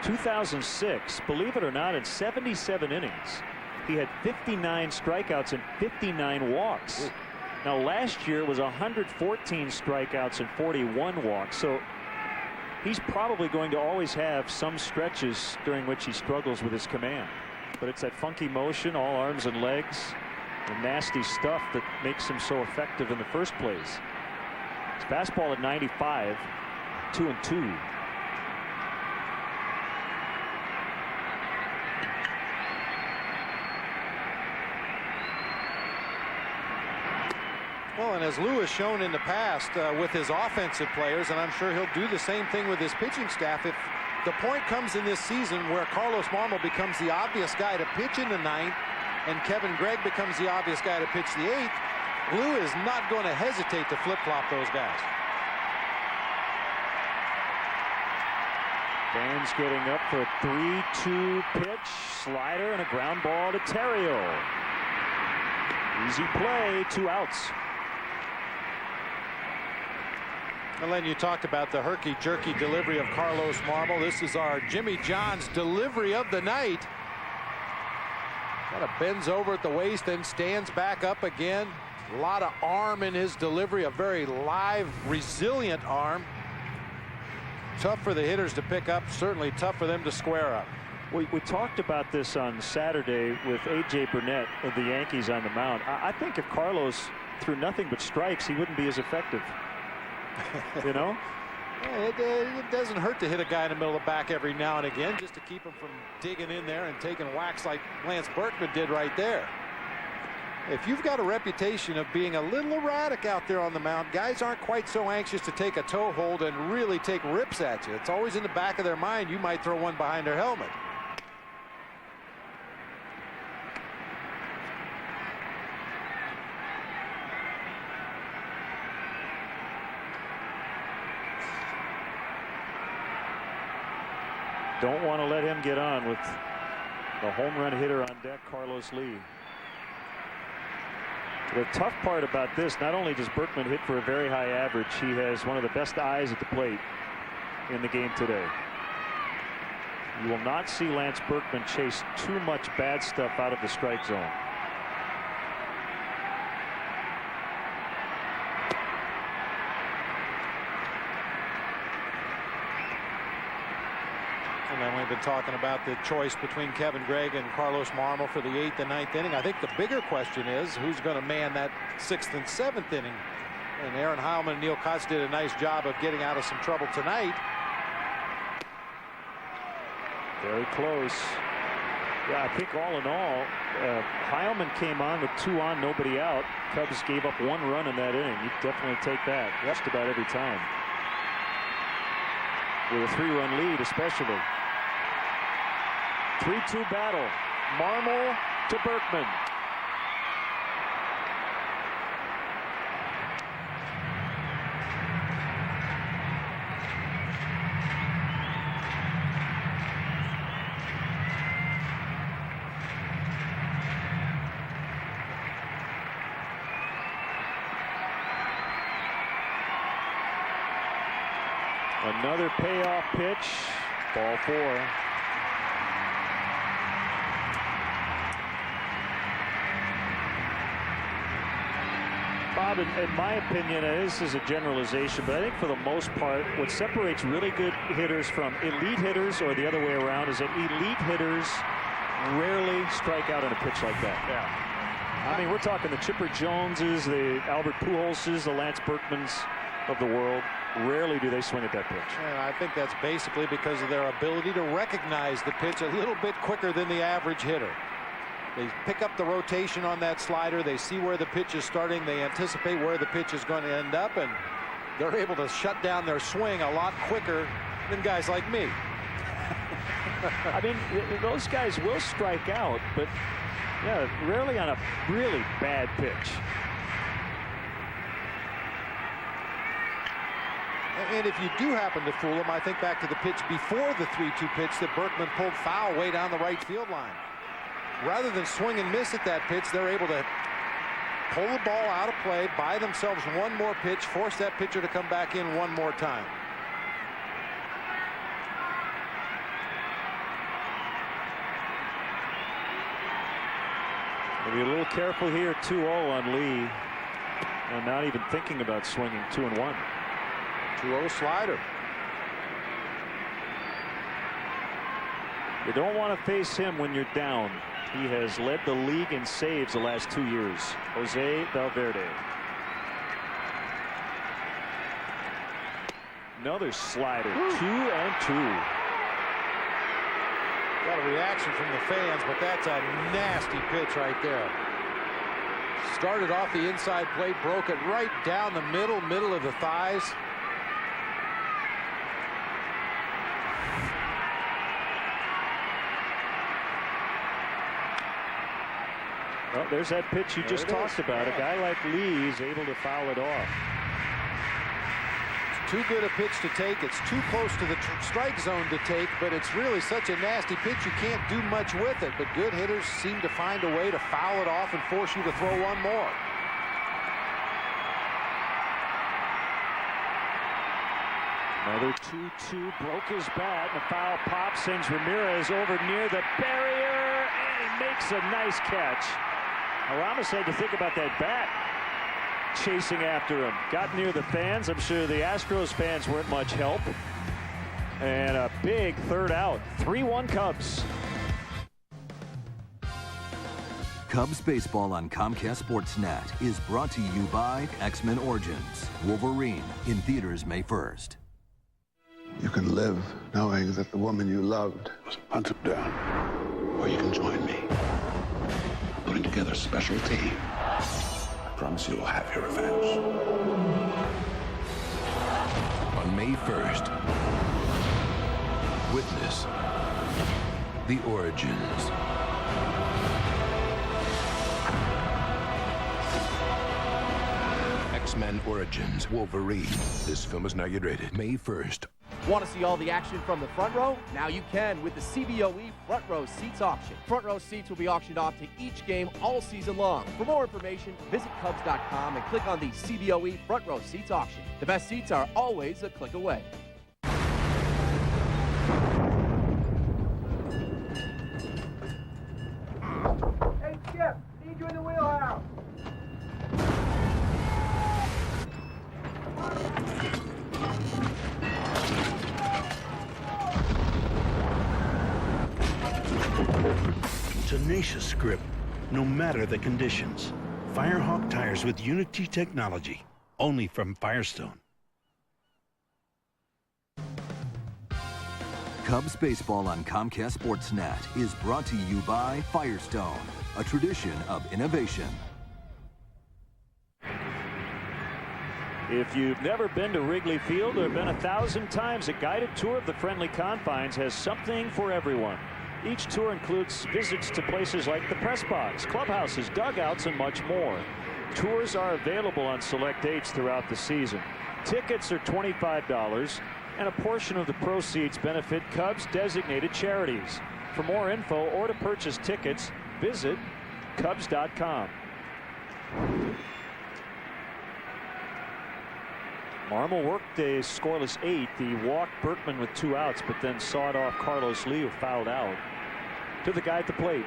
2006, believe it or not, in 77 innings, he had 59 strikeouts and 59 walks. Now, last year was 114 strikeouts and 41 walks. So he's probably going to always have some stretches during which he struggles with his command. But it's that funky motion, all arms and legs, the nasty stuff that makes him so effective in the first place. His fastball at 95, 2-2. Well, and as Lou has shown in the past with his offensive players, and I'm sure he'll do the same thing with his pitching staff, if the point comes in this season where Carlos Marmol becomes the obvious guy to pitch in the 9th and Kevin Gregg becomes the obvious guy to pitch the 8th, Lou is not going to hesitate to flip-flop those guys. Fans getting up for a 3-2 pitch, slider, and a ground ball to Terrio. Easy play, 2 outs. And Len, you talked about the herky-jerky delivery of Carlos Marmol. This is our Jimmy John's delivery of the night. Kind of bends over at the waist, then stands back up again. A lot of arm in his delivery, a very live, resilient arm. Tough for the hitters to pick up, certainly tough for them to square up. We talked about this on Saturday with A.J. Burnett of the Yankees on the mound. I think if Carlos threw nothing but strikes, he wouldn't be as effective. You know? It doesn't hurt to hit a guy in the middle of the back every now and again just to keep him from digging in there and taking whacks like Lance Berkman did right there. If you've got a reputation of being a little erratic out there on the mound, guys aren't quite so anxious to take a toe hold and really take rips at you. It's always in the back of their mind you might throw one behind their helmet. Don't want to let him get on with the home run hitter on deck, Carlos Lee. The tough part about this, not only does Berkman hit for a very high average, he has one of the best eyes at the plate in the game today. You will not see Lance Berkman chase too much bad stuff out of the strike zone. And we've been talking about the choice between Kevin Gregg and Carlos Marmol for the 8th and 9th inning. I think the bigger question is who's going to man that 6th and 7th inning. And Aaron Heilman and Neil Kotz did a nice job of getting out of some trouble tonight. Very close. Yeah, I think all in all, Heilman came on with 2 on, nobody out. Cubs gave up 1 run in that inning. You'd definitely take that just about every time. With a 3-run lead, especially. 3-2 battle. Marmol to Berkman. Another payoff pitch. Ball 4. Bob, in my opinion, this is a generalization, but I think for the most part, what separates really good hitters from elite hitters, or the other way around, is that elite hitters rarely strike out on a pitch like that. Yeah. I mean, we're talking the Chipper Joneses, the Albert Pujolses, the Lance Berkmans of the world. Rarely do they swing at that pitch. And I think that's basically because of their ability to recognize the pitch a little bit quicker than the average hitter. They pick up the rotation on that slider. They see where the pitch is starting. They anticipate where the pitch is going to end up, and they're able to shut down their swing a lot quicker than guys like me. I mean, those guys will strike out, but yeah, rarely on a really bad pitch. And if you do happen to fool them, I think back to the pitch before the 3-2 pitch that Berkman pulled foul way down the right field line. Rather than swing and miss at that pitch, they're able to pull the ball out of play, buy themselves one more pitch, force that pitcher to come back in one more time. Maybe a little careful here, 2-0 on Lee. And not even thinking about swinging 2-1. 2-0 slider. You don't want to face him when you're down. He has led the league in saves the last 2 years. Jose Valverde. Another slider. 2-2. Got a reaction from the fans, but that's a nasty pitch right there. Started off the inside plate, broke it right down the middle of the thighs. Well, there's that pitch you just talked about. A guy like Lee is able to foul it off. It's too good a pitch to take. It's too close to the strike zone to take, but it's really such a nasty pitch you can't do much with it. But good hitters seem to find a way to foul it off and force you to throw one more. Another 2-2, broke his bat, and a foul pop sends Ramirez over near the barrier, and he makes a nice catch. Ramos had to think about that bat chasing after him. Got near the fans. I'm sure the Astros fans weren't much help. And a big third out. 3-1 Cubs. Cubs baseball on Comcast Sportsnet is brought to you by X-Men Origins Wolverine in theaters May 1st. You can live knowing that the woman you loved was hunted down. Or you can join me. We're putting together a special team. I promise you will have your revenge. On May 1st, witness the origins. X-Men Origins Wolverine. This film is not yet rated. May 1st. Want to see all the action from the front row? Now you can with the CBOE Front Row Seats auction. Front row seats will be auctioned off to each game all season long. For more information, visit Cubs.com and click on the CBOE Front Row Seats auction. The best seats are always a click away. Hey, Skip, need you in the wheelhouse. Tenacious grip, no matter the conditions. Firehawk tires with Unity technology, only from Firestone. Cubs baseball on Comcast Sportsnet is brought to you by Firestone, a tradition of innovation. If you've never been to Wrigley Field or been 1,000 times, a guided tour of the friendly confines has something for everyone. Each tour includes visits to places like the press box, clubhouses, dugouts, and much more. Tours are available on select dates throughout the season. Tickets are $25, and a portion of the proceeds benefit Cubs designated charities. For more info or to purchase tickets, visit Cubs.com. Marmol worked a scoreless 8th. He walked Berkman with 2 outs, but then sawed off Carlos Lee, who fouled out. To the guy at the plate.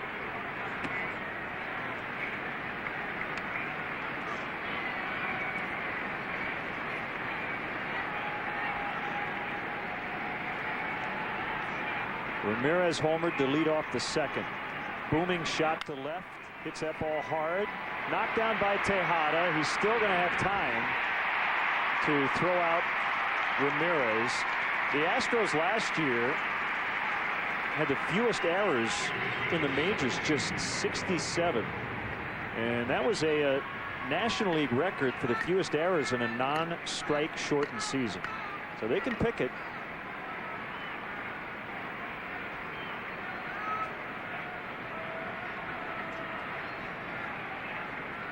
Ramirez homered to lead off the second. Booming shot to left. Hits that ball hard. Knocked down by Tejada. He's still going to have time to throw out Ramirez. The Astros last year had the fewest errors in the majors, just 67. And that was a National League record for the fewest errors in a non-strike shortened season. So they can pick it.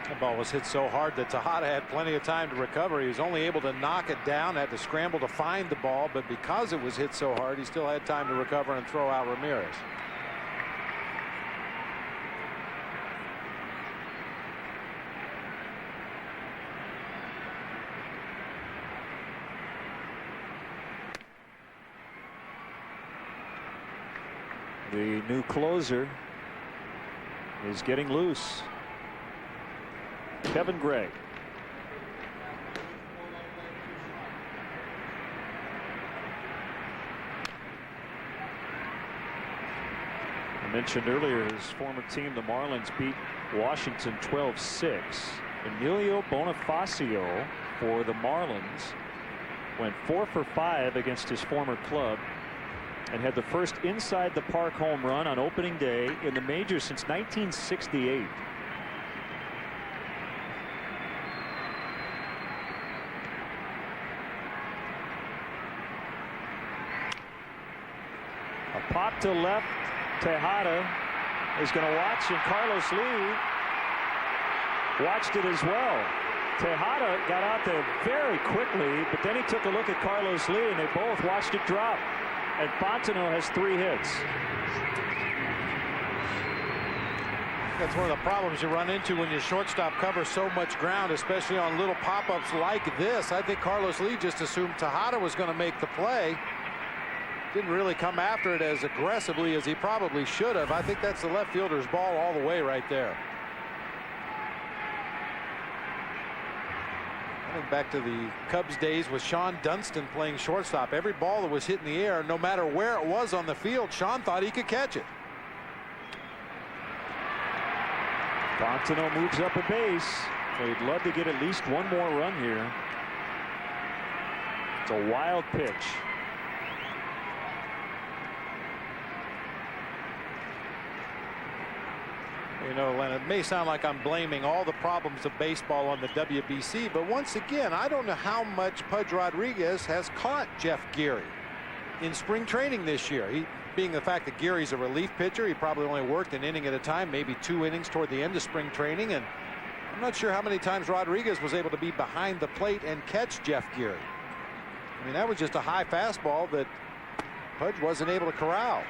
The ball was hit so hard that Tejada had plenty of time to recover. He was only able to knock it down, had to scramble to find the ball, but because it was hit so hard, he still had time to recover and throw out Ramirez. The new closer is getting loose. Kevin Gray. I mentioned earlier his former team, the Marlins, beat Washington 12-6. Emilio Bonifacio for the Marlins went 4 for 5 against his former club and had the first inside the park home run on opening day in the majors since 1968. A pop to left. Tejada is going to watch, and Carlos Lee watched it as well. Tejada got out there very quickly, but then he took a look at Carlos Lee, and they both watched it drop. And Fontenot has 3 hits. That's one of the problems you run into when your shortstop covers so much ground, especially on little pop-ups like this. I think Carlos Lee just assumed Tejada was going to make the play. Didn't really come after it as aggressively as he probably should have. I think that's the left fielder's ball all the way right there. I think back to the Cubs days with Sean Dunston playing shortstop. Every ball that was hit in the air, no matter where it was on the field, Sean thought he could catch it. Fontenot moves up a base. So he'd love to get at least one more run here. It's a wild pitch. You know, Len, it may sound like I'm blaming all the problems of baseball on the WBC, but once again, I don't know how much Pudge Rodriguez has caught Jeff Geary in spring training this year. He, being the fact that Geary's a relief pitcher, he probably only worked an inning at a time, maybe 2 innings toward the end of spring training, and I'm not sure how many times Rodriguez was able to be behind the plate and catch Jeff Geary. I mean, that was just a high fastball that Pudge wasn't able to corral.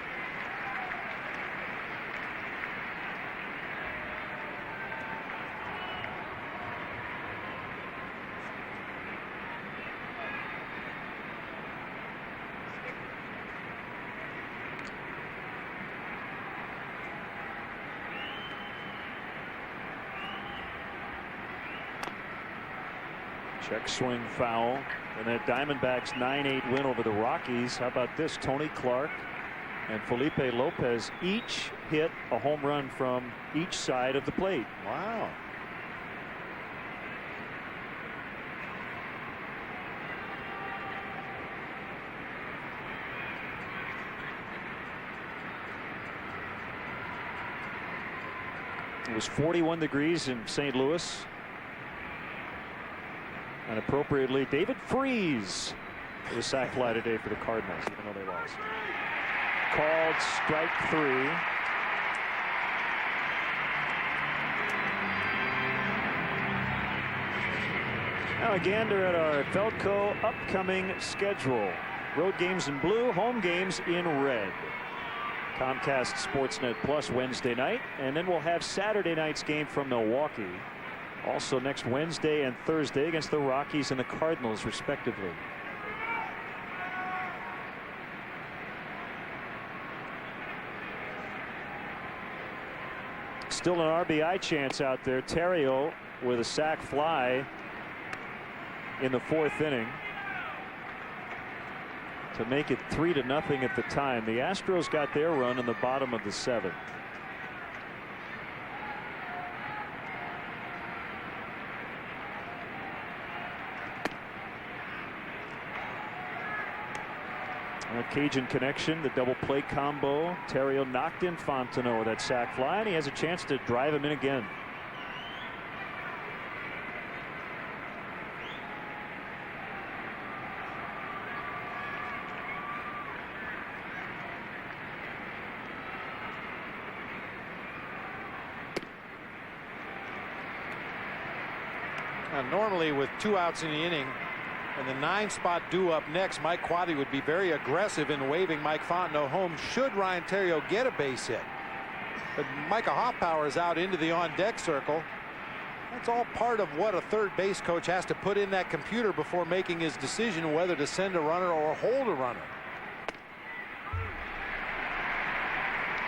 Check swing foul. And that Diamondbacks 9-8 win over the Rockies. How about this? Tony Clark and Felipe Lopez each hit a home run from each side of the plate. Wow. It was 41 degrees in St. Louis. And appropriately, David Freese with a sac fly today for the Cardinals, even though they lost. Called strike 3. Now a gander at our Felco upcoming schedule. Road games in blue, home games in red. Comcast Sportsnet Plus Wednesday night, and then we'll have Saturday night's game from Milwaukee. Also next Wednesday and Thursday against the Rockies and the Cardinals, respectively. Still an RBI chance out there. Terrio with a sac fly in the 4th inning to make it 3-0 at the time. The Astros got their run in the bottom of the 7th. A Cajun connection, the double play combo. Terrio knocked in Fontenot with that sac fly, and he has a chance to drive him in again. Now, normally with 2 outs in the inning and the 9 spot due up next, Mike Quade would be very aggressive in waving Mike Fontenot home should Ryan Terrio get a base hit. But Micah Hoffpauir is out into the on deck circle. That's all part of what a third base coach has to put in that computer before making his decision whether to send a runner or hold a runner.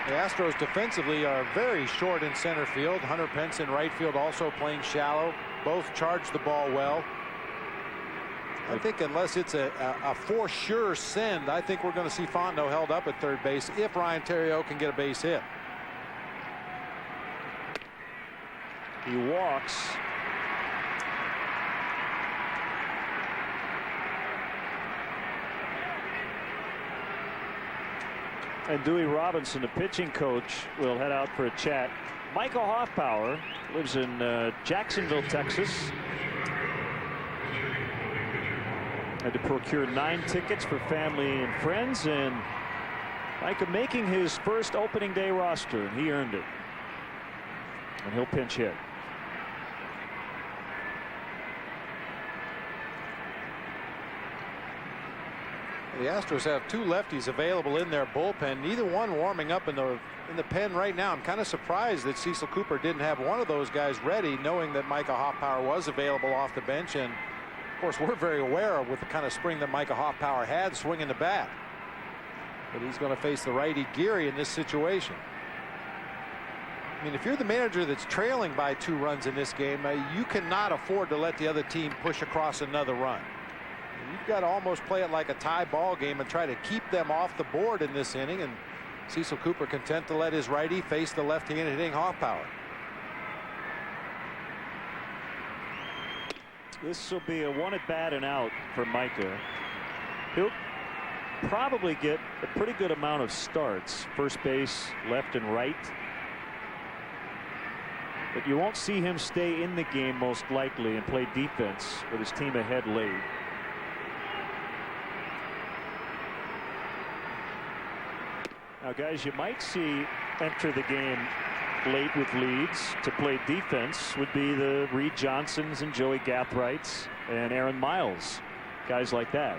The Astros defensively are very short in center field. Hunter Pence in right field also playing shallow. Both charge the ball well. I think unless it's a for sure send, I think we're going to see Fontenot held up at third base if Ryan Terrio can get a base hit. He walks. And Dewey Robinson, the pitching coach, will head out for a chat. Michael Hoffpauir lives in Jacksonville, Texas. Had to procure 9 tickets for family and friends, and Micah making his first opening day roster, and he earned it. And he'll pinch hit. The Astros have 2 lefties available in their bullpen, neither one warming up in the pen right now. I'm kind of surprised that Cecil Cooper didn't have one of those guys ready, knowing that Micah Hoffpauir was available off the bench. And of course, we're very aware of with the kind of spring that Micah Hoffpauir had swinging the bat. But he's going to face the righty Geary in this situation. I mean, if you're the manager that's trailing by 2 runs in this game, you cannot afford to let the other team push across another run. You've got to almost play it like a tie ball game and try to keep them off the board in this inning. And Cecil Cooper content to let his righty face the left-handed hitting Hoffpauir. This will be a 1 at bat and out for Micah. He'll probably get a pretty good amount of starts, first base, left and right. But you won't see him stay in the game most likely and play defense with his team ahead late. Now, guys, you might see enter the game late with leads to play defense would be the Reed Johnsons and Joey Gathrights and Aaron Miles, guys like that.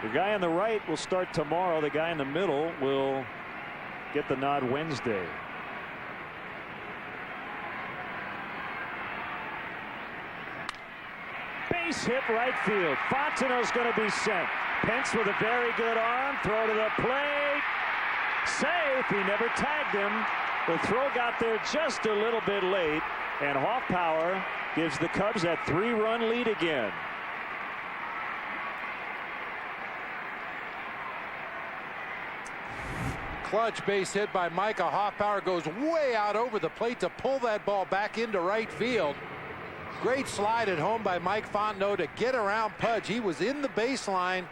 The guy on the right will start tomorrow. The guy in the middle will get the nod Wednesday. Base hit right field. Fontenot's going to be sent. Pence with a very good arm. Throw to the plate. Safe. He never tagged him. The throw got there just a little bit late. And Hoffpauir gives the Cubs that 3-run lead again. Clutch base hit by Micah Hoffpauir, goes way out over the plate to pull that ball back into right field. Great slide at home by Mike Fontenot to get around Pudge. He was in the baseline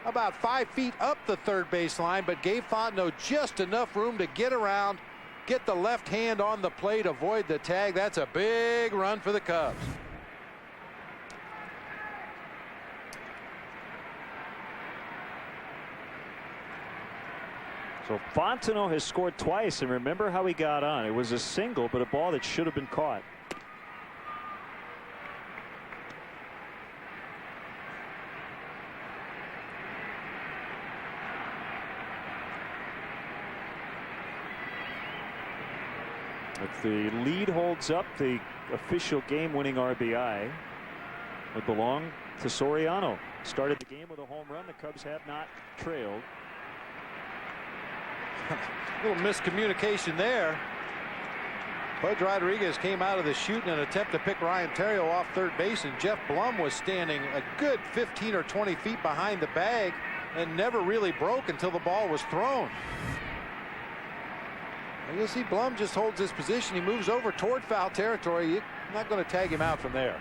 about 5 feet up the third baseline, but gave Fontenot just enough room to get around, get the left hand on the plate, avoid the tag. That's a big run for the Cubs. So Fontenot has scored twice, and remember how he got on. It was a single, but a ball that should have been caught. If the lead holds up, the official game-winning RBI would belong to Soriano. Started the game with a home run. The Cubs have not trailed. A little miscommunication there. Pudge Rodriguez came out of the chute in an attempt to pick Ryan Terrio off third base, and Jeff Blum was standing a good 15 or 20 feet behind the bag and never really broke until the ball was thrown. You'll see Blum just holds his position. He moves over toward foul territory. You're not going to tag him out from there.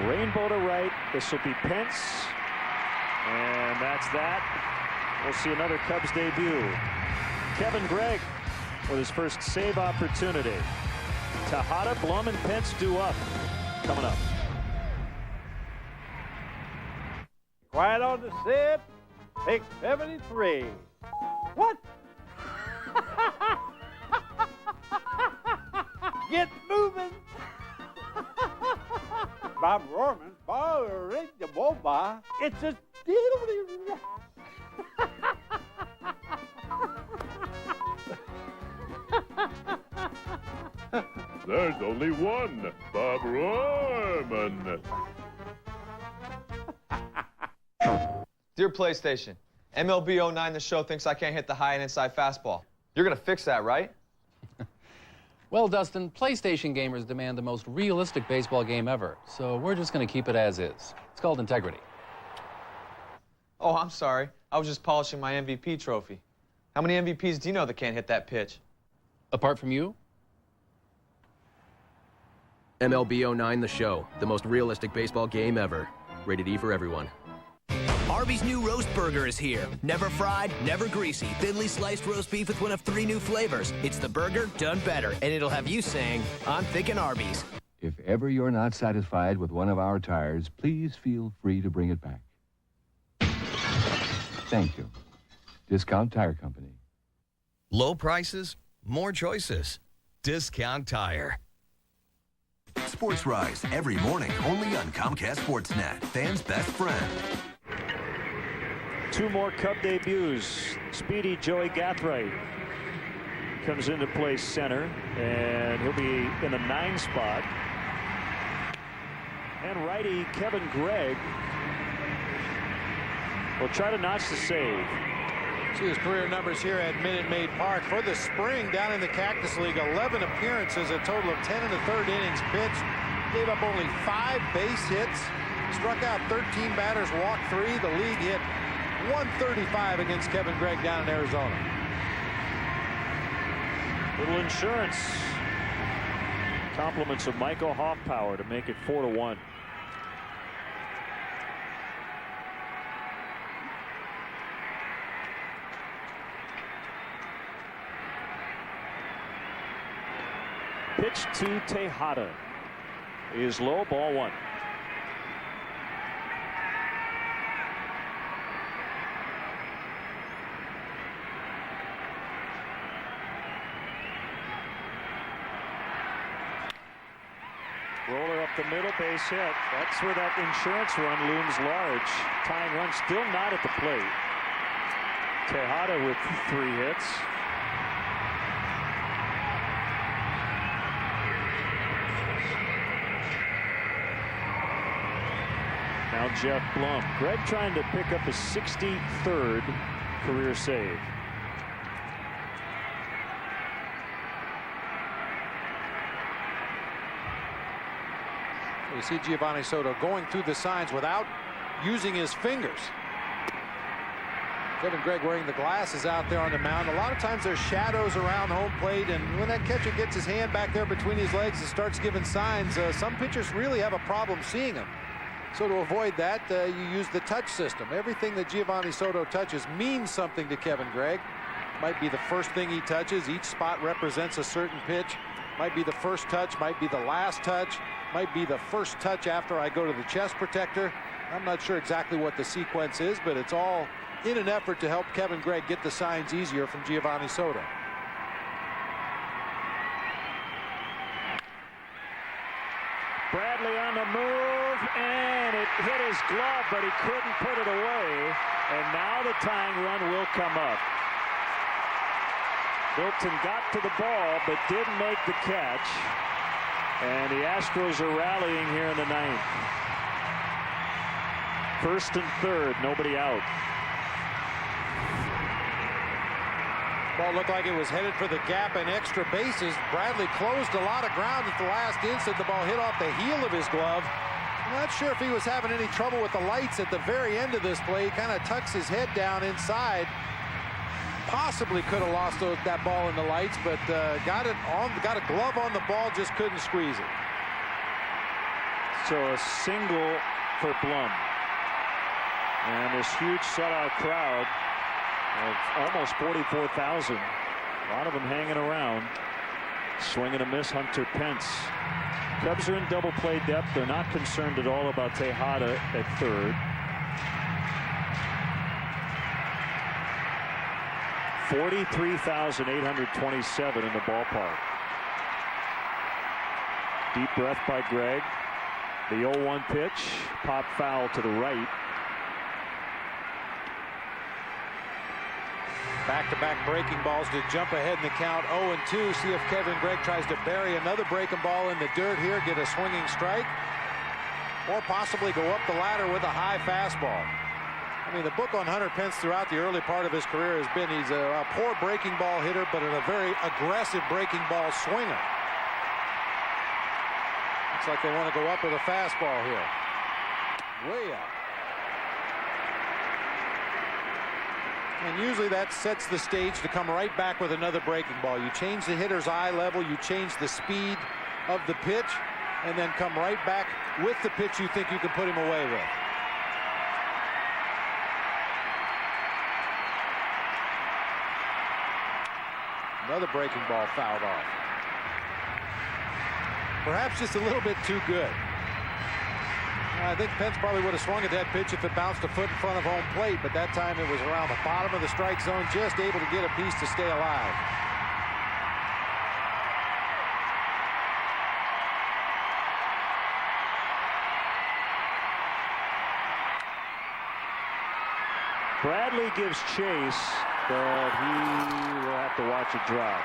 Rainbow to right. This will be Pence. And that's that. We'll see another Cubs debut. Kevin Gregg with his first save opportunity. Tejada, Blum, and Pence due up. Coming up. Quiet on the set. Take 73. What? Get moving. Bob Rohrman, the Boba. It's a There's only one Bob Rohrman. Dear PlayStation, MLB 09 The Show thinks I can't hit the high and inside fastball. You're gonna fix that, right? Well, Dustin, PlayStation gamers demand the most realistic baseball game ever, so we're just going to keep it as is. It's called integrity. Oh, I'm sorry. I was just polishing my MVP trophy. How many MVPs do you know that can't hit that pitch? Apart from you? MLB 09 The Show, the most realistic baseball game ever. Rated E for everyone. Arby's new roast burger is here. Never fried, never greasy. Thinly sliced roast beef with one of 3 new flavors. It's the burger done better, and it'll have you saying, I'm thinking Arby's. If ever you're not satisfied with one of our tires, please feel free to bring it back. Thank you. Discount Tire Company. Low prices, more choices. Discount Tire. Sports Rise every morning only on Comcast Sportsnet. Fans' best friend. 2 more Cub debuts. Speedy Joey Gathright comes into play center, and he'll be in the 9 spot. And righty Kevin Gregg will try to notch the save. See his career numbers here at Minute Maid Park. For the spring down in the Cactus League, 11 appearances, a total of 10 1/3 innings pitched. Gave up only 5 base hits. Struck out 13 batters, walked 3. The league hit 135 against Kevin Gregg down in Arizona. Little insurance. Compliments of Michael Hoffpower to make it 4-1. Pitch to Tejada is low, ball 1. Roller up the middle, base hit. That's where that insurance run looms large. Tying run still not at the plate. Tejada with 3 hits. Now Jeff Blum. Gregg trying to pick up his 63rd career save. You see Giovanni Soto going through the signs without using his fingers. Kevin Gregg wearing the glasses out there on the mound. A lot of times there's shadows around home plate, and when that catcher gets his hand back there between his legs and starts giving signs, some pitchers really have a problem seeing them. So to avoid that, you use the touch system. Everything that Giovanni Soto touches means something to Kevin Gregg. Might be the first thing he touches. Each spot represents a certain pitch. Might be the first touch, might be the last touch, might be the first touch after I go to the chest protector. I'm not sure exactly what the sequence is, but it's all in an effort to help Kevin Gregg get the signs easier from Giovanni Soto. Bradley on the move, and it hit his glove, but he couldn't put it away. And now the tying run will come up. Milton got to the ball, but didn't make the catch. And the Astros are rallying here in the 9th. 1st and 3rd, nobody out. Ball looked like it was headed for the gap and extra bases. Bradley closed a lot of ground at the last instant. The ball hit off the heel of his glove. I'm not sure if he was having any trouble with the lights at the very end of this play. He kind of tucks his head down inside. Possibly could have lost that ball in the lights, but got a glove on the ball, just couldn't squeeze it. So a single for Blum. And this huge sellout crowd of almost 44,000. A lot of them hanging around. Swing and a miss, Hunter Pence. Cubs are in double play depth. They're not concerned at all about Tejada at third. 43,827 in the ballpark. Deep breath by Greg. The 0-1 pitch, pop foul to the right. Back-to-back breaking balls to jump ahead in the count. 0-2. See if Kevin Gregg tries to bury another breaking ball in the dirt here, get a swinging strike, or possibly go up the ladder with a high fastball. I mean, the book on Hunter Pence throughout the early part of his career has been he's a poor breaking ball hitter, but a very aggressive breaking ball swinger. Looks like they want to go up with a fastball here. Way up. And usually that sets the stage to come right back with another breaking ball. You change the hitter's eye level, you change the speed of the pitch, and then come right back with the pitch you think you can put him away with. Another breaking ball fouled off. Perhaps just a little bit too good. I think Pence probably would have swung at that pitch if it bounced a foot in front of home plate, but that time it was around the bottom of the strike zone, just able to get a piece to stay alive. Bradley gives chase, but he will have to watch it drop.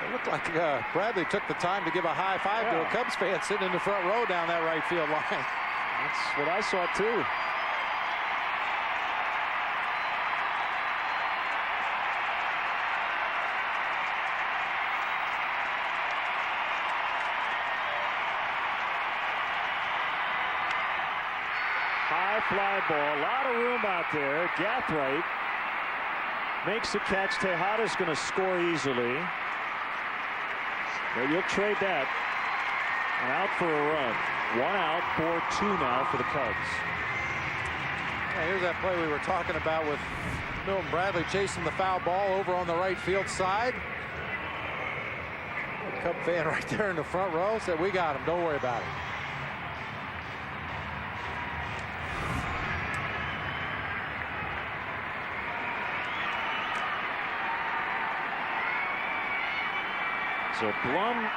It looked like Bradley took the time to give a high five to a Cubs fan sitting in the front row down that right field line. That's what I saw too. High fly ball, a lot of room out there. Gathright makes the catch. Tejada's going to score easily. But you'll trade that. And out for a run. 1 out, 4-2 now for the Cubs. Yeah, here's that play we were talking about with Milton Bradley chasing the foul ball over on the right field side. A Cub fan right there in the front row said, "We got him. Don't worry about it." So Blum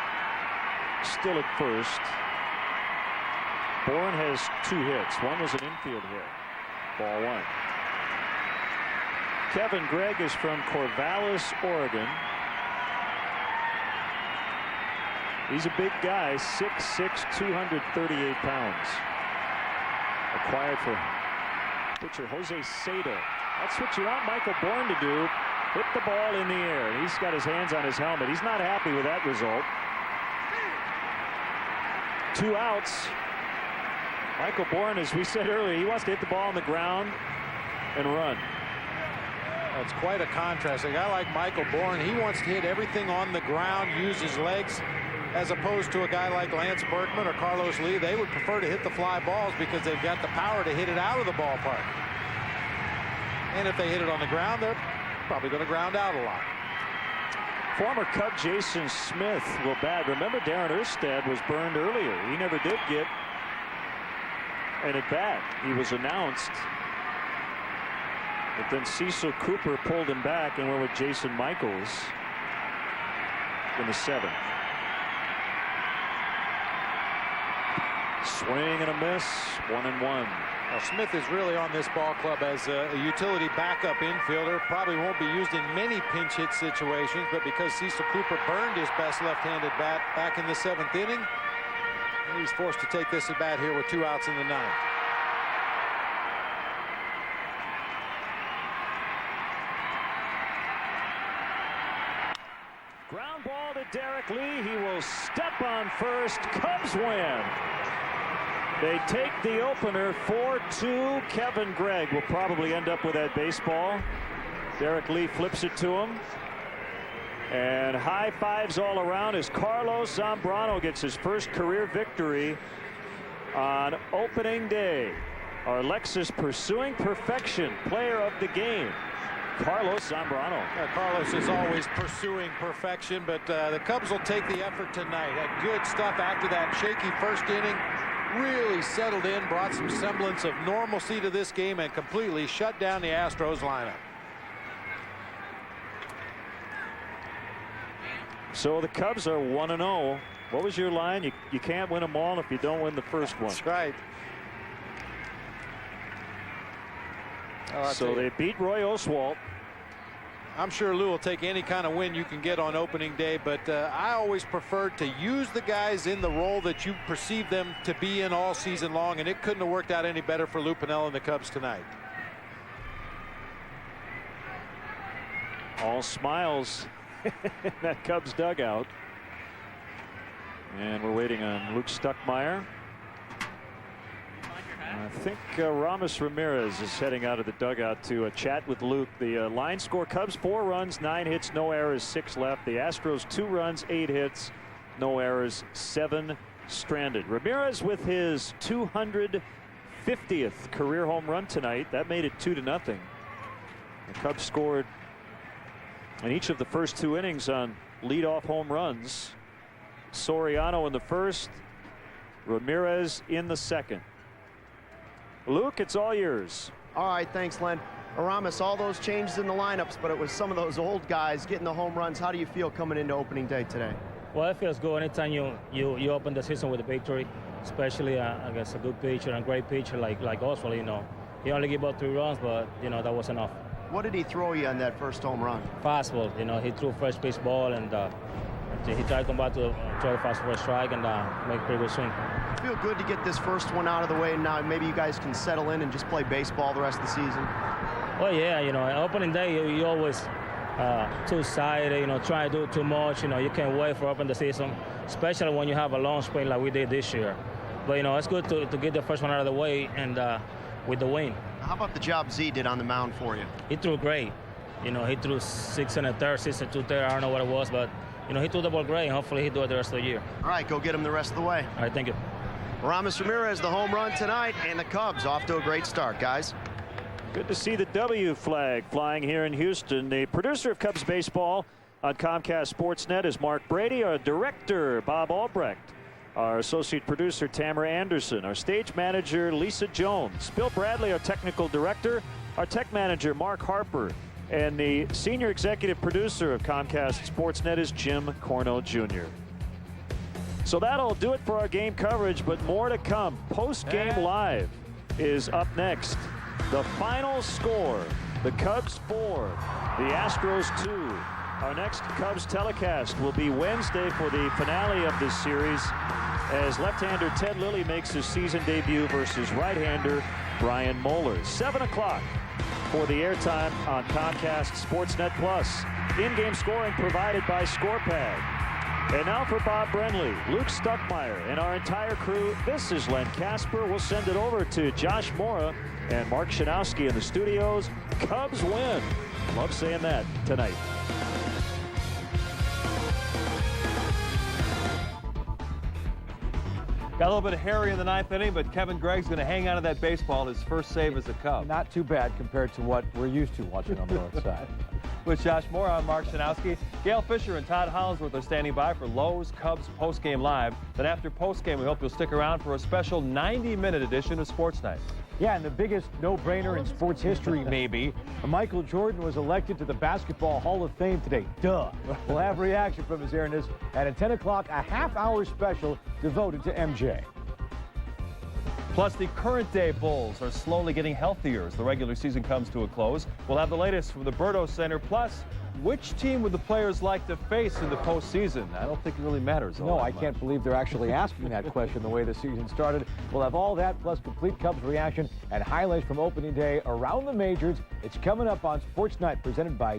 still at first. Bourne has 2 hits. One was an infield hit. Ball 1. Kevin Gregg is from Corvallis, Oregon. He's a big guy, 6'6", 238 pounds. Acquired for pitcher Jose Seda. That's what you want Michael Bourne to do. Hit the ball in the air. He's got his hands on his helmet. He's not happy with that result. 2 outs. Michael Bourne, as we said earlier, he wants to hit the ball on the ground and run. That's quite a contrast. A guy like Michael Bourne, he wants to hit everything on the ground, use his legs, as opposed to a guy like Lance Berkman or Carlos Lee. They would prefer to hit the fly balls because they've got the power to hit it out of the ballpark. And if they hit it on the ground, they're probably going to ground out a lot. Former Cub Jason Smith will bat. Remember, Darren Erstad was burned earlier. He never did get an at bat. He was announced, but then Cecil Cooper pulled him back and went with Jason Michaels in the 7th. Swing and a miss. 1-1. Now, Smith is really on this ball club as a utility backup infielder. Probably won't be used in many pinch hit situations, but because Cecil Cooper burned his best left-handed bat back in the 7th inning, he's forced to take this at bat here with 2 outs in the 9th. Ground ball to Derek Lee. He will step on first. Cubs win. They take the opener 4-2. Kevin Gregg will probably end up with that baseball. Derek Lee flips it to him. And high fives all around as Carlos Zambrano gets his first career victory on opening day. Our Lexus Pursuing Perfection player of the game, Carlos Zambrano. Carlos is always pursuing perfection, but the Cubs will take the effort tonight. Had good stuff after that shaky first inning. Really settled in, brought some semblance of normalcy to this game, and completely shut down the Astros lineup. So the Cubs are 1-0. What was your line? You can't win them all if you don't win the first one. That's right. So they beat Roy Oswalt. I'm sure Lou will take any kind of win you can get on opening day, but I always preferred to use the guys in the role that you perceive them to be in all season long, and it couldn't have worked out any better for Lou Piniella and the Cubs tonight. All smiles in that Cubs dugout. And we're waiting on Luke Stuckmeyer. I think Ramos Ramirez is heading out of the dugout to chat with Luke. The line score: Cubs 4 runs, 9 hits, no errors, 6 left. The Astros 2 runs, 8 hits, no errors, 7 stranded. Ramirez with his 250th career home run tonight. That made it 2-0. The Cubs scored in each of the first 2 innings on leadoff home runs. Soriano in the first, Ramirez in the second. Luke, it's all yours. All right, thanks, Len. Aramis, all those changes in the lineups, but it was some of those old guys getting the home runs. How do you feel coming into opening day today? Well, it feels good anytime you open the season with a victory, especially against a good pitcher and great pitcher like Oswalt. You know, he only gave up 3 runs, but you know that was enough. What did he throw you on that first home run? Fastball. You know, he threw first base ball, and he tried to come back to try to fast for a strike and make a pretty good swing. Feel good to get this first one out of the way, and now maybe you guys can settle in and just play baseball the rest of the season. Well, yeah, you know, opening day you always two-sided, you know, try to do too much. You know, you can't wait for open the season, especially when you have a long sprint like we did this year. But you know, it's good to get the first one out of the way and with the win. How about the job Z did on the mound for you? He threw great. You know, he threw 6 1/3, 6 2/3. I don't know what it was, but you know, he threw the ball great, and hopefully he'll do it the rest of the year. All right, go get him the rest of the way. All right, thank you. Ramos Ramirez, the home run tonight, and the Cubs off to a great start, guys. Good to see the W flag flying here in Houston. The producer of Cubs baseball on Comcast Sportsnet is Mark Brady. Our director, Bob Albrecht. Our associate producer, Tamara Anderson. Our stage manager, Lisa Jones. Bill Bradley, our technical director. Our tech manager, Mark Harper. And the senior executive producer of Comcast Sportsnet is Jim Corno Jr. So that'll do it for our game coverage, but more to come. Post-game live is up next. The final score, the Cubs 4, the Astros 2. Our next Cubs telecast will be Wednesday for the finale of this series as left-hander Ted Lilly makes his season debut versus right-hander Brian Moeller. 7 o'clock for the airtime on Comcast Sportsnet Plus. In-game scoring provided by ScorePad. And now for Bob Brenly, Luke Stuckmeyer, and our entire crew, this is Len Casper. We'll send it over to Josh Mora and Mark Shanowski in the studios. Cubs win. Love saying that tonight. Got a little bit of hairy in the 9th inning, but Kevin Gregg's going to hang on to that baseball, his first save as a Cub. Not too bad compared to what we're used to watching on the north side. With Josh Moore, I'm Mark Shanowski. Gail Fisher and Todd Hollingsworth are standing by for Lowe's Cubs Postgame Live. Then after postgame, we hope you'll stick around for a special 90-minute edition of Sports Night. Yeah, and the biggest no-brainer in sports history, maybe. Michael Jordan was elected to the Basketball Hall of Fame today. Duh. We'll have reaction from His Airness and at 10 o'clock, a half-hour special devoted to MJ. Plus, the current day Bulls are slowly getting healthier as the regular season comes to a close. We'll have the latest from the Berto Center, plus which team would the players like to face in the postseason? I don't think it really matters. No, I can't believe they're actually asking that question the way the season started. We'll have all that plus complete Cubs reaction and highlights from opening day around the majors. It's coming up on Sports Night presented by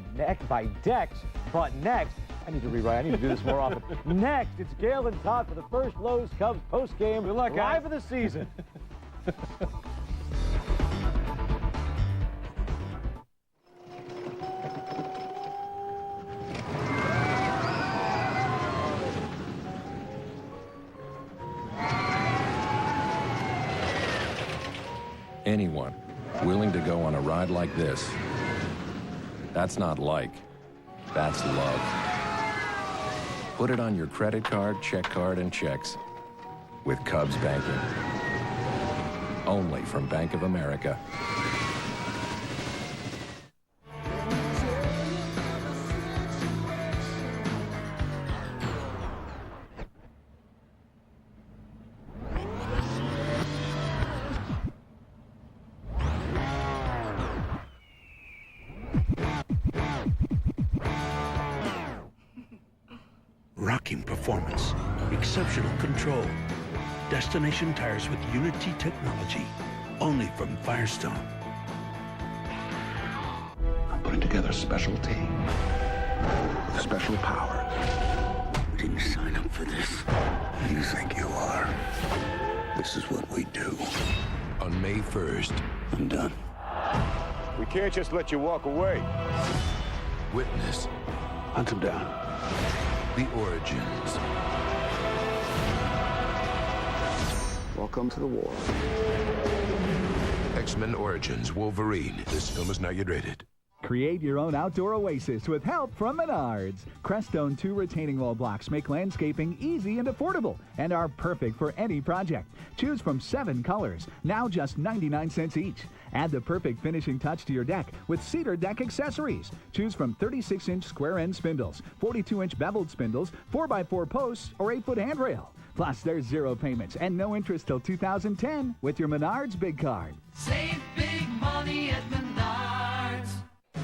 Dex. But next, I need to rewrite. I need to do this more often. Next, it's Gail and Todd for the first Lowe's Cubs postgame live of the season. Anyone willing to go on a ride like this, that's not like, that's love. Put it on your credit card, check card, and checks with Cubs banking. Only from Bank of America. Rocking performance, exceptional control. Destination tires with Unity technology, only from Firestone. I'm putting together a special team with special powers. We didn't sign up for this. You think you are. This is what we do. On May 1st, I'm done. We can't just let you walk away. witness Hunt him down. the origins. Welcome to the war. X-Men Origins Wolverine. This film is not yet rated. Create your own outdoor oasis with help from Menards. Crestone 2 retaining wall blocks make landscaping easy and affordable and are perfect for any project. Choose from 7 colors, now just 99 cents each. Add the perfect finishing touch to your deck with Cedar Deck accessories. Choose from 36-inch square end spindles, 42-inch beveled spindles, 4x4 posts, or 8-foot handrail. Plus, there's 0 payments and no interest till 2010 with your Menards Big Card. Save big money at Menards.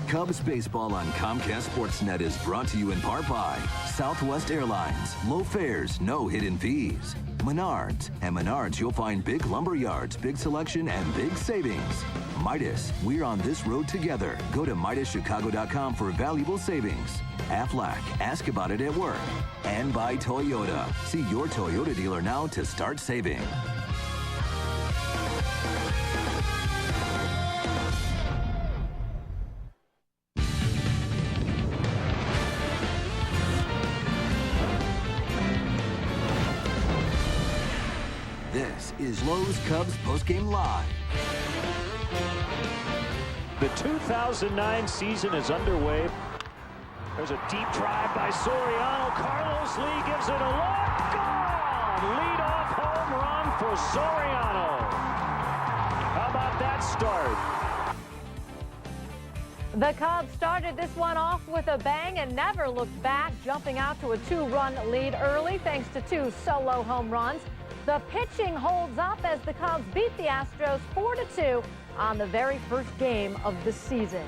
Cubs baseball on Comcast Sportsnet is brought to you in part by Southwest Airlines. Low fares, no hidden fees. Menards. At Menards, you'll find big lumber yards, big selection, and big savings. Midas. We're on this road together. Go to MidasChicago.com for valuable savings. Aflac. Ask about it at work. And by Toyota. See your Toyota dealer now to start saving. This is Lowe's Cubs Postgame Live. The 2009 season is underway. There's a deep drive by Soriano. Carlos Lee gives it a look. Gone! Lead-off home run for Soriano. How about that start? The Cubs started this one off with a bang and never looked back, jumping out to a 2-run lead early thanks to 2 solo home runs. The pitching holds up as the Cubs beat the Astros 4-2 on the very first game of the season.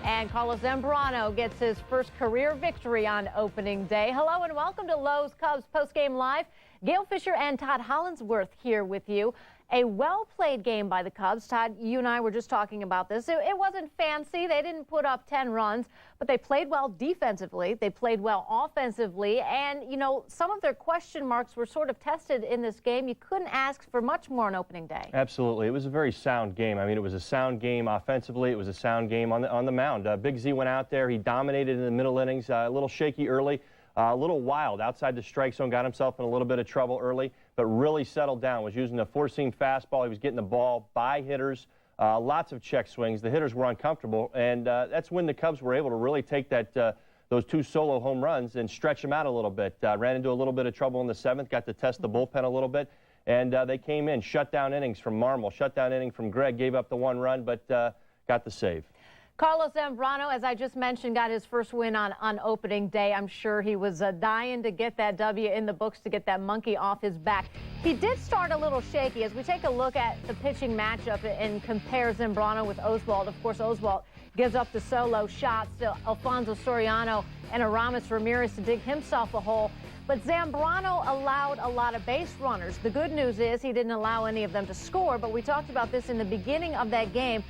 And Carlos Zambrano gets his first career victory on opening day. Hello and welcome to Lowe's Cubs Postgame Live. Gail Fisher and Todd Hollandsworth here with you. A well-played game by the Cubs. Todd, you and I were just talking about this. It wasn't fancy. They didn't put up 10 runs, but they played well defensively. They played well offensively. And, you know, some of their question marks were sort of tested in this game. You couldn't ask for much more on opening day. Absolutely. It was a very sound game. I mean, it was a sound game offensively. It was a sound game on the mound. Big Z went out there. He dominated in the middle innings. A little shaky early. A little wild outside the strike zone, got himself in a little bit of trouble early, but really settled down, was using a four-seam fastball. He was getting the ball by hitters, lots of check swings. The hitters were uncomfortable, and that's when the Cubs were able to really take those 2 solo home runs and stretch them out a little bit. Ran into a little bit of trouble in the 7th, got to test the bullpen a little bit, and they came in, shut down innings from Marmol, shut down inning from Gregg, gave up the 1 run, but got the save. Carlos Zambrano, as I just mentioned, got his first win on opening day. I'm sure he was dying to get that W in the books, to get that monkey off his back. He did start a little shaky. As we take a look at the pitching matchup and compare Zambrano with Oswalt, of course, Oswalt gives up the solo shots to Alfonso Soriano and Aramis Ramirez to dig himself a hole. But Zambrano allowed a lot of base runners. The good news is he didn't allow any of them to score, but we talked about this in the beginning of that game.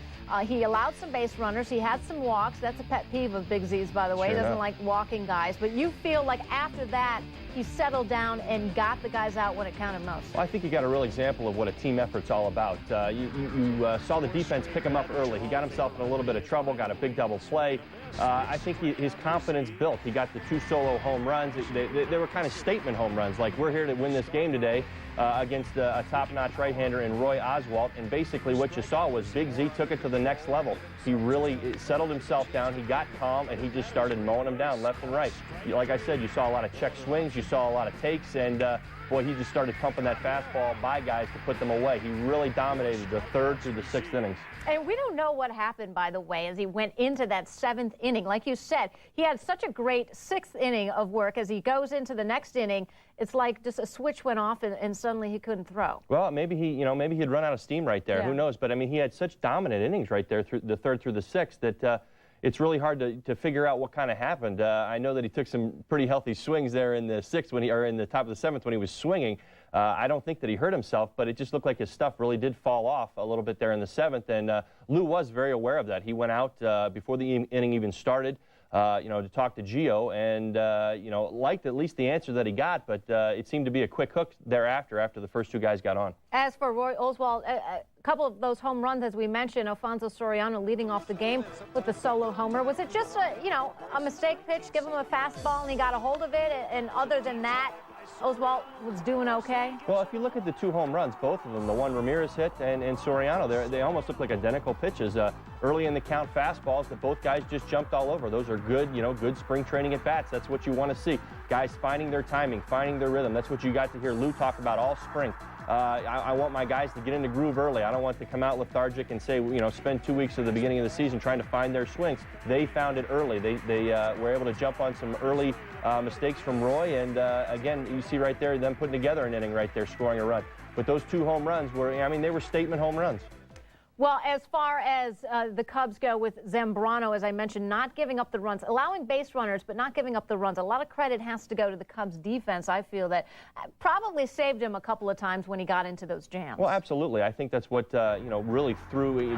He allowed some base runners. He had some walks. That's a pet peeve of Big Z's, by the way. He doesn't like walking guys. But you feel like after that, he settled down and got the guys out when it counted most. Well, I think you got a real example of what a team effort's all about. You saw the defense pick him up early. He got himself in a little bit of trouble, got a big double play. I think his confidence built. He got the 2 solo home runs. They were kind of statement home runs, like we're here to win this game today against a top-notch right-hander in Roy Oswalt. And basically what you saw was Big Z took it to the next level. He really settled himself down. He got calm, and he just started mowing them down left and right. Like I said, you saw a lot of check swings. You saw a lot of takes, and boy, he just started pumping that fastball by guys to put them away. He really dominated the 3rd through the 6th innings. And we don't know what happened, by the way, as he went into that 7th inning. Like you said, he had such a great 6th inning of work. As he goes into the next inning, it's like just a switch went off and suddenly he couldn't throw. Well, maybe maybe he'd run out of steam right there. Yeah. Who knows? But I mean, he had such dominant innings right there through the 3rd through the 6th that it's really hard to figure out what kind of happened. I know that he took some pretty healthy swings there in the 6th or in the top of the 7th when he was swinging. I don't think that he hurt himself, but it just looked like his stuff really did fall off a little bit there in the 7th, and Lou was very aware of that. He went out before the inning even started, to talk to Gio, and liked at least the answer that he got, but it seemed to be a quick hook thereafter after the first 2 guys got on. As for Roy Oswalt, a couple of those home runs, as we mentioned, Alfonso Soriano leading off the game with the solo homer. Was it just a mistake pitch, give him a fastball, and he got a hold of it, and other than that, Oswalt was doing okay? Well, if you look at the 2 home runs, both of them, the one Ramirez hit and Soriano, they almost look like identical pitches. Early in the count fastballs that both guys just jumped all over. Those are good, good spring training at bats. That's what you want to see. Guys finding their timing, finding their rhythm. That's what you got to hear Lou talk about all spring. I want my guys to get in the groove early. I don't want to come out lethargic and say, spend 2 weeks at the beginning of the season trying to find their swings. They found it early. They were able to jump on some early mistakes from Roy, and again, you see right there them putting together an inning right there, scoring a run. But those 2 home runs they were statement home runs. Well, as far as the Cubs go with Zambrano, as I mentioned, not giving up the runs, allowing base runners, but not giving up the runs. A lot of credit has to go to the Cubs defense. I feel that probably saved him a couple of times when he got into those jams. Well, absolutely. I think that's what really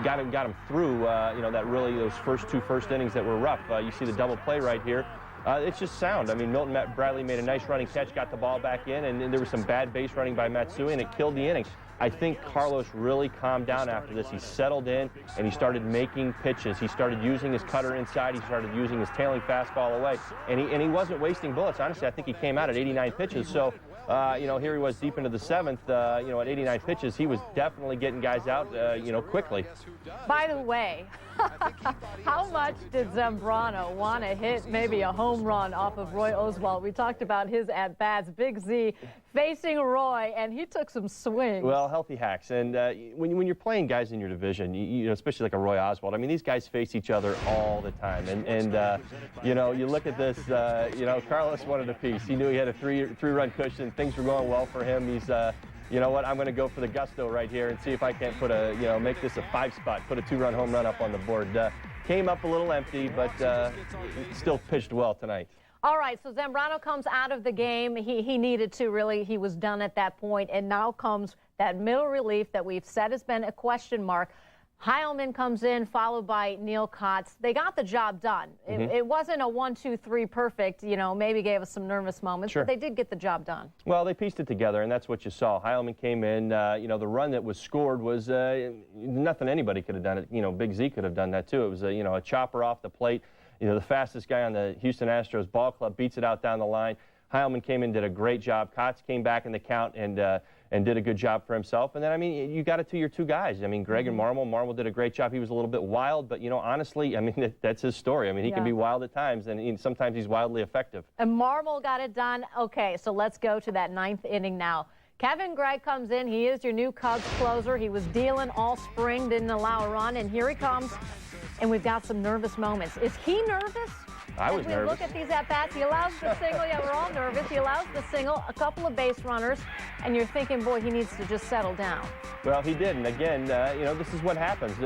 got him through. Those first 2 innings that were rough. You see the double play right here. It's just sound. I mean, Milton Bradley made a nice running catch, got the ball back in, and there was some bad base running by Matsui, and it killed the inning. I think Carlos really calmed down after this. He settled in, and he started making pitches. He started using his cutter inside. He started using his tailing fastball away, and he wasn't wasting bullets. Honestly, I think he came out at 89 pitches. So, here he was deep into the 7th. At 89 pitches, he was definitely getting guys out, quickly. By the way, how much did Zambrano want to hit maybe a home run off of Roy Oswalt? We talked about his at-bats. Big Z facing Roy, and he took some swings. Well, healthy hacks. And when you're playing guys in your division, especially like a Roy Oswalt, I mean, these guys face each other all the time. And you look at this, Carlos wanted a piece. He knew he had a three-run cushion. Things were going well for him. He's, you know what, I'm going to go for the gusto right here and see if I can't put make this a 5-spot, put a 2-run home run up on the board. Came up a little empty, but still pitched well tonight. All right, so Zambrano comes out of the game. He needed to, really. He was done at that point, and now comes that middle relief that we've said has been a question mark. Heilman comes in, followed by Neil Kotz. They got the job done. It wasn't a 1, 2, 3 perfect, maybe gave us some nervous moments, sure, but they did get the job done. Well, they pieced it together, and that's what you saw. Heilman came in, the run that was scored was nothing anybody could have done it. Big Z could have done that too. It was a chopper off the plate. The fastest guy on the Houston Astros ball club beats it out down the line. Heilman came in, did a great job. Kotz came back in the count and did a good job for himself. And then, you got it to your 2 guys. Greg and Marmol. Marmol did a great job. He was a little bit wild, but, honestly, that's his story. He can be wild at times, and sometimes he's wildly effective. And Marmol got it done. Okay, so let's go to that 9th inning now. Kevin Gregg comes in. He is your new Cubs closer. He was dealing all spring, didn't allow a run, and here he comes. And we've got some nervous moments. Is he nervous? I was nervous. Look at these at-bats. He allows the single. Yeah, we're all nervous. He allows the single, a couple of base runners, and you're thinking, boy, he needs to just settle down. Well, he did. And again, this is what happens.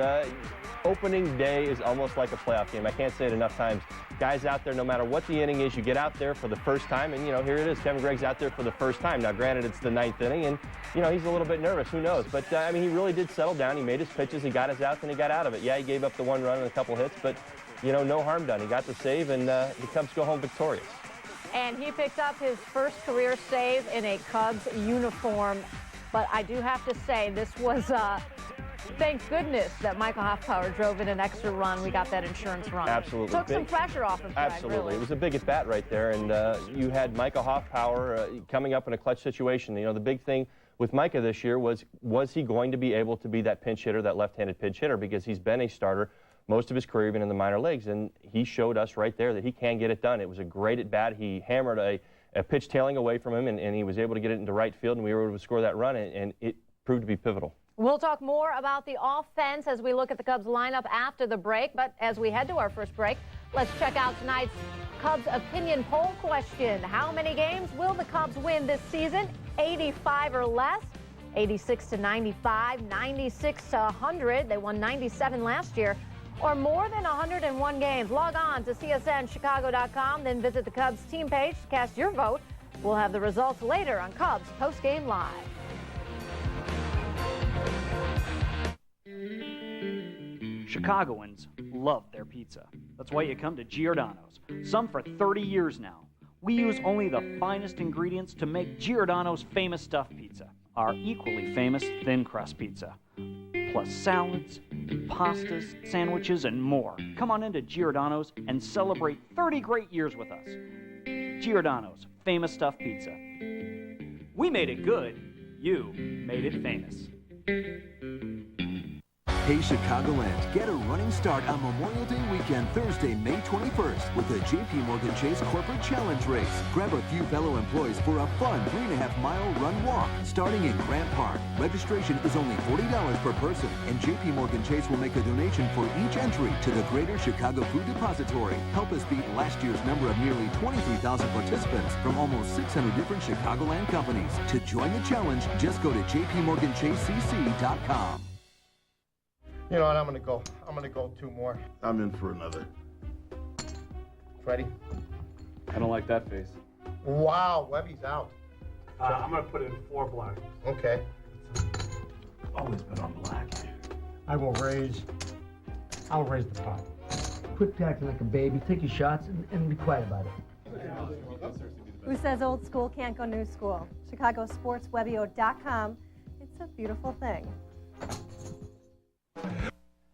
Opening day is almost like a playoff game. I can't say it enough times. Guys out there, no matter what the inning is, you get out there for the first time, and, here it is. Kevin Gregg's out there for the first time. Now, granted, it's the 9th inning, and, he's a little bit nervous. Who knows? But, he really did settle down. He made his pitches. He got his outs, and he got out of it. Yeah, he gave up the 1 run and a couple hits, but, no harm done. He got the save, and the Cubs go home victorious. And he picked up his first career save in a Cubs uniform. But I do have to say, this was, thank goodness that Michael Hoffpower drove in an extra run. We got that insurance run. Absolutely. Took some pressure off of Gregg, Absolutely. really. It was a big at-bat right there, and you had Michael Hoffpower coming up in a clutch situation. The big thing with Micah this year was he going to be able to be that pinch hitter, that left-handed pinch hitter, because he's been a starter most of his career, even in the minor leagues, and he showed us right there that he can get it done. It was a great at-bat. He hammered a pitch tailing away from him, and he was able to get it into right field, and we were able to score that run, and it proved to be pivotal. We'll talk more about the offense as we look at the Cubs lineup after the break, but as we head to our first break, let's check out tonight's Cubs opinion poll question. How many games will the Cubs win this season? 85 or less? 86 to 95, 96 to 100. They won 97 last year. Or more than 101 games. Log on to CSNChicago.com, then visit the Cubs team page to cast your vote. We'll have the results later on Cubs Postgame Live. Chicagoans love their pizza. That's why you come to Giordano's, some for 30 years now. We use only the finest ingredients to make Giordano's famous stuffed pizza, our equally famous thin crust pizza. Plus salads, pastas, sandwiches, and more. Come on into Giordano's and celebrate 30 great years with us. Giordano's, famous stuffed pizza. We made it good. You made it famous. Hey Chicagoland, get a running start on Memorial Day weekend, Thursday, May 21st, with the JP Morgan Chase Corporate Challenge Race. Grab a few fellow employees for a fun 3.5-mile run-walk, starting in Grant Park. Registration is only $40 per person, and JP Morgan Chase will make a donation for each entry to the Greater Chicago Food Depository. Help us beat last year's number of nearly 23,000 participants from almost 600 different Chicagoland companies. To join the challenge, just go to jpmorganchasecc.com. You know what, I'm gonna go 2 more. I'm in for another. Freddie? I don't like that face. Wow, Webby's out. I'm gonna put in 4 black. Okay. Always been on black. I'll raise the pot. Quit acting like a baby, take your shots, and be quiet about it. Who says old school can't go new school? ChicagoSportsWebio.com. It's a beautiful thing.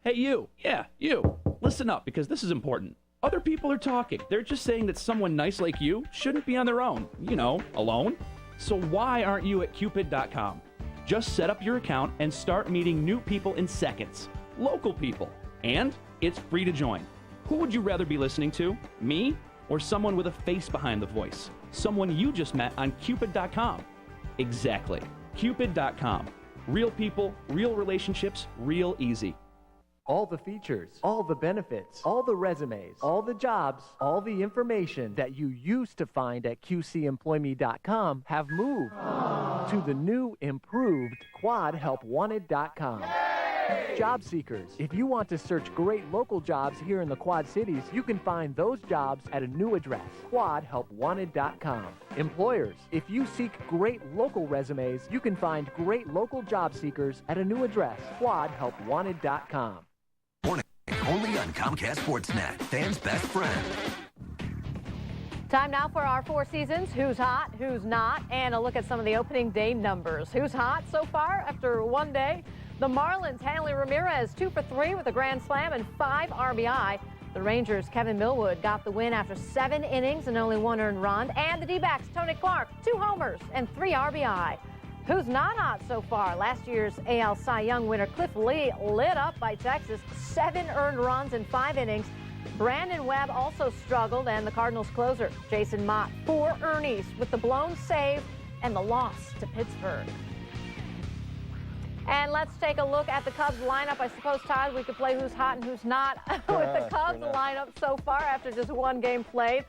Hey, you. Yeah, you. Listen up, because this is important. Other people are talking. They're just saying that someone nice like you shouldn't be on their own. Alone. So why aren't you at Cupid.com? Just set up your account and start meeting new people in seconds. Local people. And it's free to join. Who would you rather be listening to? Me? Or someone with a face behind the voice? Someone you just met on Cupid.com. Exactly. Cupid.com. Real people, real relationships, real easy. All the features, all the benefits, all the resumes, all the jobs, all the information that you used to find at QCEmployme.com have moved to the new, improved QuadHelpWanted.com. Job seekers, if you want to search great local jobs here in the Quad Cities, you can find those jobs at a new address, QuadHelpWanted.com. Employers, if you seek great local resumes, you can find great local job seekers at a new address, QuadHelpWanted.com. Only on Comcast Sportsnet, fans' best friend. Time now for our 4 seasons, who's hot, who's not, and a look at some of the opening day numbers. Who's hot so far after one day? The Marlins, Hanley Ramirez, 2 for 3 with a grand slam and 5 RBI. The Rangers, Kevin Millwood, got the win after 7 innings and only 1 earned run. And the D-backs, Tony Clark, 2 homers and 3 RBI. Who's not hot so far? Last year's AL Cy Young winner Cliff Lee lit up by Texas, 7 earned runs in 5 innings. Brandon Webb also struggled, and the Cardinals closer, Jason Mott, 4 earnies with the blown save and the loss to Pittsburgh. And let's take a look at the Cubs lineup. I suppose, Todd, we could play who's hot and who's not with the Cubs lineup so far after just 1 game played.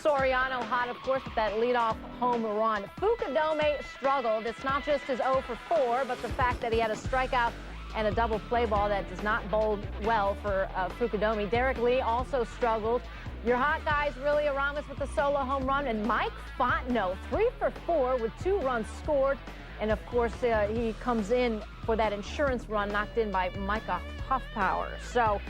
Soriano hot, of course, with that leadoff home run. Fukudome struggled. It's not just his 0 for 4, but the fact that he had a strikeout and a double play ball that does not bode well for Fukudomi. Derek Lee also struggled. Your hot guys, really Aramis with the solo home run, and Mike Fontenot, 3 for 4 with 2 runs scored. And, of course, he comes in for that insurance run knocked in by Micah Hoffpower. So,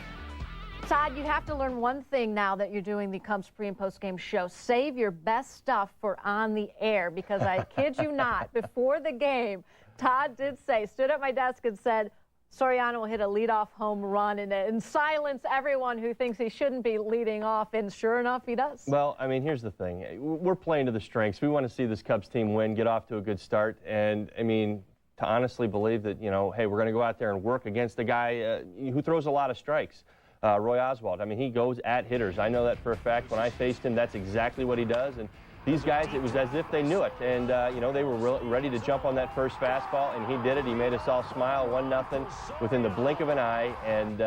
Todd, you have to learn one thing now that you're doing the Cubs pre- and post-game show. Save your best stuff for on the air, because I kid you not, before the game, Todd did say, stood at my desk and said, Soriano will hit a leadoff home run and silence everyone who thinks he shouldn't be leading off, and sure enough, he does. Well, I mean, here's the thing. We're playing to the strengths. We want to see this Cubs team win, get off to a good start, and, I mean, to honestly believe that, you know, hey, we're going to go out there and work against a guy who throws a lot of strikes, Roy Oswalt. I mean, he goes at hitters. I know that for a fact. When I faced him, that's exactly what he does, and these guys, it was as if they knew it, and, you know, they were ready to jump on that first fastball, and he did it. He made us all smile, 1-0, within the blink of an eye, and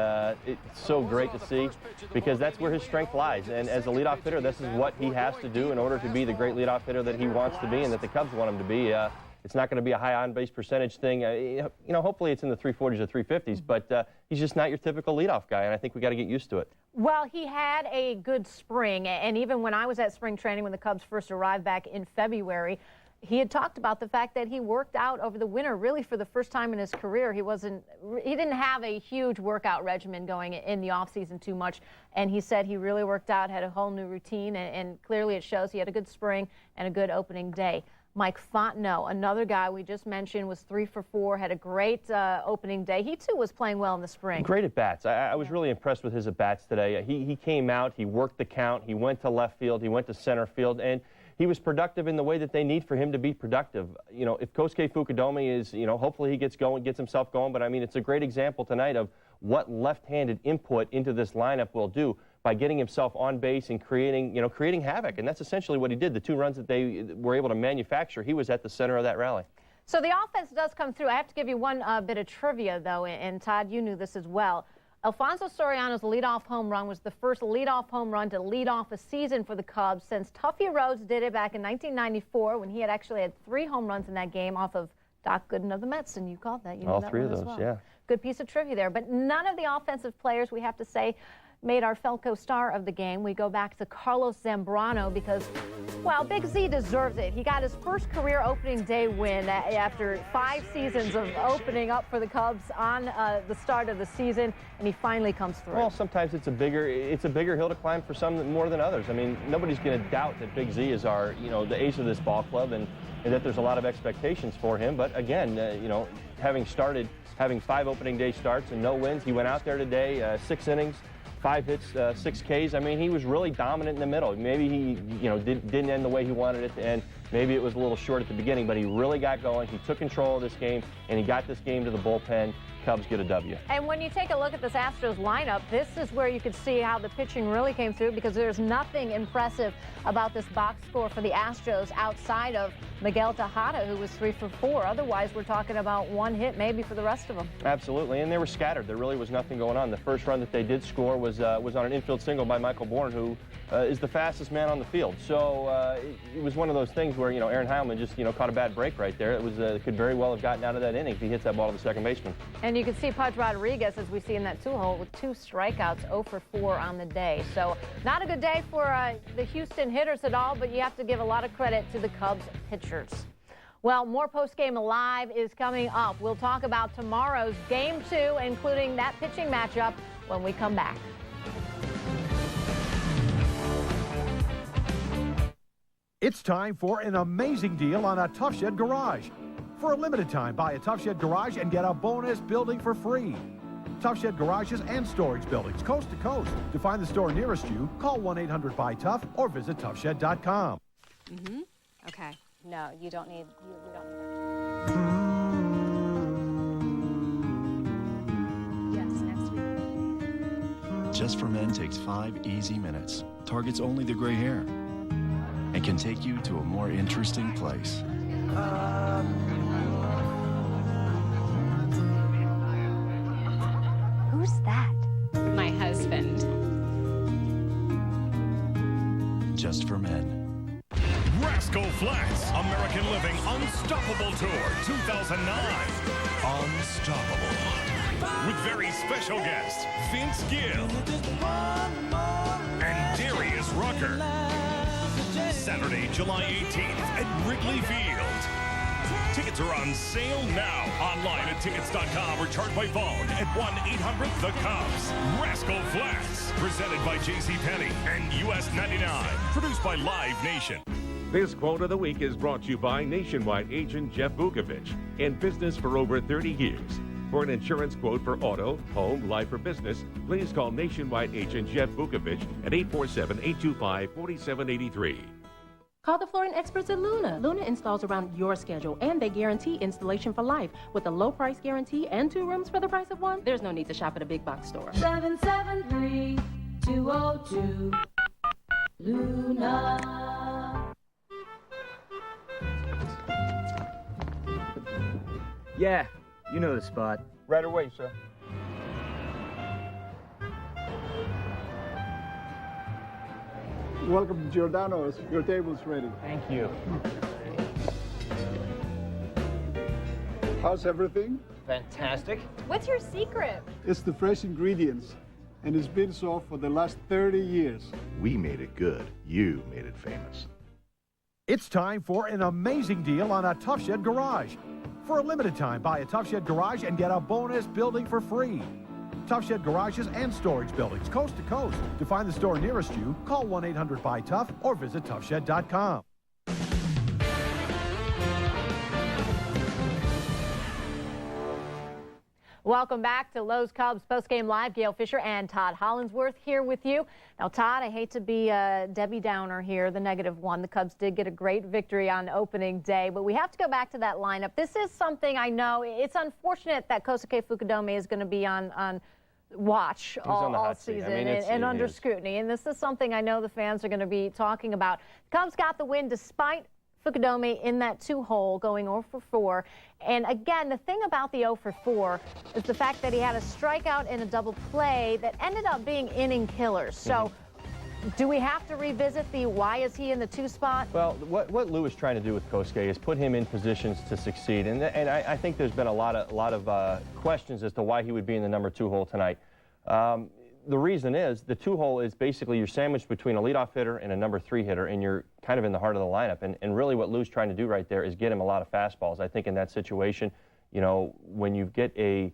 it's so great to see, because that's where his strength lies. And as a leadoff hitter, this is what he has to do in order to be the great leadoff hitter that he wants to be and that the Cubs want him to be. It's not going to be a high on-base percentage thing. You know, hopefully it's in the 340s or 350s, but he's just not your typical leadoff guy, and I think we got to get used to it. Well, he had a good spring, and even when I was at spring training when the Cubs first arrived back in February, he had talked about the fact that he worked out over the winter really for the first time in his career. He didn't have a huge workout regimen going in the offseason too much, and he said he really worked out, had a whole new routine, and clearly it shows he had a good spring and a good opening day. Mike Fontenot, another guy we just mentioned, was 3 for 4, had a great opening day. He, too, was playing well in the spring. Great at-bats. I was really impressed with his at-bats today. He came out, he worked the count, he went to left field, he went to center field, and he was productive in the way that they need for him to be productive. You know, if Kosuke Fukudomi is, you know, hopefully he gets himself going, but, I mean, it's a great example tonight of what left-handed input into this lineup will do by getting himself on base and creating havoc. And that's essentially what he did. The 2 runs that they were able to manufacture, he was at the center of that rally. So the offense does come through. I have to give you one bit of trivia, though, and Todd, you knew this as well. Alfonso Soriano's leadoff home run was the first leadoff home run to lead off a season for the Cubs since Tuffy Rhodes did it back in 1994 when he had actually had 3 home runs in that game off of Doc Gooden of the Mets, and you called that. You All that 3 of as those, well. yeah. Good piece of trivia there. But none of the offensive players, we have to say, made our Felco star of the game. We go back to Carlos Zambrano because, well, Big Z deserves it. He got his first career opening day win after 5 seasons of opening up for the Cubs on the start of the season, and he finally comes through. Well, sometimes it's a bigger hill to climb for some more than others. I mean, nobody's going to doubt that Big Z is the ace of this ball club, and that there's a lot of expectations for him. But again, having 5 opening day starts and no wins, he went out there today, 6 innings, 5 hits, 6 Ks. I mean, he was really dominant in the middle. Maybe he, didn't end the way he wanted it to end. Maybe it was a little short at the beginning, but he really got going. He took control of this game, and he got this game to the bullpen. Cubs get a W. And when you take a look at this Astros lineup, this is where you could see how the pitching really came through, because there's nothing impressive about this box score for the Astros outside of Miguel Tejada, who was 3 for 4. Otherwise, we're talking about 1 hit maybe for the rest of them. Absolutely, and they were scattered. There really was nothing going on. The first run that they did score was on an infield single by Michael Bourne, who is the fastest man on the field. So it was one of those things where, Aaron Heilman just, caught a bad break right there. It was could very well have gotten out of that inning if he hits that ball to the second baseman. And you can see Pudge Rodriguez, as we see in that 2-hole, with 2 strikeouts, 0 for 4 on the day. So not a good day for the Houston hitters at all, but you have to give a lot of credit to the Cubs pitchers. Well, more post-game live is coming up. We'll talk about tomorrow's Game 2, including that pitching matchup, when we come back. It's time for an amazing deal on a Tough Shed Garage. For a limited time, buy a Tough Shed Garage and get a bonus building for free. Tough Shed Garages and storage buildings, coast to coast. To find the store nearest you, call 1-800-BUY-TOUGH or visit toughshed.com. Mm-hmm. Okay. No, we don't need that. Yes, next week. Just for Men takes 5 easy minutes, targets only the gray hair, and can take you to a more interesting place. Who's that? My husband. Just for Men. Rascal Flatts, American Living Unstoppable Tour 2009. Unstoppable. with very special guests Vince Gill and Darius Rucker. Saturday, July 18th at Wrigley Field. Tickets are on sale now. Online at tickets.com or charged by phone at 1-800-THE-CUBS. Rascal Flats, presented by JCPenney and US 99. Produced by Live Nation. This quote of the week is brought to you by Nationwide agent Jeff Vukovich, in business for over 30 years. For an insurance quote for auto, home, life, or business, please call Nationwide agent Jeff Vukovich at 847-825-4783. Call the flooring experts at Luna. Luna installs around your schedule, and they guarantee installation for life. With a low price guarantee and 2 rooms for the price of 1, there's no need to shop at a big box store. 773-202 Luna. Yeah, you know the spot. Right away, sir. Welcome to Giordano's. Your table's ready. Thank you. How's everything? Fantastic. What's your secret? It's the fresh ingredients, and it's been so for the last 30 years. We made it good. You made it famous. It's time for an amazing deal on a Tough Shed Garage. For a limited time, buy a Tough Shed Garage and get a bonus building for free. Tough Shed Garages and storage buildings, coast to coast. To find the store nearest you, call 1-800-BUY-TOUGH or visit toughshed.com. Welcome back to Lowe's Cubs postgame live. Gail Fisher and Todd Hollinsworth here with you. Now, Todd, I hate to be Debbie Downer here, the negative one. The Cubs did get a great victory on opening day, but we have to go back to that lineup. This is something I know. It's unfortunate that Kosuke Fukudome is going to be on watch all season and under scrutiny. And this is something I know the fans are going to be talking about. Cubs got the win despite Fukudome in that 2-hole going 0 for 4. And again, the thing about the 0 for 4 is the fact that he had a strikeout and a double play that ended up being inning killers. So do we have to revisit the why is he in the 2 spot? Well, what Lou is trying to do with Kosuke is put him in positions to succeed. And I think there's been a lot of questions as to why he would be in the number 2 hole tonight. The reason is the 2-hole is basically you're sandwiched between a leadoff hitter and a number 3 hitter, and you're kind of in the heart of the lineup. And really what Lou's trying to do right there is get him a lot of fastballs. I think in that situation, you know, when you get a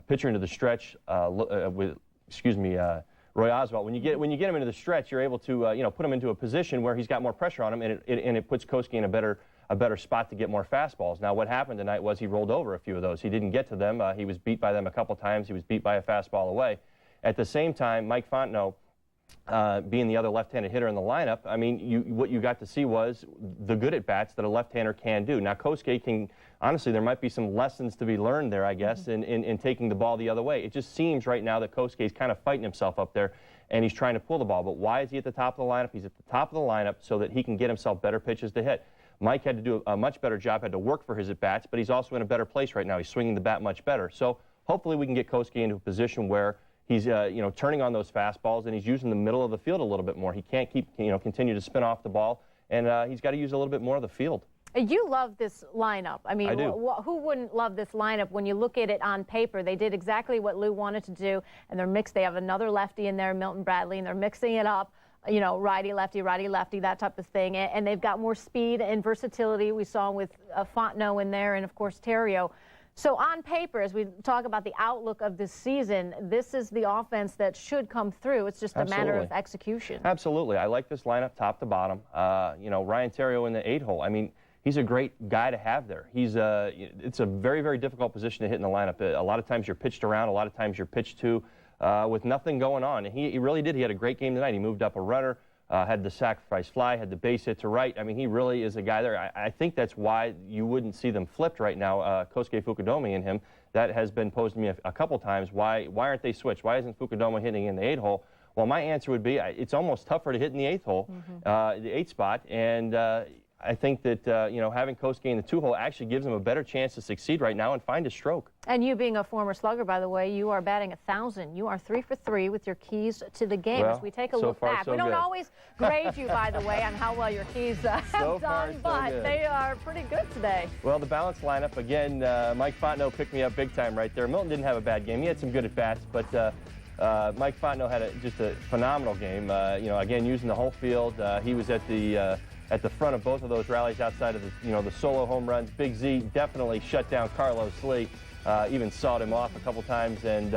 pitcher into the stretch Roy Oswalt, when you get him into the stretch, you're able to put him into a position where he's got more pressure on him, and it puts Kosuke in a better spot to get more fastballs. Now, what happened tonight was he rolled over a few of those. He didn't get to them. He was beat by them a couple times. He was beat by a fastball away. At the same time, Mike Fontenot, being the other left-handed hitter in the lineup, I mean, what you got to see was the good at-bats that a left-hander can do. Now, Kosuke can, honestly, there might be some lessons to be learned there, I guess, in taking the ball the other way. It just seems right now that Kosuke is kind of fighting himself up there, and he's trying to pull the ball. But why is he at the top of the lineup? He's at the top of the lineup so that he can get himself better pitches to hit. Mike had to do a much better job, had to work for his at-bats, but he's also in a better place right now. He's swinging the bat much better. So hopefully we can get Kosuke into a position where he's turning on those fastballs, and he's using the middle of the field a little bit more. He can't continue to spin off the ball, and he's got to use a little bit more of the field. You love this lineup. I mean, I do. Who wouldn't love this lineup when you look at it on paper? They did exactly what Lou wanted to do, and they're mixed. They have another lefty in there, Milton Bradley, and they're mixing it up. You know, righty, lefty, that type of thing. And they've got more speed and versatility. We saw with Fontenot in there, and of course Terrio. So on paper, as we talk about the outlook of this season, this is the offense that should come through. It's just a matter of execution. Absolutely. I like this lineup top to bottom. Ryan Terrio in the 8-hole. I mean, he's a great guy to have there. It's a very, very difficult position to hit in the lineup. A lot of times you're pitched around. A lot of times you're pitched to with nothing going on. And he really did. He had a great game tonight. He moved up a runner. Had the sacrifice fly, had the base hit to right. I mean, he really is a guy there. I think that's why you wouldn't see them flipped right now, Kosuke Fukudome and him. That has been posed to me a couple times. Why aren't they switched? Why isn't Fukudome hitting in the 8-hole? Well, my answer would be it's almost tougher to hit in the 8th hole, the 8th spot. And I think that, you know, having Kosuke in the 2-hole actually gives him a better chance to succeed right now and find a stroke. And you being a former slugger, by the way, you are batting 1,000. You are 3 for 3 with your keys to the game. Well, As we take a so look far, back, so we don't good. always grade you, by the way, on how well your keys have So far, done, so but good. they are pretty good today. Well, the balanced lineup, again, Mike Fontenot picked me up big time right there. Milton didn't have a bad game. He had some good at-bats, but Mike Fontenot had just a phenomenal game. You know, again, using the whole field. He was at the front of both of those rallies outside of the, you know, the solo home runs. Big Z definitely shut down Carlos Lee, even sawed him off a couple times, and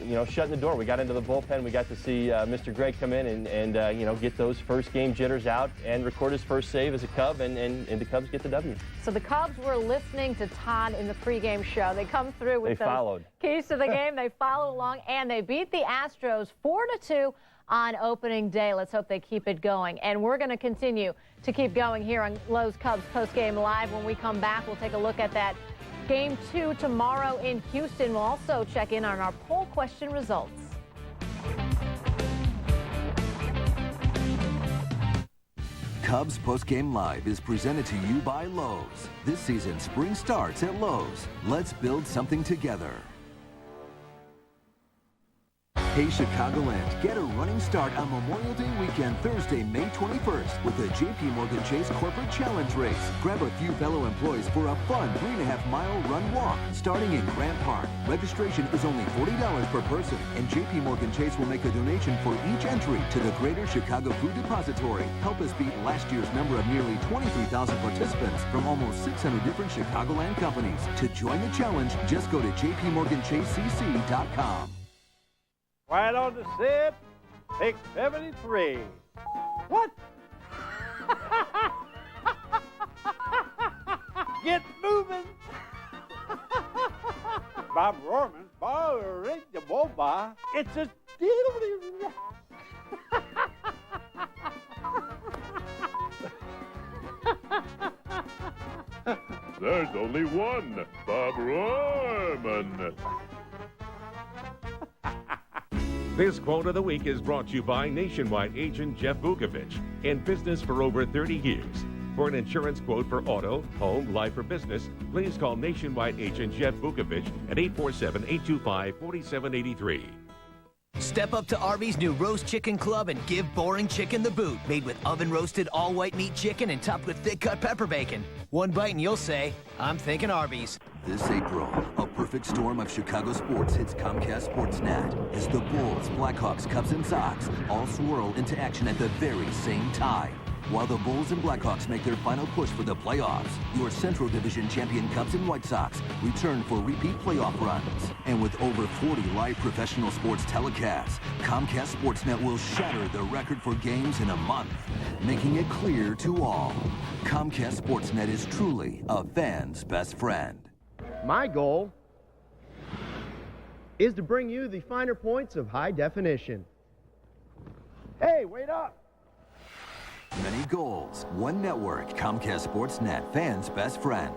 you know, shutting the door. We got into the bullpen. We got to see Mr. Gregg come in and you know, get those first game jitters out and record his first save as a Cub, and the Cubs get the W. So the Cubs were listening to Todd in the pregame show. They come through with those keys to the game. They follow along, and they beat the Astros 4-2 on opening day. Let's hope they keep it going. And we're going to continue to keep going here on Lowe's Cubs Postgame Live. When we come back, we'll take a look at that Game 2 tomorrow in Houston. We'll also check in on our poll question results. Cubs Postgame Live is presented to you by Lowe's. This season, spring starts at Lowe's. Let's build something together. Hey Chicagoland, get a running start on Memorial Day weekend, Thursday, May 21st, with the JP Morgan Chase Corporate Challenge Race. Grab a few fellow employees for a fun 3.5-mile run-walk, starting in Grant Park. Registration is only $40 per person, and JP Morgan Chase will make a donation for each entry to the Greater Chicago Food Depository. Help us beat last year's number of nearly 23,000 participants from almost 600 different Chicagoland companies. To join the challenge, just go to jpmorganchasecc.com. Right on the set, pick 73. What? Get moving. Bob Rorman, the Boba. It's a deal. There's only one, Bob Rorman. This quote of the week is brought to you by Nationwide agent Jeff Vukovich, in business for over 30 years. For an insurance quote for auto, home, life, or business, please call Nationwide agent Jeff Vukovich at 847-825-4783. Step up to Arby's new Roast Chicken Club and give boring chicken the boot. Made with oven-roasted all-white meat chicken and topped with thick-cut pepper bacon. One bite and you'll say, I'm thinking Arby's. This April, a perfect storm of Chicago sports hits Comcast Sportsnet as the Bulls, Blackhawks, Cubs, and Sox all swirl into action at the very same time. While the Bulls and Blackhawks make their final push for the playoffs, your Central Division champion Cubs and White Sox return for repeat playoff runs. And with over 40 live professional sports telecasts, Comcast Sportsnet will shatter the record for games in a month, making it clear to all. Comcast Sportsnet is truly a fan's best friend. My goal is to bring you the finer points of high definition. Hey, wait up! Many goals, one network, Comcast Sportsnet, fans' best friend.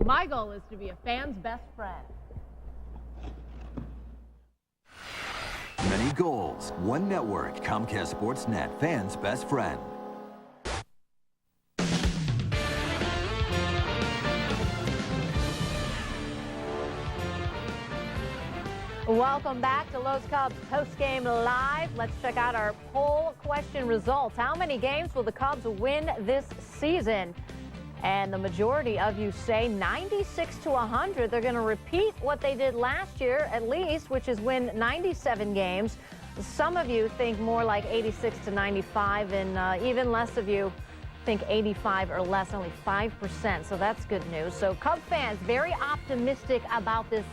My goal is to be a fan's best friend. Many goals, one network, Comcast Sportsnet, fans' best friend. Welcome back to Lowe's Cubs Postgame Live. Let's check out our poll question results. How many games will the Cubs win this season? And the majority of you say 96 to 100. They're going to repeat what they did last year, at least, which is win 97 games. Some of you think more like 86 to 95, and even less of you think 85 or less, only 5%. So that's good news. So Cub fans very optimistic about this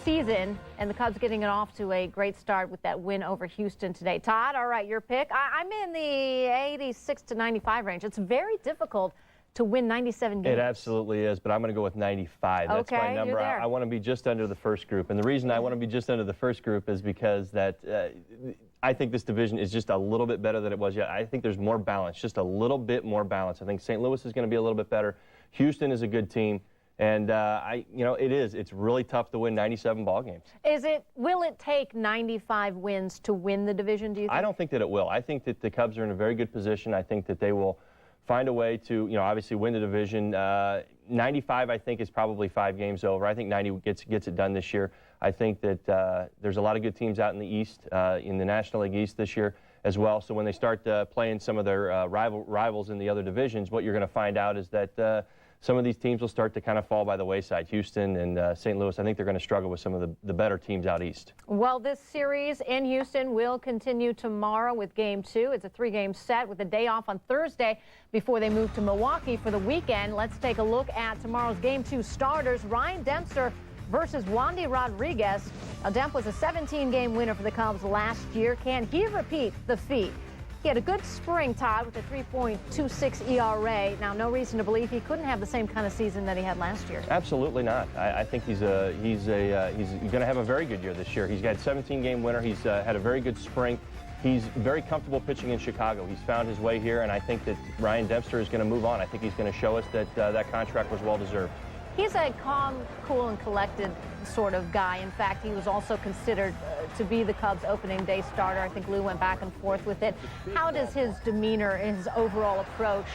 season, and the Cubs getting it off to a great start with that win over Houston today. Todd, all right, your pick. I'm in the 86 to 95 range. It's very difficult to win 97 games. It absolutely is, but I'm going to go with 95. That's okay, my number. You're there. I want to be just under the first group, and the reason I want to be just under the first group is because that I think this division is just a little bit better than it was yet. I think there's more balance, just a little bit more balance. I think St. Louis is going to be a little bit better. Houston is a good team. And it's really tough to win 97 ball games. Will it take 95 wins to win the division, do you think? I don't think that it will. I think that the Cubs are in a very good position. I think that they will find a way to, obviously win the division. 95, I think, is probably 5 games over. I think 90 gets it done this year. I think that there's a lot of good teams out in the East, in the National League East this year as well. So when they start playing some of their rivals in the other divisions, what you're going to find out is that some of these teams will start to kind of fall by the wayside. Houston and St. Louis, I think they're going to struggle with some of the better teams out east. Well, this series in Houston will continue tomorrow with Game 2. It's a 3-game set with a day off on Thursday before they move to Milwaukee for the weekend. Let's take a look at tomorrow's Game 2 starters. Ryan Dempster versus Wandy Rodriguez. Now, Demp was a 17-game winner for the Cubs last year. Can he repeat the feat? He had a good spring, Todd, with a 3.26 ERA. Now, no reason to believe he couldn't have the same kind of season that he had last year. Absolutely not. I think he's going to have a very good year this year. He's got a 17-game winner. He's had a very good spring. He's very comfortable pitching in Chicago. He's found his way here, and I think that Ryan Dempster is going to move on. I think he's going to show us that that contract was well-deserved. He's a calm, cool, and collected sort of guy. In fact, he was also considered to be the Cubs' opening day starter. I think Lou went back and forth with it. How does his demeanor and his overall approach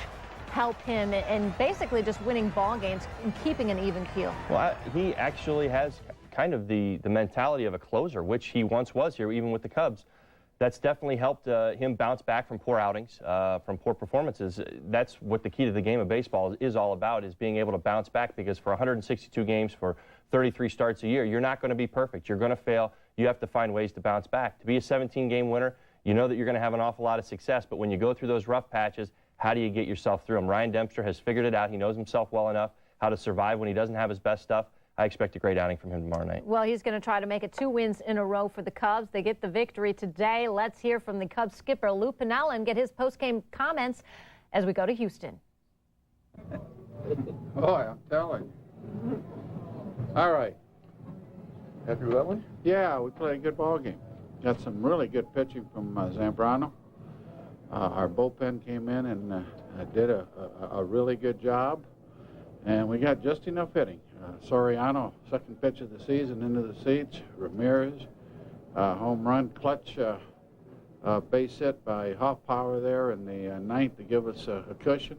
help him in basically just winning ball games and keeping an even keel? Well, he actually has kind of the mentality of a closer, which he once was here, even with the Cubs. That's definitely helped him bounce back from poor outings, from poor performances. That's what the key to the game of baseball is all about, is being able to bounce back, because for 162 games, for 33 starts a year, you're not going to be perfect. You're going to fail. You have to find ways to bounce back. To be a 17-game winner, you know that you're going to have an awful lot of success, but when you go through those rough patches, how do you get yourself through them? Ryan Dempster has figured it out. He knows himself well enough how to survive when he doesn't have his best stuff. I expect a great outing from him tomorrow night. Well, he's going to try to make it 2 wins in a row for the Cubs. They get the victory today. Let's hear from the Cubs skipper, Lou Piniella, and get his post-game comments as we go to Houston. Boy, I'm telling you. All right. Happy with that one? Yeah, we played a good ball game. Got some really good pitching from Zambrano. Our bullpen came in and did a really good job. And we got just enough hitting. Soriano, second pitch of the season, into the seats. Ramirez, home run, clutch base hit by Hoffpower there in the ninth to give us a cushion.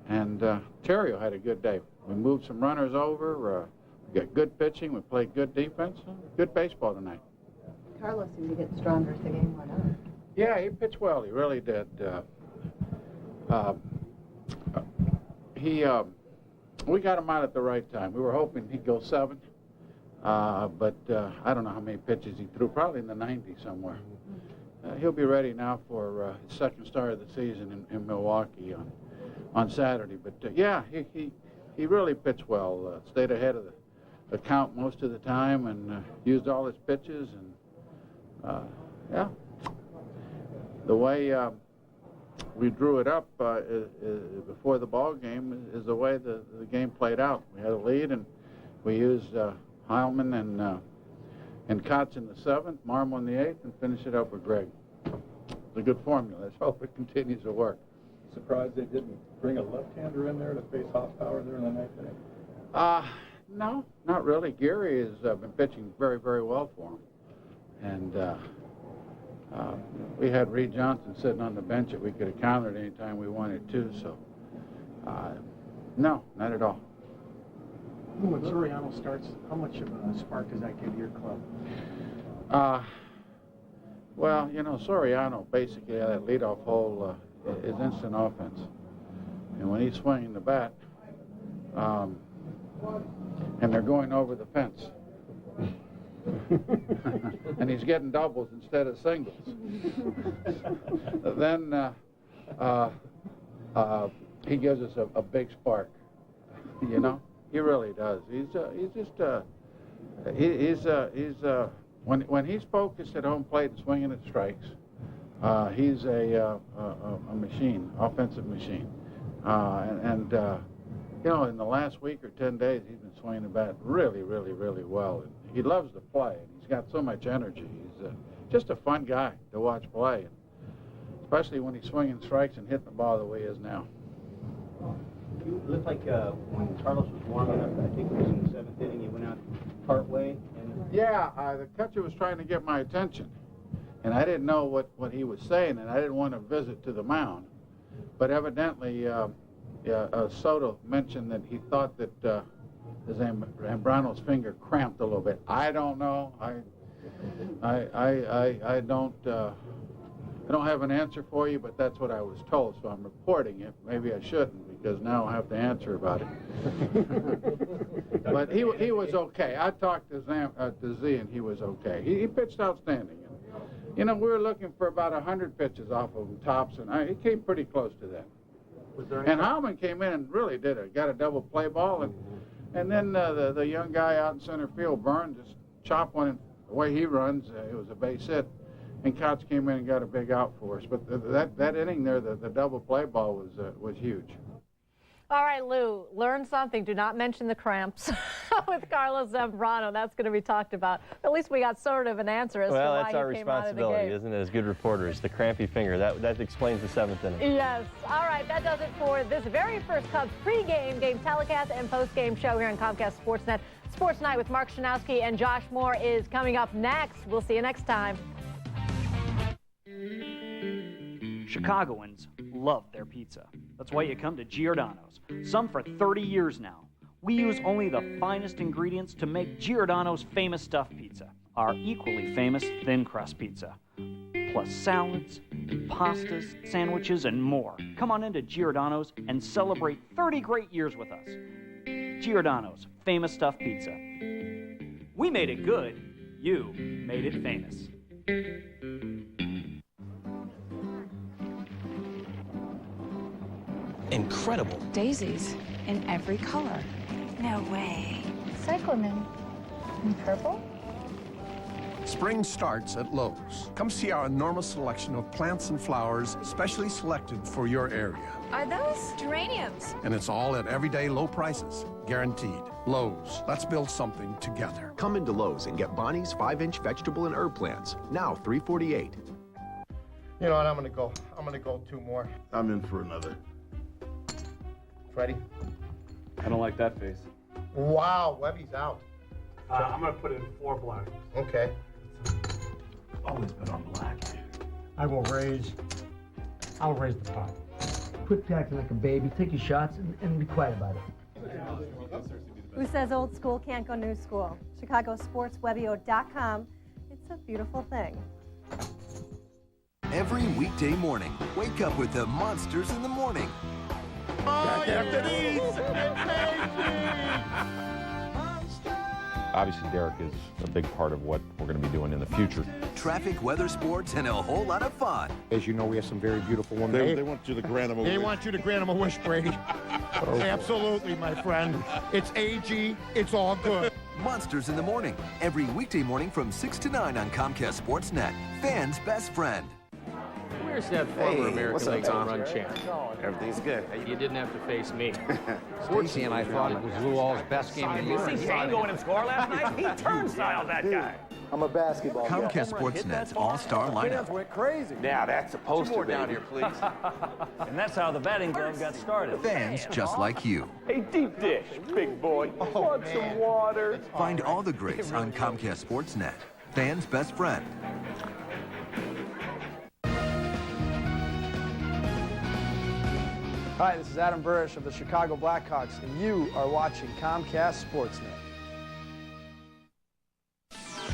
And Terrio had a good day. We moved some runners over. We got good pitching. We played good defense. Good baseball tonight. Carlos seemed to get stronger as the game went on. Yeah, he pitched well. He really did. We got him out at the right time. We were hoping he'd go 7, but I don't know how many pitches he threw, probably in the 90s somewhere. He'll be ready now for his second start of the season in Milwaukee on Saturday. But yeah, he really pitched well, stayed ahead of the count most of the time, and used all his pitches. And yeah, the way we drew it up before the ball game is the way the game played out. We had a lead, and we used Heilman and Kotz in the 7th, Marmol in the 8th, and finish it up with Greg. It's a good formula. Let's hope it continues to work. Surprised they didn't bring a left-hander in there to face Hoffpower there in the 9th inning? No, not really. Gary has been pitching very, very well for him. And we had Reed Johnson sitting on the bench that we could have countered any time we wanted to, so no, not at all. When Soriano starts, how much of a spark does that give your club? Well, you know, Soriano basically, that leadoff hole is instant offense. And when he's swinging the bat, and they're going over the fence, and he's getting doubles instead of singles, then he gives us a big spark. You know, he really does. When he's focused at home plate and swinging at strikes, he's a machine, offensive machine. You know, in the last week or 10 days, he's been swinging the bat really, really, really well. And he loves to play. He's got so much energy. He's just a fun guy to watch play, especially when he's swinging strikes and hitting the ball the way he is now. It looked like when Carlos was warming up, part way? Yeah, the catcher was trying to get my attention, and I didn't know what he was saying, and I didn't want to visit to the mound. But evidently, Soto mentioned that he thought that Zambrano's finger cramped a little bit. I don't know. I don't have an answer for you, but that's what I was told, so I'm reporting it. Maybe I shouldn't, because now I have to answer about it. But he was okay. I talked to Z, and he was okay. He pitched outstanding. And, you know, we were looking for about 100 pitches off of him, tops, and he came pretty close to that. And Howman came in and really got a double play ball, and then the young guy out in center field, Byrne, just chopped one. And the way he runs, it was a base hit. And Couch came in and got a big out for us. But that inning there, the double play ball was huge. All right, Lou, learn something. Do not mention the cramps with Carlos Zambrano. That's going to be talked about. At least we got sort of an answer as to why that's our he came out of the game. responsibility, isn't it, as good reporters? The crampy finger. That explains the 7th inning. Yes. All right, that does it for this very first Cubs pregame, game telecast, and postgame show here on Comcast Sportsnet. Sports Night with Mark Shanowski and Josh Moore is coming up next. We'll see you next time. Chicagoans love their pizza. That's why you come to Giordano's. Some for 30 years now. We use only the finest ingredients to make Giordano's famous stuffed pizza, our equally famous thin crust pizza. Plus salads, pastas, sandwiches, and more. Come on into Giordano's and celebrate 30 great years with us. Giordano's famous stuffed pizza. We made it good. You made it famous. Incredible. Daisies in every color. No way. Cyclamen in purple? Spring starts at Lowe's. Come see our enormous selection of plants and flowers specially selected for your area. Are those geraniums? And it's all at everyday low prices, guaranteed. Lowe's, let's build something together. Come into Lowe's and get Bonnie's 5-inch vegetable and herb plants, now $3.48. You know what, I'm gonna go 2 more. I'm in for another. Freddie? I don't like that face. Wow, Webby's out. I'm going to put in 4 black. Okay. Always been on black. I'll raise the pot. Quit acting like a baby. Take your shots and be quiet about it. Who says old school can't go new school? ChicagoSportsWebio.com. It's a beautiful thing. Every weekday morning, wake up with the Monsters in the Morning. Back after these. Obviously, Derek is a big part of what we're going to be doing in the future. Traffic, weather, sports, and a whole lot of fun. As you know, we have some very beautiful women. They want you to grant them a wish. They want you to grant them a wish, Brady. Absolutely, my friend. It's AG. It's all good. Monsters in the Morning, every weekday morning from 6 to 9 on Comcast Sportsnet. Fans' best friend. Where's that former American League home run champ? Everything's good. You didn't have to face me. Stacey and I thought it was Lou All's best game of the year. You see Shane go in and score last night? He turnstile that guy. I'm a basketball guy. Comcast Sportsnet's all-star lineup. Went crazy. Now that's supposed to be. Down here, please. And that's how the batting glove got started. Fans just like you. Hey, deep dish, big boy. Want some water? Find all the greats on Comcast Sportsnet. Fans' best friend. Hi, this is Adam Burrish of the Chicago Blackhawks, and you are watching Comcast Sportsnet.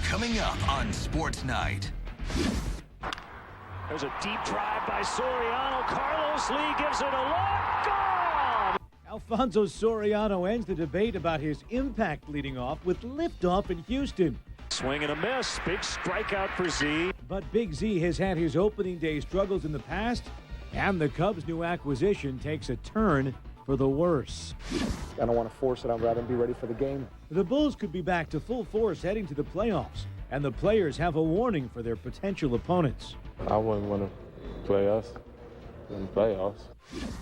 Coming up on Sports Night. There's a deep drive by Soriano. Carlos Lee gives it a look. Gone! Alfonso Soriano ends the debate about his impact leading off with liftoff in Houston. Swing and a miss. Big strikeout for Z. But Big Z has had his opening day struggles in the past, and the Cubs' new acquisition takes a turn for the worse. I don't want to force it. I'd rather be ready for the game. The Bulls could be back to full force heading to the playoffs, and the players have a warning for their potential opponents. I wouldn't want to play us in the playoffs.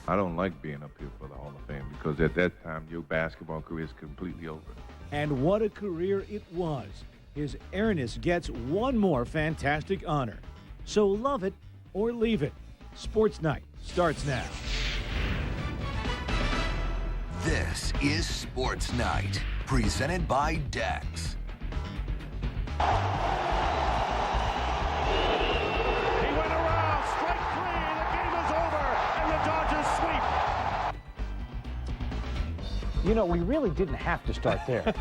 I don't like being up here for the Hall of Fame because at that time your basketball career is completely over. And what a career it was. His Airness gets one more fantastic honor. So love it or leave it. Sports Night starts now. This is Sports Night, presented by Dex. He went around, strike three, the game is over, and the Dodgers sweep. You know, we really didn't have to start there.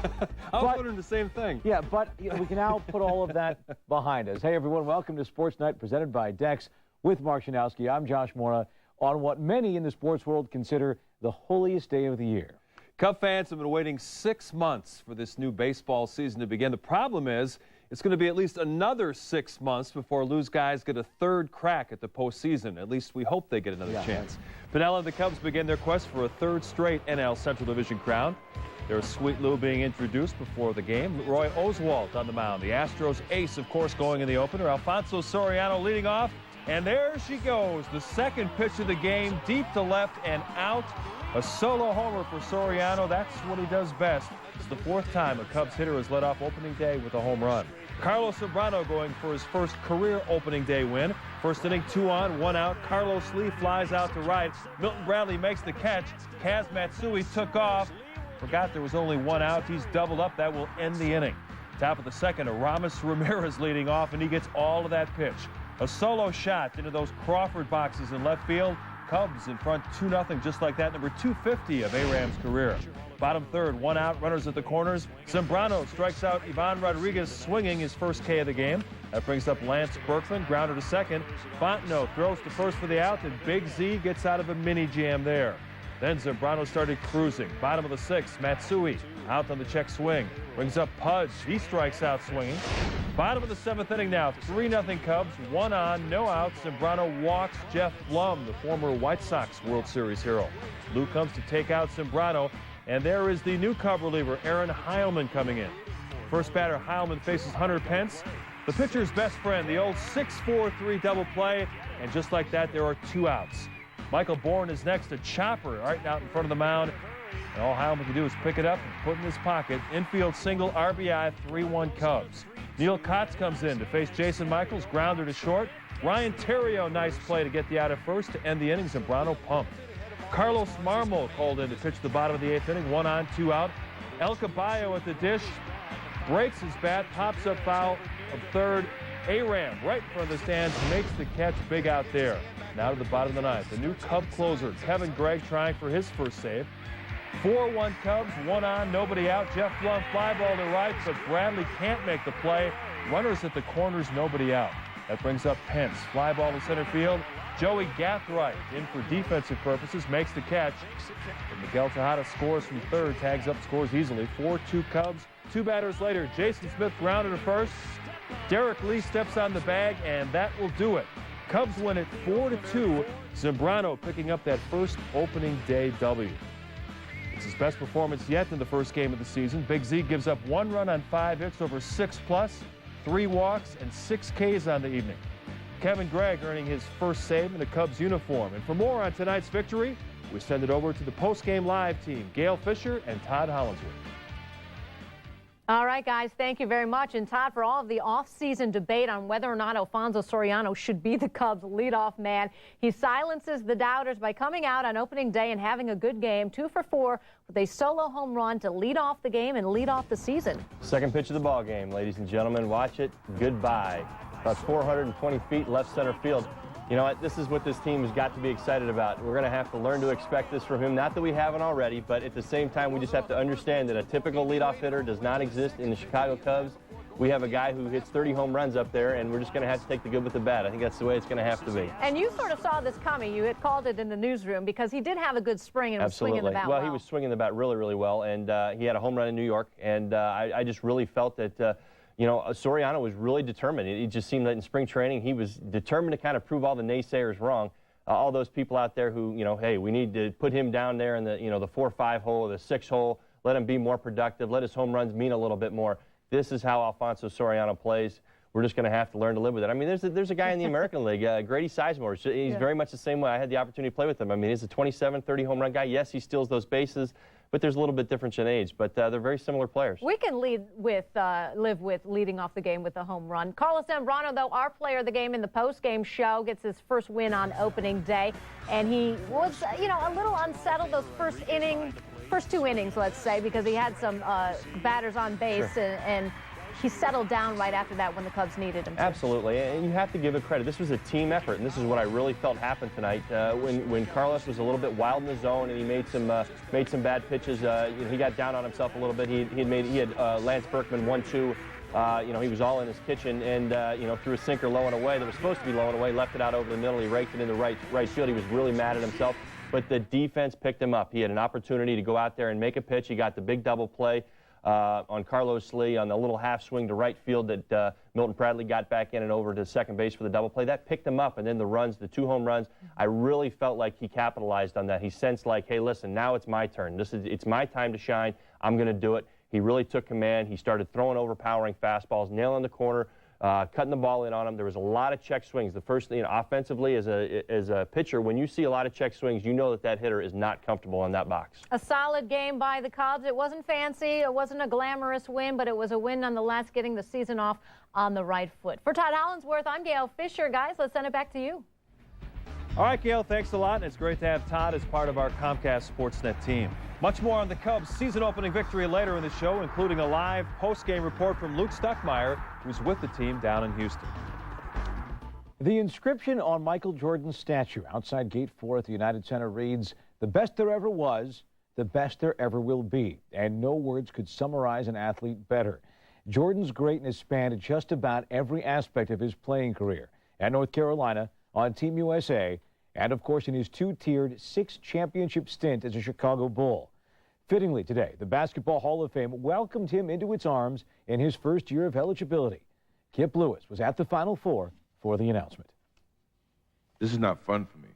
I was wondering the same thing. Yeah, but you know, we can now put all of that behind us. Hey, everyone, welcome to Sports Night presented by Dex with Mark Shanowski. I'm Josh Mora on what many in the sports world consider the holiest day of the year. Cub fans have been waiting 6 months for this new baseball season to begin. The problem is it's going to be at least another 6 months before Lou's guys get a third crack at the postseason. At least we hope they get another chance. Pinella and the Cubs begin their quest for a third straight NL Central Division crown. There's Sweet Lou being introduced before the game. Roy Oswalt on the mound. The Astros ace, of course, going in the opener. Alfonso Soriano leading off. And there she goes. The second pitch of the game, deep to left and out. A solo homer for Soriano. That's what he does best. It's the fourth time a Cubs hitter has led off opening day with a home run. Carlos Zambrano going for his first career opening day win. First inning, 2 on, 1 out. Carlos Lee flies out to right. Milton Bradley makes the catch. Kaz Matsui took off. Forgot there was only 1 out. He's doubled up. That will end the inning. Top of the second, Aramis Ramirez leading off, and he gets all of that pitch. A solo shot into those Crawford boxes in left field. Cubs in front 2-0, just like that. Number 250 of Aram's career. Bottom third, 1 out, runners at the corners. Zambrano strikes out Ivan Rodriguez, swinging his first K of the game. That brings up Lance Berkman, grounder to second. Fontenot throws to first for the out, and Big Z gets out of a mini jam there. Then Zambrano started cruising. Bottom of the sixth, Matsui out on the check swing. Brings up Pudge. He strikes out swinging. Bottom of the seventh inning now, 3-0 Cubs, 1 on, no outs. Zambrano walks Jeff Blum, the former White Sox World Series hero. Lou comes to take out Zambrano, and there is the new Cub reliever, Aaron Heilman, coming in. First batter, Heilman faces Hunter Pence, the pitcher's best friend, the old 6-4-3 double play, and just like that, there are 2 outs. Michael Bourne is next, a chopper right out in front of the mound. And all Heilman can do is pick it up and put it in his pocket. Infield single, RBI, 3-1 Cubs. Neil Kotz comes in to face Jason Michaels, grounder to short. Ryan Theriot, nice play to get the out at first to end the innings. Zambrano pumped. Carlos Marmol called in to pitch the bottom of the 8th inning, 1 on, 2 out. El Caballo at the dish, breaks his bat, pops up foul of third. Aram right in front of the stands, makes the catch, big out there. Now to the bottom of the 9th. The new Cub closer, Kevin Gregg, trying for his first save. 4-1 Cubs, 1 on, nobody out. Jeff Blum fly ball to right, but Bradley can't make the play. Runners at the corners, nobody out. That brings up Pence. Fly ball to center field. Joey Gathright, in for defensive purposes, makes the catch. And Miguel Tejada scores from third, tags up, scores easily. 4-2 Cubs. 2 batters later, Jason Smith grounded to first. Derek Lee steps on the bag, and that will do it. Cubs win it 4-2. Zambrano picking up that first opening day W. It's his best performance yet in the first game of the season. Big Z gives up 1 run on 5 hits over 6+, 3 walks, and 6 Ks on the evening. Kevin Gregg earning his first save in the Cubs uniform. And for more on tonight's victory, we send it over to the post-game live team, Gail Fisher and Todd Hollinsworth. All right, guys, thank you very much. And Todd, for all of the off-season debate on whether or not Alfonso Soriano should be the Cubs' leadoff man, he silences the doubters by coming out on opening day and having a good game, 2 for 4, with a solo home run to lead off the game and lead off the season. Second pitch of the ball game, ladies and gentlemen. Watch it. Goodbye. About 420 feet left center field. You know what? This is what this team has got to be excited about. We're going to have to learn to expect this from him. Not that we haven't already, but at the same time, we just have to understand that a typical leadoff hitter does not exist in the Chicago Cubs. We have a guy who hits 30 home runs up there, and we're just going to have to take the good with the bad. I think that's the way it's going to have to be. And you sort of saw this coming. You had called it in the newsroom because he did have a good spring and was swinging the bat well. He was swinging the bat really, really well, and he had a home run in New York, and I just really felt that you know, Soriano was really determined. It just seemed that in spring training, he was determined to kind of prove all the naysayers wrong. All those people out there who, you know, hey, we need to put him down there in the, you know, the 4-5 hole or the 6 hole. Let him be more productive. Let his home runs mean a little bit more. This is how Alfonso Soriano plays. We're just going to have to learn to live with it. I mean, there's a guy in the American League, Grady Sizemore. He's very much the same way. I had the opportunity to play with him. I mean, he's a 27, 30 home run guy. Yes, he steals those bases, but there's a little bit difference in age. But they're very similar players. We can live with leading off the game with a home run. Carlos Zambrano, though, our player of the game in the post-game show, gets his first win on opening day. And he was, you know, a little unsettled those first 2 innings, let's say, because he had some batters on base and he settled down right after that when the Cubs needed him to. Absolutely, and you have to give it credit. This was a team effort, and this is what I really felt happened tonight. When Carlos was a little bit wild in the zone and he made some bad pitches, he got down on himself a little bit. He had Lance Berkman 1-2. He was all in his kitchen, and threw a sinker low and away that was supposed to be low and away, left it out over the middle. He raked it in the right field. He was really mad at himself, but the defense picked him up. He had an opportunity to go out there and make a pitch. He got the big double play on Carlos Lee on the little half swing to right field that Milton Bradley got back in and over to second base for the double play. That picked him up, and then the runs, the 2 home runs, I really felt like he capitalized on that. He sensed like, hey, listen, now it's my turn. It's my time to shine. I'm going to do it. He really took command. He started throwing overpowering fastballs, nailing the corner, cutting the ball in on him. There was a lot of check swings. The first thing, offensively, as a pitcher, when you see a lot of check swings, you know that hitter is not comfortable in that box. A solid game by the Cubs. It wasn't fancy. It wasn't a glamorous win, but it was a win nonetheless, getting the season off on the right foot. For Todd Hollandsworth, I'm Gail Fisher. Guys, let's send it back to you. All right, Gail, thanks a lot, and it's great to have Todd as part of our Comcast Sportsnet team. Much more on the Cubs' season-opening victory later in the show, including a live post-game report from Luke Stuckmeyer, who's with the team down in Houston. The inscription on Michael Jordan's statue outside Gate 4 at the United Center reads, "The best there ever was, the best there ever will be." And no words could summarize an athlete better. Jordan's greatness spanned just about every aspect of his playing career. At North Carolina, on Team USA, and of course in his 2-tiered 6-championship stint as a Chicago Bull. Fittingly today, the Basketball Hall of Fame welcomed him into its arms in his first year of eligibility. Kip Lewis was at the Final Four for the announcement. This is not fun for me.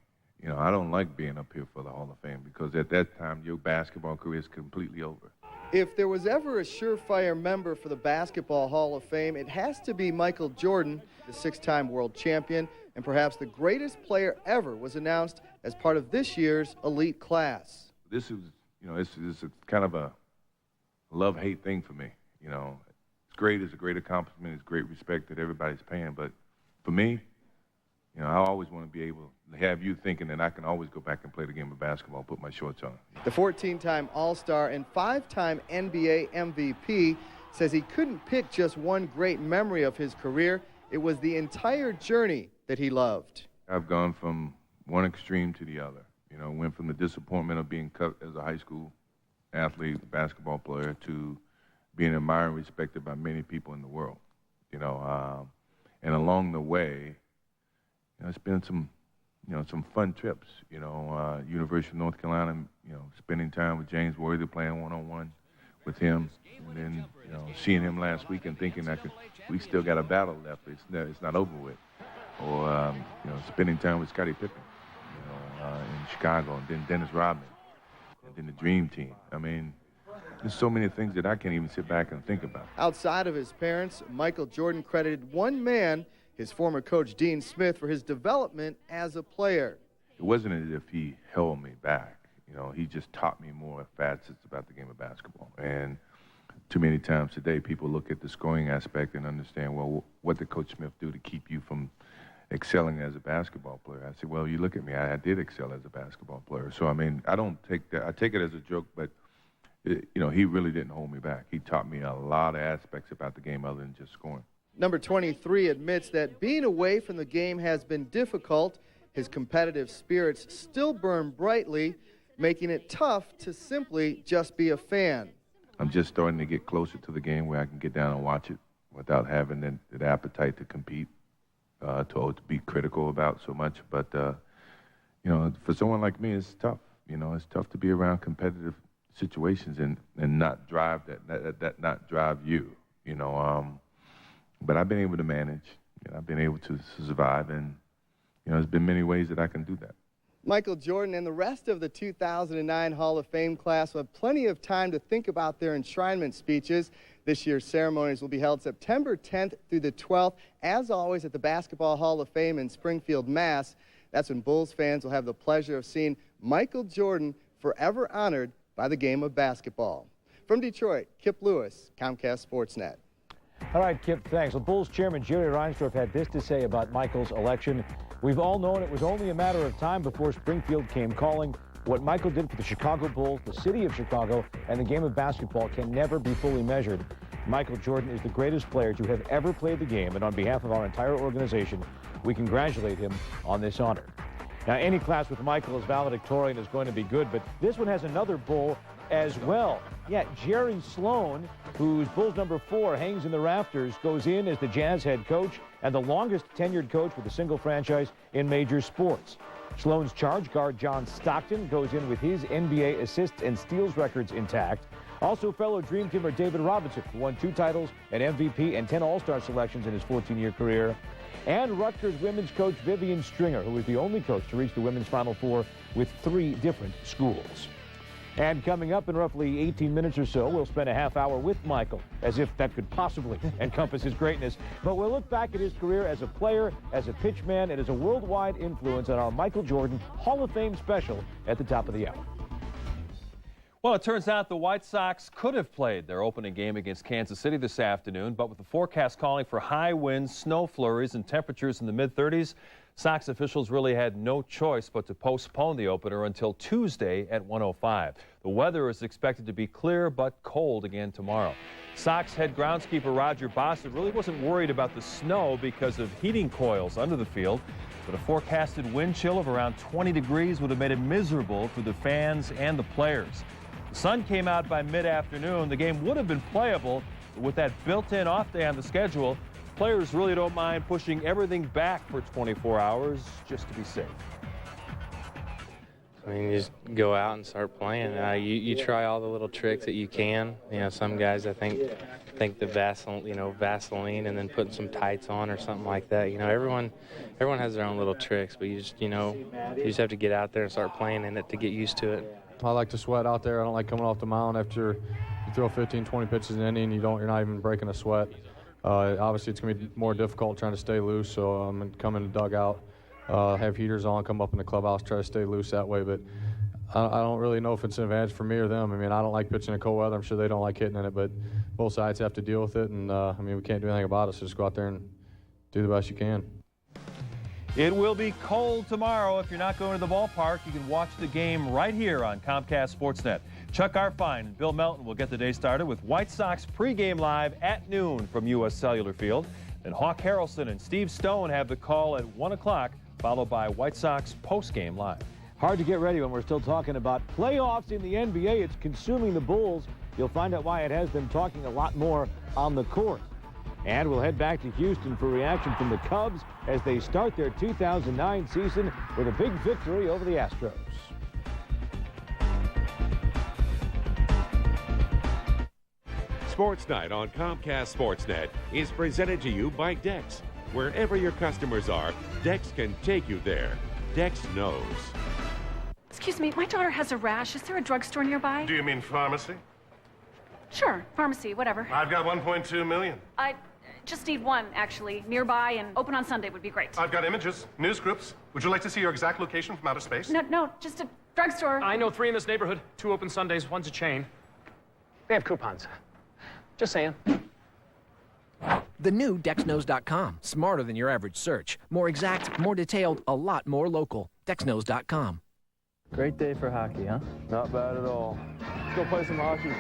I don't like being up here for the Hall of Fame because at that time your basketball career is completely over. If there was ever a surefire member for the Basketball Hall of Fame, it has to be Michael Jordan, the 6-time world champion, and perhaps the greatest player ever, was announced as part of this year's elite class. This is, it's a kind of a love-hate thing for me. It's great. It's a great accomplishment. It's great respect that everybody's paying. But for me, I always want to be able to have you thinking that I can always go back and play the game of basketball, put my shorts on. The 14-time All-Star and 5-time NBA MVP says he couldn't pick just one great memory of his career. It was the entire journey that he loved. I've gone from one extreme to the other. Went from the disappointment of being cut as a high school athlete, basketball player, to being admired and respected by many people in the world. And along the way, it's been some fun trips. University of North Carolina, spending time with James Worthy, playing one-on-one with him, and then seeing him last week and thinking we still got a battle left. It's not over with. Or spending time with Scottie Pippen, in Chicago, and then Dennis Rodman, and then the Dream Team. There's so many things that I can't even sit back and think about. Outside of his parents, Michael Jordan credited one man, his former coach Dean Smith, for his development as a player. It wasn't as if he held me back. He just taught me more facets about the game of basketball. And too many times today, people look at the scoring aspect and understand, well, what did Coach Smith do to keep you from excelling as a basketball player? I said, well, you look at me, I did excel as a basketball player. So, I don't take that, I take it as a joke, but, he really didn't hold me back. He taught me a lot of aspects about the game other than just scoring. Number 23 admits that being away from the game has been difficult. His competitive spirits still burn brightly, making it tough to simply just be a fan. I'm just starting to get closer to the game where I can get down and watch it without having that appetite to compete. To be critical about so much, but for someone like me, it's tough. It's tough to be around competitive situations and not drive that not drive you. But I've been able to manage. I've been able to survive, and there's been many ways that I can do that. Michael Jordan and the rest of the 2009 Hall of Fame class will have plenty of time to think about their enshrinement speeches. This year's ceremonies will be held September 10th through the 12th, as always, at the Basketball Hall of Fame in Springfield, Mass. That's when Bulls fans will have the pleasure of seeing Michael Jordan forever honored by the game of basketball. From Detroit, Kip Lewis, Comcast Sportsnet. All right, Kip, thanks. Well, Bulls chairman Jerry Reinsdorf had this to say about Michael's election. We've all known it was only a matter of time before Springfield came calling. What Michael did for the Chicago Bulls, the city of Chicago, and the game of basketball can never be fully measured. Michael Jordan is the greatest player to have ever played the game, and on behalf of our entire organization, we congratulate him on this honor. Now, any class with Michael as valedictorian is going to be good, but this one has another bull as well. Yeah, Jerry Sloan, whose Bulls number 4 hangs in the rafters, goes in as the Jazz head coach and the longest tenured coach with a single franchise in major sports. Sloan's charge guard John Stockton goes in with his NBA assists and steals records intact. Also, fellow Dream Teamer David Robinson, who won 2 titles, an MVP, and 10 All-Star selections in his 14-year career. And Rutgers women's coach Vivian Stringer, who was the only coach to reach the women's Final Four with 3 different schools. And coming up in roughly 18 minutes or so, we'll spend a half hour with Michael, as if that could possibly encompass his greatness. But we'll look back at his career as a player, as a pitchman, and as a worldwide influence on our Michael Jordan Hall of Fame special at the top of the hour. Well, it turns out the White Sox could have played their opening game against Kansas City this afternoon, but with the forecast calling for high winds, snow flurries, and temperatures in the mid-30s, Sox officials really had no choice but to postpone the opener until Tuesday at 1:05. The weather is expected to be clear but cold again tomorrow. Sox head groundskeeper Roger Bossett really wasn't worried about the snow because of heating coils under the field, but a forecasted wind chill of around 20 degrees would have made it miserable for the fans and the players. The sun came out by mid-afternoon. The game would have been playable, but with that built-in off day on the schedule, players really don't mind pushing everything back for 24 hours just to be safe. I mean, you just go out and start playing. You try all the little tricks that you can. You know, some guys I think the Vaseline, and then putting some tights on or something like that. You know, everyone has their own little tricks, but you just have to get out there and start playing in it to get used to it. I like to sweat out there. I don't like coming off the mound after you throw 15, 20 pitches in an inning. You're not even breaking a sweat. Obviously, it's going to be more difficult trying to stay loose, so I'm going to come in the dugout, have heaters on, come up in the clubhouse, try to stay loose that way. But I don't really know if it's an advantage for me or them. I mean, I don't like pitching in cold weather. I'm sure they don't like hitting in it, but both sides have to deal with it. And, I mean, we can't do anything about it, so just go out there and do the best you can. It will be cold tomorrow. If you're not going to the ballpark, you can watch the game right here on Comcast Sportsnet. Chuck Arfine and Bill Melton will get the day started with White Sox pregame live at noon from U.S. Cellular Field. Then Hawk Harrelson and Steve Stone have the call at 1 o'clock, followed by White Sox postgame live. Hard to get ready when we're still talking about playoffs in the NBA. It's consuming the Bulls. You'll find out why it has them talking a lot more on the court. And we'll head back to Houston for reaction from the Cubs as they start their 2009 season with a big victory over the Astros. Sports Night on Comcast Sportsnet is presented to you by Dex. Wherever your customers are, Dex can take you there. Dex knows. Excuse me, my daughter has a rash. Is there a drugstore nearby? Do you mean pharmacy? Sure, pharmacy, whatever. I've got 1.2 million. I just need one, actually, nearby and open on Sunday would be great. I've got images, news groups. Would you like to see your exact location from outer space? No, just a drugstore. I know 3 in this neighborhood. 2 open Sundays, 1's a chain. They have coupons. Just saying. The new DexKnows.com. Smarter than your average search. More exact, more detailed, a lot more local. DexKnows.com. Great day for hockey, huh? Not bad at all. Let's go play some hockey.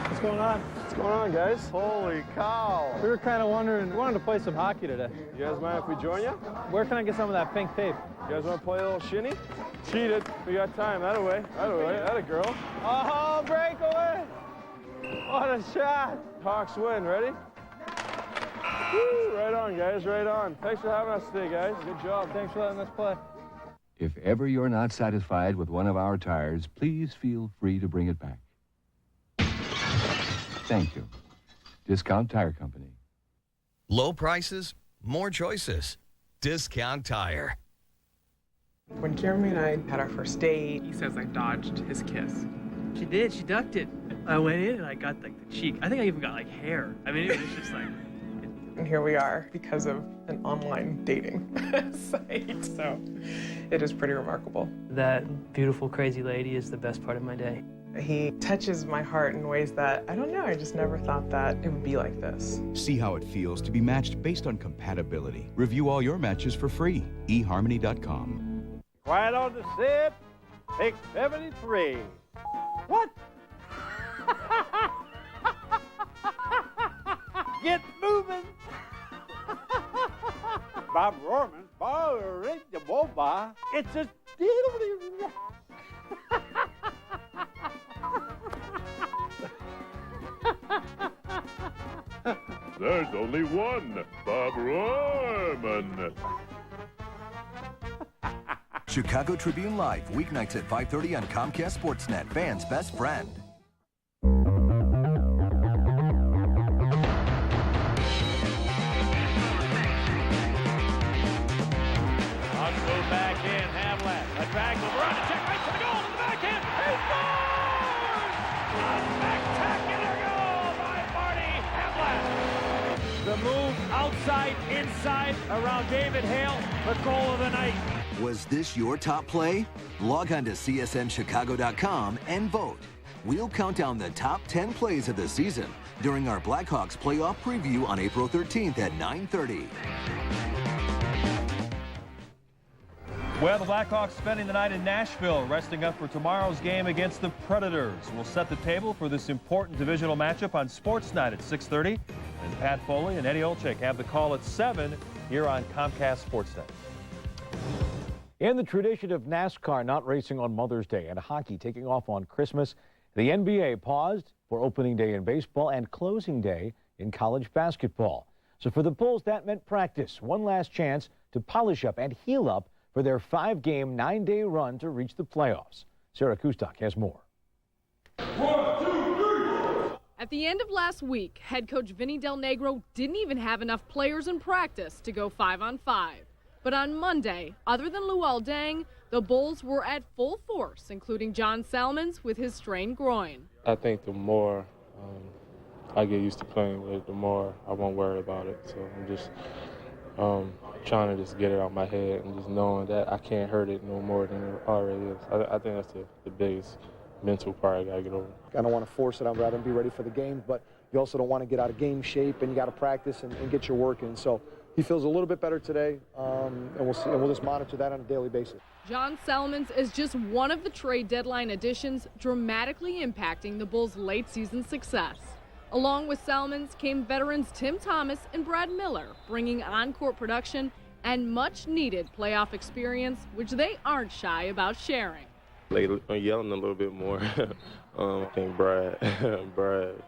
What's going on? What's going on, guys? Holy cow. We were kind of wondering, we wanted to play some hockey today. You guys mind if we join you? Where can I get some of that pink tape? You guys want to play a little shinny? Cheated. We got time. That away. That a girl. Oh, breakaway! What a shot! Hawks win. Ready? Woo, right on, guys. Right on. Thanks for having us today, guys. Good job. Thanks for letting us play. If ever you're not satisfied with one of our tires, please feel free to bring it back. Thank you. Discount Tire Company. Low prices, more choices. Discount Tire. When Jeremy and I had our first date, he says I dodged his kiss. She did. She ducked it. I went in and I got like the cheek. I think I even got like hair. I mean, it was just like. And here we are because of an online dating site. So it is pretty remarkable. That beautiful, crazy lady is the best part of my day. He touches my heart in ways that, I don't know, I just never thought that it would be like this. See how it feels to be matched based on compatibility. Review all your matches for free. eHarmony.com. Quiet on the set. Take 73. What? Get moving. Bob Rohrman's ball ready to boba. It's a There's only one Bob Rohrman. Chicago Tribune Live, weeknights at 5:30 on Comcast Sportsnet, fans' best friend. Move back in, Havlat. A drag move around to check right to the goal to the backhand. He scores! A spectacular goal by Marty Havlat. The move outside, inside, around David Hale, the goal of the night. Was this your top play? Log on to CSNChicago.com and vote. We'll count down the top 10 plays of the season during our Blackhawks playoff preview on April 13th at 9:30. Well, the Blackhawks spending the night in Nashville, resting up for tomorrow's game against the Predators. We'll set the table for this important divisional matchup on Sports Night at 6:30. And Pat Foley and Eddie Olczyk have the call at 7 here on Comcast Sportsnet. In the tradition of NASCAR not racing on Mother's Day and hockey taking off on Christmas, the NBA paused for opening day in baseball and closing day in college basketball. So for the Bulls, that meant practice, one last chance to polish up and heal up for their 5-game, 9-day run to reach the playoffs. Sarah Kustok has more. At the end of last week, head coach Vinny Del Negro didn't even have enough players in practice to go 5-on-5. But on Monday, other than Luol Deng, the Bulls were at full force, including John Salmons with his strained groin. I think the more I get used to playing with it, the more I won't worry about it. So I'm just trying to just get it out of my head and just knowing that I can't hurt it no more than it already is. I think that's the biggest mental part I got to get over. I don't want to force it. I'd rather be ready for the game, but you also don't want to get out of game shape, and you got to practice and get your work in. So he feels a little bit better today, and we'll see, and we'll just monitor that on a daily basis. John Salmons is just one of the trade deadline additions dramatically impacting the Bulls' late season success. Along with Salmons came veterans Tim Thomas and Brad Miller, bringing on-court production and much-needed playoff experience, which they aren't shy about sharing. They are yelling a little bit more. I think Brad,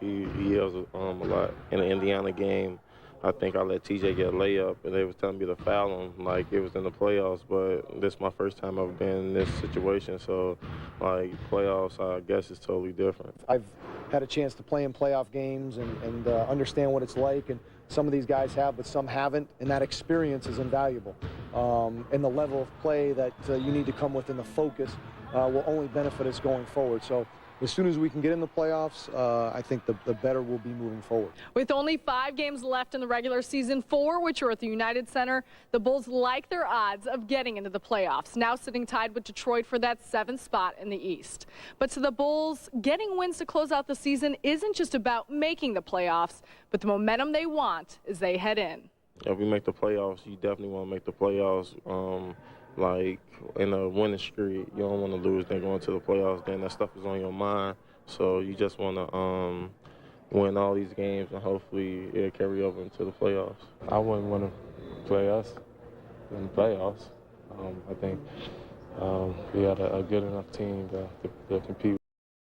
he yells a lot. In the Indiana game, I think I let TJ get a layup, and they was telling me to foul him like it was in the playoffs, but this is my first time I've been in this situation, so like playoffs, I guess it's totally different. I've had a chance to play in playoff games and understand what it's like, and some of these guys have, but some haven't, and that experience is invaluable. And the level of play that you need to come with and the focus will only benefit us going forward. So as soon as we can get in the playoffs, I think the better we'll be moving forward. With only 5 games left in the regular season, 4 which are at the United Center, the Bulls like their odds of getting into the playoffs, now sitting tied with Detroit for that 7th spot in the East. But to the Bulls, getting wins to close out the season isn't just about making the playoffs, but the momentum they want as they head in. If we make the playoffs, you definitely want to make the playoffs. Like in a winning streak, you don't want to lose. Then going to the playoffs, then that stuff is on your mind. So you just want to win all these games, and hopefully it'll carry over into the playoffs. I wouldn't want to play us in the playoffs. I think we had a good enough team to compete.